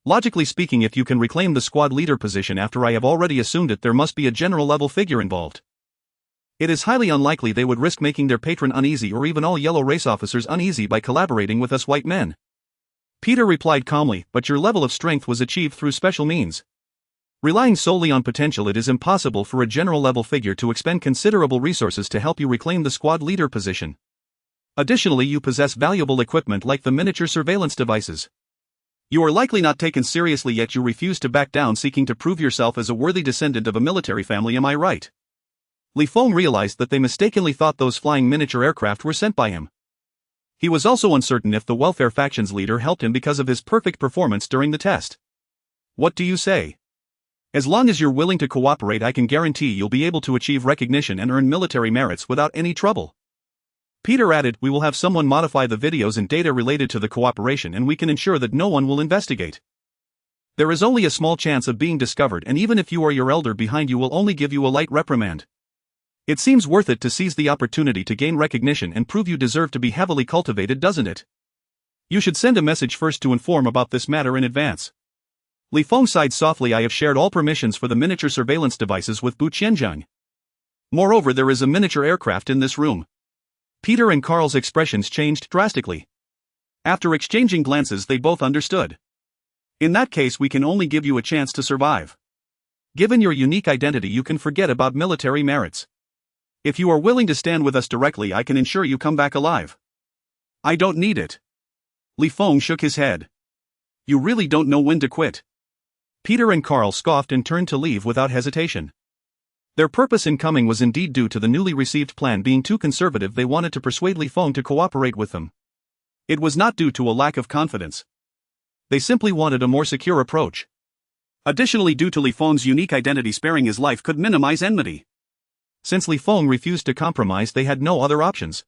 Logically speaking, if you can reclaim the squad leader position after I have already assumed it, there must be a general level figure involved. It is highly unlikely they would risk making their patron uneasy, or even all yellow race officers uneasy, by collaborating with us white men. Peter replied calmly, "But your level of strength was achieved through special means. Relying solely on potential, it is impossible for a general level figure to expend considerable resources to help you reclaim the squad leader position. Additionally, you possess valuable equipment like the miniature surveillance devices. You are likely not taken seriously, yet you refuse to back down, seeking to prove yourself as a worthy descendant of a military family, am I right?" Li Feng realized that they mistakenly thought those flying miniature aircraft were sent by him. He was also uncertain if the welfare faction's leader helped him because of his perfect performance during the test. "What do you say? As long as you're willing to cooperate, I can guarantee you'll be able to achieve recognition and earn military merits without any trouble." Peter added, "We will have someone modify the videos and data related to the cooperation, and we can ensure that no one will investigate. There is only a small chance of being discovered, and even if you or your elder behind you will only give you a light reprimand. It seems worth it to seize the opportunity to gain recognition and prove you deserve to be heavily cultivated, doesn't it? You should send a message first to inform about this matter in advance. Li Feng sighed softly. I have shared all permissions for the miniature surveillance devices with Bu Qianzhang. Moreover, there is a miniature aircraft in this room. Peter and Carl's expressions changed drastically. After exchanging glances, they both understood. In that case, we can only give you a chance to survive. Given your unique identity, you can forget about military merits. If you are willing to stand with us directly, I can ensure you come back alive. I don't need it. Li Feng shook his head. You really don't know when to quit. Peter and Carl scoffed and turned to leave without hesitation. Their purpose in coming was indeed due to the newly received plan being too conservative. They wanted to persuade Li Feng to cooperate with them. It was not due to a lack of confidence. They simply wanted a more secure approach. Additionally, due to Li Feng's unique identity, sparing his life could minimize enmity. Since Li Feng refused to compromise, they had no other options.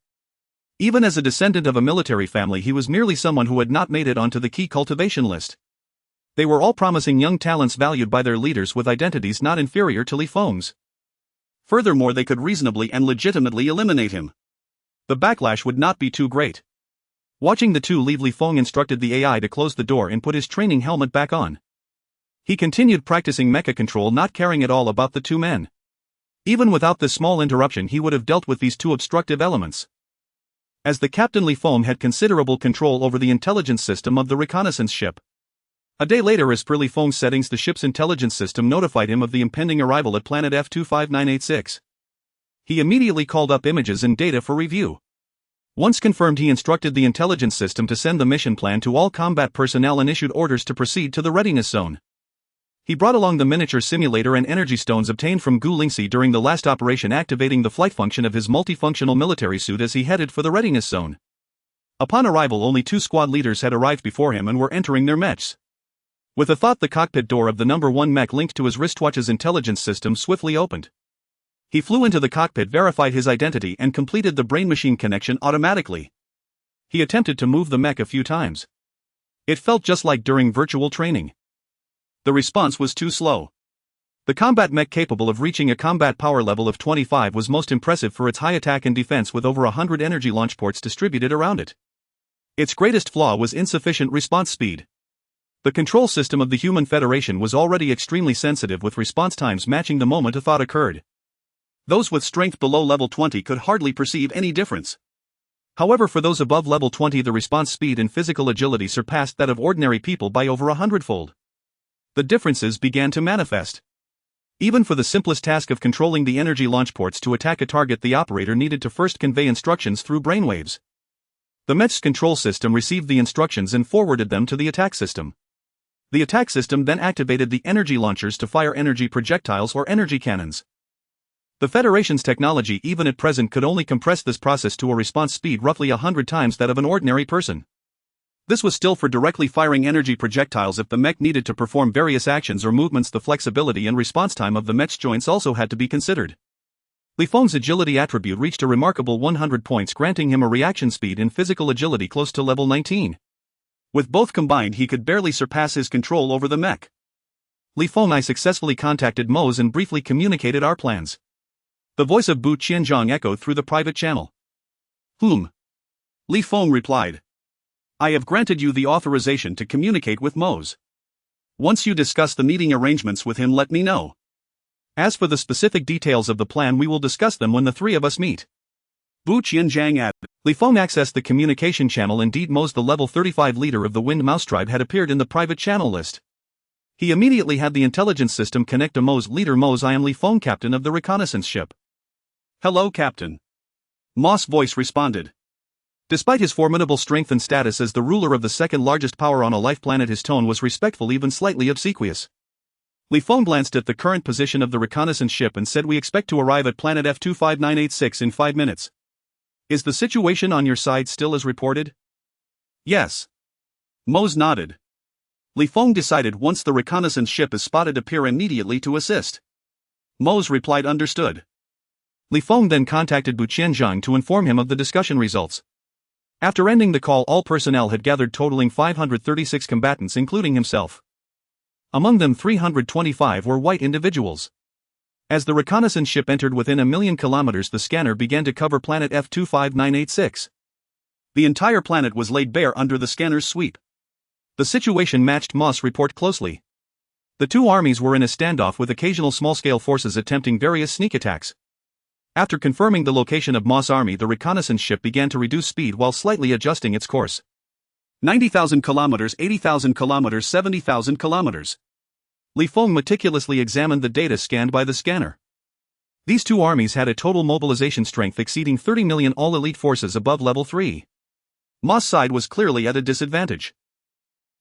Even as a descendant of a military family, he was merely someone who had not made it onto the key cultivation list. They were all promising young talents valued by their leaders with identities not inferior to Li Feng's. Furthermore, they could reasonably and legitimately eliminate him. The backlash would not be too great. Watching the two leave, Li Feng instructed the AI to close the door and put his training helmet back on. He continued practicing mecha control, not caring at all about the two men. Even without this small interruption, he would have dealt with these two obstructive elements. As the captain, Li Feng had considerable control over the intelligence system of the reconnaissance ship. A day later, as per Li Feng's settings, the ship's intelligence system notified him of the impending arrival at planet F25986. He immediately called up images and data for review. Once confirmed, he instructed the intelligence system to send the mission plan to all combat personnel and issued orders to proceed to the readiness zone. He brought along the miniature simulator and energy stones obtained from Gu Lingxi during the last operation, activating the flight function of his multifunctional military suit as he headed for the readiness zone. Upon arrival, only two squad leaders had arrived before him and were entering their mechs. With a thought, the cockpit door of the number 1 mech linked to his wristwatch's intelligence system swiftly opened. He flew into the cockpit, verified his identity, and completed the brain-machine connection automatically. He attempted to move the mech a few times. It felt just like during virtual training. The response was too slow. The combat mech, capable of reaching a combat power level of 25, was most impressive for its high attack and defense, with over 100 energy launch ports distributed around it. Its greatest flaw was insufficient response speed. The control system of the Human Federation was already extremely sensitive, with response times matching the moment a thought occurred. Those with strength below level 20 could hardly perceive any difference. However, for those above level 20, the response speed and physical agility surpassed that of ordinary people by over 100-fold. The differences began to manifest. Even for the simplest task of controlling the energy launch ports to attack a target, the operator needed to first convey instructions through brainwaves. The mech's control system received the instructions and forwarded them to the attack system. The attack system then activated the energy launchers to fire energy projectiles or energy cannons. The Federation's technology, even at present, could only compress this process to a response speed roughly 100 times that of an ordinary person. This was still for directly firing energy projectiles. If the mech needed to perform various actions or movements, the flexibility and response time of the mech's joints also had to be considered. Li Feng's agility attribute reached a remarkable 100 points, granting him a reaction speed and physical agility close to level 19. With both combined, he could barely surpass his control over the mech. Li Feng, I successfully contacted Mose and briefly communicated our plans. The voice of Bu Qianzhang echoed through the private channel. Li Feng replied. I have granted you the authorization to communicate with Mose. Once you discuss the meeting arrangements with him, let me know. As for the specific details of the plan, we will discuss them when the three of us meet. Bu Qianzhang added. Li Feng accessed the communication channel. Indeed, Mose, the level 35 leader of the Wind Mouse tribe, had appeared in the private channel list. He immediately had the intelligence system connect to Mose. Leader Mose, I am Li Feng, captain of the reconnaissance ship. Hello, Captain. Moss' voice responded. Despite his formidable strength and status as the ruler of the second largest power on a life planet, his tone was respectful, even slightly obsequious. Li Feng glanced at the current position of the reconnaissance ship and said, we expect to arrive at planet F25986 in 5 minutes. Is the situation on your side still as reported? Yes. Mose nodded. Li Feng decided, once the reconnaissance ship is spotted, appear immediately to assist. Mose replied, understood. Li Feng then contacted Bu Qianzhang to inform him of the discussion results. After ending the call, all personnel had gathered, totaling 536 combatants, including himself. Among them, 325 were white individuals. As the reconnaissance ship entered within 1,000,000 kilometers, the scanner began to cover planet F25986. The entire planet was laid bare under the scanner's sweep. The situation matched Moss' report closely. The two armies were in a standoff with occasional small-scale forces attempting various sneak attacks. After confirming the location of Moss' army, the reconnaissance ship began to reduce speed while slightly adjusting its course. 90,000 kilometers, 80,000 kilometers, 70,000 kilometers. Li Feng meticulously examined the data scanned by the scanner. These two armies had a total mobilization strength exceeding 30 million all-elite forces above level 3. Moss' side was clearly at a disadvantage.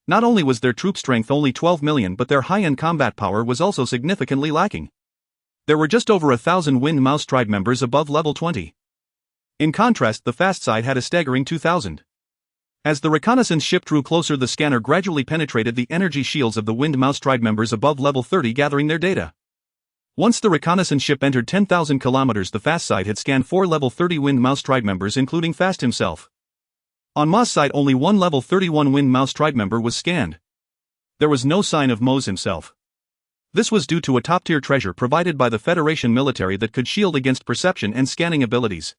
Not only was their troop strength only 12 million, but their high-end combat power was also significantly lacking. There were just over 1,000 Wind Mouse tribe members above level 20. In contrast, the fast side had a staggering 2,000. As the reconnaissance ship drew closer, the scanner gradually penetrated the energy shields of the Wind Mouse tribe members above level 30, gathering their data. Once the reconnaissance ship entered 10,000 kilometers, the fast side had scanned 4 level 30 Wind Mouse tribe members, including Fast himself. On Mo's side, only one level 31 Wind Mouse tribe member was scanned. There was no sign of Mo's himself. This was due to a top-tier treasure provided by the Federation military that could shield against perception and scanning abilities.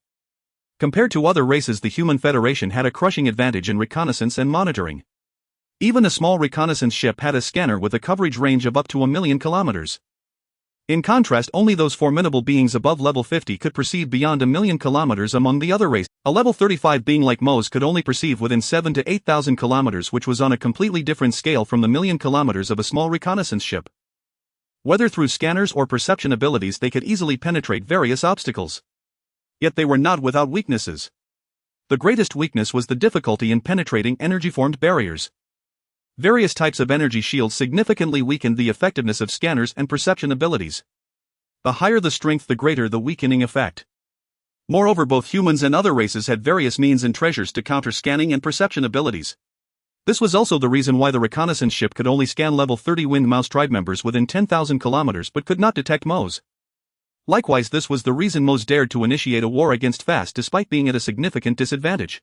Compared to other races, the Human Federation had a crushing advantage in reconnaissance and monitoring. Even a small reconnaissance ship had a scanner with a coverage range of up to 1,000,000 kilometers. In contrast, only those formidable beings above level 50 could perceive beyond 1,000,000 kilometers among the other races. A level 35 being like Mo's could only perceive within 7 to 8,000 kilometers, which was on a completely different scale from the 1,000,000 kilometers of a small reconnaissance ship. Whether through scanners or perception abilities, they could easily penetrate various obstacles. Yet they were not without weaknesses. The greatest weakness was the difficulty in penetrating energy-formed barriers. Various types of energy shields significantly weakened the effectiveness of scanners and perception abilities. The higher the strength, the greater the weakening effect. Moreover, both humans and other races had various means and treasures to counter scanning and perception abilities. This was also the reason why the reconnaissance ship could only scan level 30 Wind Mouse tribe members within 10,000 kilometers but could not detect Mo's. Likewise, this was the reason Mo's dared to initiate a war against Fast despite being at a significant disadvantage.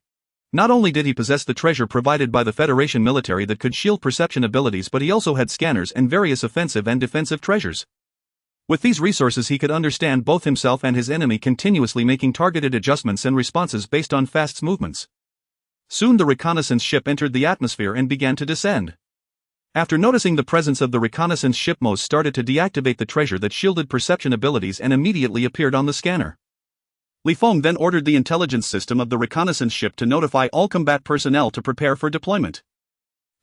Not only did he possess the treasure provided by the Federation military that could shield perception abilities, but he also had scanners and various offensive and defensive treasures. With these resources, he could understand both himself and his enemy, continuously making targeted adjustments and responses based on Fast's movements. Soon the reconnaissance ship entered the atmosphere and began to descend. After noticing the presence of the reconnaissance ship, Mo started to deactivate the treasure that shielded perception abilities and immediately appeared on the scanner. Li Feng then ordered the intelligence system of the reconnaissance ship to notify all combat personnel to prepare for deployment.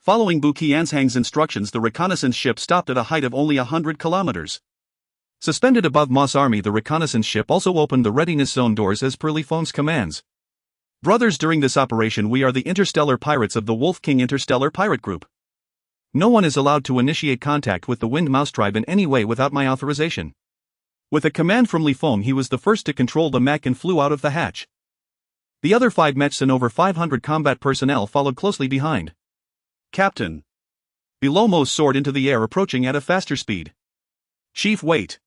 Following Bu Qianzhang's instructions, the reconnaissance ship stopped at a height of only 100 kilometers. Suspended above Mo's army, the reconnaissance ship also opened the readiness zone doors as per Li Feng's commands. Brothers, during this operation we are the Interstellar Pirates of the Wolf King Interstellar Pirate Group. No one is allowed to initiate contact with the Wind Mouse tribe in any way without my authorization. With a command from Li Feng, he was the first to control the mech and flew out of the hatch. The other 5 mechs and over 500 combat personnel followed closely behind. Captain. Below, Mo soared into the air, approaching at a faster speed. Chief, wait.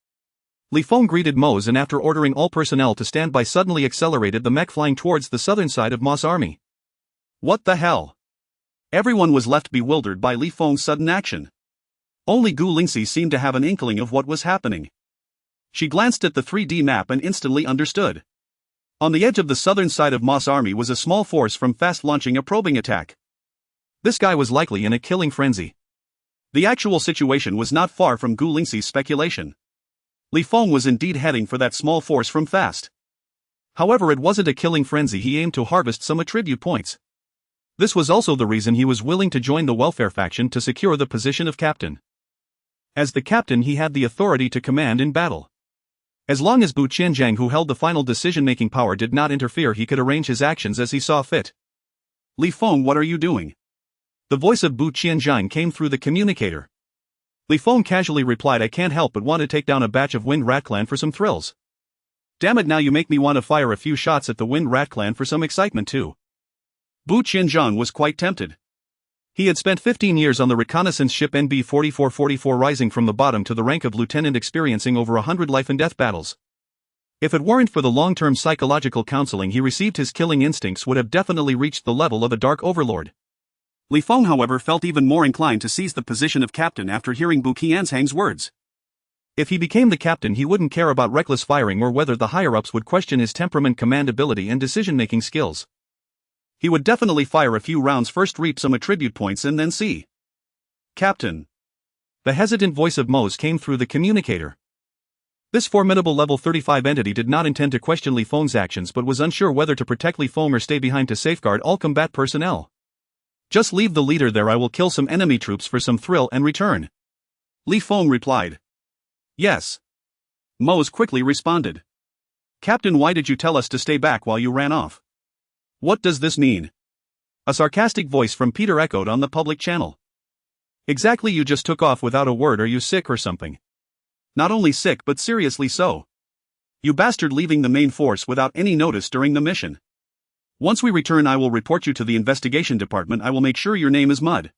Li Feng greeted Mo's and after ordering all personnel to stand by, suddenly accelerated the mech, flying towards the southern side of Mo's army. What the hell? Everyone was left bewildered by Li Feng's sudden action. Only Gu Lingxi seemed to have an inkling of what was happening. She glanced at the 3D map and instantly understood. On the edge of the southern side of Mo's army was a small force from Fast launching a probing attack. This guy was likely in a killing frenzy. The actual situation was not far from Gu Lingxi's speculation. Li Feng was indeed heading for that small force from Fast. However, it wasn't a killing frenzy. He aimed to harvest some attribute points. This was also the reason he was willing to join the welfare faction to secure the position of captain. As the captain, he had the authority to command in battle. As long as Bu Qianzhang, who held the final decision-making power, did not interfere, he could arrange his actions as he saw fit. Li Feng, what are you doing? The voice of Bu Qianzhang came through the communicator. Li Feng casually replied, I can't help but want to take down a batch of Wind Rat Clan for some thrills. Damn it, now you make me want to fire a few shots at the Wind Rat Clan for some excitement too. Bu Qianzhang was quite tempted. He had spent 15 years on the reconnaissance ship NB 4444, rising from the bottom to the rank of lieutenant, experiencing over 100 life-and-death battles. If it weren't for the long-term psychological counseling he received, his killing instincts would have definitely reached the level of a dark overlord. Li Feng, however, felt even more inclined to seize the position of captain after hearing Bu Qianzhang's words. If he became the captain, he wouldn't care about reckless firing or whether the higher-ups would question his temperament, command ability and decision-making skills. He would definitely fire a few rounds first, reap some attribute points and then see. Captain. The hesitant voice of Mose came through the communicator. This formidable level 35 entity did not intend to question Li Feng's actions but was unsure whether to protect Li Feng or stay behind to safeguard all combat personnel. Just leave the leader there, I will kill some enemy troops for some thrill and return. Li Feng replied. Yes. Mose quickly responded. Captain, why did you tell us to stay back while you ran off? What does this mean? A sarcastic voice from Peter echoed on the public channel. Exactly, you just took off without a word. Are you sick or something? Not only sick but seriously so. You bastard, leaving the main force without any notice during the mission. Once we return, I will report you to the investigation department. I will make sure your name is mud.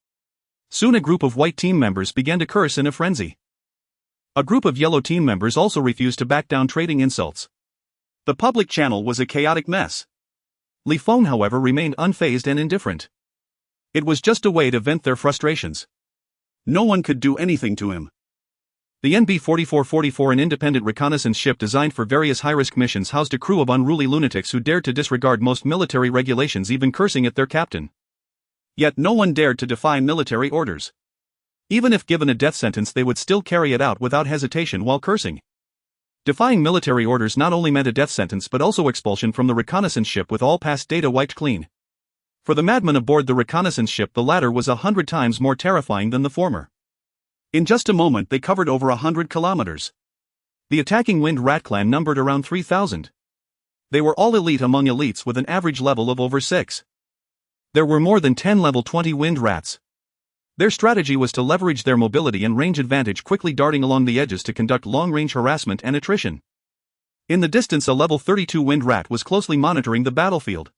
Soon a group of white team members began to curse in a frenzy. A group of yellow team members also refused to back down, trading insults. The public channel was a chaotic mess. Li Feng, however, remained unfazed and indifferent. It was just a way to vent their frustrations. No one could do anything to him. The NB-4444, an independent reconnaissance ship designed for various high-risk missions, housed a crew of unruly lunatics who dared to disregard most military regulations, even cursing at their captain. Yet no one dared to defy military orders. Even if given a death sentence, they would still carry it out without hesitation while cursing. Defying military orders not only meant a death sentence but also expulsion from the reconnaissance ship with all past data wiped clean. For the madmen aboard the reconnaissance ship, the latter was 100 times more terrifying than the former. In just a moment they covered over 100 kilometers. The attacking Wind Rat clan numbered around 3,000. They were all elite among elites with an average level of over 6. There were more than 10 level 20 Wind Rats. Their strategy was to leverage their mobility and range advantage, quickly darting along the edges to conduct long-range harassment and attrition. In the distance, a level 32 Wind Rat was closely monitoring the battlefield.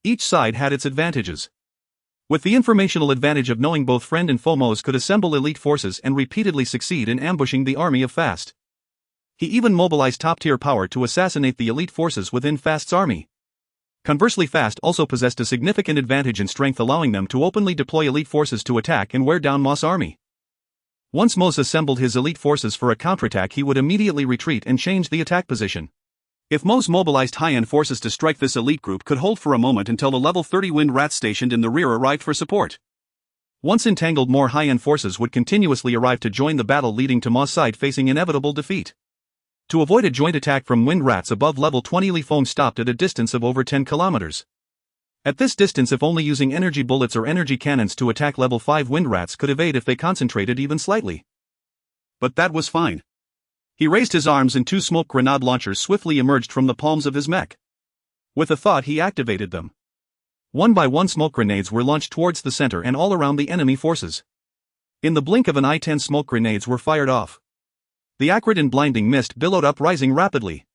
Each side had its advantages. With the informational advantage of knowing both friend and foe, Mose could assemble elite forces and repeatedly succeed in ambushing the army of Fast. He even mobilized top-tier power to assassinate the elite forces within Fast's army. Conversely, Fast also possessed a significant advantage in strength, allowing them to openly deploy elite forces to attack and wear down Mo's army. Once Mose assembled his elite forces for a counterattack, he would immediately retreat and change the attack position. If Mose mobilized high-end forces to strike, this elite group could hold for a moment until the level 30 Wind Rats stationed in the rear arrived for support. Once entangled, more high-end forces would continuously arrive to join the battle, leading to Mo's side facing inevitable defeat. To avoid a joint attack from Wind Rats above level 20, Li Feng stopped at a distance of over 10 kilometers. At this distance, if only using energy bullets or energy cannons to attack level 5 Wind Rats could evade if they concentrated even slightly. But that was fine. He raised his arms and 2 smoke grenade launchers swiftly emerged from the palms of his mech. With a thought, he activated them. One by one, smoke grenades were launched towards the center and all around the enemy forces. In the blink of an eye, 10 smoke grenades were fired off. The acrid and blinding mist billowed up, rising rapidly.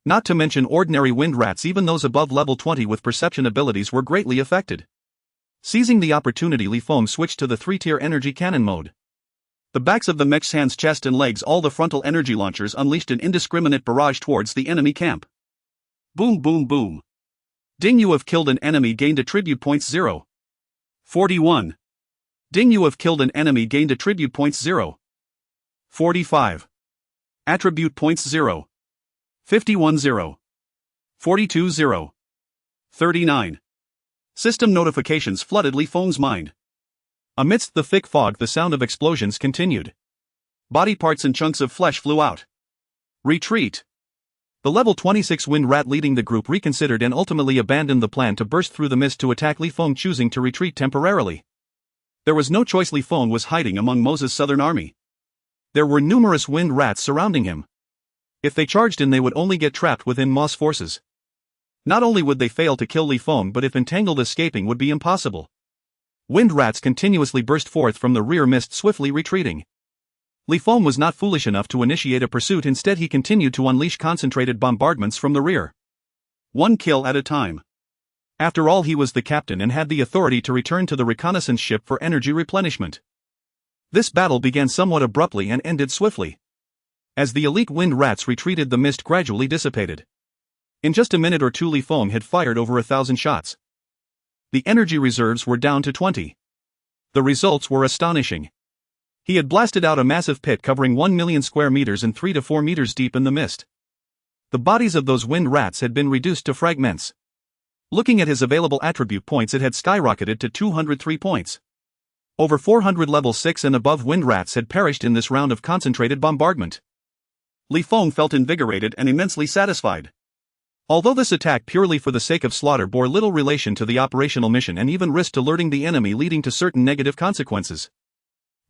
Not to mention ordinary Wind Rats, even those above level 20 with perception abilities were greatly affected. Seizing the opportunity, Li Feng switched to the 3-tier energy cannon mode. The backs of the mech's hands, chest and legs, all the frontal energy launchers unleashed an indiscriminate barrage towards the enemy camp. Boom, boom, boom. Ding, you have killed an enemy, gained attribute points 0. 41. Ding, you have killed an enemy, gained attribute points 0. 45. Attribute points 0. 51 0. 42 0. 39. System notifications flooded Li Feng's mind. Amidst the thick fog, the sound of explosions continued. Body parts and chunks of flesh flew out. Retreat. The level 26 Wind Rat leading the group reconsidered and ultimately abandoned the plan to burst through the mist to attack Li Feng, choosing to retreat temporarily. There was no choice. Li Feng was hiding among Mose's southern army. There were numerous Wind Rats surrounding him. If they charged in, they would only get trapped within Mo's forces. Not only would they fail to kill Li Feng, but if entangled, escaping would be impossible. Wind Rats continuously burst forth from the rear mist, swiftly retreating. Li Feng was not foolish enough to initiate a pursuit. Instead, he continued to unleash concentrated bombardments from the rear. One kill at a time. After all, he was the captain and had the authority to return to the reconnaissance ship for energy replenishment. This battle began somewhat abruptly and ended swiftly. As the elite Wind Rats retreated, the mist gradually dissipated. In just a minute or two, Li Feng had fired over 1,000 shots. The energy reserves were down to 20. The results were astonishing. He had blasted out a massive pit covering 1 million square meters and 3 to 4 meters deep in the mist. The bodies of those wind rats had been reduced to fragments. Looking at his available attribute points, it had skyrocketed to 203 points. Over 400 level 6 and above wind rats had perished in this round of concentrated bombardment. Li Feng felt invigorated and immensely satisfied. Although this attack purely for the sake of slaughter bore little relation to the operational mission and even risked alerting the enemy, leading to certain negative consequences.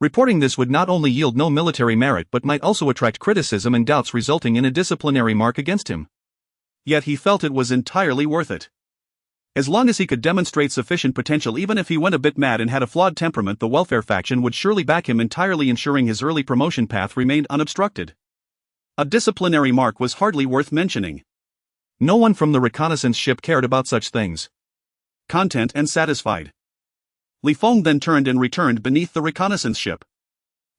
Reporting this would not only yield no military merit but might also attract criticism and doubts, resulting in a disciplinary mark against him. Yet he felt it was entirely worth it. As long as he could demonstrate sufficient potential, even if he went a bit mad and had a flawed temperament, the welfare faction would surely back him entirely, ensuring his early promotion path remained unobstructed. A disciplinary mark was hardly worth mentioning. No one from the reconnaissance ship cared about such things. Content and satisfied. Li Feng then turned and returned beneath the reconnaissance ship.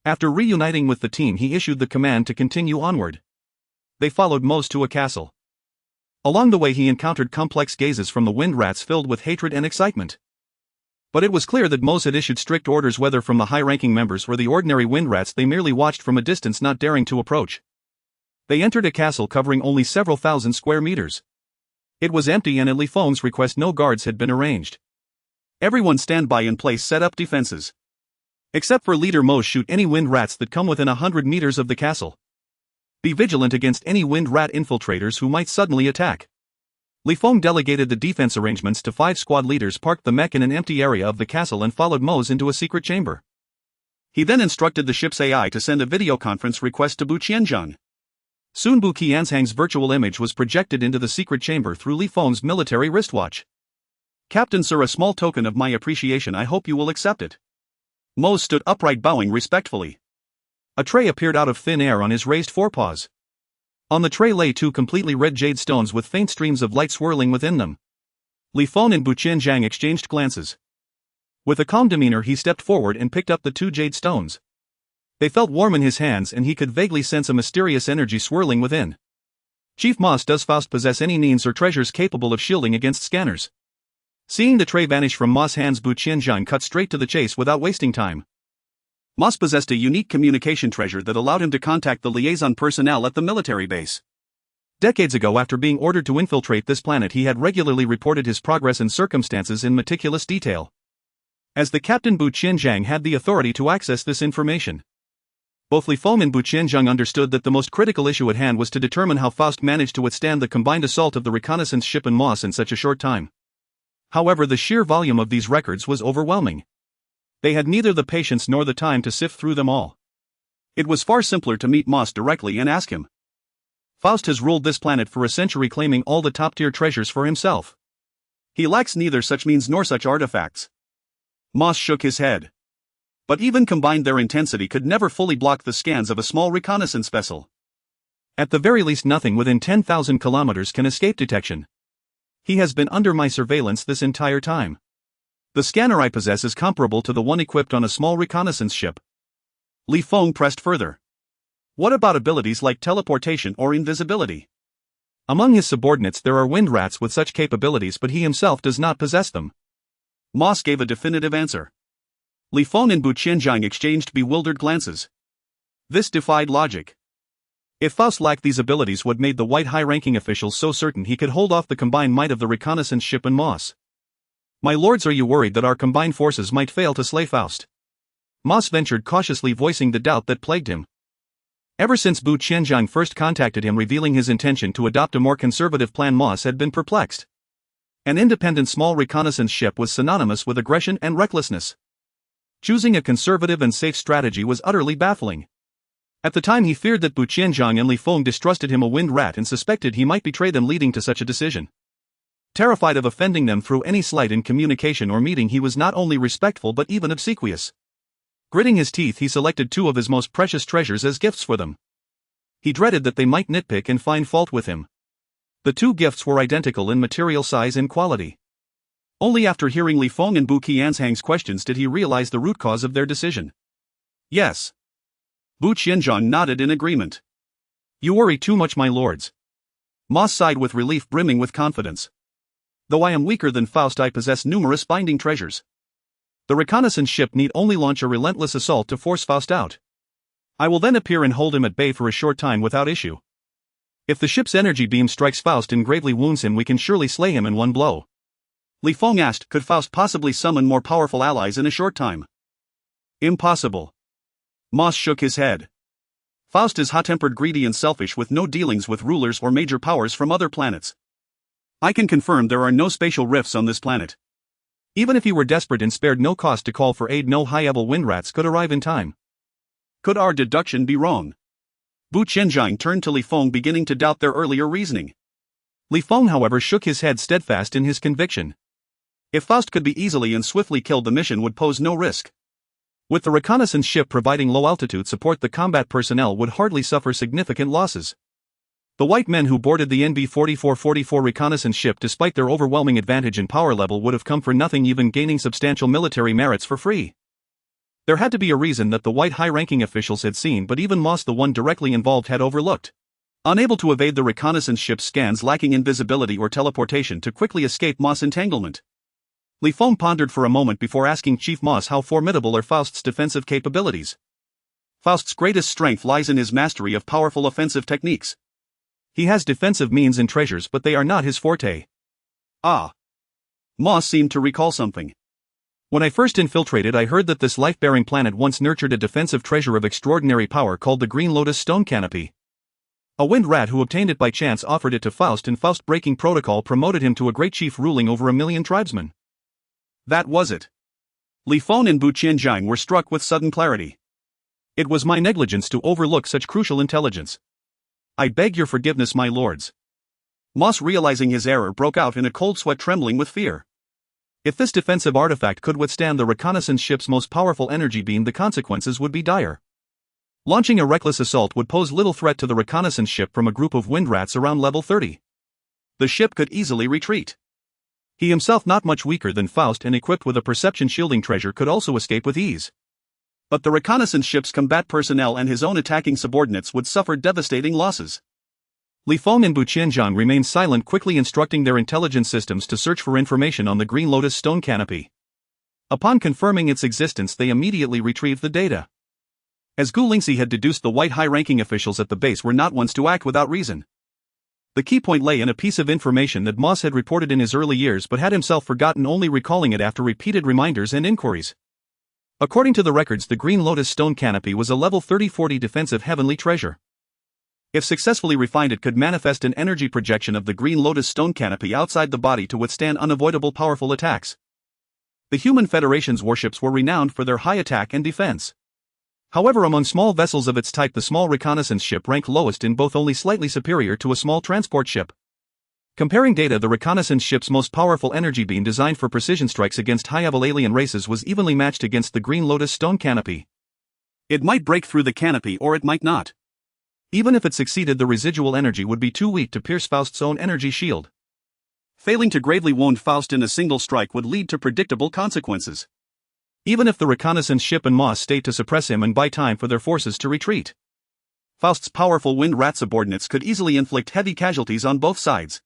After reuniting with the team, he issued the command to continue onward. They followed Mose to a castle. Along the way he encountered complex gazes from the wind rats filled with hatred and excitement. But it was clear that Mose had issued strict orders, whether from the high-ranking members or the ordinary wind rats. They merely watched from a distance, not daring to approach. They entered a castle covering only several thousand square meters. It was empty, and at Li Feng's request no guards had been arranged. Everyone stand by in place, set up defenses. Except for leader Mose, shoot any wind rats that come within 100 meters of the castle. Be vigilant against any wind rat infiltrators who might suddenly attack. Li Feng delegated the defense arrangements to 5 squad leaders, parked the mech in an empty area of the castle, and followed Mose into a secret chamber. He then instructed the ship's AI to send a video conference request to Bu Qianzhang. Soon Bu Qianzhang's virtual image was projected into the secret chamber through Li Feng's military wristwatch. "Captain Sir, a small token of my appreciation, I hope you will accept it." Mose stood upright, bowing respectfully. A tray appeared out of thin air on his raised forepaws. On the tray lay 2 completely red jade stones with faint streams of light swirling within them. Li Feng and Bu Qianzhang exchanged glances. With a calm demeanor he stepped forward and picked up the 2 jade stones. They felt warm in his hands, and he could vaguely sense a mysterious energy swirling within. "Chief Moss, does Faust possess any means or treasures capable of shielding against scanners?" Seeing the tray vanish from Moss' hands, Bu Qianzhang cut straight to the chase without wasting time. Moss possessed a unique communication treasure that allowed him to contact the liaison personnel at the military base. Decades ago, after being ordered to infiltrate this planet, he had regularly reported his progress and circumstances in meticulous detail. As the captain, Bu Qianzhang had the authority to access this information. Both Li Feng and Bu Qianzhang understood that the most critical issue at hand was to determine how Faust managed to withstand the combined assault of the reconnaissance ship and Moss in such a short time. However, the sheer volume of these records was overwhelming. They had neither the patience nor the time to sift through them all. It was far simpler to meet Moss directly and ask him. Faust has ruled this planet for a century, claiming all the top-tier treasures for himself. He lacks neither such means nor such artifacts. Moss shook his head. But even combined, their intensity could never fully block the scans of a small reconnaissance vessel. At the very least, nothing within 10,000 kilometers can escape detection. He has been under my surveillance this entire time. The scanner I possess is comparable to the one equipped on a small reconnaissance ship. Li Feng pressed further. What about abilities like teleportation or invisibility? Among his subordinates there are wind rats with such capabilities, but he himself does not possess them. Moss gave a definitive answer. Li Feng and Bu Qianzhang exchanged bewildered glances. This defied logic. If Faust lacked these abilities, what made the white high-ranking officials so certain he could hold off the combined might of the reconnaissance ship and Moss? "My lords, are you worried that our combined forces might fail to slay Faust?" Moss ventured cautiously, voicing the doubt that plagued him. Ever since Bu Qianzhang first contacted him revealing his intention to adopt a more conservative plan, Moss had been perplexed. An independent small reconnaissance ship was synonymous with aggression and recklessness. Choosing a conservative and safe strategy was utterly baffling. At the time he feared that Bu Qianzhang and Li Feng distrusted him, a wind rat, and suspected he might betray them, leading to such a decision. Terrified of offending them through any slight in communication or meeting, he was not only respectful but even obsequious. Gritting his teeth, he selected 2 of his most precious treasures as gifts for them. He dreaded that they might nitpick and find fault with him. The 2 gifts were identical in material size and quality. Only after hearing Li Feng and Bu Qianzhang's questions did he realize the root cause of their decision. Yes. Bu Qianzhang nodded in agreement. "You worry too much, my lords." Moss sighed with relief, brimming with confidence. "Though I am weaker than Faust, I possess numerous binding treasures. The reconnaissance ship need only launch a relentless assault to force Faust out. I will then appear and hold him at bay for a short time without issue. If the ship's energy beam strikes Faust and gravely wounds him, we can surely slay him in one blow. Feng asked, could Faust possibly summon more powerful allies in a short time? Impossible. Moss shook his head. Faust is hot-tempered, greedy and selfish, with no dealings with rulers or major powers from other planets. I can confirm there are no spatial rifts on this planet. Even if he were desperate and spared no cost to call for aid, no high-level wind rats could arrive in time. Could our deduction be wrong? Bu Qianzhang turned to Li Feng, beginning to doubt their earlier reasoning. Li Feng, however, shook his head, steadfast in his conviction. If Faust could be easily and swiftly killed, the mission would pose no risk. With the reconnaissance ship providing low-altitude support, the combat personnel would hardly suffer significant losses. The white men who boarded the NB-4444 reconnaissance ship, despite their overwhelming advantage in power level, would have come for nothing, even gaining substantial military merits for free. There had to be a reason that the white high-ranking officials had seen, but even Moss, the one directly involved, had overlooked. Unable to evade the reconnaissance ship's scans, lacking invisibility or teleportation to quickly escape Moss' entanglement. Li Feng pondered for a moment before asking Chief Moss how formidable are Faust's defensive capabilities. Faust's greatest strength lies in his mastery of powerful offensive techniques. He has defensive means and treasures, but they are not his forte. Ah. Moss seemed to recall something. When I first infiltrated, I heard that this life-bearing planet once nurtured a defensive treasure of extraordinary power called the Green Lotus Stone Canopy. A wind rat who obtained it by chance offered it to Faust, and Faust, breaking protocol, promoted him to a great chief ruling over 1,000,000 tribesmen. That was it. Li Feng and Bu Qianzhang were struck with sudden clarity. It was my negligence to overlook such crucial intelligence. I beg your forgiveness, my lords. Moss, realizing his error, broke out in a cold sweat, trembling with fear. If this defensive artifact could withstand the reconnaissance ship's most powerful energy beam, the consequences would be dire. Launching a reckless assault would pose little threat to the reconnaissance ship from a group of wind rats around level 30. The ship could easily retreat. He himself, not much weaker than Faust and equipped with a perception shielding treasure, could also escape with ease. But the reconnaissance ship's combat personnel and his own attacking subordinates would suffer devastating losses. Li Feng and Bu Qianzhang remained silent, quickly instructing their intelligence systems to search for information on the Green Lotus Stone Canopy. Upon confirming its existence, they immediately retrieved the data. As Gu Lingxi had deduced, the white high-ranking officials at the base were not ones to act without reason. The key point lay in a piece of information that Moss had reported in his early years but had himself forgotten, only recalling it after repeated reminders and inquiries. According to the records, the Green Lotus Stone Canopy was a level 30-40 defensive heavenly treasure. If successfully refined, it could manifest an energy projection of the Green Lotus Stone Canopy outside the body to withstand unavoidable powerful attacks. The human Federation's warships were renowned for their high attack and defense. However, among small vessels of its type, the small reconnaissance ship ranked lowest in both, only slightly superior to a small transport ship. Comparing data, the reconnaissance ship's most powerful energy beam, designed for precision strikes against high-level alien races, was evenly matched against the Green Lotus Stone Canopy. It might break through the canopy, or it might not. Even if it succeeded, the residual energy would be too weak to pierce Faust's own energy shield. Failing to gravely wound Faust in a single strike would lead to predictable consequences. Even if the reconnaissance ship and Moss stayed to suppress him and buy time for their forces to retreat, Faust's powerful wind rat subordinates could easily inflict heavy casualties on both sides.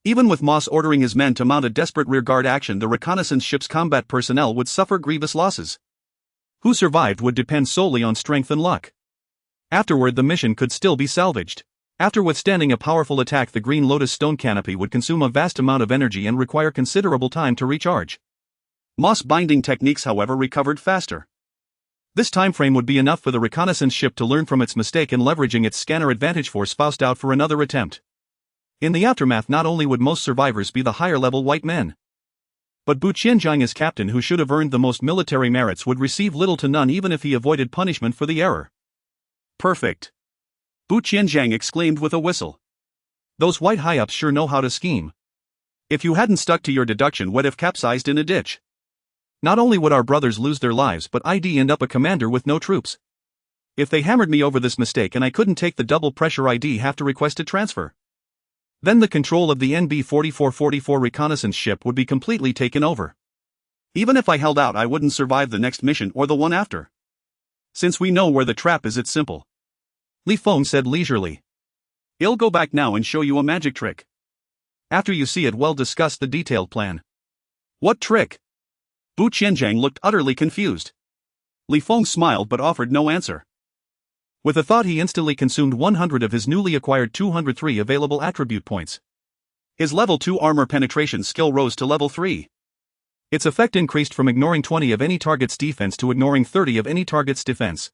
Even with Moss ordering his men to mount a desperate rearguard action, the reconnaissance ship's combat personnel would suffer grievous losses. Who survived would depend solely on strength and luck. Afterward, the mission could still be salvaged. After withstanding a powerful attack, the Green Lotus Stone Canopy would consume a vast amount of energy and require considerable time to recharge. Moss binding techniques, however, recovered faster. This time frame would be enough for the reconnaissance ship to learn from its mistake and, leveraging its scanner advantage, force Faust out for another attempt. In the aftermath, not only would most survivors be the higher-level white men, but Bu Qianzhang, as captain, who should have earned the most military merits, would receive little to none even if he avoided punishment for the error. Perfect. Bu Qianzhang exclaimed with a whistle. Those white high-ups sure know how to scheme. If you hadn't stuck to your deduction, would have capsized in a ditch. Not only would our brothers lose their lives, but I'd end up a commander with no troops. If they hammered me over this mistake and I couldn't take the double pressure, I'd have to request a transfer. Then the control of the NB-4444 reconnaissance ship would be completely taken over. Even if I held out, I wouldn't survive the next mission or the one after. Since we know where the trap is, it's simple. Li Feng said leisurely. I'll go back now and show you a magic trick. After you see it, we'll discuss the detailed plan. What trick? Bu Qianzhang looked utterly confused. Li Feng smiled but offered no answer. With a thought, he instantly consumed 100 of his newly acquired 203 available attribute points. His level 2 armor penetration skill rose to level 3. Its effect increased from ignoring 20 of any target's defense to ignoring 30 of any target's defense.